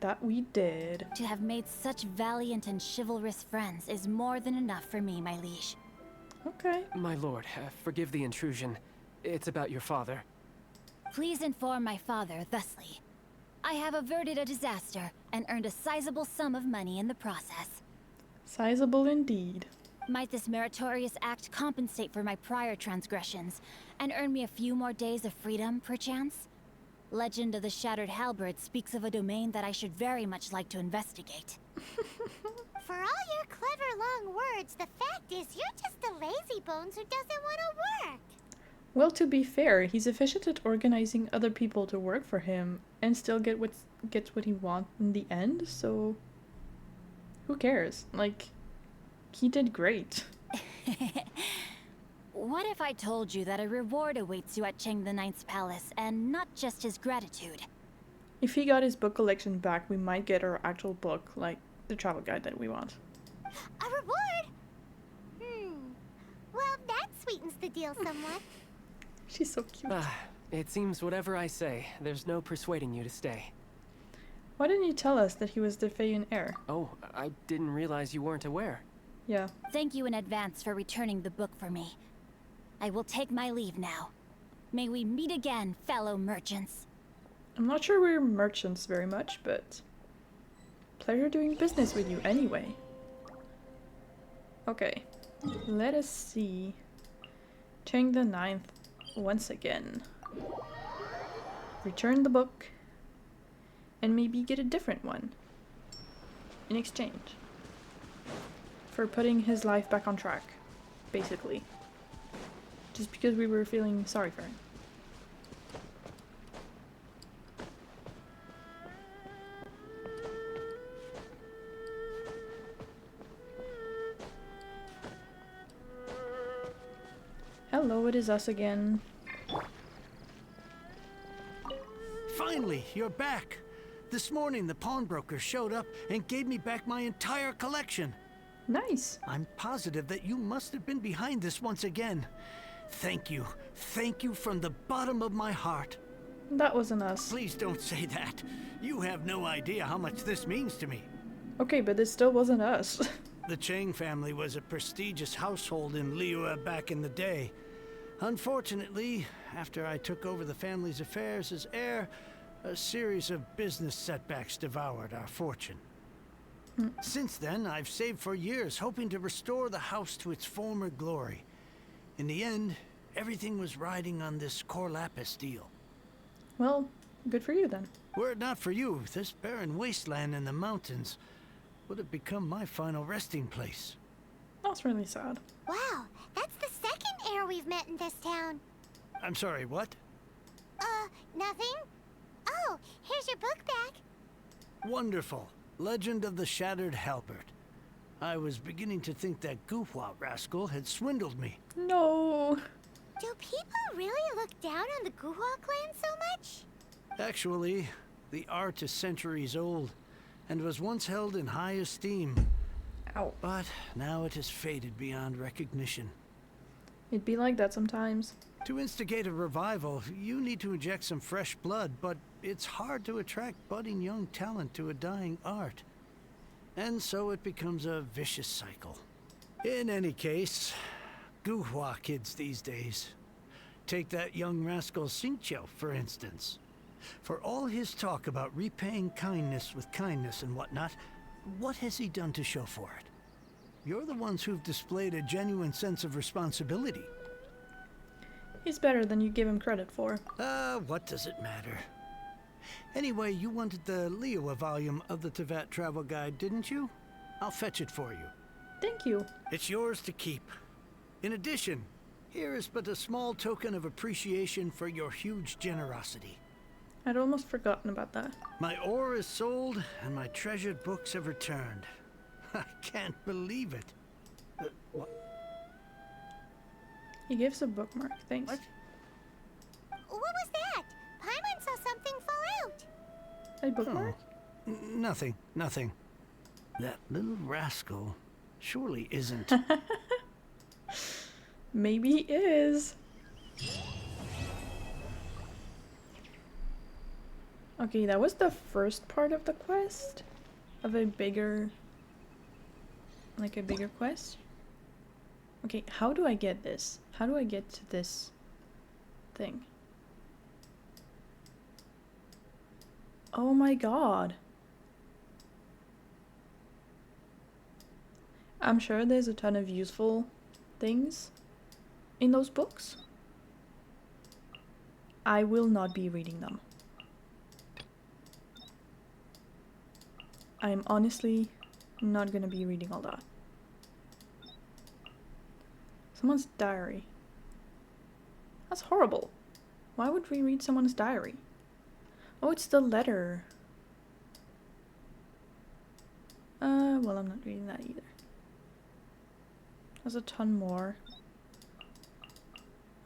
That we did. To have made such valiant and chivalrous friends is more than enough for me, my liege. Okay. My lord, forgive the intrusion. It's about your father. Please inform my father thusly. I have averted a disaster and earned a sizable sum of money in the process. Sizable indeed. Might this meritorious act compensate for my prior transgressions and earn me a few more days of freedom, perchance? Legend of the Shattered Halberd speaks of a domain that I should very much like to investigate. For all your clever long words, the fact is you're just a lazy bones who doesn't want to work. Well, to be fair, he's efficient at organizing other people to work for him and still gets what he wants in the end, so who cares? Like, he did great. What if I told you that a reward awaits you at Chang the Ninth's palace, and not just his gratitude? If he got his book collection back, we might get our actual book, like the travel guide that we want. A reward? Well, that sweetens the deal somewhat. She's so cute. It seems whatever I say, there's no persuading you to stay. Why didn't you tell us that he was the Feyan heir? Oh, I didn't realize you weren't aware. Yeah. Thank you in advance for returning the book for me. I will take my leave now. May we meet again, fellow merchants. I'm not sure we're merchants very much, but pleasure doing business with you anyway. Okay, let us see. Chang the Ninth once again. Return the book and maybe get a different one in exchange for putting his life back on track, basically. Just because we were feeling sorry for him. Hello, it is us again. Finally, you're back. This morning, the pawnbroker showed up and gave me back my entire collection. Nice. I'm positive that you must have been behind this once again. Thank you. Thank you from the bottom of my heart. That wasn't us. Please don't say that. You have no idea how much this means to me. Okay, but this still wasn't us. The Chang family was a prestigious household in Liyue back in the day. Unfortunately, after I took over the family's affairs as heir, a series of business setbacks devoured our fortune. Since then, I've saved for years, hoping to restore the house to its former glory. In the end, everything was riding on this core lapis deal. Well, good for you then. Were it not for you, this barren wasteland in the mountains would have become my final resting place. That's really sad. Wow, that's the second heir we've met in this town. I'm sorry, what? Nothing? Oh, here's your book back. Wonderful. Legend of the Shattered Halberd. I was beginning to think that Guhua rascal had swindled me. No. Do people really look down on the Guhua clan so much? Actually, the art is centuries old and was once held in high esteem. Ow. But now it has faded beyond recognition. It'd be like that sometimes. To instigate a revival, you need to inject some fresh blood, but it's hard to attract budding young talent to a dying art. And so it becomes a vicious cycle. In any case, Guhua kids these days. Take that young rascal Xingqiu, for instance. For all his talk about repaying kindness with kindness and whatnot, what has he done to show for it? You're the ones who've displayed a genuine sense of responsibility. He's better than you give him credit for. What does it matter? Anyway, you wanted the Liyue volume of the Teyvat Travel Guide, didn't you? I'll fetch it for you. Thank you. It's yours to keep. In addition, here is but a small token of appreciation for your huge generosity. I'd almost forgotten about that. My ore is sold, and my treasured books have returned. I can't believe it. What? He gives a bookmark, thanks. What? What was that? Paimon saw something fall out. A bookmark? Oh, nothing. That little rascal surely isn't. Maybe he is. Okay, that was the first part of the quest. Of a bigger... like a bigger quest. Okay, how do I get this? How do I get to this thing? Oh my god. I'm sure there's a ton of useful things in those books. I will not be reading them. I'm honestly not gonna be reading all that. Someone's diary. That's horrible. Why would we read someone's diary? Oh, it's the letter. Well, I'm not reading that either. There's a ton more.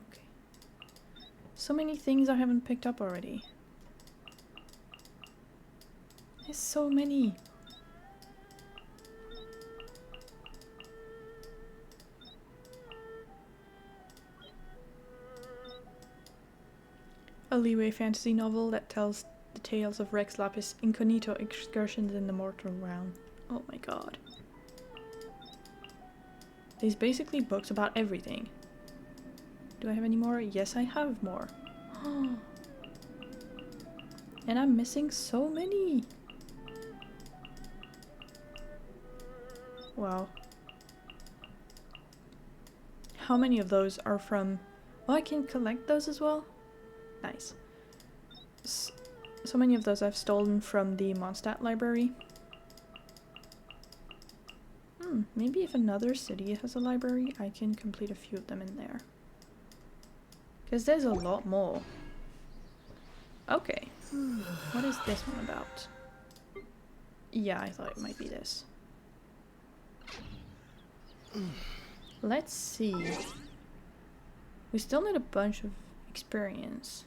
Okay. So many things I haven't picked up already. There's so many. A Liyue fantasy novel that tells the tales of Rex Lapis' incognito excursions in the mortal realm. Oh my god. There's basically books about everything. Do I have any more? Yes, I have more. And I'm missing so many. Wow. How many of those are from... Oh, I can collect those as well? Nice. So many of those I've stolen from the Mondstadt library. Maybe if another city has a library, I can complete a few of them in there. Because there's a lot more. Okay. What is this one about? Yeah, I thought it might be this. Let's see. We still need a bunch of experience.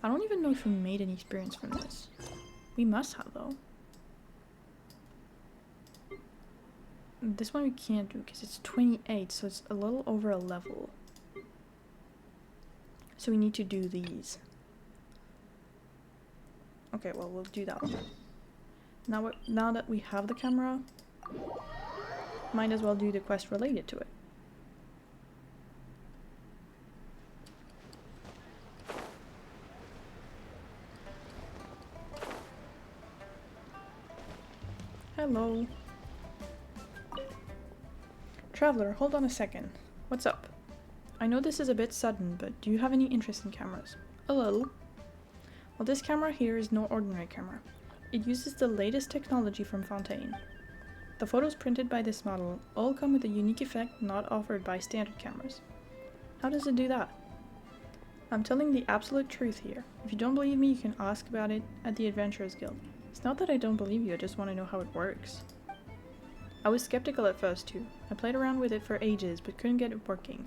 I don't even know if we made any experience from this. We must have, though. This one we can't do because it's 28, so it's a little over a level. So we need to do these. Okay, well, we'll do that one. Now that we have the camera, might as well do the quest related to it. Hello. Traveler, hold on a second. What's up? I know this is a bit sudden, but do you have any interest in cameras? A little. Well, this camera here is no ordinary camera. It uses the latest technology from Fontaine. The photos printed by this model all come with a unique effect not offered by standard cameras. How does it do that? I'm telling the absolute truth here. If you don't believe me, you can ask about it at the Adventurers Guild. It's not that I don't believe you, I just want to know how it works. I was skeptical at first too. I played around with it for ages but couldn't get it working.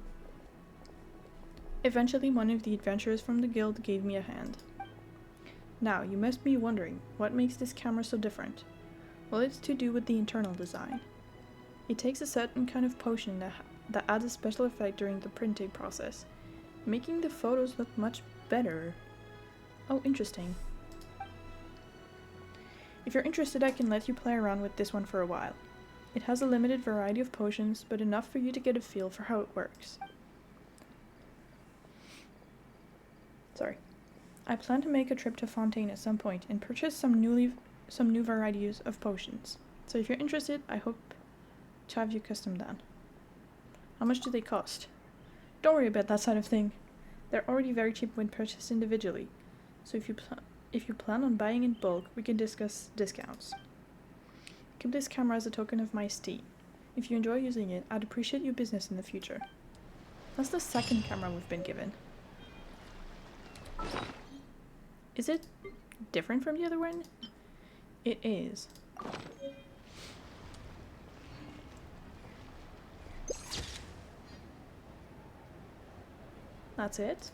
Eventually one of the adventurers from the guild gave me a hand. Now, you must be wondering, what makes this camera so different? Well, it's to do with the internal design. It takes a certain kind of potion that adds a special effect during the printing process, making the photos look much better. Oh, interesting. If you're interested, I can let you play around with this one for a while. It has a limited variety of potions, but enough for you to get a feel for how it works. Sorry. I plan to make a trip to Fontaine at some point and purchase some new varieties of potions. So if you're interested, I hope to have you custom done. How much do they cost? Don't worry about that side of thing. They're already very cheap when purchased individually. So if you plan on buying in bulk, we can discuss discounts. Keep this camera as a token of my esteem. If you enjoy using it, I'd appreciate your business in the future. That's the second camera we've been given. Is it different from the other one? It is. That's it?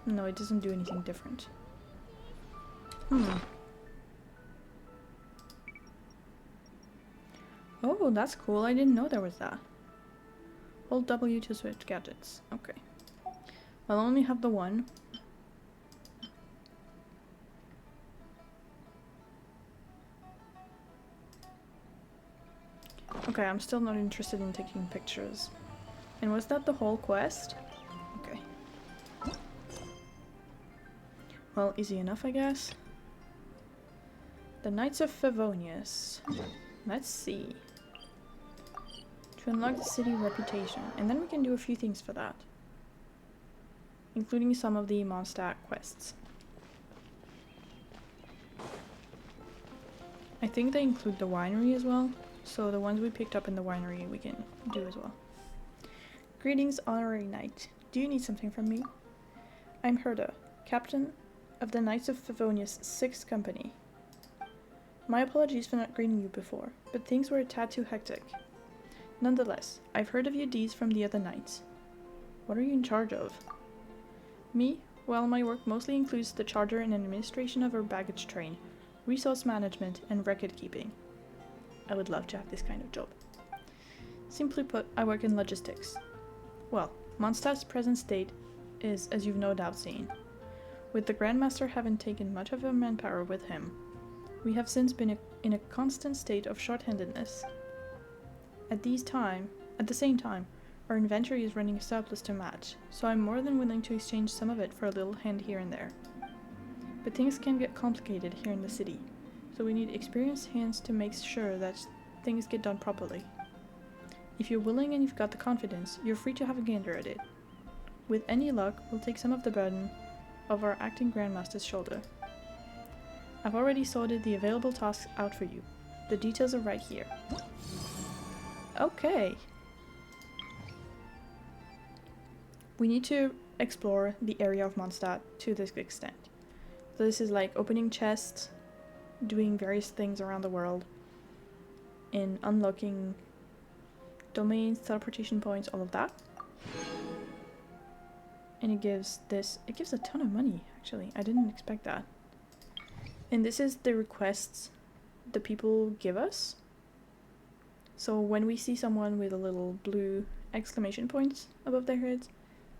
No, it doesn't do anything different. Oh, that's cool. I didn't know there was that. Hold W to switch gadgets. Okay. I'll only have the one. Okay, I'm still not interested in taking pictures. And was that the whole quest? Okay. Well, easy enough, I guess. The Knights of Favonius. Let's see. To unlock the city reputation. And then we can do a few things for that. Including some of the Mondstadt quests. I think they include the winery as well. So the ones we picked up in the winery we can do as well. Greetings, honorary knight. Do you need something from me? I'm Herda, captain of the Knights of Favonius 6th Company. My apologies for not greeting you before, but things were a tad too hectic. Nonetheless, I've heard of your deeds from the other knights. What are you in charge of? Me? Well, my work mostly includes the charter and administration of our baggage train, resource management, and record keeping. I would love to have this kind of job. Simply put, I work in logistics. Well, Mondstadt's present state is, as you've no doubt seen. With the Grandmaster having taken much of our manpower with him, we have since been in a constant state of short-handedness. At the same time, our inventory is running a surplus to match, so I'm more than willing to exchange some of it for a little hand here and there. But things can get complicated here in the city, so we need experienced hands to make sure that things get done properly. If you're willing and you've got the confidence, you're free to have a gander at it. With any luck, we'll take some of the burden of our acting Grandmaster's shoulder. I've already sorted the available tasks out for you. The details are right here. Okay. We need to explore the area of Mondstadt to this extent. So this is like opening chests, doing various things around the world, and unlocking domains, teleportation points, all of that. And it gives a ton of money, actually. I didn't expect that. And this is the requests the people give us. So when we see someone with a little blue exclamation points above their heads,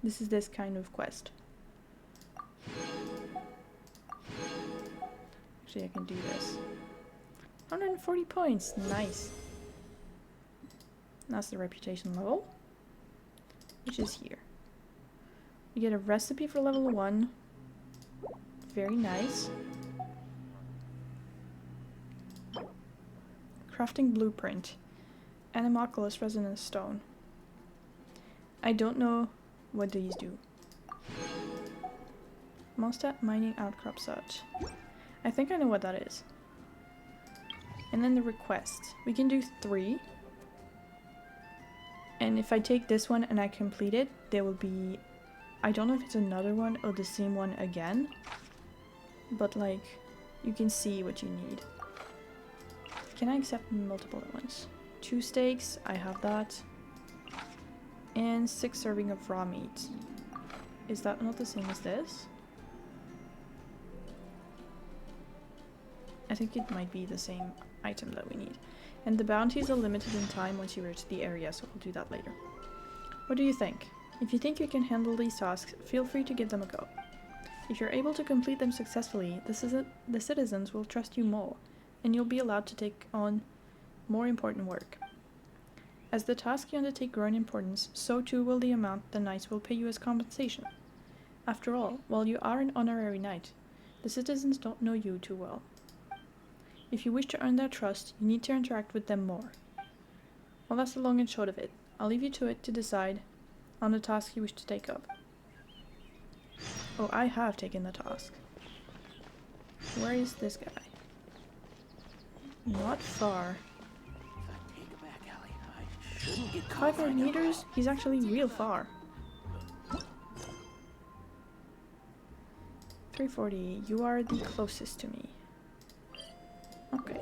this is this kind of quest. Actually, I can do this. 140 points, nice. That's the reputation level, which is here. You get a recipe for level 1. Very nice. Crafting blueprint. Animalculus resonance stone. I don't know what these do. Mondstadt mining outcrop search. I think I know what that is. And then the requests. We can do 3. And if I take this one and I complete it, there will be... I don't know if it's another one or the same one again. But like, you can see what you need. Can I accept multiple at once? 2 steaks, I have that. And 6 serving of raw meat. Is that not the same as this? I think it might be the same item that we need. And the bounties are limited in time once you reach the area, so we'll do that later. What do you think? If you think you can handle these tasks, feel free to give them a go. If you're able to complete them successfully, the citizens will trust you more, and you'll be allowed to take on more important work. As the tasks you undertake grow in importance, so too will the amount the knights will pay you as compensation. After all, while you are an honorary knight, the citizens don't know you too well. If you wish to earn their trust, you need to interact with them more. Well, that's the long and short of it. I'll leave you to it to decide on the task you wish to take up. Oh, I have taken the task. Where is this guy? Not far. 500 meters? He's actually real far. 340, you are the closest to me. Okay.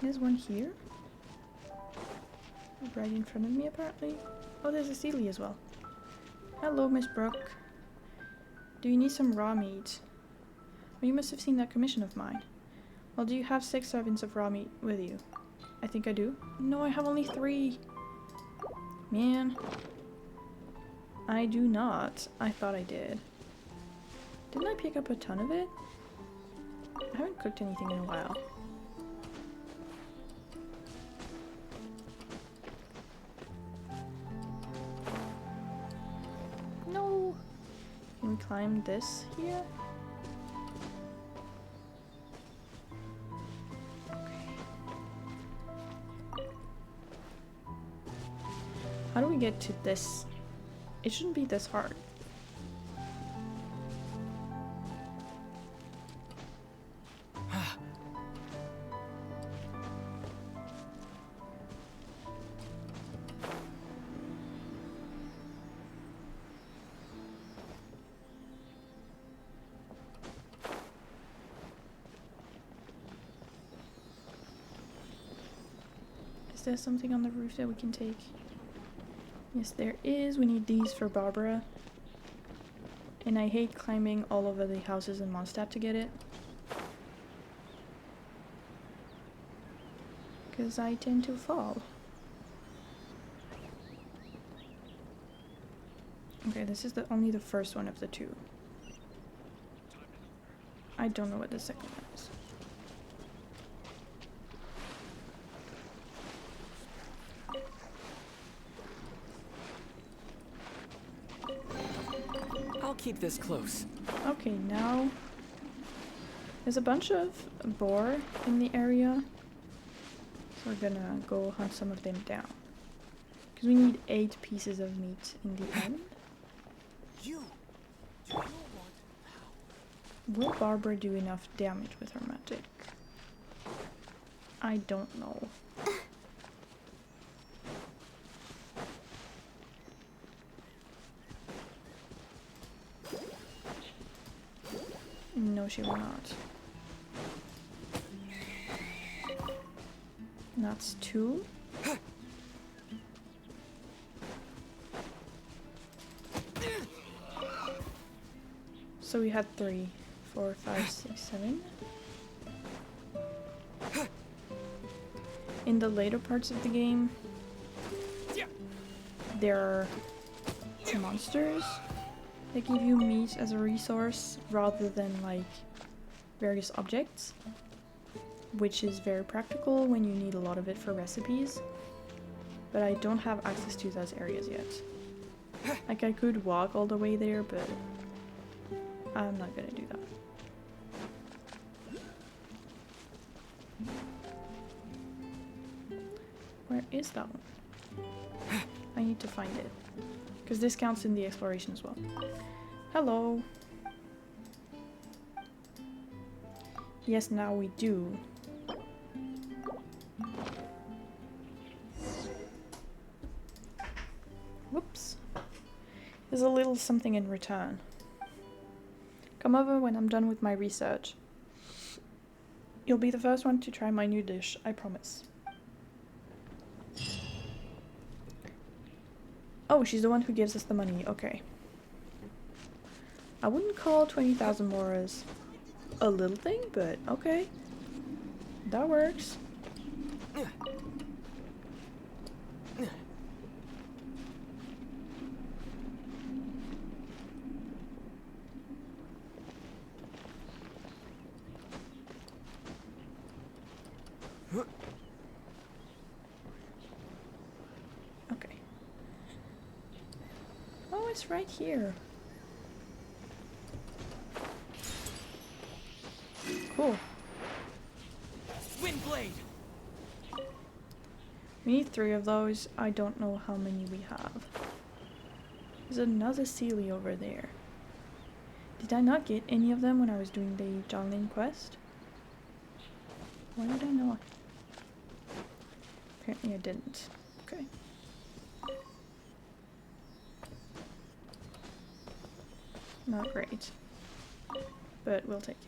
There's one here. Right in front of me, apparently. Oh, there's a Sealy as well. Hello, Miss Brooke. Do you need some raw meat? Well, you must have seen that commission of mine. Well, do you have 6 servings of raw meat with you? I think I do. No, I have only 3. Man. I do not. I thought I did. Didn't I pick up a ton of it? I haven't cooked anything in a while. No. Can we climb this here? How do we get to this? It shouldn't be this hard. Is there something on the roof that we can take? Yes, there is. We need these for Barbara. And I hate climbing all over the houses in Mondstadt to get it. Because I tend to fall. Okay, this is only the first one of the 2. I don't know what the second one is. I'll keep this close. Okay, now there's a bunch of boar in the area, so we're gonna go hunt some of them down. Because we need 8 pieces of meat in the end. Will Barbara do enough damage with her magic? I don't know. No, she will not. That's 2. So we had 3, 4, 5, 6, 7. In the later parts of the game, there are monsters that give you meat as a resource rather than like various objects, which is very practical when you need a lot of it for recipes, but I don't have access to those areas yet. Like I could walk all the way there, but I'm not gonna do that. Where is that one? I need to find it. Because this counts in the exploration as well. Hello. Yes, now we do. There's a little something in return. Come over when I'm done with my research. You'll be the first one to try my new dish, I promise. Oh, she's the one who gives us the money, okay. I wouldn't call 20,000 moras a little thing, but okay. That works. Okay. Oh, it's right here. Cool. Windblade! We need 3 of those. I don't know how many we have. There's another Sealy over there. Did I not get any of them when I was doing the Jiangling quest? Why did I not? Apparently I didn't. Okay. Not great. But we'll take it.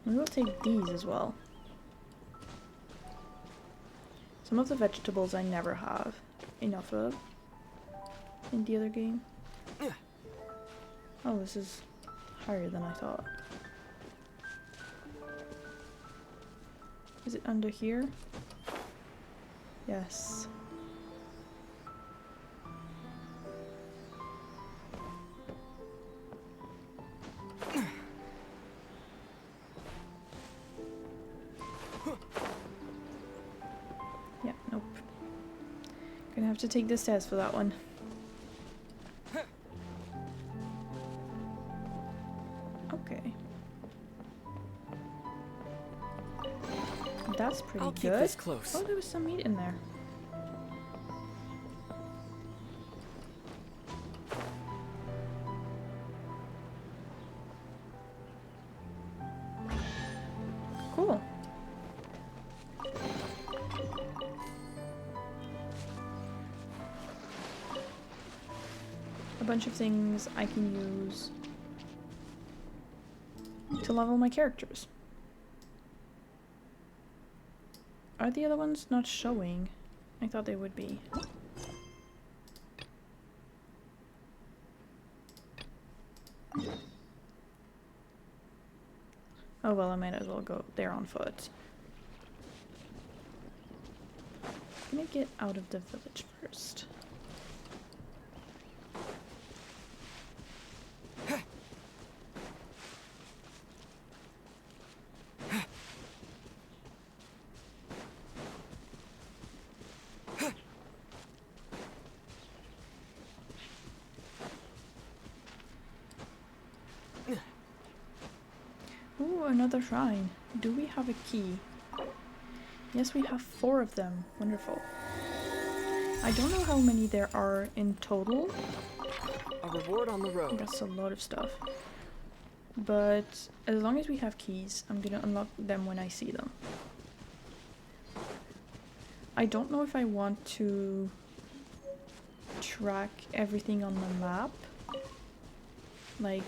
We will take these as well. Some of the vegetables I never have enough of in the other game. Oh, this is higher than I thought. Is it under here? Yes. Yeah, nope. Gonna have to take the stairs for that one. Okay. That's pretty I'll good. keep this close. Oh, there was some meat in there. Cool. A bunch of things I can use to level my characters. Are the other ones not showing? I thought they would be. Oh well, I might as well go there on foot. I'm gonna get out of the village first. Ooh, another shrine. Do we have a key? Yes, we have 4 of them. Wonderful. I don't know how many there are in total. A reward on the road. That's a lot of stuff. But as long as we have keys, I'm gonna unlock them when I see them. I don't know if I want to track everything on the map. Like,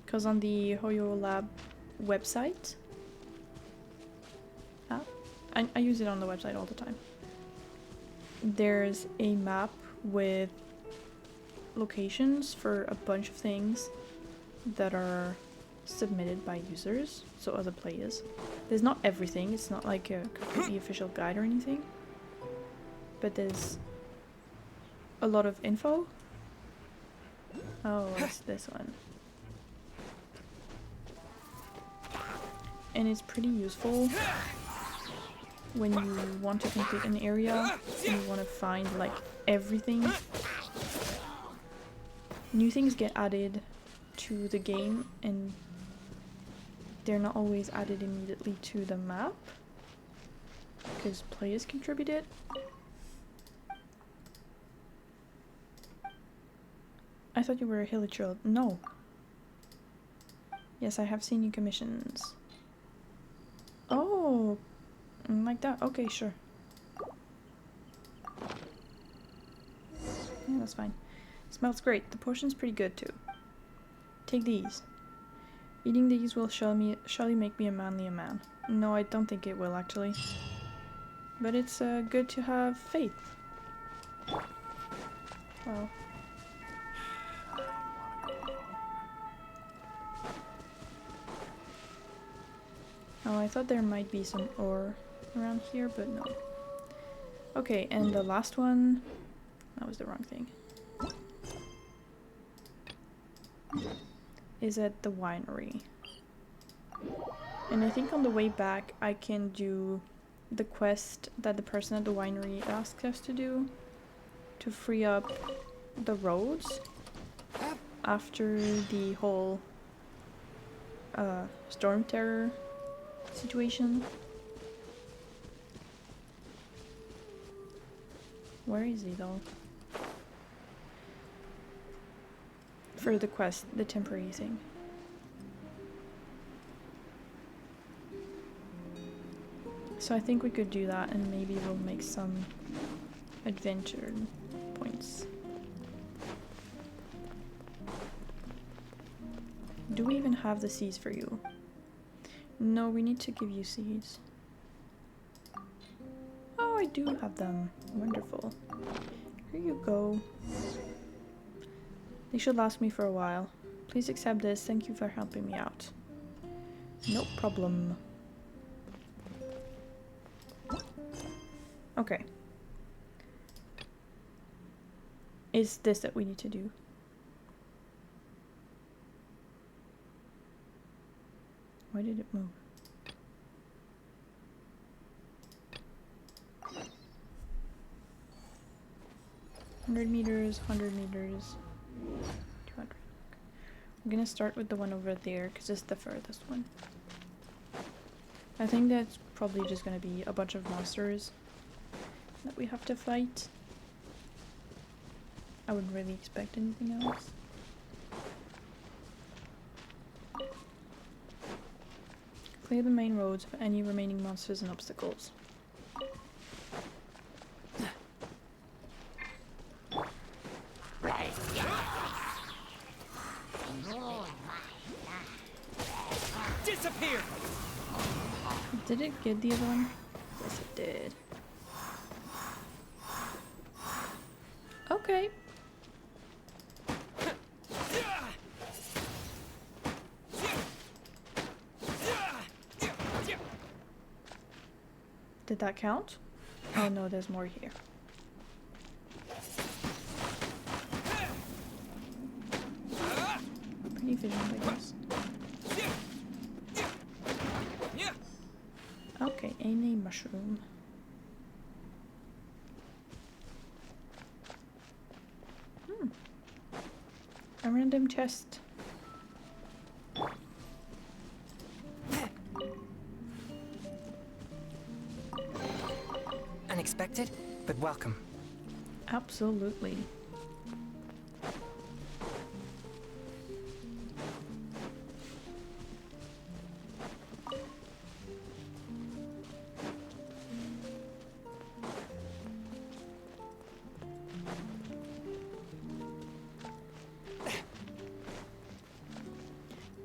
because on the Hoyo Lab website, I use it on the website all the time. There's a map with locations for a bunch of things that are submitted by users, so other players. There's not everything, it's not like a completely official guide or anything, but there's a lot of info. Oh, it's this one. And it's pretty useful when you want to complete an area and you want to find like everything. New things get added to the game and they're not always added immediately to the map because players contribute it. I thought you were a hilichurl. No. Yes, I have seen you commissions. Oh, like that. Okay, sure. Yeah, that's fine. Smells great. The portion's pretty good too. Take these. Eating these will surely make me a manlier man. No, I don't think it will actually. But it's good to have faith. Well. Oh, I thought there might be some ore around here, but no. Okay, and the last one... That was the wrong thing. Is at the winery. And I think on the way back I can do the quest that the person at the winery asked us to do to free up the roads after the whole storm terror situation. Where is he though? For the quest, the temporary thing. So I think we could do that and maybe we'll make some adventure points. Do we even have the seeds for you? No, we need to give you seeds. Oh, I do have them. Wonderful. Here you go. They should last me for a while. Please accept this. Thank you for helping me out. No problem. Okay. Is this that we need to do? Why did it move? $100 meters, 100 meters, 200. I'm gonna start with the one over there because it's the furthest one. I think that's probably just gonna be a bunch of monsters that we have to fight. I wouldn't really expect anything else. Clear the main roads of any remaining monsters and obstacles. Disappear! Did it get the other one? Yes, it did. Okay. Did that count? Oh no, there's more here. Pretty efficient, I guess. Okay, any mushroom. A random chest. Unexpected, but welcome. Absolutely.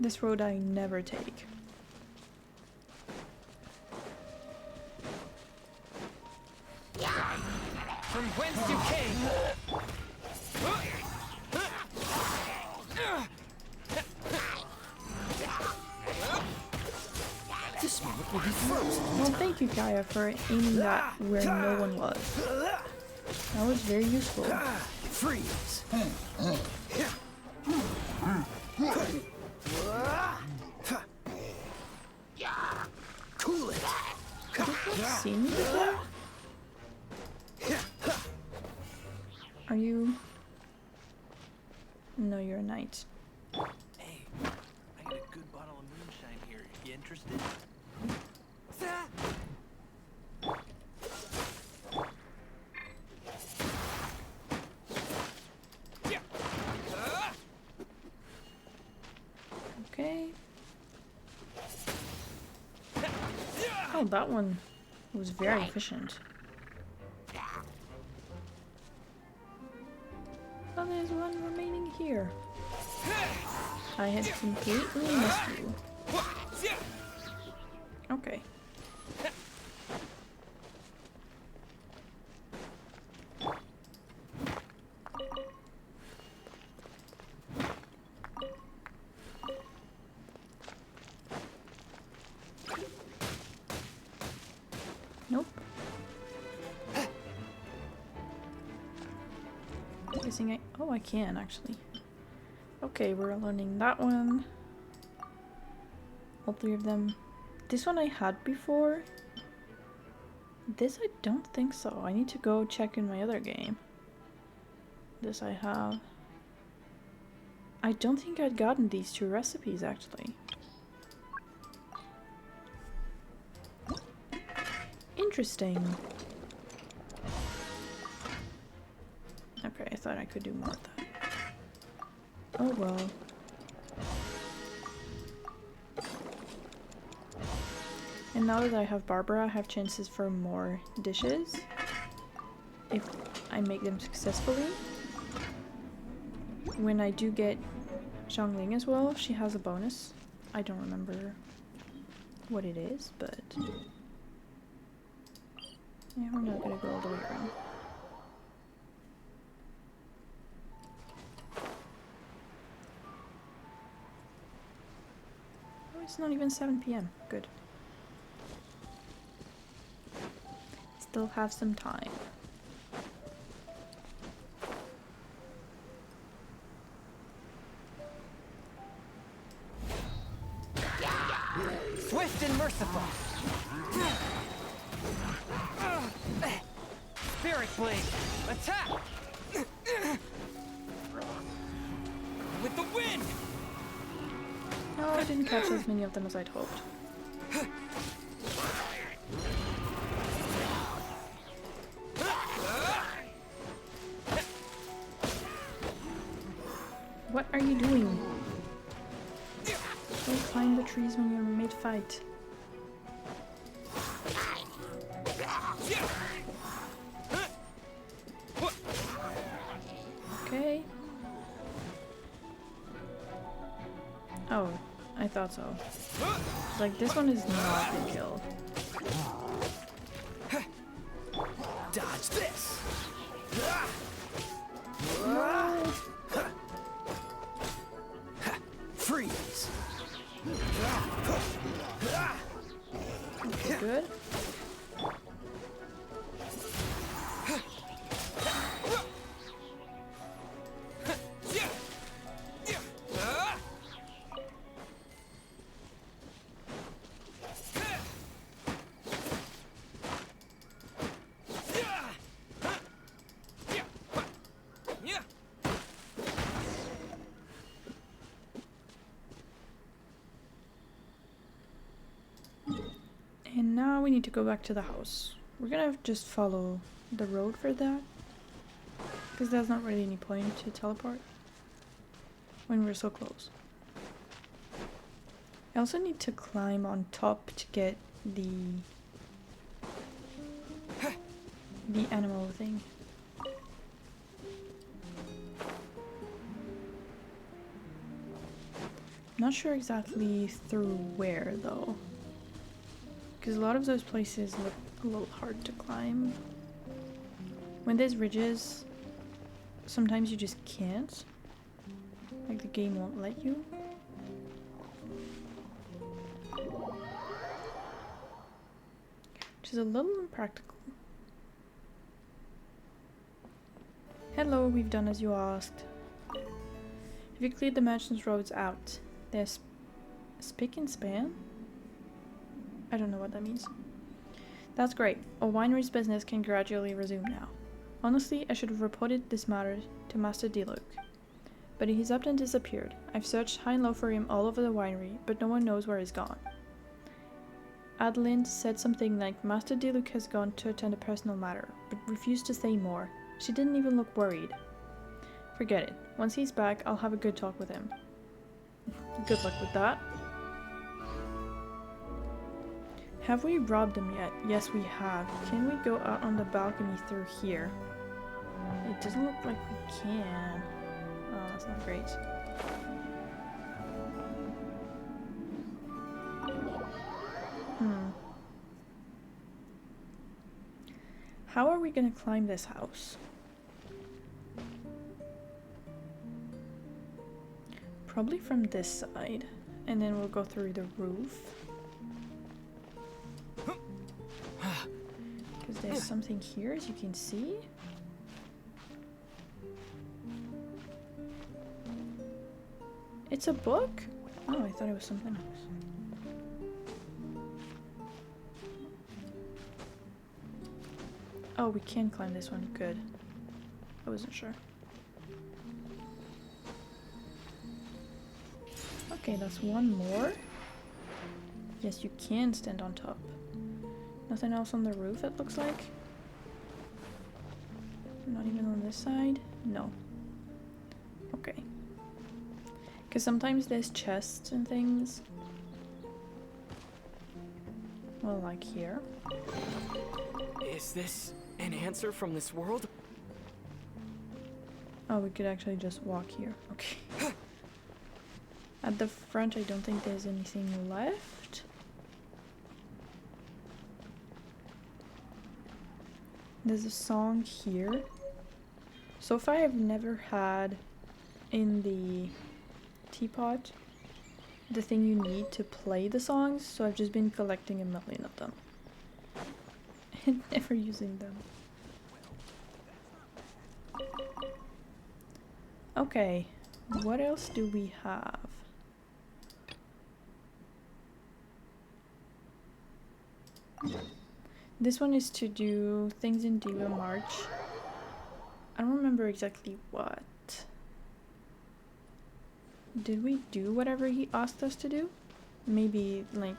This road I never take. From whence you came! This moment will be frozen. Well, thank you, Gaia, for aiming that where no one was. That was very useful. Freeze. Cool it. Did you see me before? Are you? No, you're a knight. Hey, I got a good bottle of moonshine here. You interested? Okay. Oh, that one was very efficient. there's one remaining here. I had completely missed you. Okay. Nope. Guessing I can actually. Okay, we're learning that one. All three of them. This one I had before. This I don't think so. I need to go check in my other game. This I have. I don't think I'd gotten these two recipes actually. Interesting. Okay, I thought I could do more of that. Oh well. And now that I have Barbara, I have chances for more dishes if I make them successfully. When I do get Xiangling as well, she has a bonus. I don't remember what it is, but yeah, we're not gonna go all the way around. Oh, it's not even 7 PM. Good. Still have some time. Swift and merciful. Spirit blade, attack! With the wind. No, I didn't catch as many of them as I'd hoped. What are you doing? Don't climb the trees when you're mid-fight. Okay. Oh, I thought so. Like, this one is not been killed. Dodge this. No. Freeze. Okay, good. And now we need to go back to the house. We're gonna just follow the road for that, because there's not really any point to teleport when we're so close. I also need to climb on top to get the animal thing. Not sure exactly through where though, because a lot of those places look a little hard to climb. When there's ridges, sometimes you just can't. Like the game won't let you. Which is a little impractical. Hello, we've done as you asked. Have you cleared the merchant's roads out? There's spick and span? I don't know what that means. That's great. A winery's business can gradually resume now. Honestly, I should have reported this matter to Master Diluc. But he's up and disappeared. I've searched high and low for him all over the winery, but no one knows where he's gone. Adeline said something like Master Diluc has gone to attend a personal matter, but refused to say more. She didn't even look worried. Forget it. Once he's back, I'll have a good talk with him. Good luck with that. Have we robbed them yet? Yes, we have. Can we go out on the balcony through here? It doesn't look like we can. Oh, that's not great. How are we gonna climb this house? Probably from this side, and then we'll go through the roof. Because there's something here, as you can see. It's a book? Oh, I thought it was something else. Oh, we can climb this one. Good. I wasn't sure. Okay, that's one more. Yes, you can stand on top. Nothing else on the roof, it looks like. Not even on this side? No. Okay. Because sometimes there's chests and things. Well, like here. Is this an answer from this world? Oh, we could actually just walk here. Okay. At the front, I don't think there's anything left. There's a song here. So far, I've never had in the teapot the thing you need to play the songs, so I've just been collecting a million of them. And never using them. Okay, what else do we have? This one is to do things in Diva March. I don't remember exactly what. Did we do whatever he asked us to do? Maybe, like,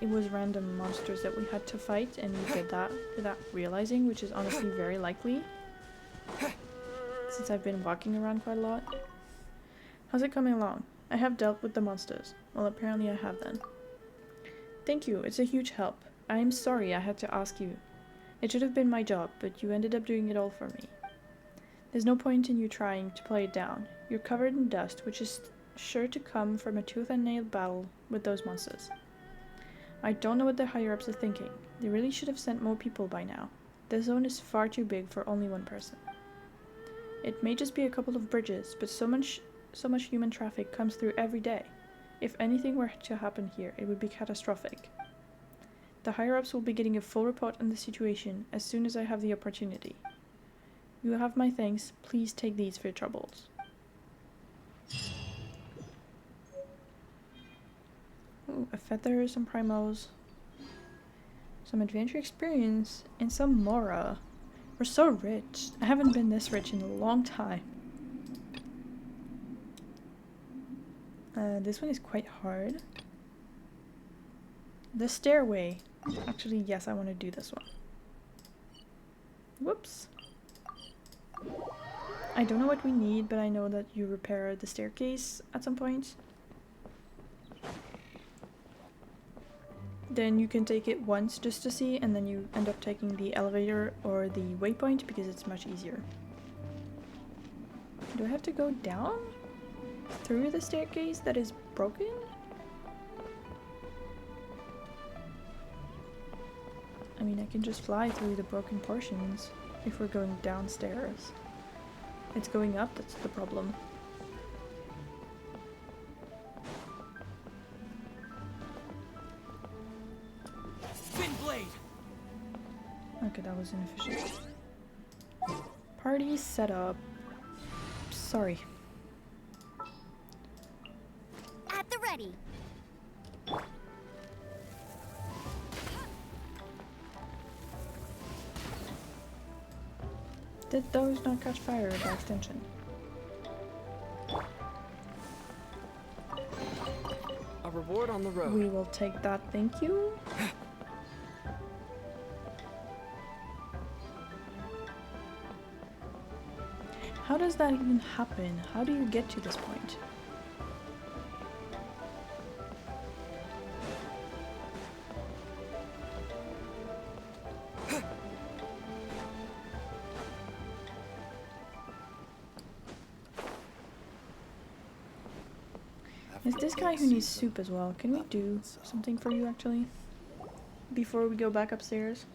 it was random monsters that we had to fight and we did that without realizing, which is honestly very likely. Since I've been walking around quite a lot. How's it coming along? I have dealt with the monsters. Well, apparently I have then. Thank you, it's a huge help. I am sorry I had to ask you. It should have been my job, but you ended up doing it all for me. There's no point in you trying to play it down. You're covered in dust, which is sure to come from a tooth and nail battle with those monsters. I don't know what the higher-ups are thinking. They really should have sent more people by now. The zone is far too big for only one person. It may just be a couple of bridges, but so much human traffic comes through every day. If anything were to happen here, it would be catastrophic. The higher-ups will be getting a full report on the situation as soon as I have the opportunity. You have my thanks. Please take these for your troubles. Ooh, a feather, some primos, some adventure experience, and some mora. We're so rich. I haven't been this rich in a long time. This one is quite hard. The stairway. Actually, yes, I want to do this one. Whoops. I don't know what we need, but I know that you repair the staircase at some point. Then you can take it once just to see, and then you end up taking the elevator or the waypoint because it's much easier. Do I have to go down through the staircase that is broken? I mean, I can just fly through the broken portions if we're going downstairs. It's going up that's the problem. Spin blade. Okay, that was inefficient. Party setup. Sorry. At the ready. Did those not catch fire by extension? A reward on the road. We will take that, thank you. How does that even happen? How do you get to this point? Is this guy who needs soup as well? Can we do something for you actually? Before we go back upstairs?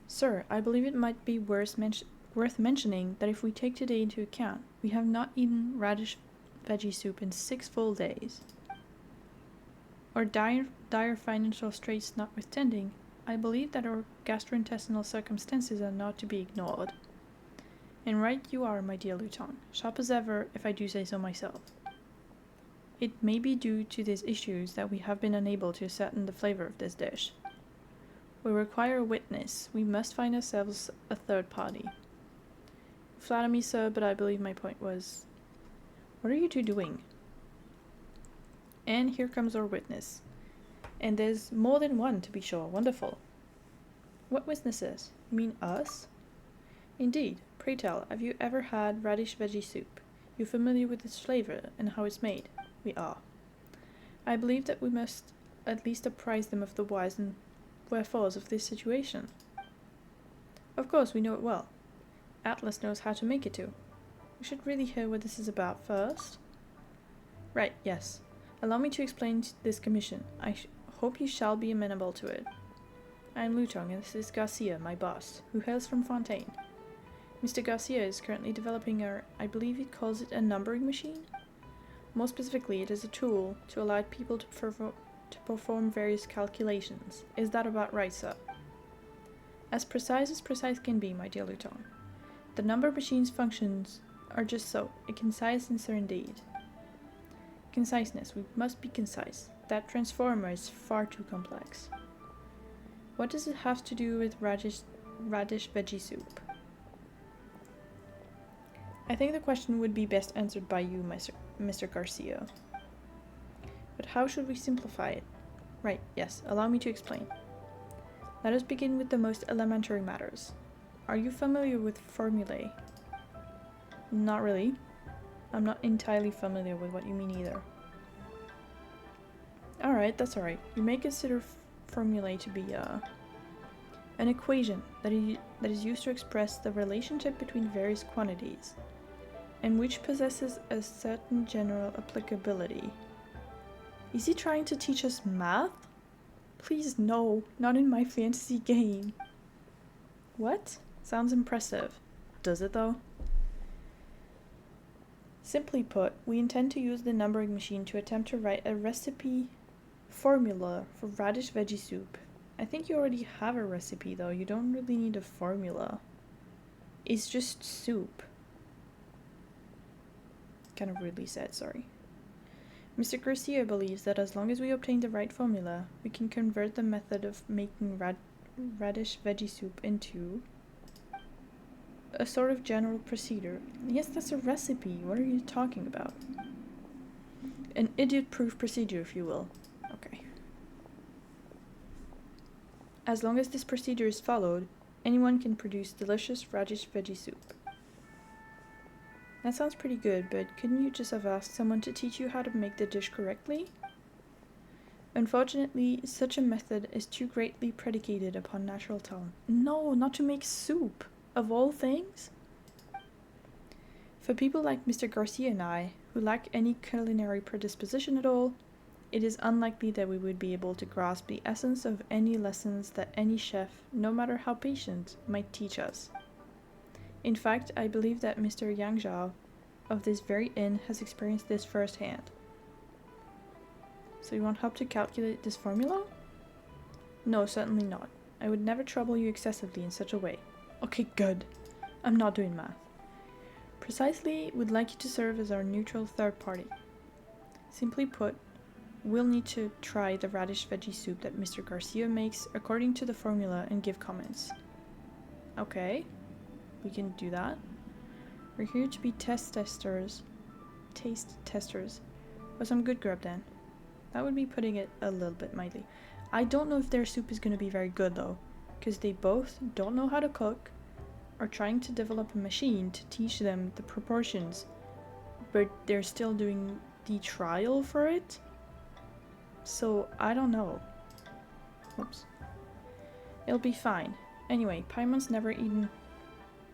Sir, I believe it might be worth mentioning that if we take today into account, we have not eaten radish veggie soup in 6 full days. Our dire financial straits notwithstanding, I believe that our gastrointestinal circumstances are not to be ignored. And right you are, my dear Luton, sharp as ever, if I do say so myself. It may be due to these issues that we have been unable to ascertain the flavor of this dish. We require a witness. We must find ourselves a third party. Flatter me, sir, but I believe my point was... What are you two doing? And here comes our witness. And there's more than one, to be sure. Wonderful. What witnesses? You mean us? Indeed. Pray tell, have you ever had radish veggie soup? You familiar with its flavor and how it's made? We are. I believe that we must at least apprise them of the whys and wherefores of this situation. Of course, we know it well. Atlas knows how to make it too. We should really hear what this is about first. Right, yes. Allow me to explain this commission. I hope you shall be amenable to it. I am Lutong, and this is Garcia, my boss, who hails from Fontaine. Mr. Garcia is currently developing I believe he calls it a numbering machine? More specifically, it is a tool to allow people to perform various calculations. Is that about right, sir? As precise can be, my dear Luton. The number machine's functions are just so, a concise answer indeed. Conciseness, we must be concise. That transformer is far too complex. What does it have to do with radish veggie soup? I think the question would be best answered by you, Mr. Garcia. But how should we simplify it? Right, yes, allow me to explain. Let us begin with the most elementary matters. Are you familiar with formulae? Not really. I'm not entirely familiar with what you mean either. Alright, that's alright. You may consider formulae to be an equation that is used to express the relationship between various quantities, and which possesses a certain general applicability. Is he trying to teach us math? Please no, not in my fantasy game. What? Sounds impressive. Does it though? Simply put, we intend to use the numbering machine to attempt to write a recipe formula for radish veggie soup. I think you already have a recipe though, you don't really need a formula. It's just soup. Kind of rudely said, sorry. Mr. Garcia believes that as long as we obtain the right formula, we can convert the method of making radish veggie soup into a sort of general procedure. Yes, that's a recipe. What are you talking about? An idiot-proof procedure, if you will. Okay. As long as this procedure is followed, anyone can produce delicious radish veggie soup. That sounds pretty good, but couldn't you just have asked someone to teach you how to make the dish correctly? Unfortunately, such a method is too greatly predicated upon natural talent. No, not to make soup, of all things. For people like Mr. Garcia and I, who lack any culinary predisposition at all, it is unlikely that we would be able to grasp the essence of any lessons that any chef, no matter how patient, might teach us. In fact, I believe that Mr. Yang Zhao of this very inn has experienced this firsthand. So you want help to calculate this formula? No, certainly not. I would never trouble you excessively in such a way. Okay, good. I'm not doing math. Precisely, would like you to serve as our neutral third party. Simply put, we'll need to try the radish veggie soup that Mr. Garcia makes according to the formula and give comments. Okay. We can do that. We're here to be taste testers for some good grub then. That would be putting it a little bit mildly. I don't know if their soup is going to be very good though, because they both don't know how to cook, are trying to develop a machine to teach them the proportions, but they're still doing the trial for it. So I don't know. Whoops. It'll be fine. Anyway, Paimon's never eaten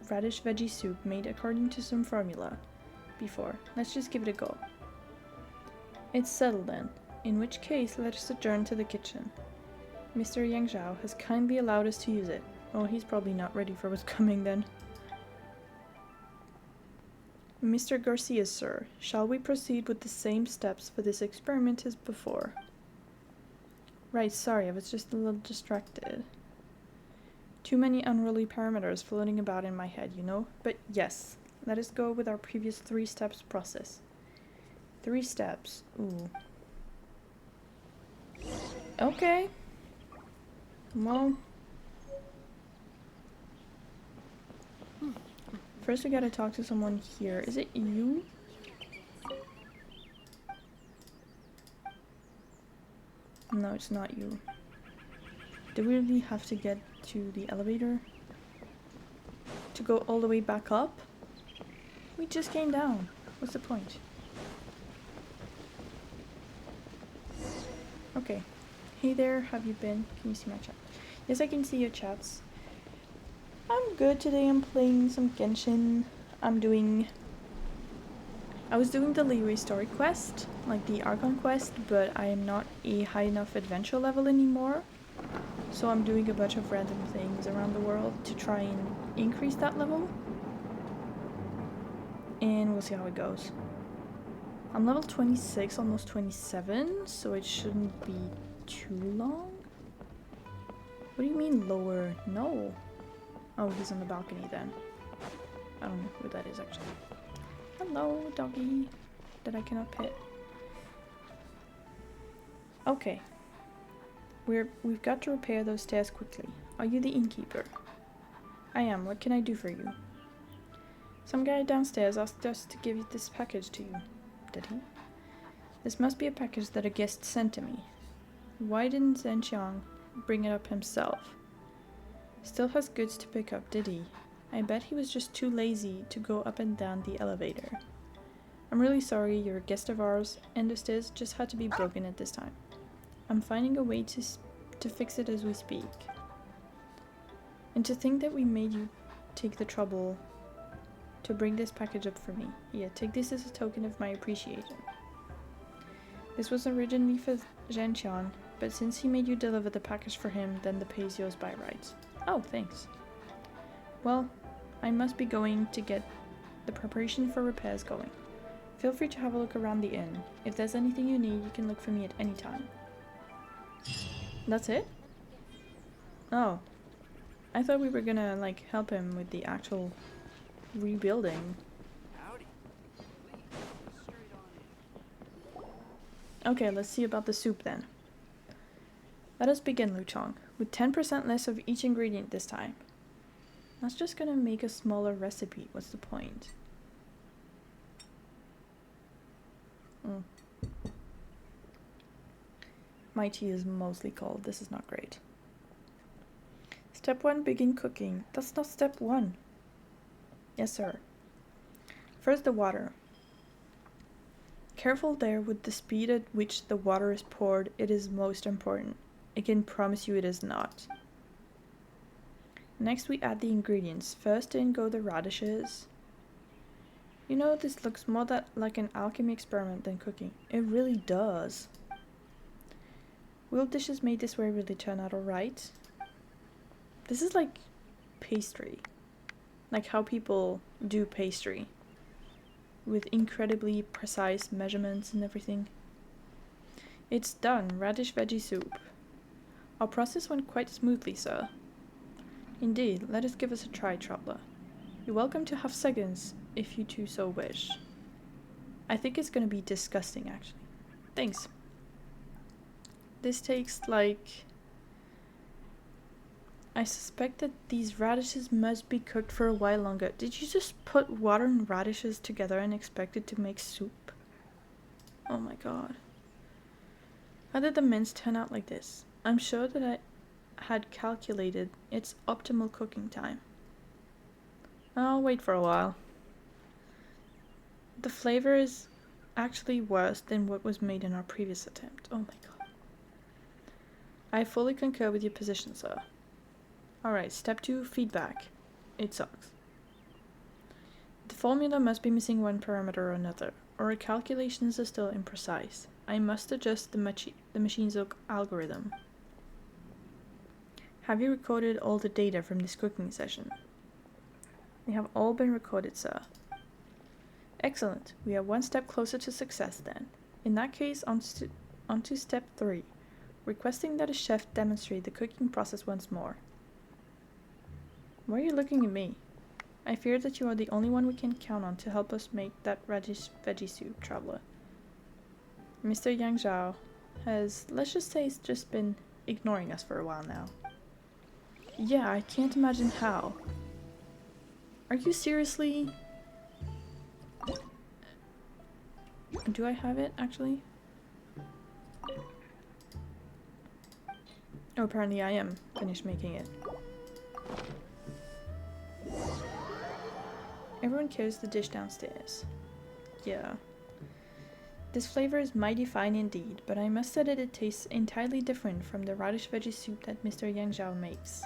radish veggie soup made according to some formula before. Let's just give it a go. It's settled then, in which case let us adjourn to the kitchen. Mr. Yang Zhao has kindly allowed us to use it. Oh, he's probably not ready for what's coming then. Mr. Garcia, sir, shall we proceed with the same steps for this experiment as before? Right, sorry, I was just a little distracted. Too many unruly parameters floating about in my head, you know? But yes, let us go with our previous 3 steps process. 3 steps. Ooh. Okay. Well. First we gotta talk to someone here. Is it you? No, it's not you. Do we really have to get to the elevator? To go all the way back up? We just came down. What's the point? Okay. Hey there, have you been? Can you see my chat? Yes, I can see your chats. I'm good today. I'm playing some Genshin. I was doing the Liyue story quest, like the Archon quest, but I am not a high enough adventure level anymore. So I'm doing a bunch of random things around the world to try and increase that level. And we'll see how it goes. I'm level 26, almost 27, so it shouldn't be too long. What do you mean lower? No. Oh, he's on the balcony then. I don't know who that is actually. Hello, doggy. That I cannot pet. Okay. We've got to repair those stairs quickly. Are you the innkeeper? I am. What can I do for you? Some guy downstairs asked us to give this package to you. Did he? This must be a package that a guest sent to me. Why didn't Zhenxiang bring it up himself? Still has goods to pick up, did he? I bet he was just too lazy to go up and down the elevator. I'm really sorry, you're a guest of ours, and the stairs just had to be broken at this time. I'm finding a way to fix it as we speak. And to think that we made you take the trouble to bring this package up for me. Yeah, take this as a token of my appreciation. This was originally for Zhenxian, but since he made you deliver the package for him, then the pay is yours by rights. Oh, thanks. Well, I must be going to get the preparation for repairs going. Feel free to have a look around the inn. If there's anything you need, you can look for me at any time. That's it? Oh. I thought we were gonna, like, help him with the actual rebuilding. Okay, let's see about the soup then. Let us begin, Luchong, with 10% less of each ingredient this time. That's just gonna make a smaller recipe. What's the point? My tea is mostly cold. This is not great. Step 1, begin cooking. That's not step 1. Yes, sir. First, the water. Careful there with the speed at which the water is poured. It is most important. I can promise you it is not. Next, we add the ingredients. First in go the radishes. You know, this looks more like an alchemy experiment than cooking. It really does. Will dishes made this way really turn out alright? This is like pastry. Like how people do pastry. With incredibly precise measurements and everything. It's done. Radish veggie soup. Our process went quite smoothly, sir. Indeed, let us give us a try, traveler. You're welcome to have seconds, if you too so wish. I think it's gonna be disgusting, actually. Thanks. This takes, like... I suspect that these radishes must be cooked for a while longer. Did you just put water and radishes together and expect it to make soup? Oh my god. How did the mince turn out like this? I'm sure that I had calculated its optimal cooking time. I'll wait for a while. The flavor is actually worse than what was made in our previous attempt. Oh my god. I fully concur with your position, sir. Alright, step 2, feedback. It sucks. The formula must be missing one parameter or another. Our calculations are still imprecise. I must adjust the machine's algorithm. Have you recorded all the data from this cooking session? They have all been recorded, sir. Excellent. We are one step closer to success then. In that case, on to step 3. Requesting that a chef demonstrate the cooking process once more. Why are you looking at me? I fear that you are the only one we can count on to help us make that radish veggie soup, traveler. Mr. Yang Zhao has, let's just say, just been ignoring us for a while now. Yeah, I can't imagine how. Are you seriously? Do I have it, actually? Oh, apparently I am finished making it. Everyone carries the dish downstairs. Yeah. This flavor is mighty fine indeed, but I must say that it tastes entirely different from the radish veggie soup that Mr. Yang Zhao makes.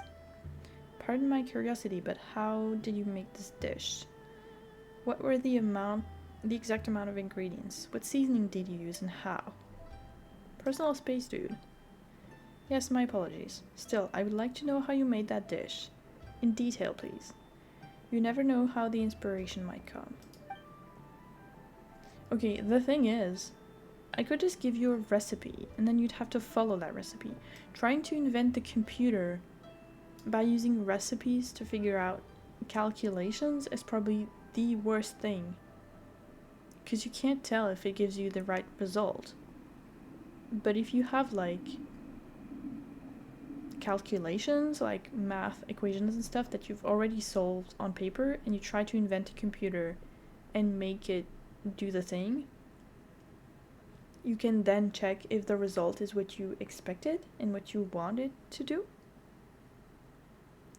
Pardon my curiosity, but how did you make this dish? What were the exact amount of ingredients? What seasoning did you use and how? Personal space, dude. Yes, my apologies. Still, I would like to know how you made that dish. In detail, please. You never know how the inspiration might come. Okay, the thing is, I could just give you a recipe, and then you'd have to follow that recipe. Trying to invent the computer by using recipes to figure out calculations is probably the worst thing. Because you can't tell if it gives you the right result. But if you have, like, calculations, like math equations and stuff that you've already solved on paper, and you try to invent a computer and make it do the thing, you can then check if the result is what you expected and what you wanted to do,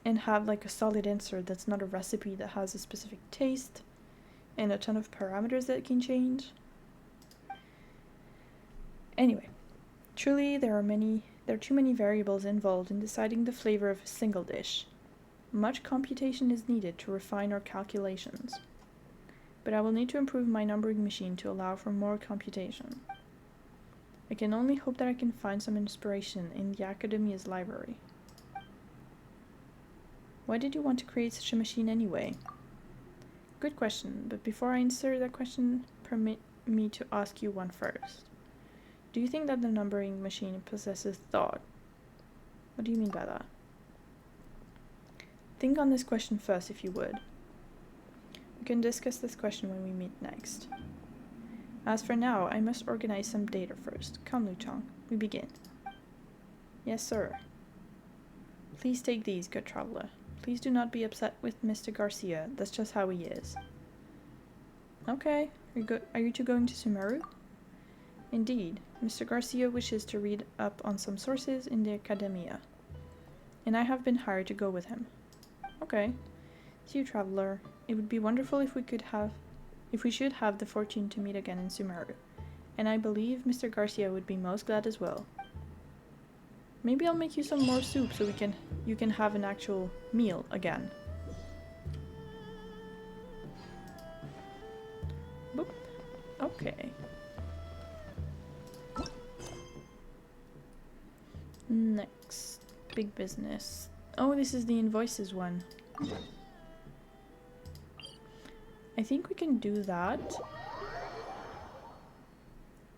and have like a solid answer that's not a recipe that has a specific taste and a ton of parameters that can change. Anyway, truly there are too many variables involved in deciding the flavor of a single dish. Much computation is needed to refine our calculations, but I will need to improve my numbering machine to allow for more computation. I can only hope that I can find some inspiration in the Academia's library. Why did you want to create such a machine anyway? Good question, but before I answer that question, permit me to ask you one first. Do you think that the numbering machine possesses thought? What do you mean by that? Think on this question first, if you would. We can discuss this question when we meet next. As for now, I must organize some data first. Come, Lu Chang, we begin. Yes, sir. Please take these, good traveler. Please do not be upset with Mr. Garcia. That's just how he is. Okay. Are you two going to Sumeru? Indeed. Mr. Garcia wishes to read up on some sources in the Academia, and I have been hired to go with him. Okay. See you, traveler. It would be wonderful if we should have the fortune to meet again in Sumeru, and I believe Mr. Garcia would be most glad as well. Maybe I'll make you some more soup so you can have an actual meal again. Boop. Okay. Next, big business. Oh, this is the invoices one. I think we can do that.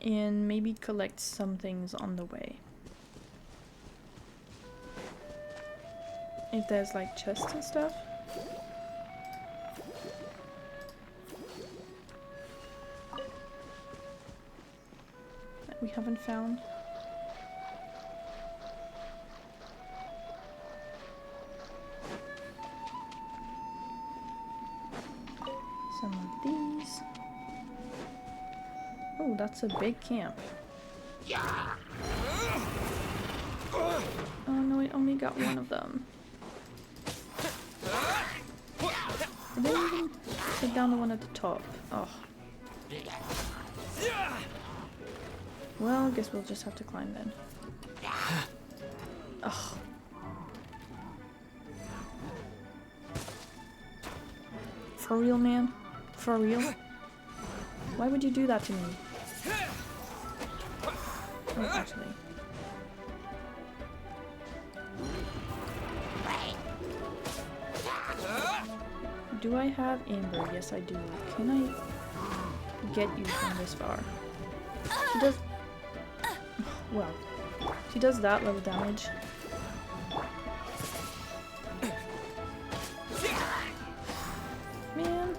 And maybe collect some things on the way. If there's like chests and stuff. That we haven't found. Some of these. Oh, that's a big camp. Oh no, I only got one of them. I didn't even take down the one at the top. Oh. Well, I guess we'll just have to climb then. Oh. For real, man? For real? Why would you do that to me? Oh, actually. Do I have Amber? Yes, I do. Can I get you from this far? She does... Well, she does that level damage. Man,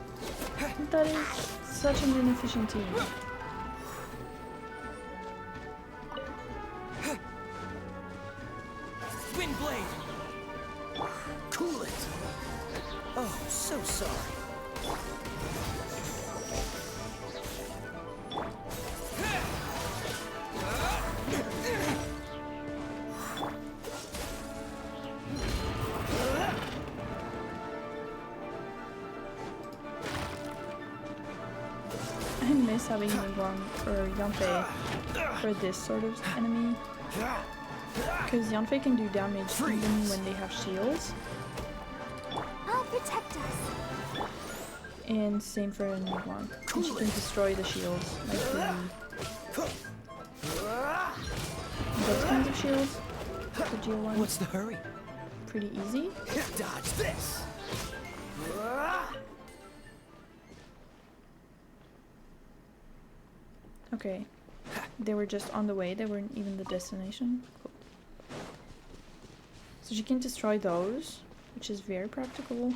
that is such an inefficient team. Wind blade. Cool it. Oh, so sorry. I miss having Yanfei for this sort of enemy. Because Yanfei can do damage even when they have shields. I'll protect us. And same for Niguang. And she can destroy the shields. Like those kinds of shields. The Geo ones. What's the hurry? Pretty easy. Dodge this. Okay. They were just on the way. They weren't even the destination. Cool. So she can destroy those, which is very practical.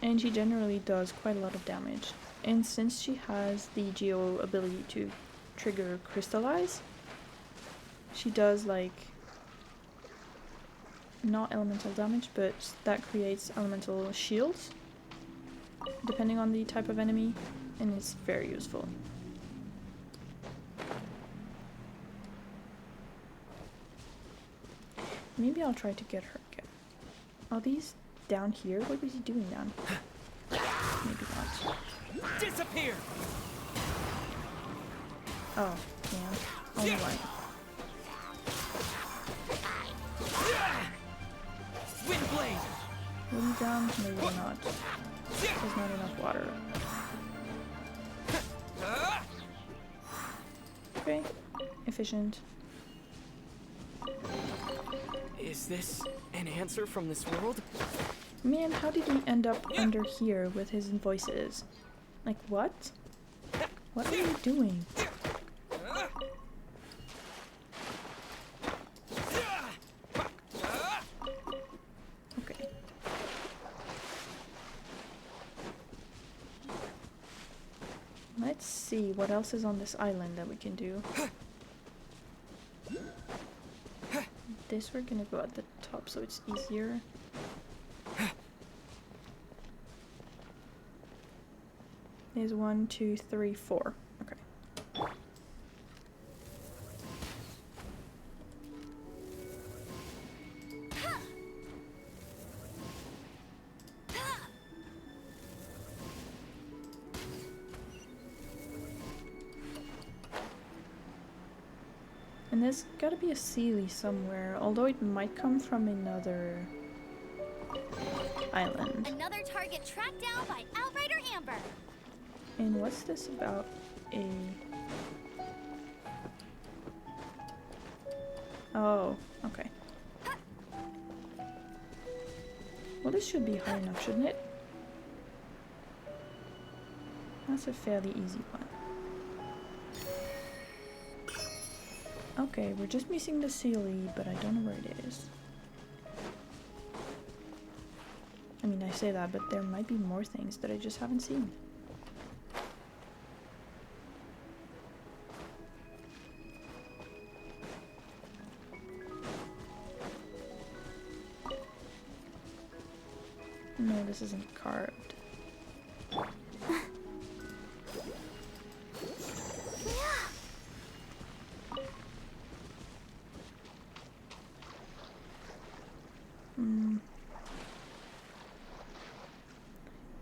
And she generally does quite a lot of damage. And since she has the Geo ability to trigger Crystallize, she does like not elemental damage, but that creates elemental shields depending on the type of enemy, and it's very useful. Maybe I'll try to get her again. Are these down here? What was he doing down? Maybe not. Disappear. Oh, man. Only one. Wind blade. Will you down? Maybe not. There's not enough water. Okay. Efficient. Is this an answer from this world? Man, how did he end up under here with his voices? Like, what? What are you doing? Okay. Let's see what else is on this island that we can do. This we're gonna go at the top so it's easier. There's 1, 2, 3, 4. Okay. And there's gotta be a Sealy somewhere, although it might come from another island. Another target tracked down by Outrider Amber. And what's this about a... Oh, okay. Well, this should be high enough, shouldn't it? That's a fairly easy one. Okay, we're just missing the Sealy, but I don't know where it is. I mean, I say that, but there might be more things that I just haven't seen. No, this isn't carved.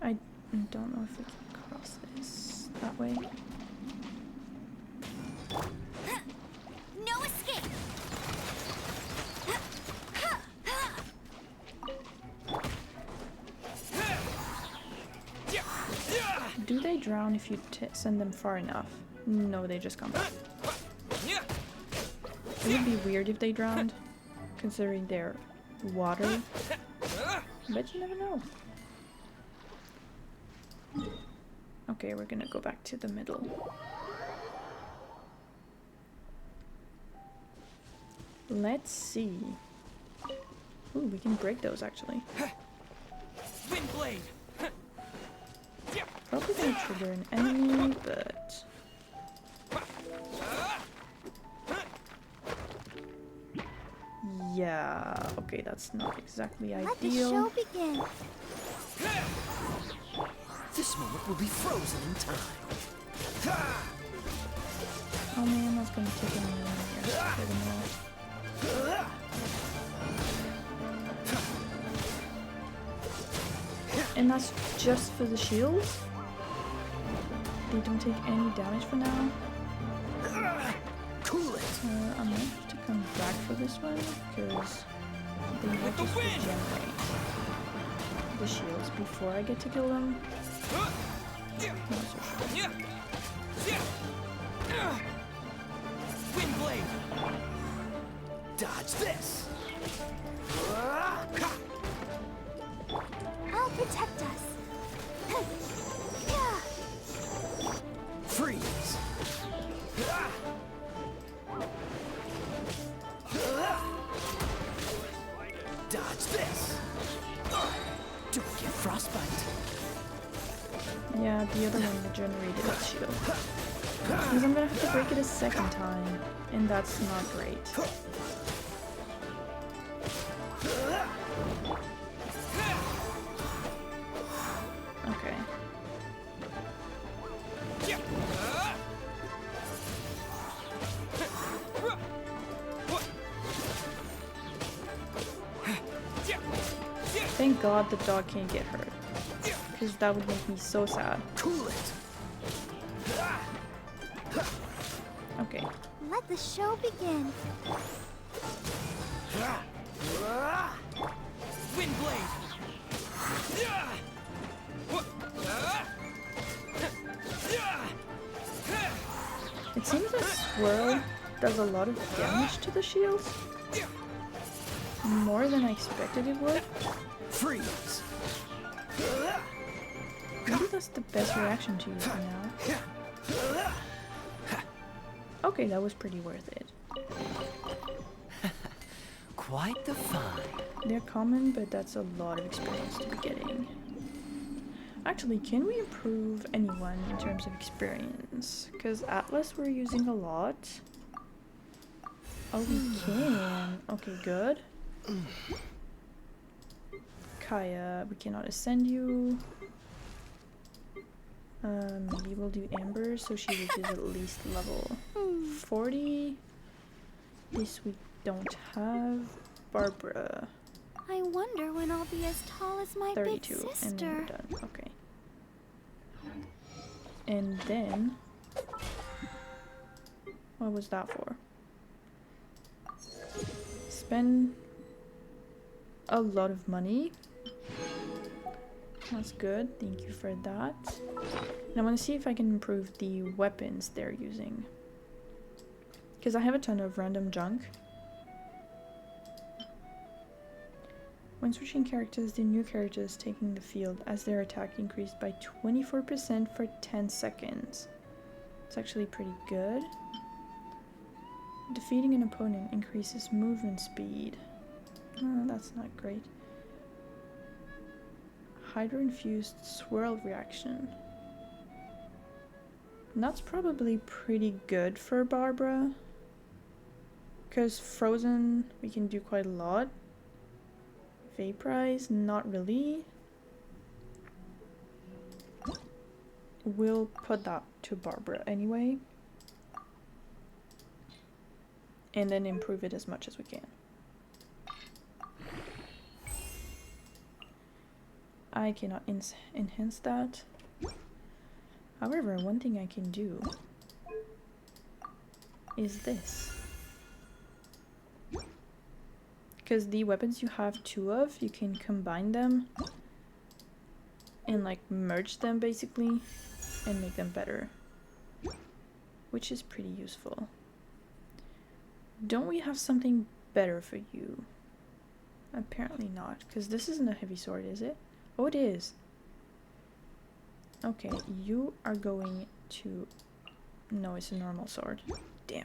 I don't know if we can cross this that way. No escape. Do they drown if you send them far enough. No, they just come back. It would be weird if they drowned, considering they're water. But you never know. Okay, we're gonna go back to the middle. Let's see. Ooh, we can break those actually. Wind blade. Probably gonna trigger an enemy, but yeah, okay, that's not exactly ideal. Let the show begin. This moment will be frozen in time. Oh man, that's gonna take a minute here. And that's just for the shields? They don't take any damage for now? Cool it. I'm gonna have to come back for this one, because they will just regenerate the shields before I get to kill them. Not so sure. Wind blade. Dodge this. I'll protect us. Freeze. Dodge this. Don't get frostbite. Yeah, the other one regenerated its shield. Because I'm gonna have to break it a second time, and that's not great. Okay. Thank God the dog can't get hurt, because that would make me so sad. Cool it. Okay. Let the show begin. Wind blade. It seems that Swirl does a lot of damage to the shields. More than I expected it would. Freeze. Maybe that's the best reaction to use for now. Okay, that was pretty worth it. Quite the fun. They're common, but that's a lot of experience to be getting. Actually, can we improve anyone in terms of experience? Because Atlas we're using a lot. Oh, we can. Okay, good. Kaya, we cannot ascend you. Maybe we'll do Amber, so she reaches at least level 40. This we don't have. Barbara. I wonder when I'll be as tall as my 32, big and sister. then we're done. Okay. And then, what was that for? Spend a lot of money. That's good. Thank you for that. And I want to see if I can improve the weapons they're using, because I have a ton of random junk. When switching characters, the new character is taking the field as their attack increased by 24% for 10 seconds. It's actually pretty good. Defeating an opponent increases movement speed. Oh, that's not great. Hydro-infused swirl reaction. And that's probably pretty good for Barbara, because frozen we can do quite a lot. Vaporize, not really. We'll put that to Barbara anyway, and then improve it as much as we can. I cannot enhance that. However, one thing I can do is this. Because the weapons you have two of, you can combine them and like merge them basically. and make them better, which is pretty useful. Don't we have something better for you? Apparently not, because this isn't a heavy sword, is it? Oh, it is. Okay, you are going to... No, it's a normal sword. Damn.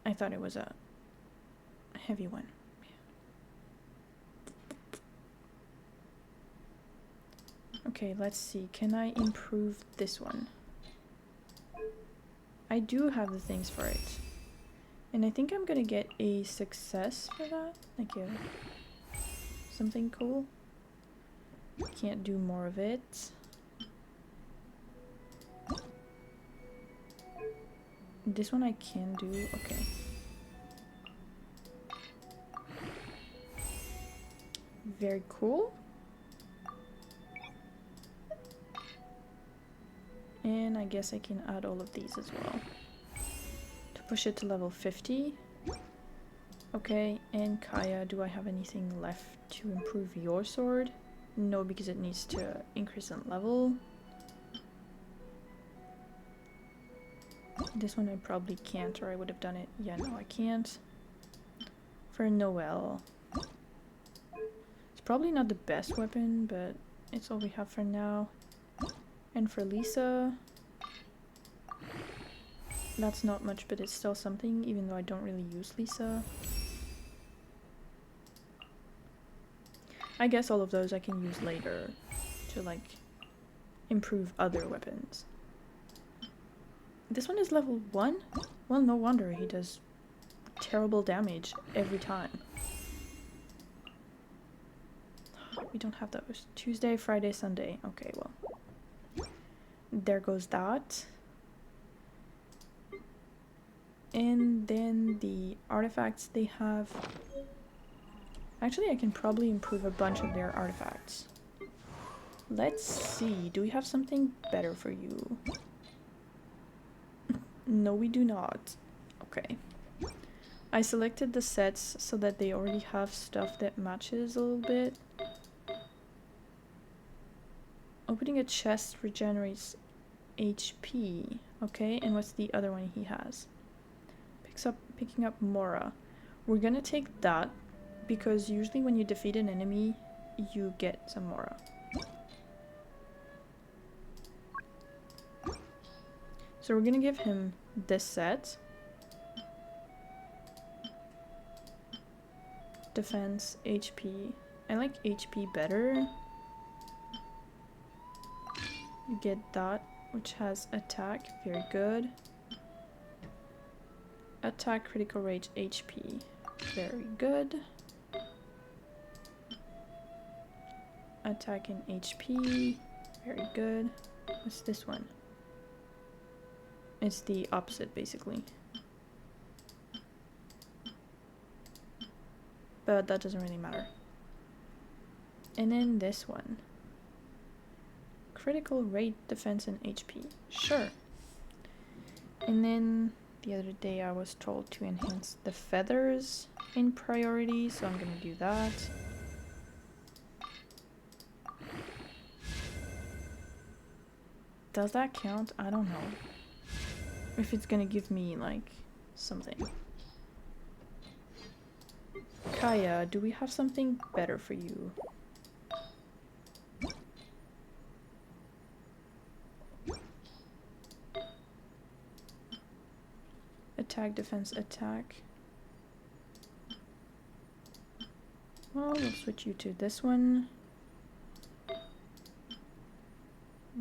I thought it was a heavy one. Okay, let's see. Can I improve this one? I do have the things for it. And I think I'm gonna get a success for that. Like something cool. Can't do more of it. This one I can do. Okay. Very cool. And I guess I can add all of these as well. To push it to level 50. Okay, and Kaya, do I have anything left to improve your sword? No, because it needs to increase in level. This one I probably can't, or I would have done it. Yeah, no, I can't. For Noelle. It's probably not the best weapon, but it's all we have for now. And for Lisa, that's not much, but it's still something, even though I don't really use Lisa. I guess all of those I can use later to, like, improve other weapons. This one is level 1? Well, no wonder, he does terrible damage every time. We don't have those. Tuesday, Friday, Sunday. Okay, well. There goes that. And then the artifacts they have. Actually, I can probably improve a bunch of their artifacts. Let's see. Do we have something better for you? No, we do not. Okay. I selected the sets so that they already have stuff that matches a little bit. Opening a chest regenerates HP. Okay, and what's the other one he has? Picking up Mora. We're gonna take that because usually when you defeat an enemy, you get some Mora. So we're gonna give him this set. Defense, HP. I like HP better. You get that, which has attack, very good. Attack, critical rate, HP, very good. Attack and HP, very good. What's this one? It's the opposite, basically. But that doesn't really matter. And then this one. Critical rate, defense, and HP. Sure. And then the other day I was told to enhance the feathers in priority, so I'm gonna do that. Does that count? I don't know. If it's gonna give me, like, something. Kaya, do we have something better for you? Attack, defense, attack. Well, we'll switch you to this one.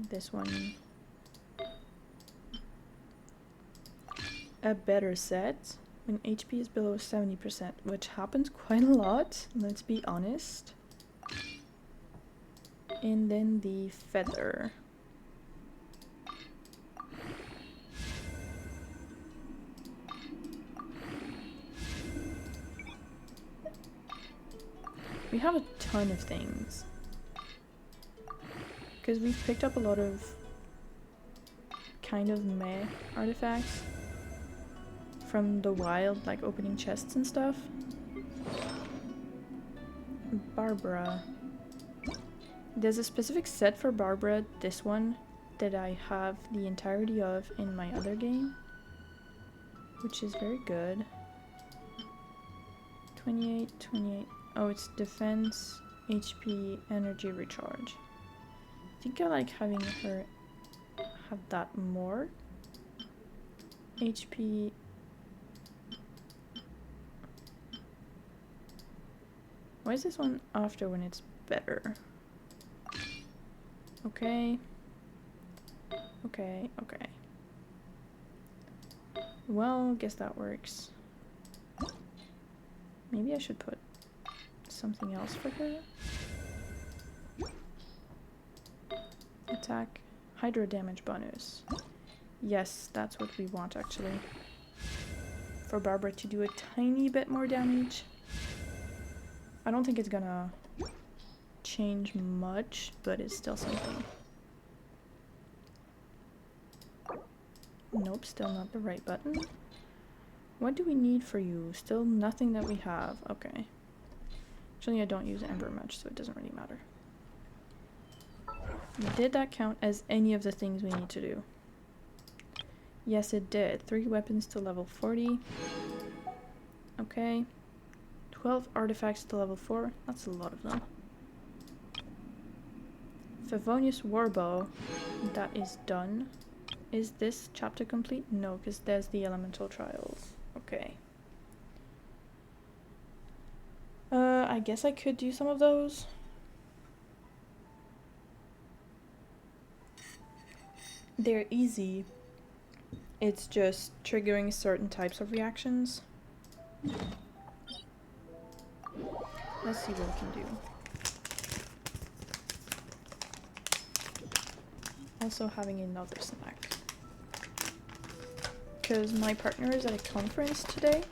This one. A better set when HP is below 70%, which happens quite a lot, let's be honest. And then the feather. We have a ton of things. Because we've picked up a lot of kind of meh artifacts from the wild, like opening chests and stuff. Barbara. There's a specific set for Barbara, this one, that I have the entirety of in my other game, which is very good. 28, 28. Oh, it's defense, HP, energy recharge. I think I like having her have that more. HP. Why is this one after when it's better? Okay. Okay, okay. Well, guess that works. Maybe I should put something else for her. Attack. Hydro damage bonus. Yes, that's what we want actually. For Barbara to do a tiny bit more damage. I don't think it's gonna change much, but it's still something. Nope, still not the right button. What do we need for you? Still nothing that we have. Okay. Actually, I don't use Ember much, so it doesn't really matter. Did that count as any of the things we need to do? Yes, it did. 3 weapons to level 40. Okay. 12 artifacts to level 4. That's a lot of them. Favonius Warbow. That is done. Is this chapter complete? No, because there's the elemental trials. Okay. I guess I could do some of those. They're easy. It's just triggering certain types of reactions. Let's see what we can do. Also having another snack. Because my partner is at a conference today.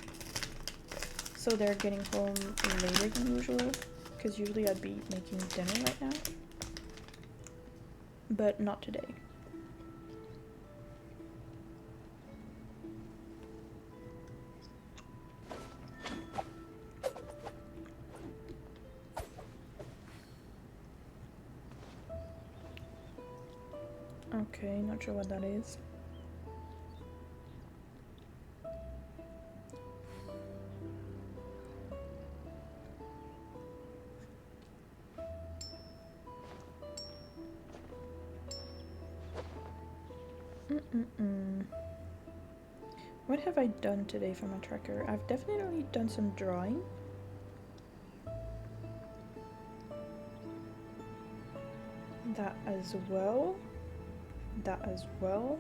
So they're getting home later than usual. Because usually I'd be making dinner right now. But not today. Okay, not sure what that is. What have I done today for my tracker? I've definitely done some drawing. That as well. That as well.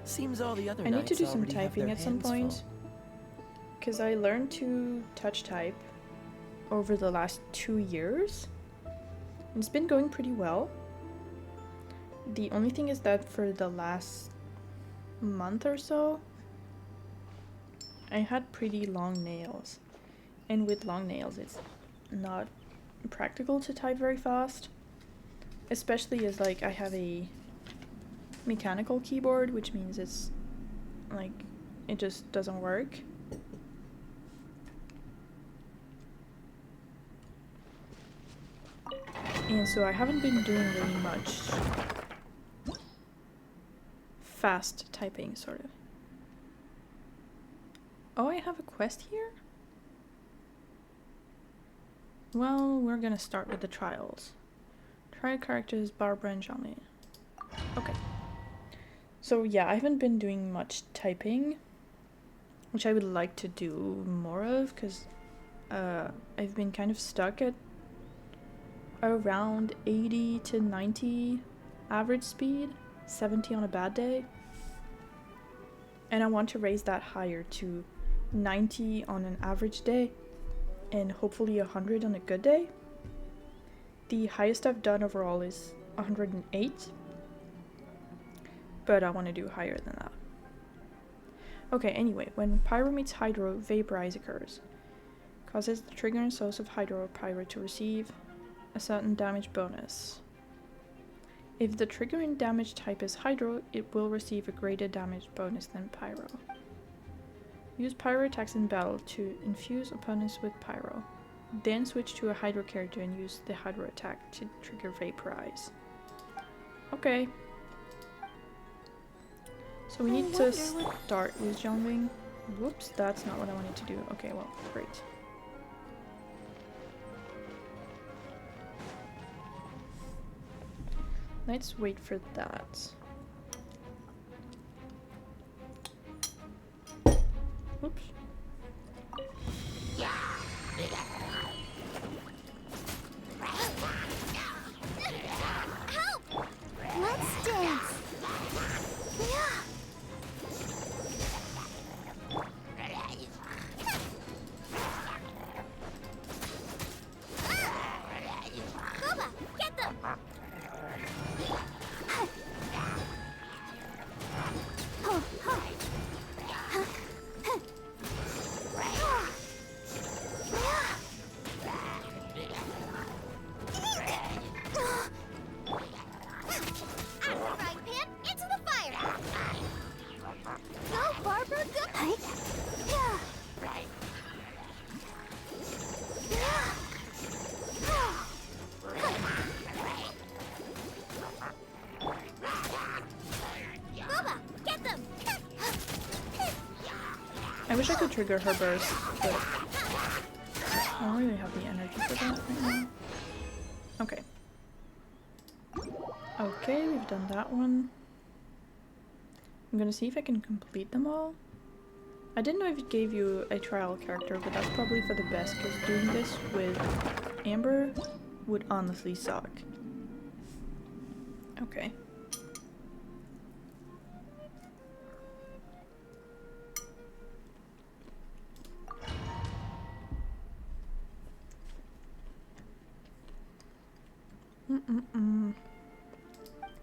Seems all the other I need to do some already have typing their at some hands point. full. Because I learned to touch type over the last 2 years. It's been going pretty well. The only thing is that for the last month or so, I had pretty long nails. And with long nails, it's not practical to type very fast. Especially as like I have a mechanical keyboard, which means it's like it just doesn't work. And so I haven't been doing really much fast typing, sort of. Oh, I have a quest here? Well, we're gonna start with the trials. Try characters Barbara and Jean-Louis. Okay. So yeah, I haven't been doing much typing, which I would like to do more of, because I've been kind of stuck at around 80 to 90 average speed, 70 on a bad day. And I want to raise that higher to 90 on an average day and hopefully 100 on a good day. The highest I've done overall is 108, but I want to do higher than that. Okay, anyway, when Pyro meets Hydro, Vaporize occurs. Causes the trigger and source of Hydro or Pyro to receive a certain damage bonus. If the triggering damage type is Hydro, it will receive a greater damage bonus than Pyro. Use Pyro attacks in battle to infuse opponents with Pyro. Then switch to a Hydro character and use the Hydro attack to trigger Vaporize. Okay. So we need to start with jumping. Whoops, that's not what I wanted to do. Okay, well, great. Let's wait for that. Oops. Help! Let's dance. Koba, get them! I wish I could trigger her burst, but I don't really have the energy for that right now. Okay. Okay, we've done that one. I'm gonna see if I can complete them all. I didn't know if it gave you a trial character, but that's probably for the best, because doing this with Amber would honestly suck. Okay.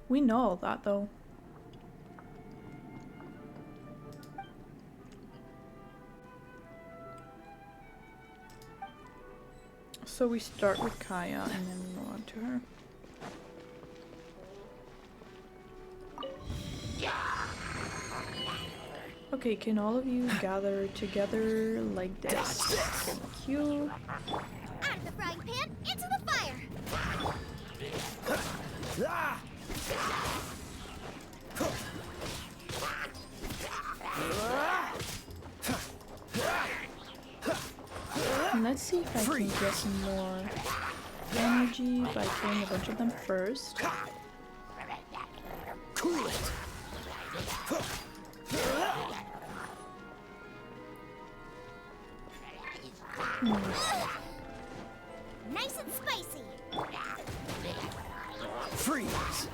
We know all that though. So we start with Kaya and then we move on to her. Okay, can all of you gather together like this? Thank you. Out of the frying pan, into the fire! And let's see if I can get some more energy by killing a bunch of them first. Cool it. Nice and spicy! Freeze!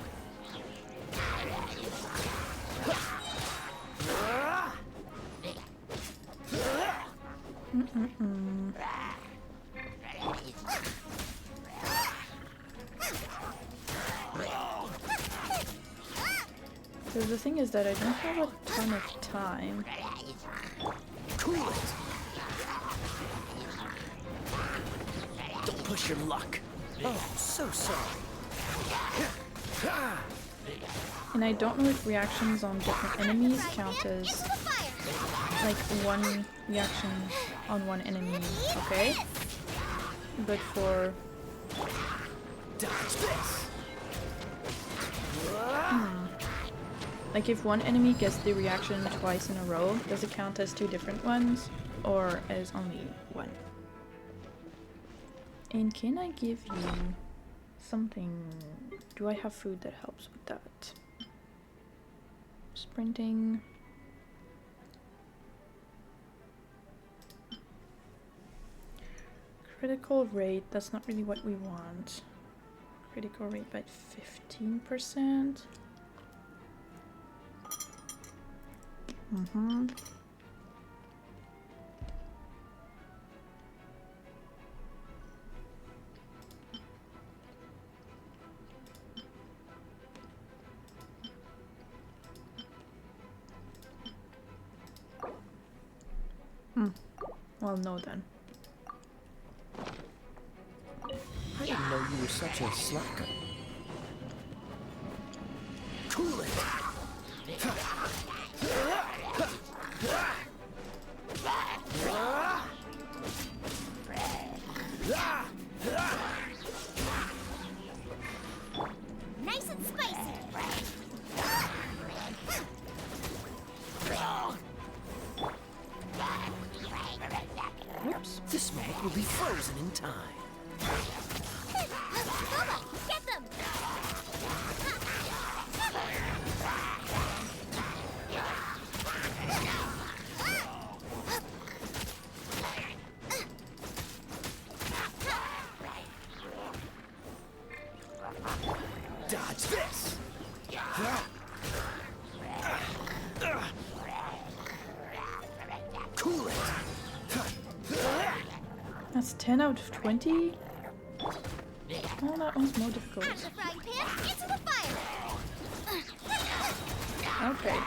So the thing is that I don't have a ton of time. Cool it. Don't push your luck. Oh, so sorry. And I don't know if reactions on different enemies count as like one reaction on one enemy, okay? But for like if one enemy gets the reaction twice in a row, does it count as two different ones or as only one? And can I give you something? Do I have food that helps with that? Sprinting. Critical rate, that's not really what we want. Critical rate by 15%. Well, no then. I didn't know you were such a slacker. Cool it. The smoke will be frozen in time. Boba, get them! Dodge this! Cool it! That's 10 out of 20? Oh, that one's more difficult. The frying pan into the fire! Okay.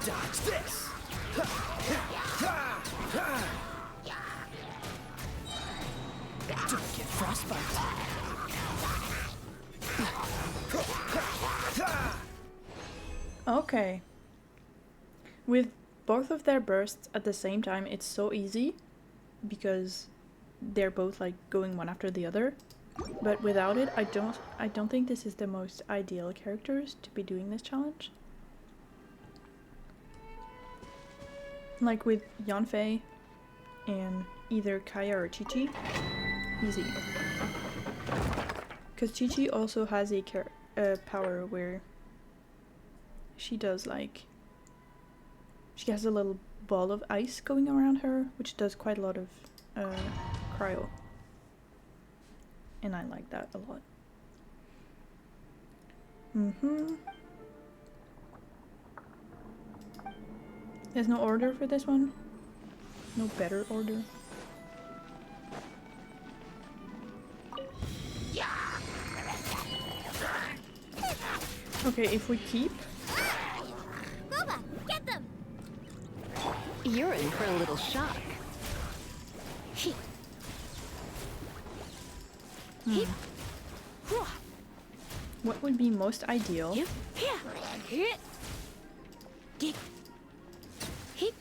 Dodge this! Don't get frostbite. Okay. With both of their bursts at the same time, it's so easy because they're both like going one after the other. But without it, I don't think this is the most ideal characters to be doing this challenge. Like with Yanfei and either Kaya or Chi-Chi, easy. Because Chi-Chi also has a power where she does like, she has a little ball of ice going around her, which does quite a lot of cryo. And I like that a lot. There's no order for this one? No better order? Okay, if we keep... Boba, get them! You're in for a little shock. What would be most ideal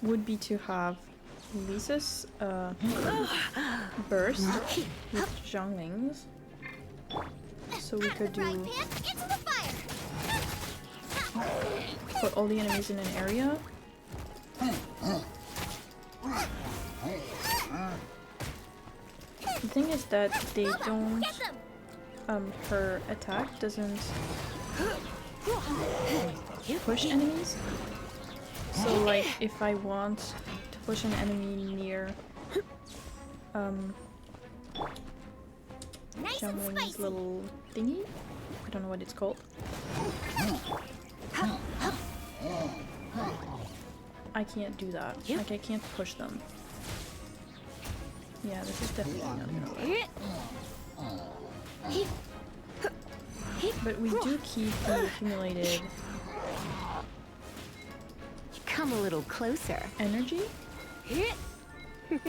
would be to have Lisa's burst with Zhongling's. So we could do put all the enemies in an area. The thing is that they don't her attack doesn't push enemies. So like if I want to push an enemy near Xiangwing's little thingy, I don't know what it's called. I can't do that. Like I can't push them. Yeah, this is definitely not gonna work. But we do keep the accumulated Come a little closer. energy.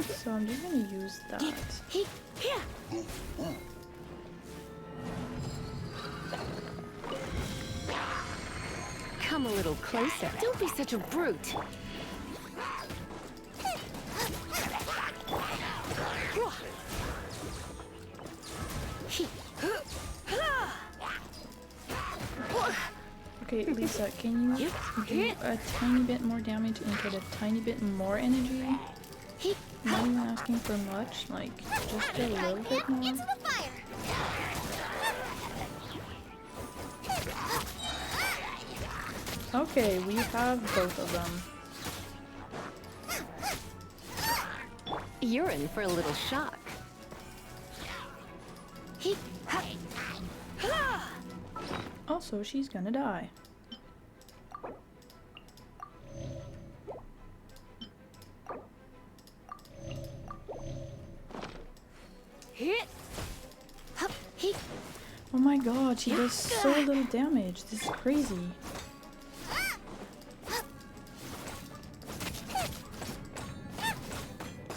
So I'm just gonna use that. Come a little closer. Don't be such a brute. Okay, Lisa, can you do a tiny bit more damage and get a tiny bit more energy? Not even asking for much, like just a little bit more. Okay, we have both of them. You're in for a little shock. Also, she's gonna die. Oh my god, she does so little damage. This is crazy.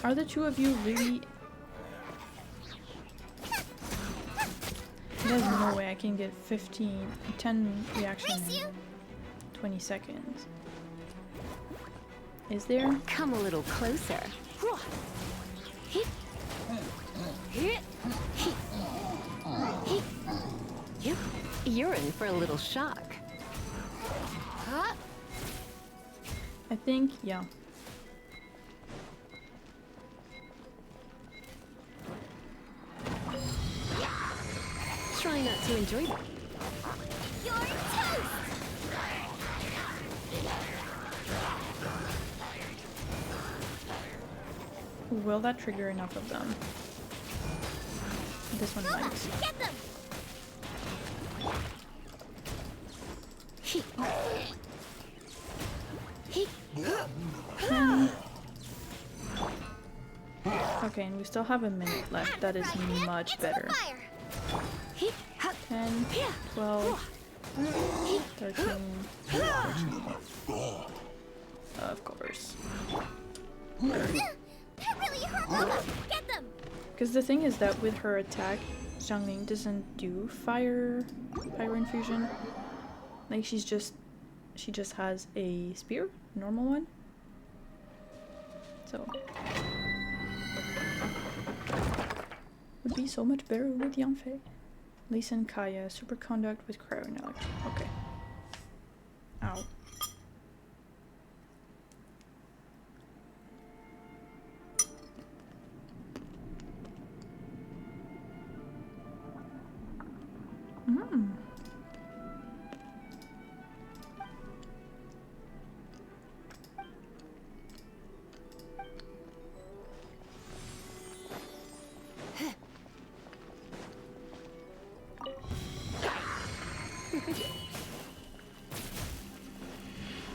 Are the two of you really... There's no way I can get 10 reactions in 20 seconds. Is there? Come a little closer. You're in for a little shock. I think, yeah. enjoy that. You're toast! Will that trigger enough of them? This one might. Get them! Okay, and we still have a minute left. That is much better. 10, 12, 13, 14. Of course. That really hurt, Mama! Get them! Because the thing is that with her attack, Xiangling doesn't do fire infusion. Like she just has a spear, normal one. So would be so much better with Yanfei. Lisa and Kaya, superconduct with cryo. Okay. Ow.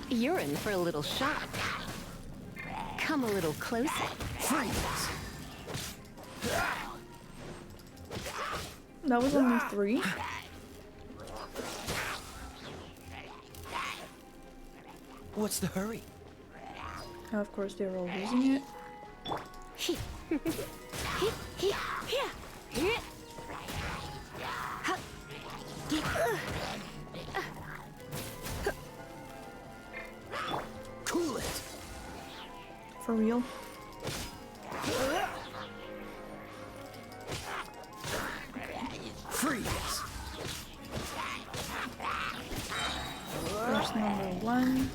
You're in for a little shock. Come a little closer. Freeze! That was only 3. What's the hurry? Of course, they're all using it. Cool it. For real? Freeze. First number 1.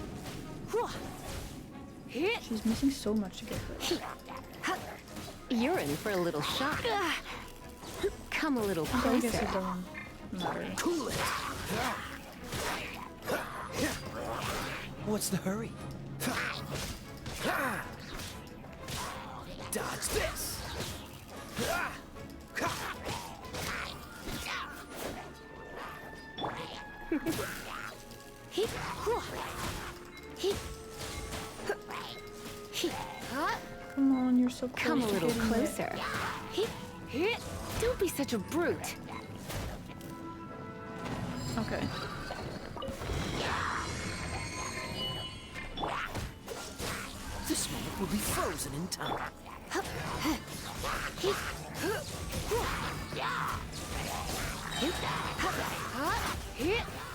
She's missing so much to get her. You're in for a little shock. Come a little I guess closer. it doesn't matter. Cool it. What's the hurry? Dodge this. Come on, you're so close. Come a to little getting it. closer. Don't be such a brute. Okay. This moment will be frozen in time.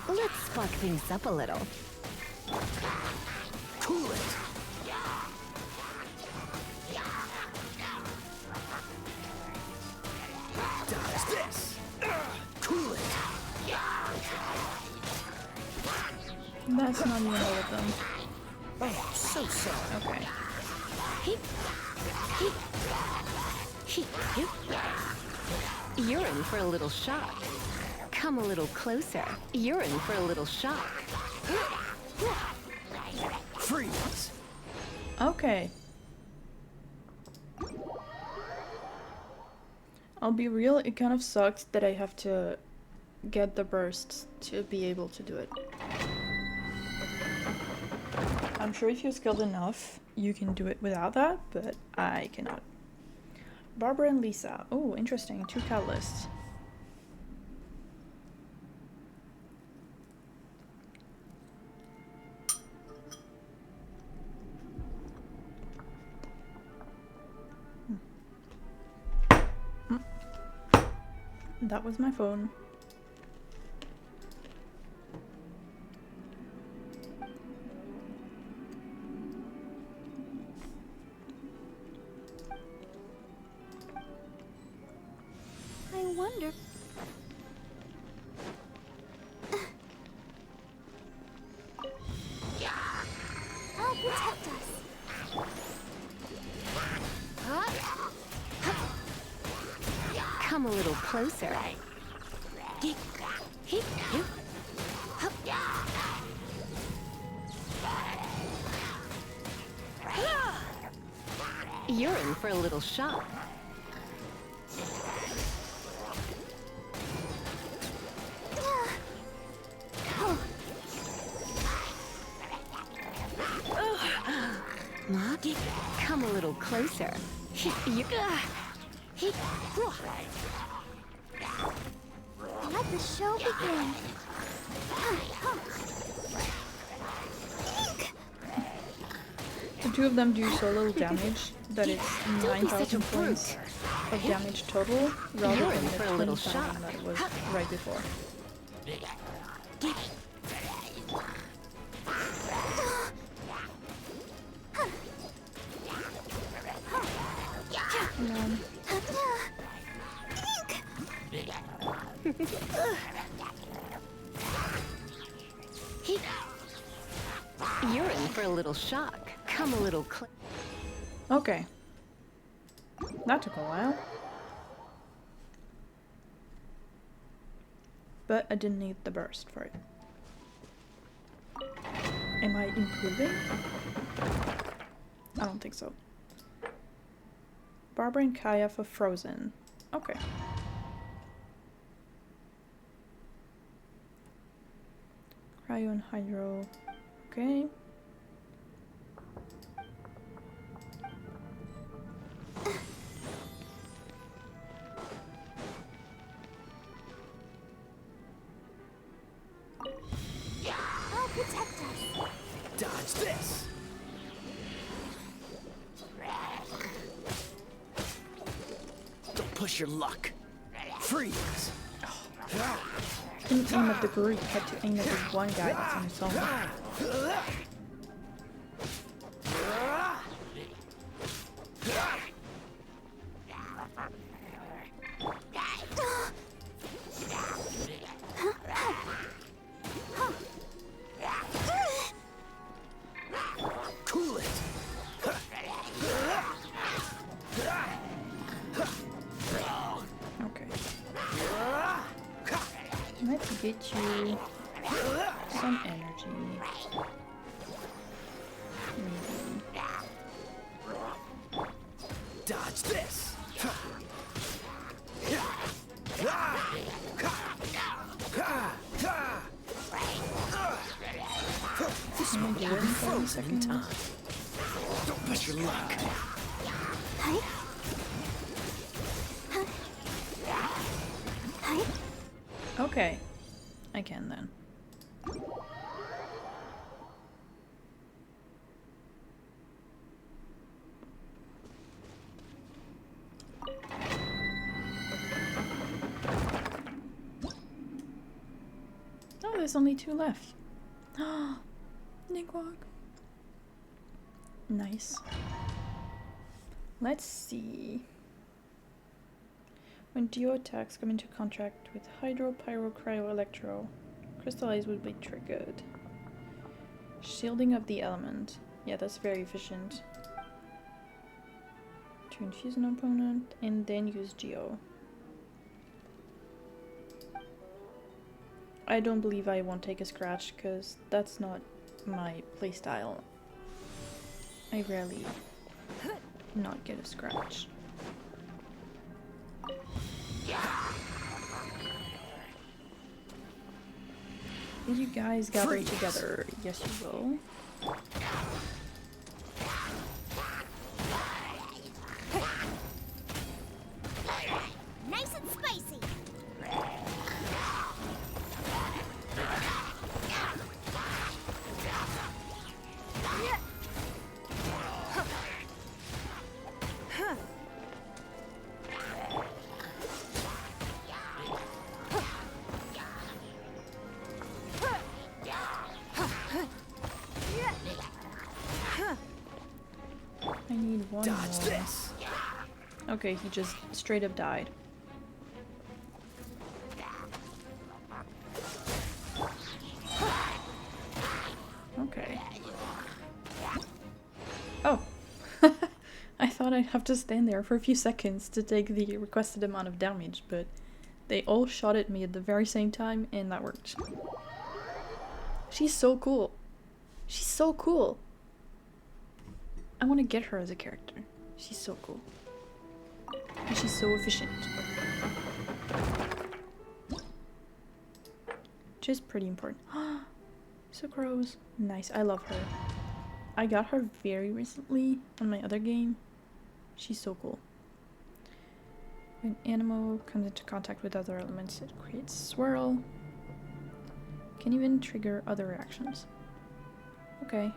Let's spark things up a little. Cool it. Dodge this. Cool it. That's not even all of them. Oh, so sorry. Okay. You're in for a little shock. Come a little closer. You're in for a little shock. Freeze. Okay. I'll be real, it kind of sucks that I have to get the bursts to be able to do it. I'm sure if you're skilled enough, you can do it without that, but I cannot. Barbara and Lisa. Oh, interesting. 2 catalysts. That was my phone. I wonder. I'll protect us. Come a little closer. You're in for a little shock. Come a little closer. Let the show begin. The two of them do so little damage that it's 9,000 points of damage total rather than the 20,000 that it was right before. You're in for a little shock. Come a little closer. Okay. That took a while. But I didn't need the burst for it. Am I improving? I don't think so. Barbara and Kaya for Frozen. Okay. Cryo and Hydro. Okay. I'll protect us. Dodge this. Don't push your luck. Freeze. Couldn't aim at the group, had to aim at this one guy that's on his own. Cool it. Okay. Let's get you some energy. Maybe. Dodge this. This Can I won't do it in be 30 frozen in seconds? time. Don't push your luck. Okay. I can then. Oh, there's only 2 left. Nigwalk. Nice. Let's see. When duo attacks come into contact with Hydro, Pyro, Cryo, Electro, Crystallize would be triggered. Shielding of the element. Yeah, that's very efficient. To infuse an opponent and then use Geo. I don't believe I won't take a scratch because that's not my playstyle. I rarely not get a scratch. Will you guys gather together? Yes, you will. Nice and spicy. I need one Dodge more. this. Okay, he just straight up died. Okay. Oh. I thought I'd have to stand there for a few seconds to take the requested amount of damage, but They all shot at me at the very same time, and that worked. She's so cool. She's so cool. I want to get her as a character. She's so cool. And she's so efficient. Which is pretty important. Sucrose. Nice. I love her. I got her very recently on my other game. She's so cool. When Anemo comes into contact with other elements, it creates swirl. Can even trigger other reactions. Okay.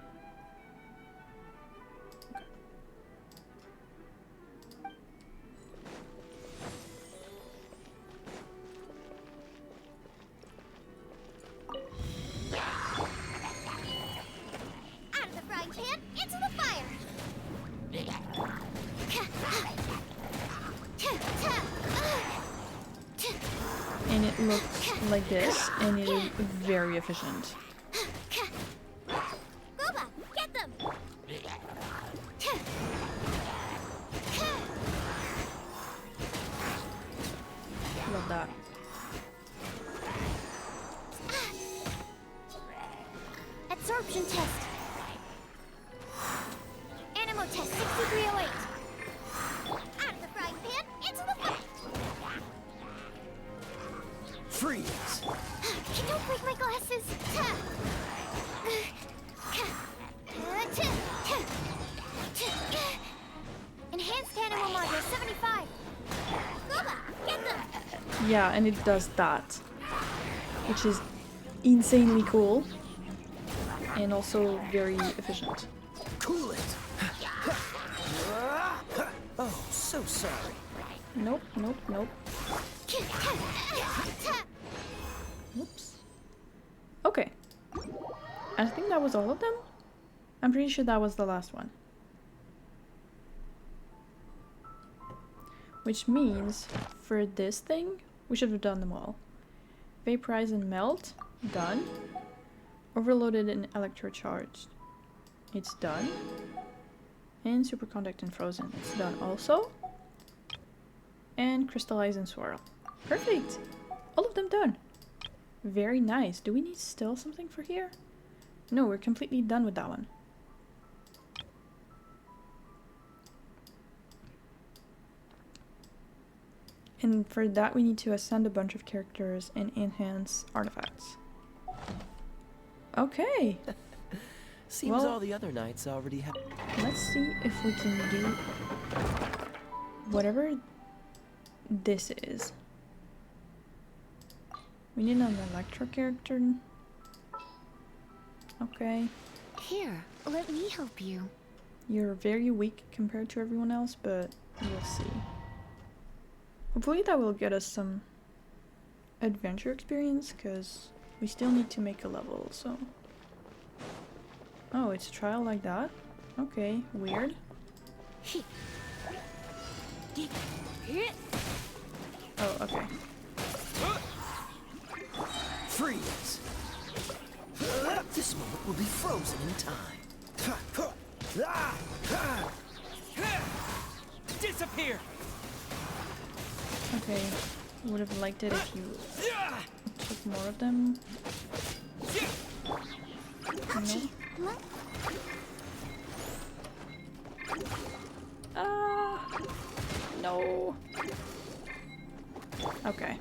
Out of the frying pan, into the fire! And it looks like this, and it is very efficient. Boba, get them! Love that. Absorption test. Anemo test 6308. Out of the frying pan, into the fire. Freeze! Can you break my glasses? Enhanced animal module 75. Boba, get them! Yeah, and it does that. Which is insanely cool. And also very efficient. Cool it! Oh, so sorry. Nope, nope, nope. Whoops. Okay. I think that was all of them. I'm pretty sure that was the last one. Which means, for this thing, we should have done them all. Vaporize and melt. Done. Overloaded and electrocharged. It's done. And superconduct and frozen. It's done also. And crystallize and swirl. Perfect! All of them done. Very nice. Do we need still something for here? No, we're completely done with that one. And for that we need to ascend a bunch of characters and enhance artifacts. Okay. Seems well, all the other knights already have. Let's see if we can do whatever this is. We need an electro character. Okay. Here, let me help you. You're very weak compared to everyone else, but we'll see. Hopefully that will get us some adventure experience, because we still need to make a level, so... Oh, it's a trial like that? Okay, weird. Oh, okay. Freeze! This moment will be frozen in time. Disappear! Okay, would have liked it if you took more of them. No? No. Okay.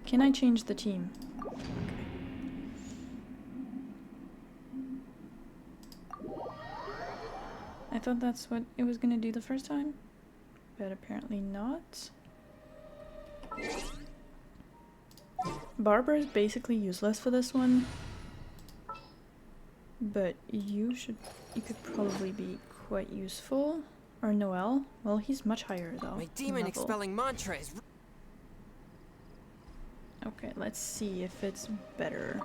Can I change the team? I thought that's what it was gonna do the first time, but apparently not. Barbara is basically useless for this one, but you could probably be quite useful. Or Noel. Well, he's much higher though. My demon expelling mantra is. Okay, let's see if it's better.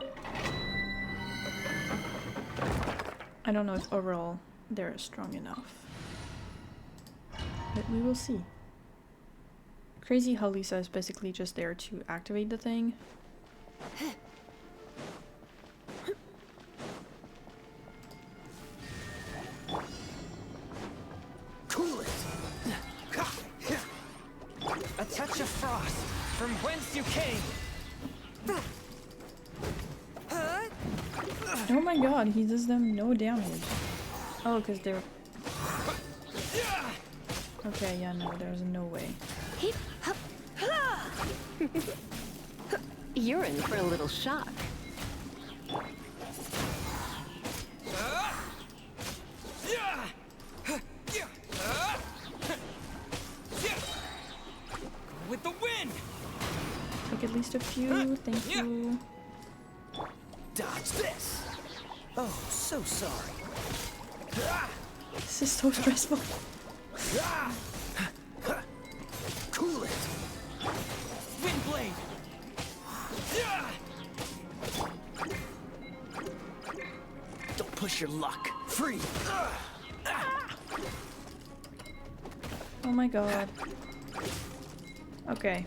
I don't know if overall they're strong enough, but we will see. Crazy how Lisa is basically just there to activate the thing. Cool it. A touch of frost from whence you came. Oh my god, he does them no damage. Oh, because they're... Okay, yeah, no, there's no way. You're in for a little shock. With the wind! Take at least a few, thank you. Dodge this! Oh, so sorry. This is so stressful. Cool it! Wind blade! Don't push your luck. Free! Oh my god. Okay.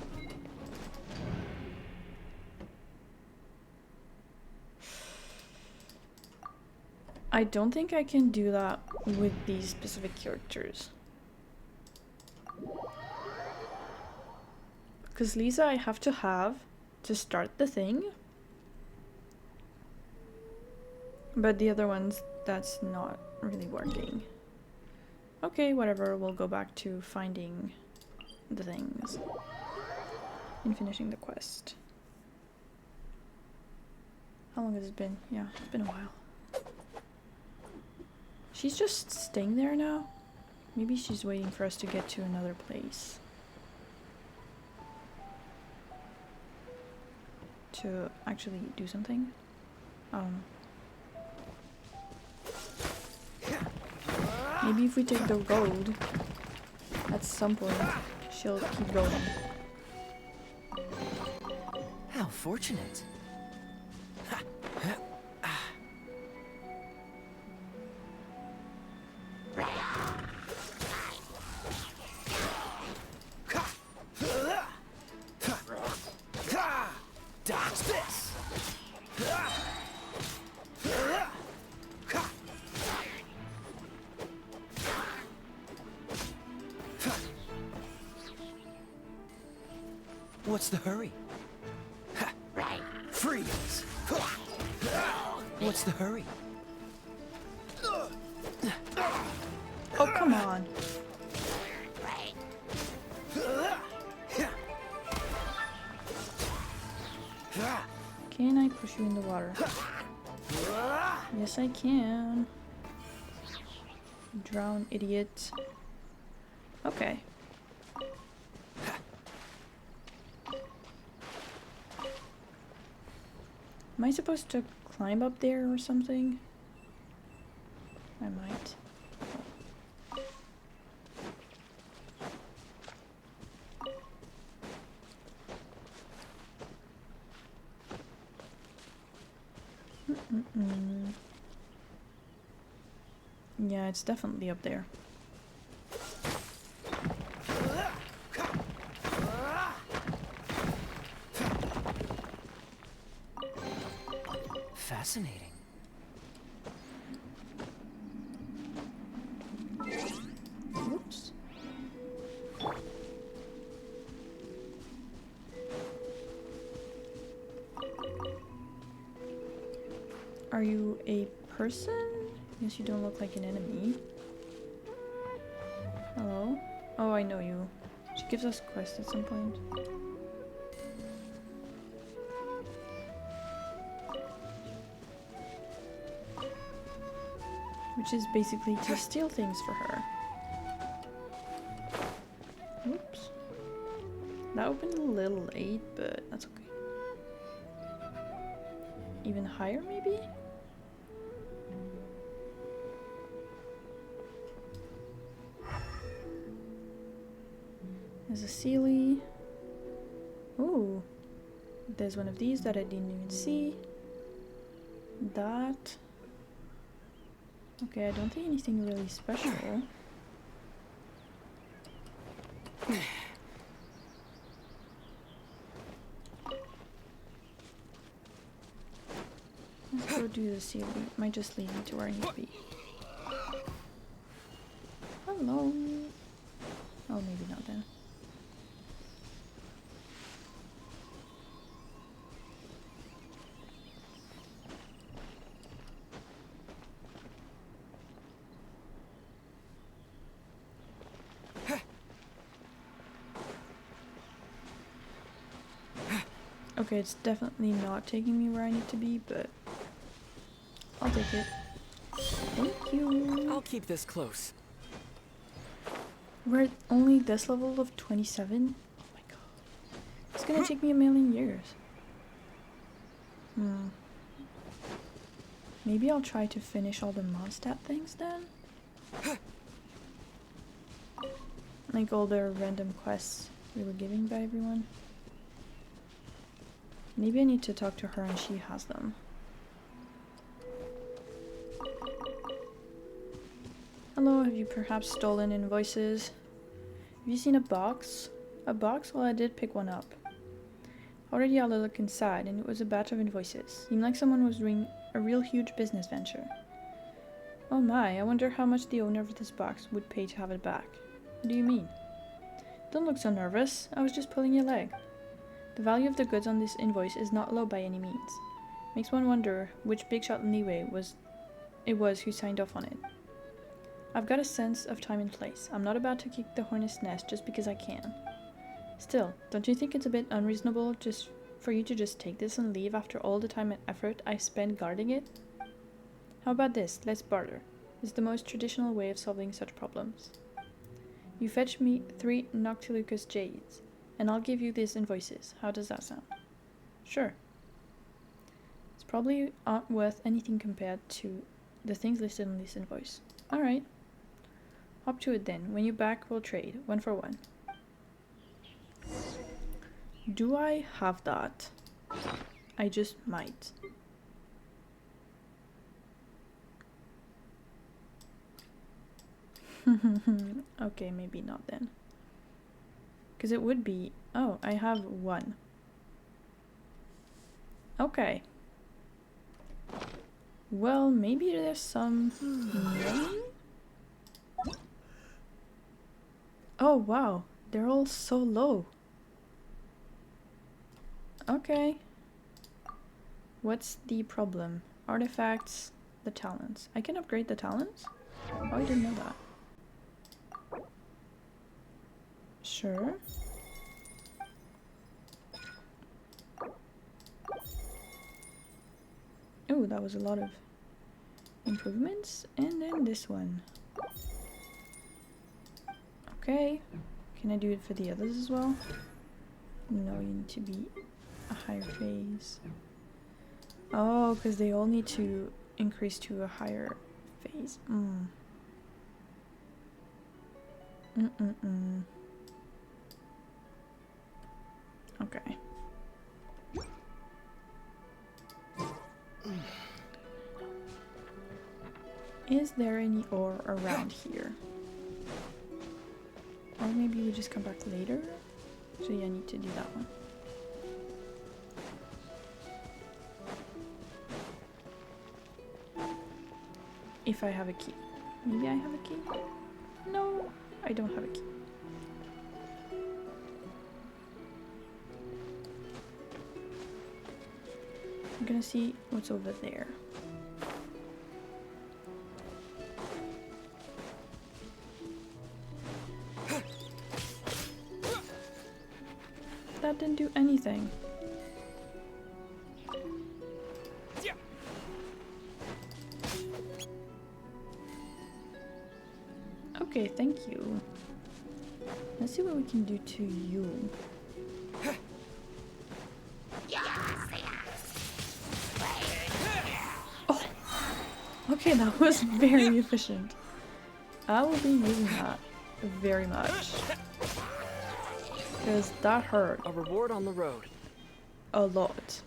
I don't think I can do that with these specific characters. Because Lisa I have to start the thing. But the other ones, that's not really working. Okay, whatever, we'll go back to finding the things and finishing the quest. How long has it been? Yeah, it's been a while. She's just staying there now? Maybe she's waiting for us to get to another place. To actually do something? Maybe if we take the road, at some point, she'll keep going. How fortunate. Dodge this! What's the hurry? Right. Freeze! What's the hurry? Oh, come on. Can I push you in the water? Yes, I can. Drown, idiot. Okay. Am I supposed to climb up there or something? I might. Yeah, it's definitely up there. Fascinating. Oops. Are you a person? Yes, you don't look like an enemy. Hello? Oh, I know you. She gives us quests at some point. Which is basically to steal things for her. Oops. That opened a little late, but that's okay. Even higher, maybe? There's a Sealy. Ooh. There's one of these that I didn't even see. That. Okay, I don't think anything really special. Let's go do the Sealy. It might just lead me to where I need to be. Hello. Okay, it's definitely not taking me where I need to be, but I'll take it. Thank you. I'll keep this close. We're at only this level of 27? Oh my god. It's gonna take me a million years. Maybe I'll try to finish all the Mondstadt things then? Like all the random quests we were giving by everyone. Maybe I need to talk to her and she has them. Hello, have you perhaps stolen invoices? Have you seen a box? A box? Well, I did pick one up. Already had a look inside, and it was a batch of invoices. Seemed like someone was doing a real huge business venture. Oh my, I wonder how much the owner of this box would pay to have it back. What do you mean? Don't look so nervous. I was just pulling your leg. The value of the goods on this invoice is not low by any means. Makes one wonder which big shot Liyue was who signed off on it. I've got a sense of time and place. I'm not about to kick the hornet's nest just because I can. Still, don't you think it's a bit unreasonable just for you to just take this and leave after all the time and effort I spent guarding it? How about this? Let's barter. It's the most traditional way of solving such problems. You fetch me 3 Noctilucus jades, and I'll give you these invoices. How does that sound? Sure. It's probably not worth anything compared to the things listed on this invoice. Alright. Hop to it then. When you're back, we'll trade. 1 for 1. Do I have that? I just might. Okay, maybe not then. Because it would be... Oh, I have 1. Okay. Well, maybe there's some... Oh, wow. They're all so low. Okay. What's the problem? Artifacts, the talents. I can upgrade the talents? Oh, I didn't know that. Sure. Oh, that was a lot of improvements. And then this one. Okay. Can I do it for the others as well? No, you need to be a higher phase. Oh, because they all need to increase to a higher phase. Okay. Is there any ore around here? Or maybe we just come back later? So yeah, I need to do that one. If I have a key. Maybe I have a key? No, I don't have a key. I'm gonna see what's over there. That didn't do anything. Okay, thank you. Let's see what we can do to you. Oh! Okay, that was very efficient. I will be using that very much. Because that hurt. A reward on the road. A lot.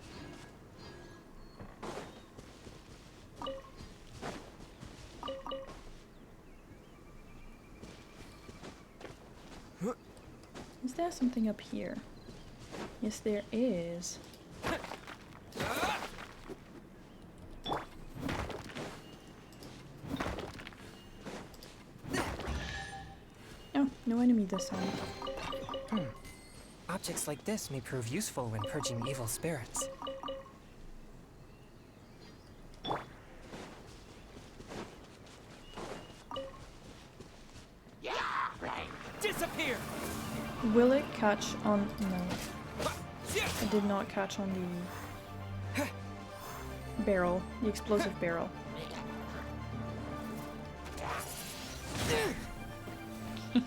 Is there something up here? Yes, there is. Oh, no enemy this time. Objects like this may prove useful when purging evil spirits. Disappear! Will it catch on? No. I did not catch on the barrel, the explosive barrel. Oh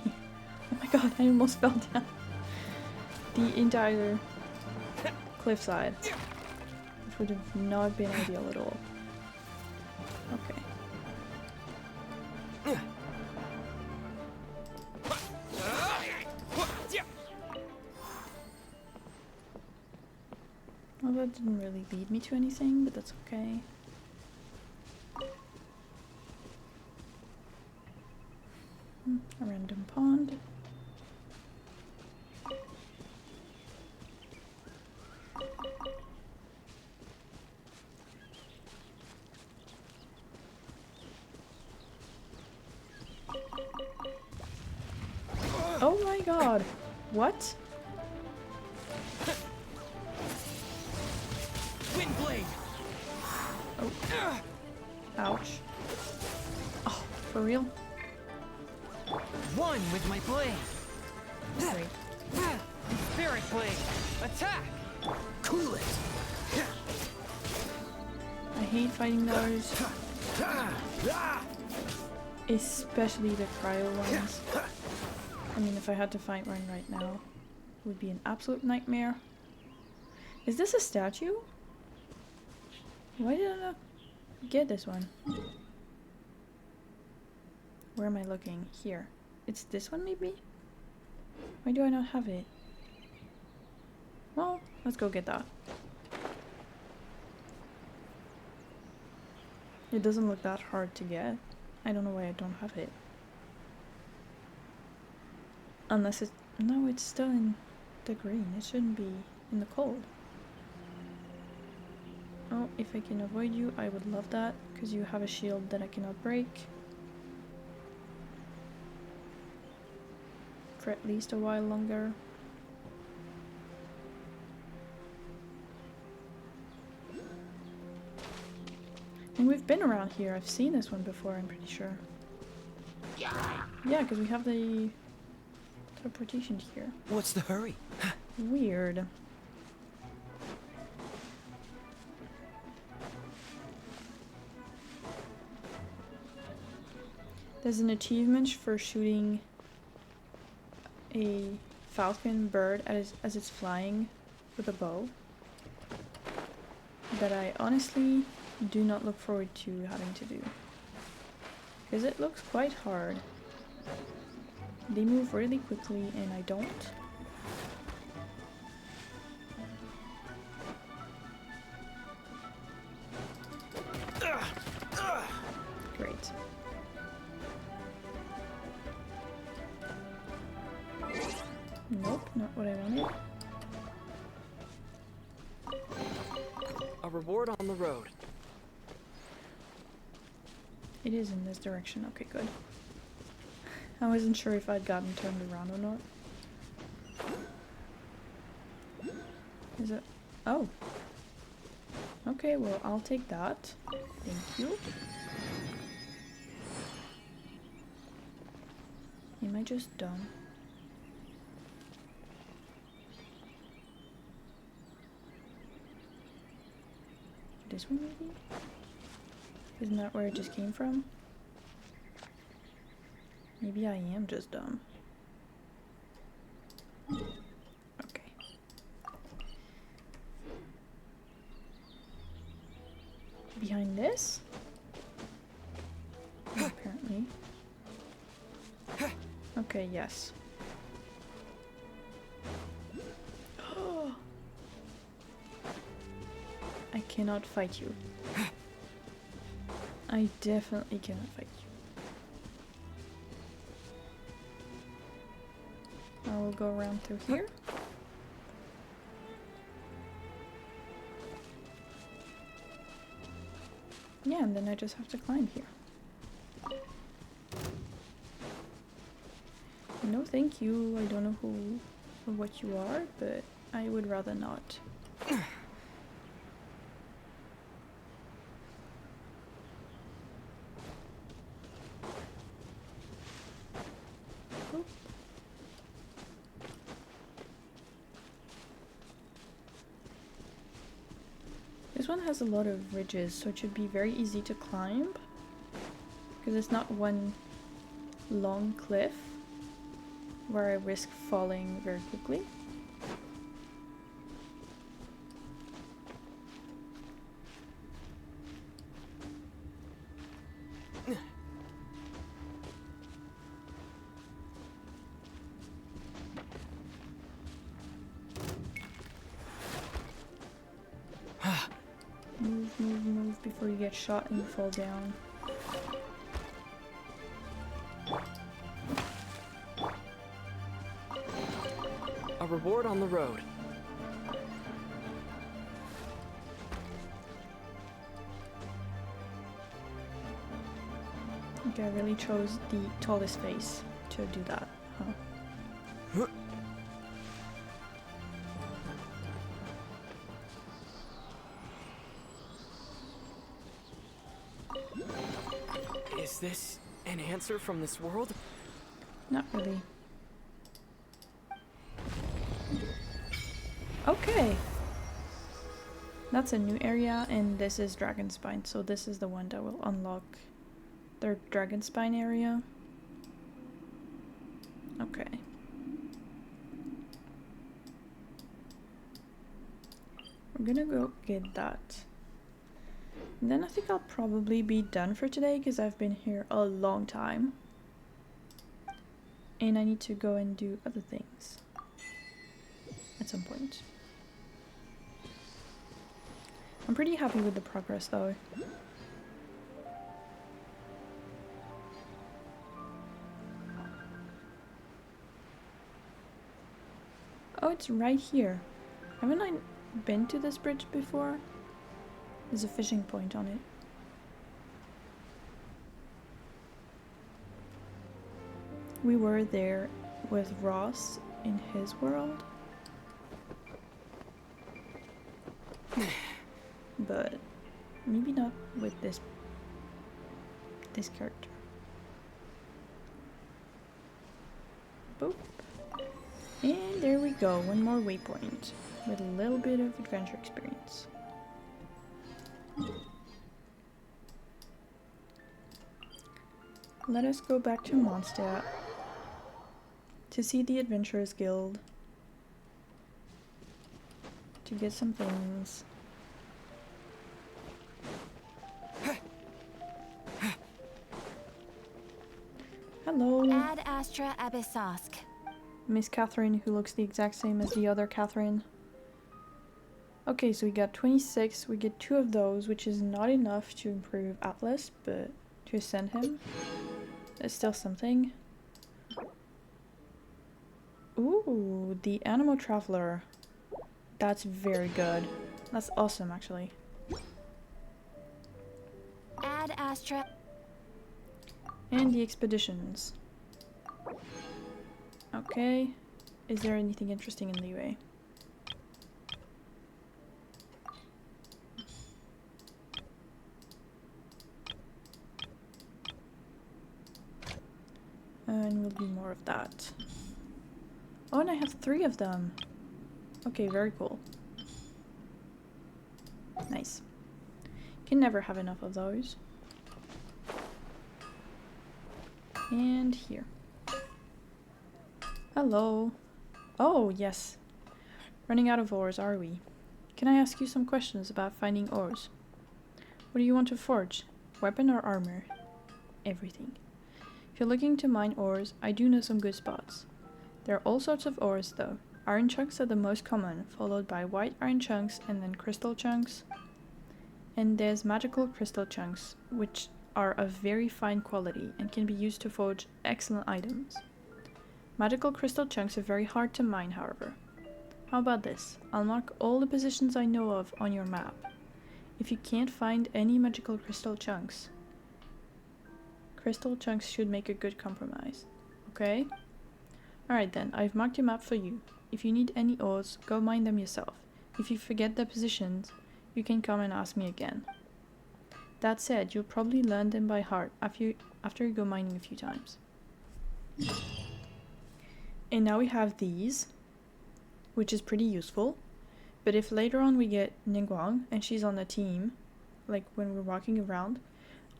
my god, I almost fell down the entire cliffside, which would have not been ideal at all. Okay. Well, that didn't really lead me to anything, but that's okay. A random pond. Oh my god! What? Wind blade. Oh. Ouch. Oh, for real? One with my blade. Great. Spirit blade. Attack. Cool it. I hate fighting those. Especially the cryo ones. I mean, if I had to fight one right now, it would be an absolute nightmare. Is this a statue? Why did I not get this one? Where am I looking? Here. It's this one, maybe? Why do I not have it? Well, let's go get that. It doesn't look that hard to get. I don't know why I don't have it. Unless it's... No, it's still in the green. It shouldn't be in the cold. Oh, if I can avoid you, I would love that. Because you have a shield that I cannot break. For at least a while longer. And we've been around here. I've seen this one before, I'm pretty sure. Yeah, because we have the teleportation here. What's the hurry? Weird. There's an achievement for shooting a falcon bird as it's flying with a bow that I honestly do not look forward to having to do, because it looks quite hard. They move really quickly and I don't. Great. Nope, not what I wanted. A reward on the road. It is in this direction. Okay, good. I wasn't sure if I'd gotten turned around or not. Is it? Oh. Okay, well, I'll take that. Thank you. Am I just dumb? This one, maybe? Isn't that where it just came from? Maybe I am just dumb. Okay. Behind this? Apparently. Okay, yes. I cannot fight you. I definitely cannot fight you. I will go around through here. Yeah, and then I just have to climb here. No thank you. I don't know who or what you are, but I would rather not. This one has a lot of ridges, so it should be very easy to climb. Because it's not one long cliff where I risk falling very quickly. Move before you get shot and you fall down. A reward on the road. Okay, I really chose the tallest face to do that, huh? Is this an answer from this world? Not really. Okay. That's a new area, and this is Dragonspine, so this is the one that will unlock their Dragonspine area. Okay. We're gonna go get that. And then I think I'll probably be done for today because I've been here a long time. And I need to go and do other things at some point. I'm pretty happy with the progress though. Oh, it's right here. Haven't I been to this bridge before? There's a fishing point on it. We were there with Ross in his world. But maybe not with this character. Boop. And there we go, one more waypoint with a little bit of adventure experience. Let us go back to Mondstadt to see the Adventurers Guild, to get some things. Hello. Ad Astra Abyssosk. Miss Catherine, who looks the exact same as the other Catherine. Okay, so we got 26. We get 2 of those, which is not enough to improve Atlas, but to ascend him, it's still something. Ooh, the Animal Traveler. That's very good. That's awesome, actually. Ad Astra. And the expeditions. Okay. Is there anything interesting in Liyue? And we'll do more of that. Oh, and I have 3 of them. Okay, very cool. Nice. Can never have enough of those. And here. Hello. Oh, yes. Running out of ores, are we? Can I ask you some questions about finding ores? What do you want to forge? Weapon or armor? Everything. If you're looking to mine ores, I do know some good spots. There are all sorts of ores though. Iron chunks are the most common, followed by white iron chunks and then crystal chunks. And there's magical crystal chunks, which are of very fine quality and can be used to forge excellent items. Magical crystal chunks are very hard to mine, however. How about this? I'll mark all the positions I know of on your map. If you can't find any magical crystal chunks should make a good compromise. Okay? Alright then, I've marked your map for you. If you need any ores, go mine them yourself. If you forget the positions, you can come and ask me again. That said, you'll probably learn them by heart after you go mining a few times. And now we have these, which is pretty useful. But if later on we get Ningguang and she's on the team, like when we're walking around,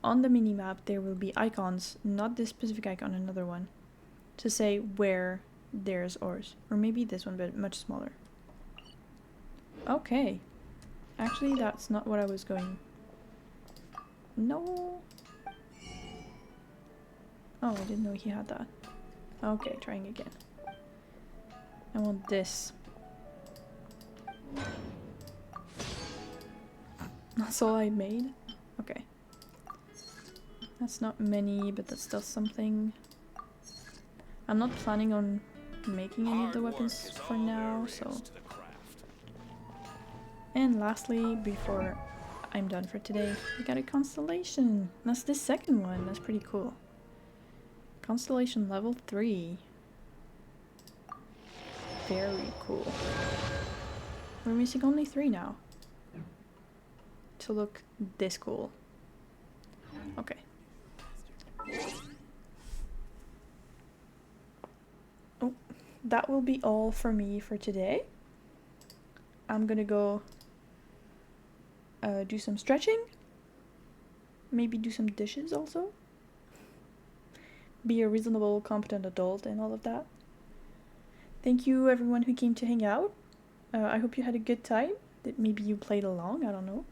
on the minimap there will be icons, not this specific icon, another one, to say where there's ores. Or maybe this one, but much smaller. Okay. Actually, that's not what I was going. No. Oh, I didn't know he had that. Okay, trying again. I want this. That's all I made? Okay. That's not many, but that's still something. I'm not planning on making any of the weapons for now, so... And lastly, before I'm done for today, we got a constellation. That's the second one. That's pretty cool. Constellation level 3. Very cool. We're missing only 3 now to look this cool. Okay. Oh, that will be all for me for today. I'm gonna go do some stretching. Maybe do some dishes also. Be a reasonable, competent adult and all of that. Thank you everyone who came to hang out. I hope you had a good time. That maybe you played along, I don't know.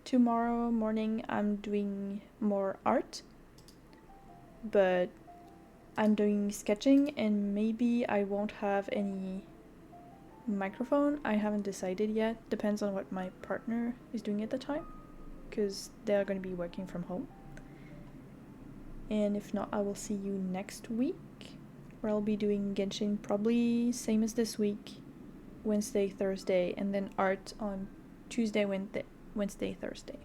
Tomorrow morning I'm doing more art. But I'm doing sketching and maybe I won't have any microphone. I haven't decided yet. Depends on what my partner is doing at the time. Because they're going to be working from home. And if not, I will see you next week. Where I'll be doing Genshin probably same as this week. Wednesday, Thursday. And then art on Tuesday, Wednesday, Thursday.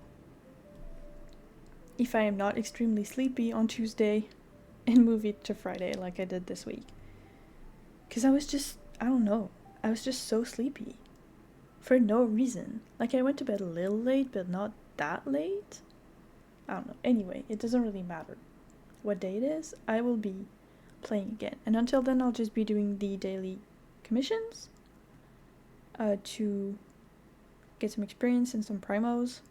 If I am not extremely sleepy on Tuesday. And move it to Friday like I did this week. Because I was just, I don't know. I was just so sleepy. For no reason. Like I went to bed a little late, but not that late. I don't know. Anyway, it doesn't really matter what day it is. I will be playing again. And until then, I'll just be doing the daily commissions. To get some experience and some primos.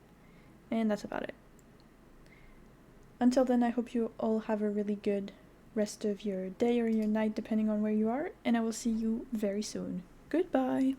And that's about it. Until then, I hope you all have a really good rest of your day or your night, depending on where you are. And I will see you very soon. Goodbye!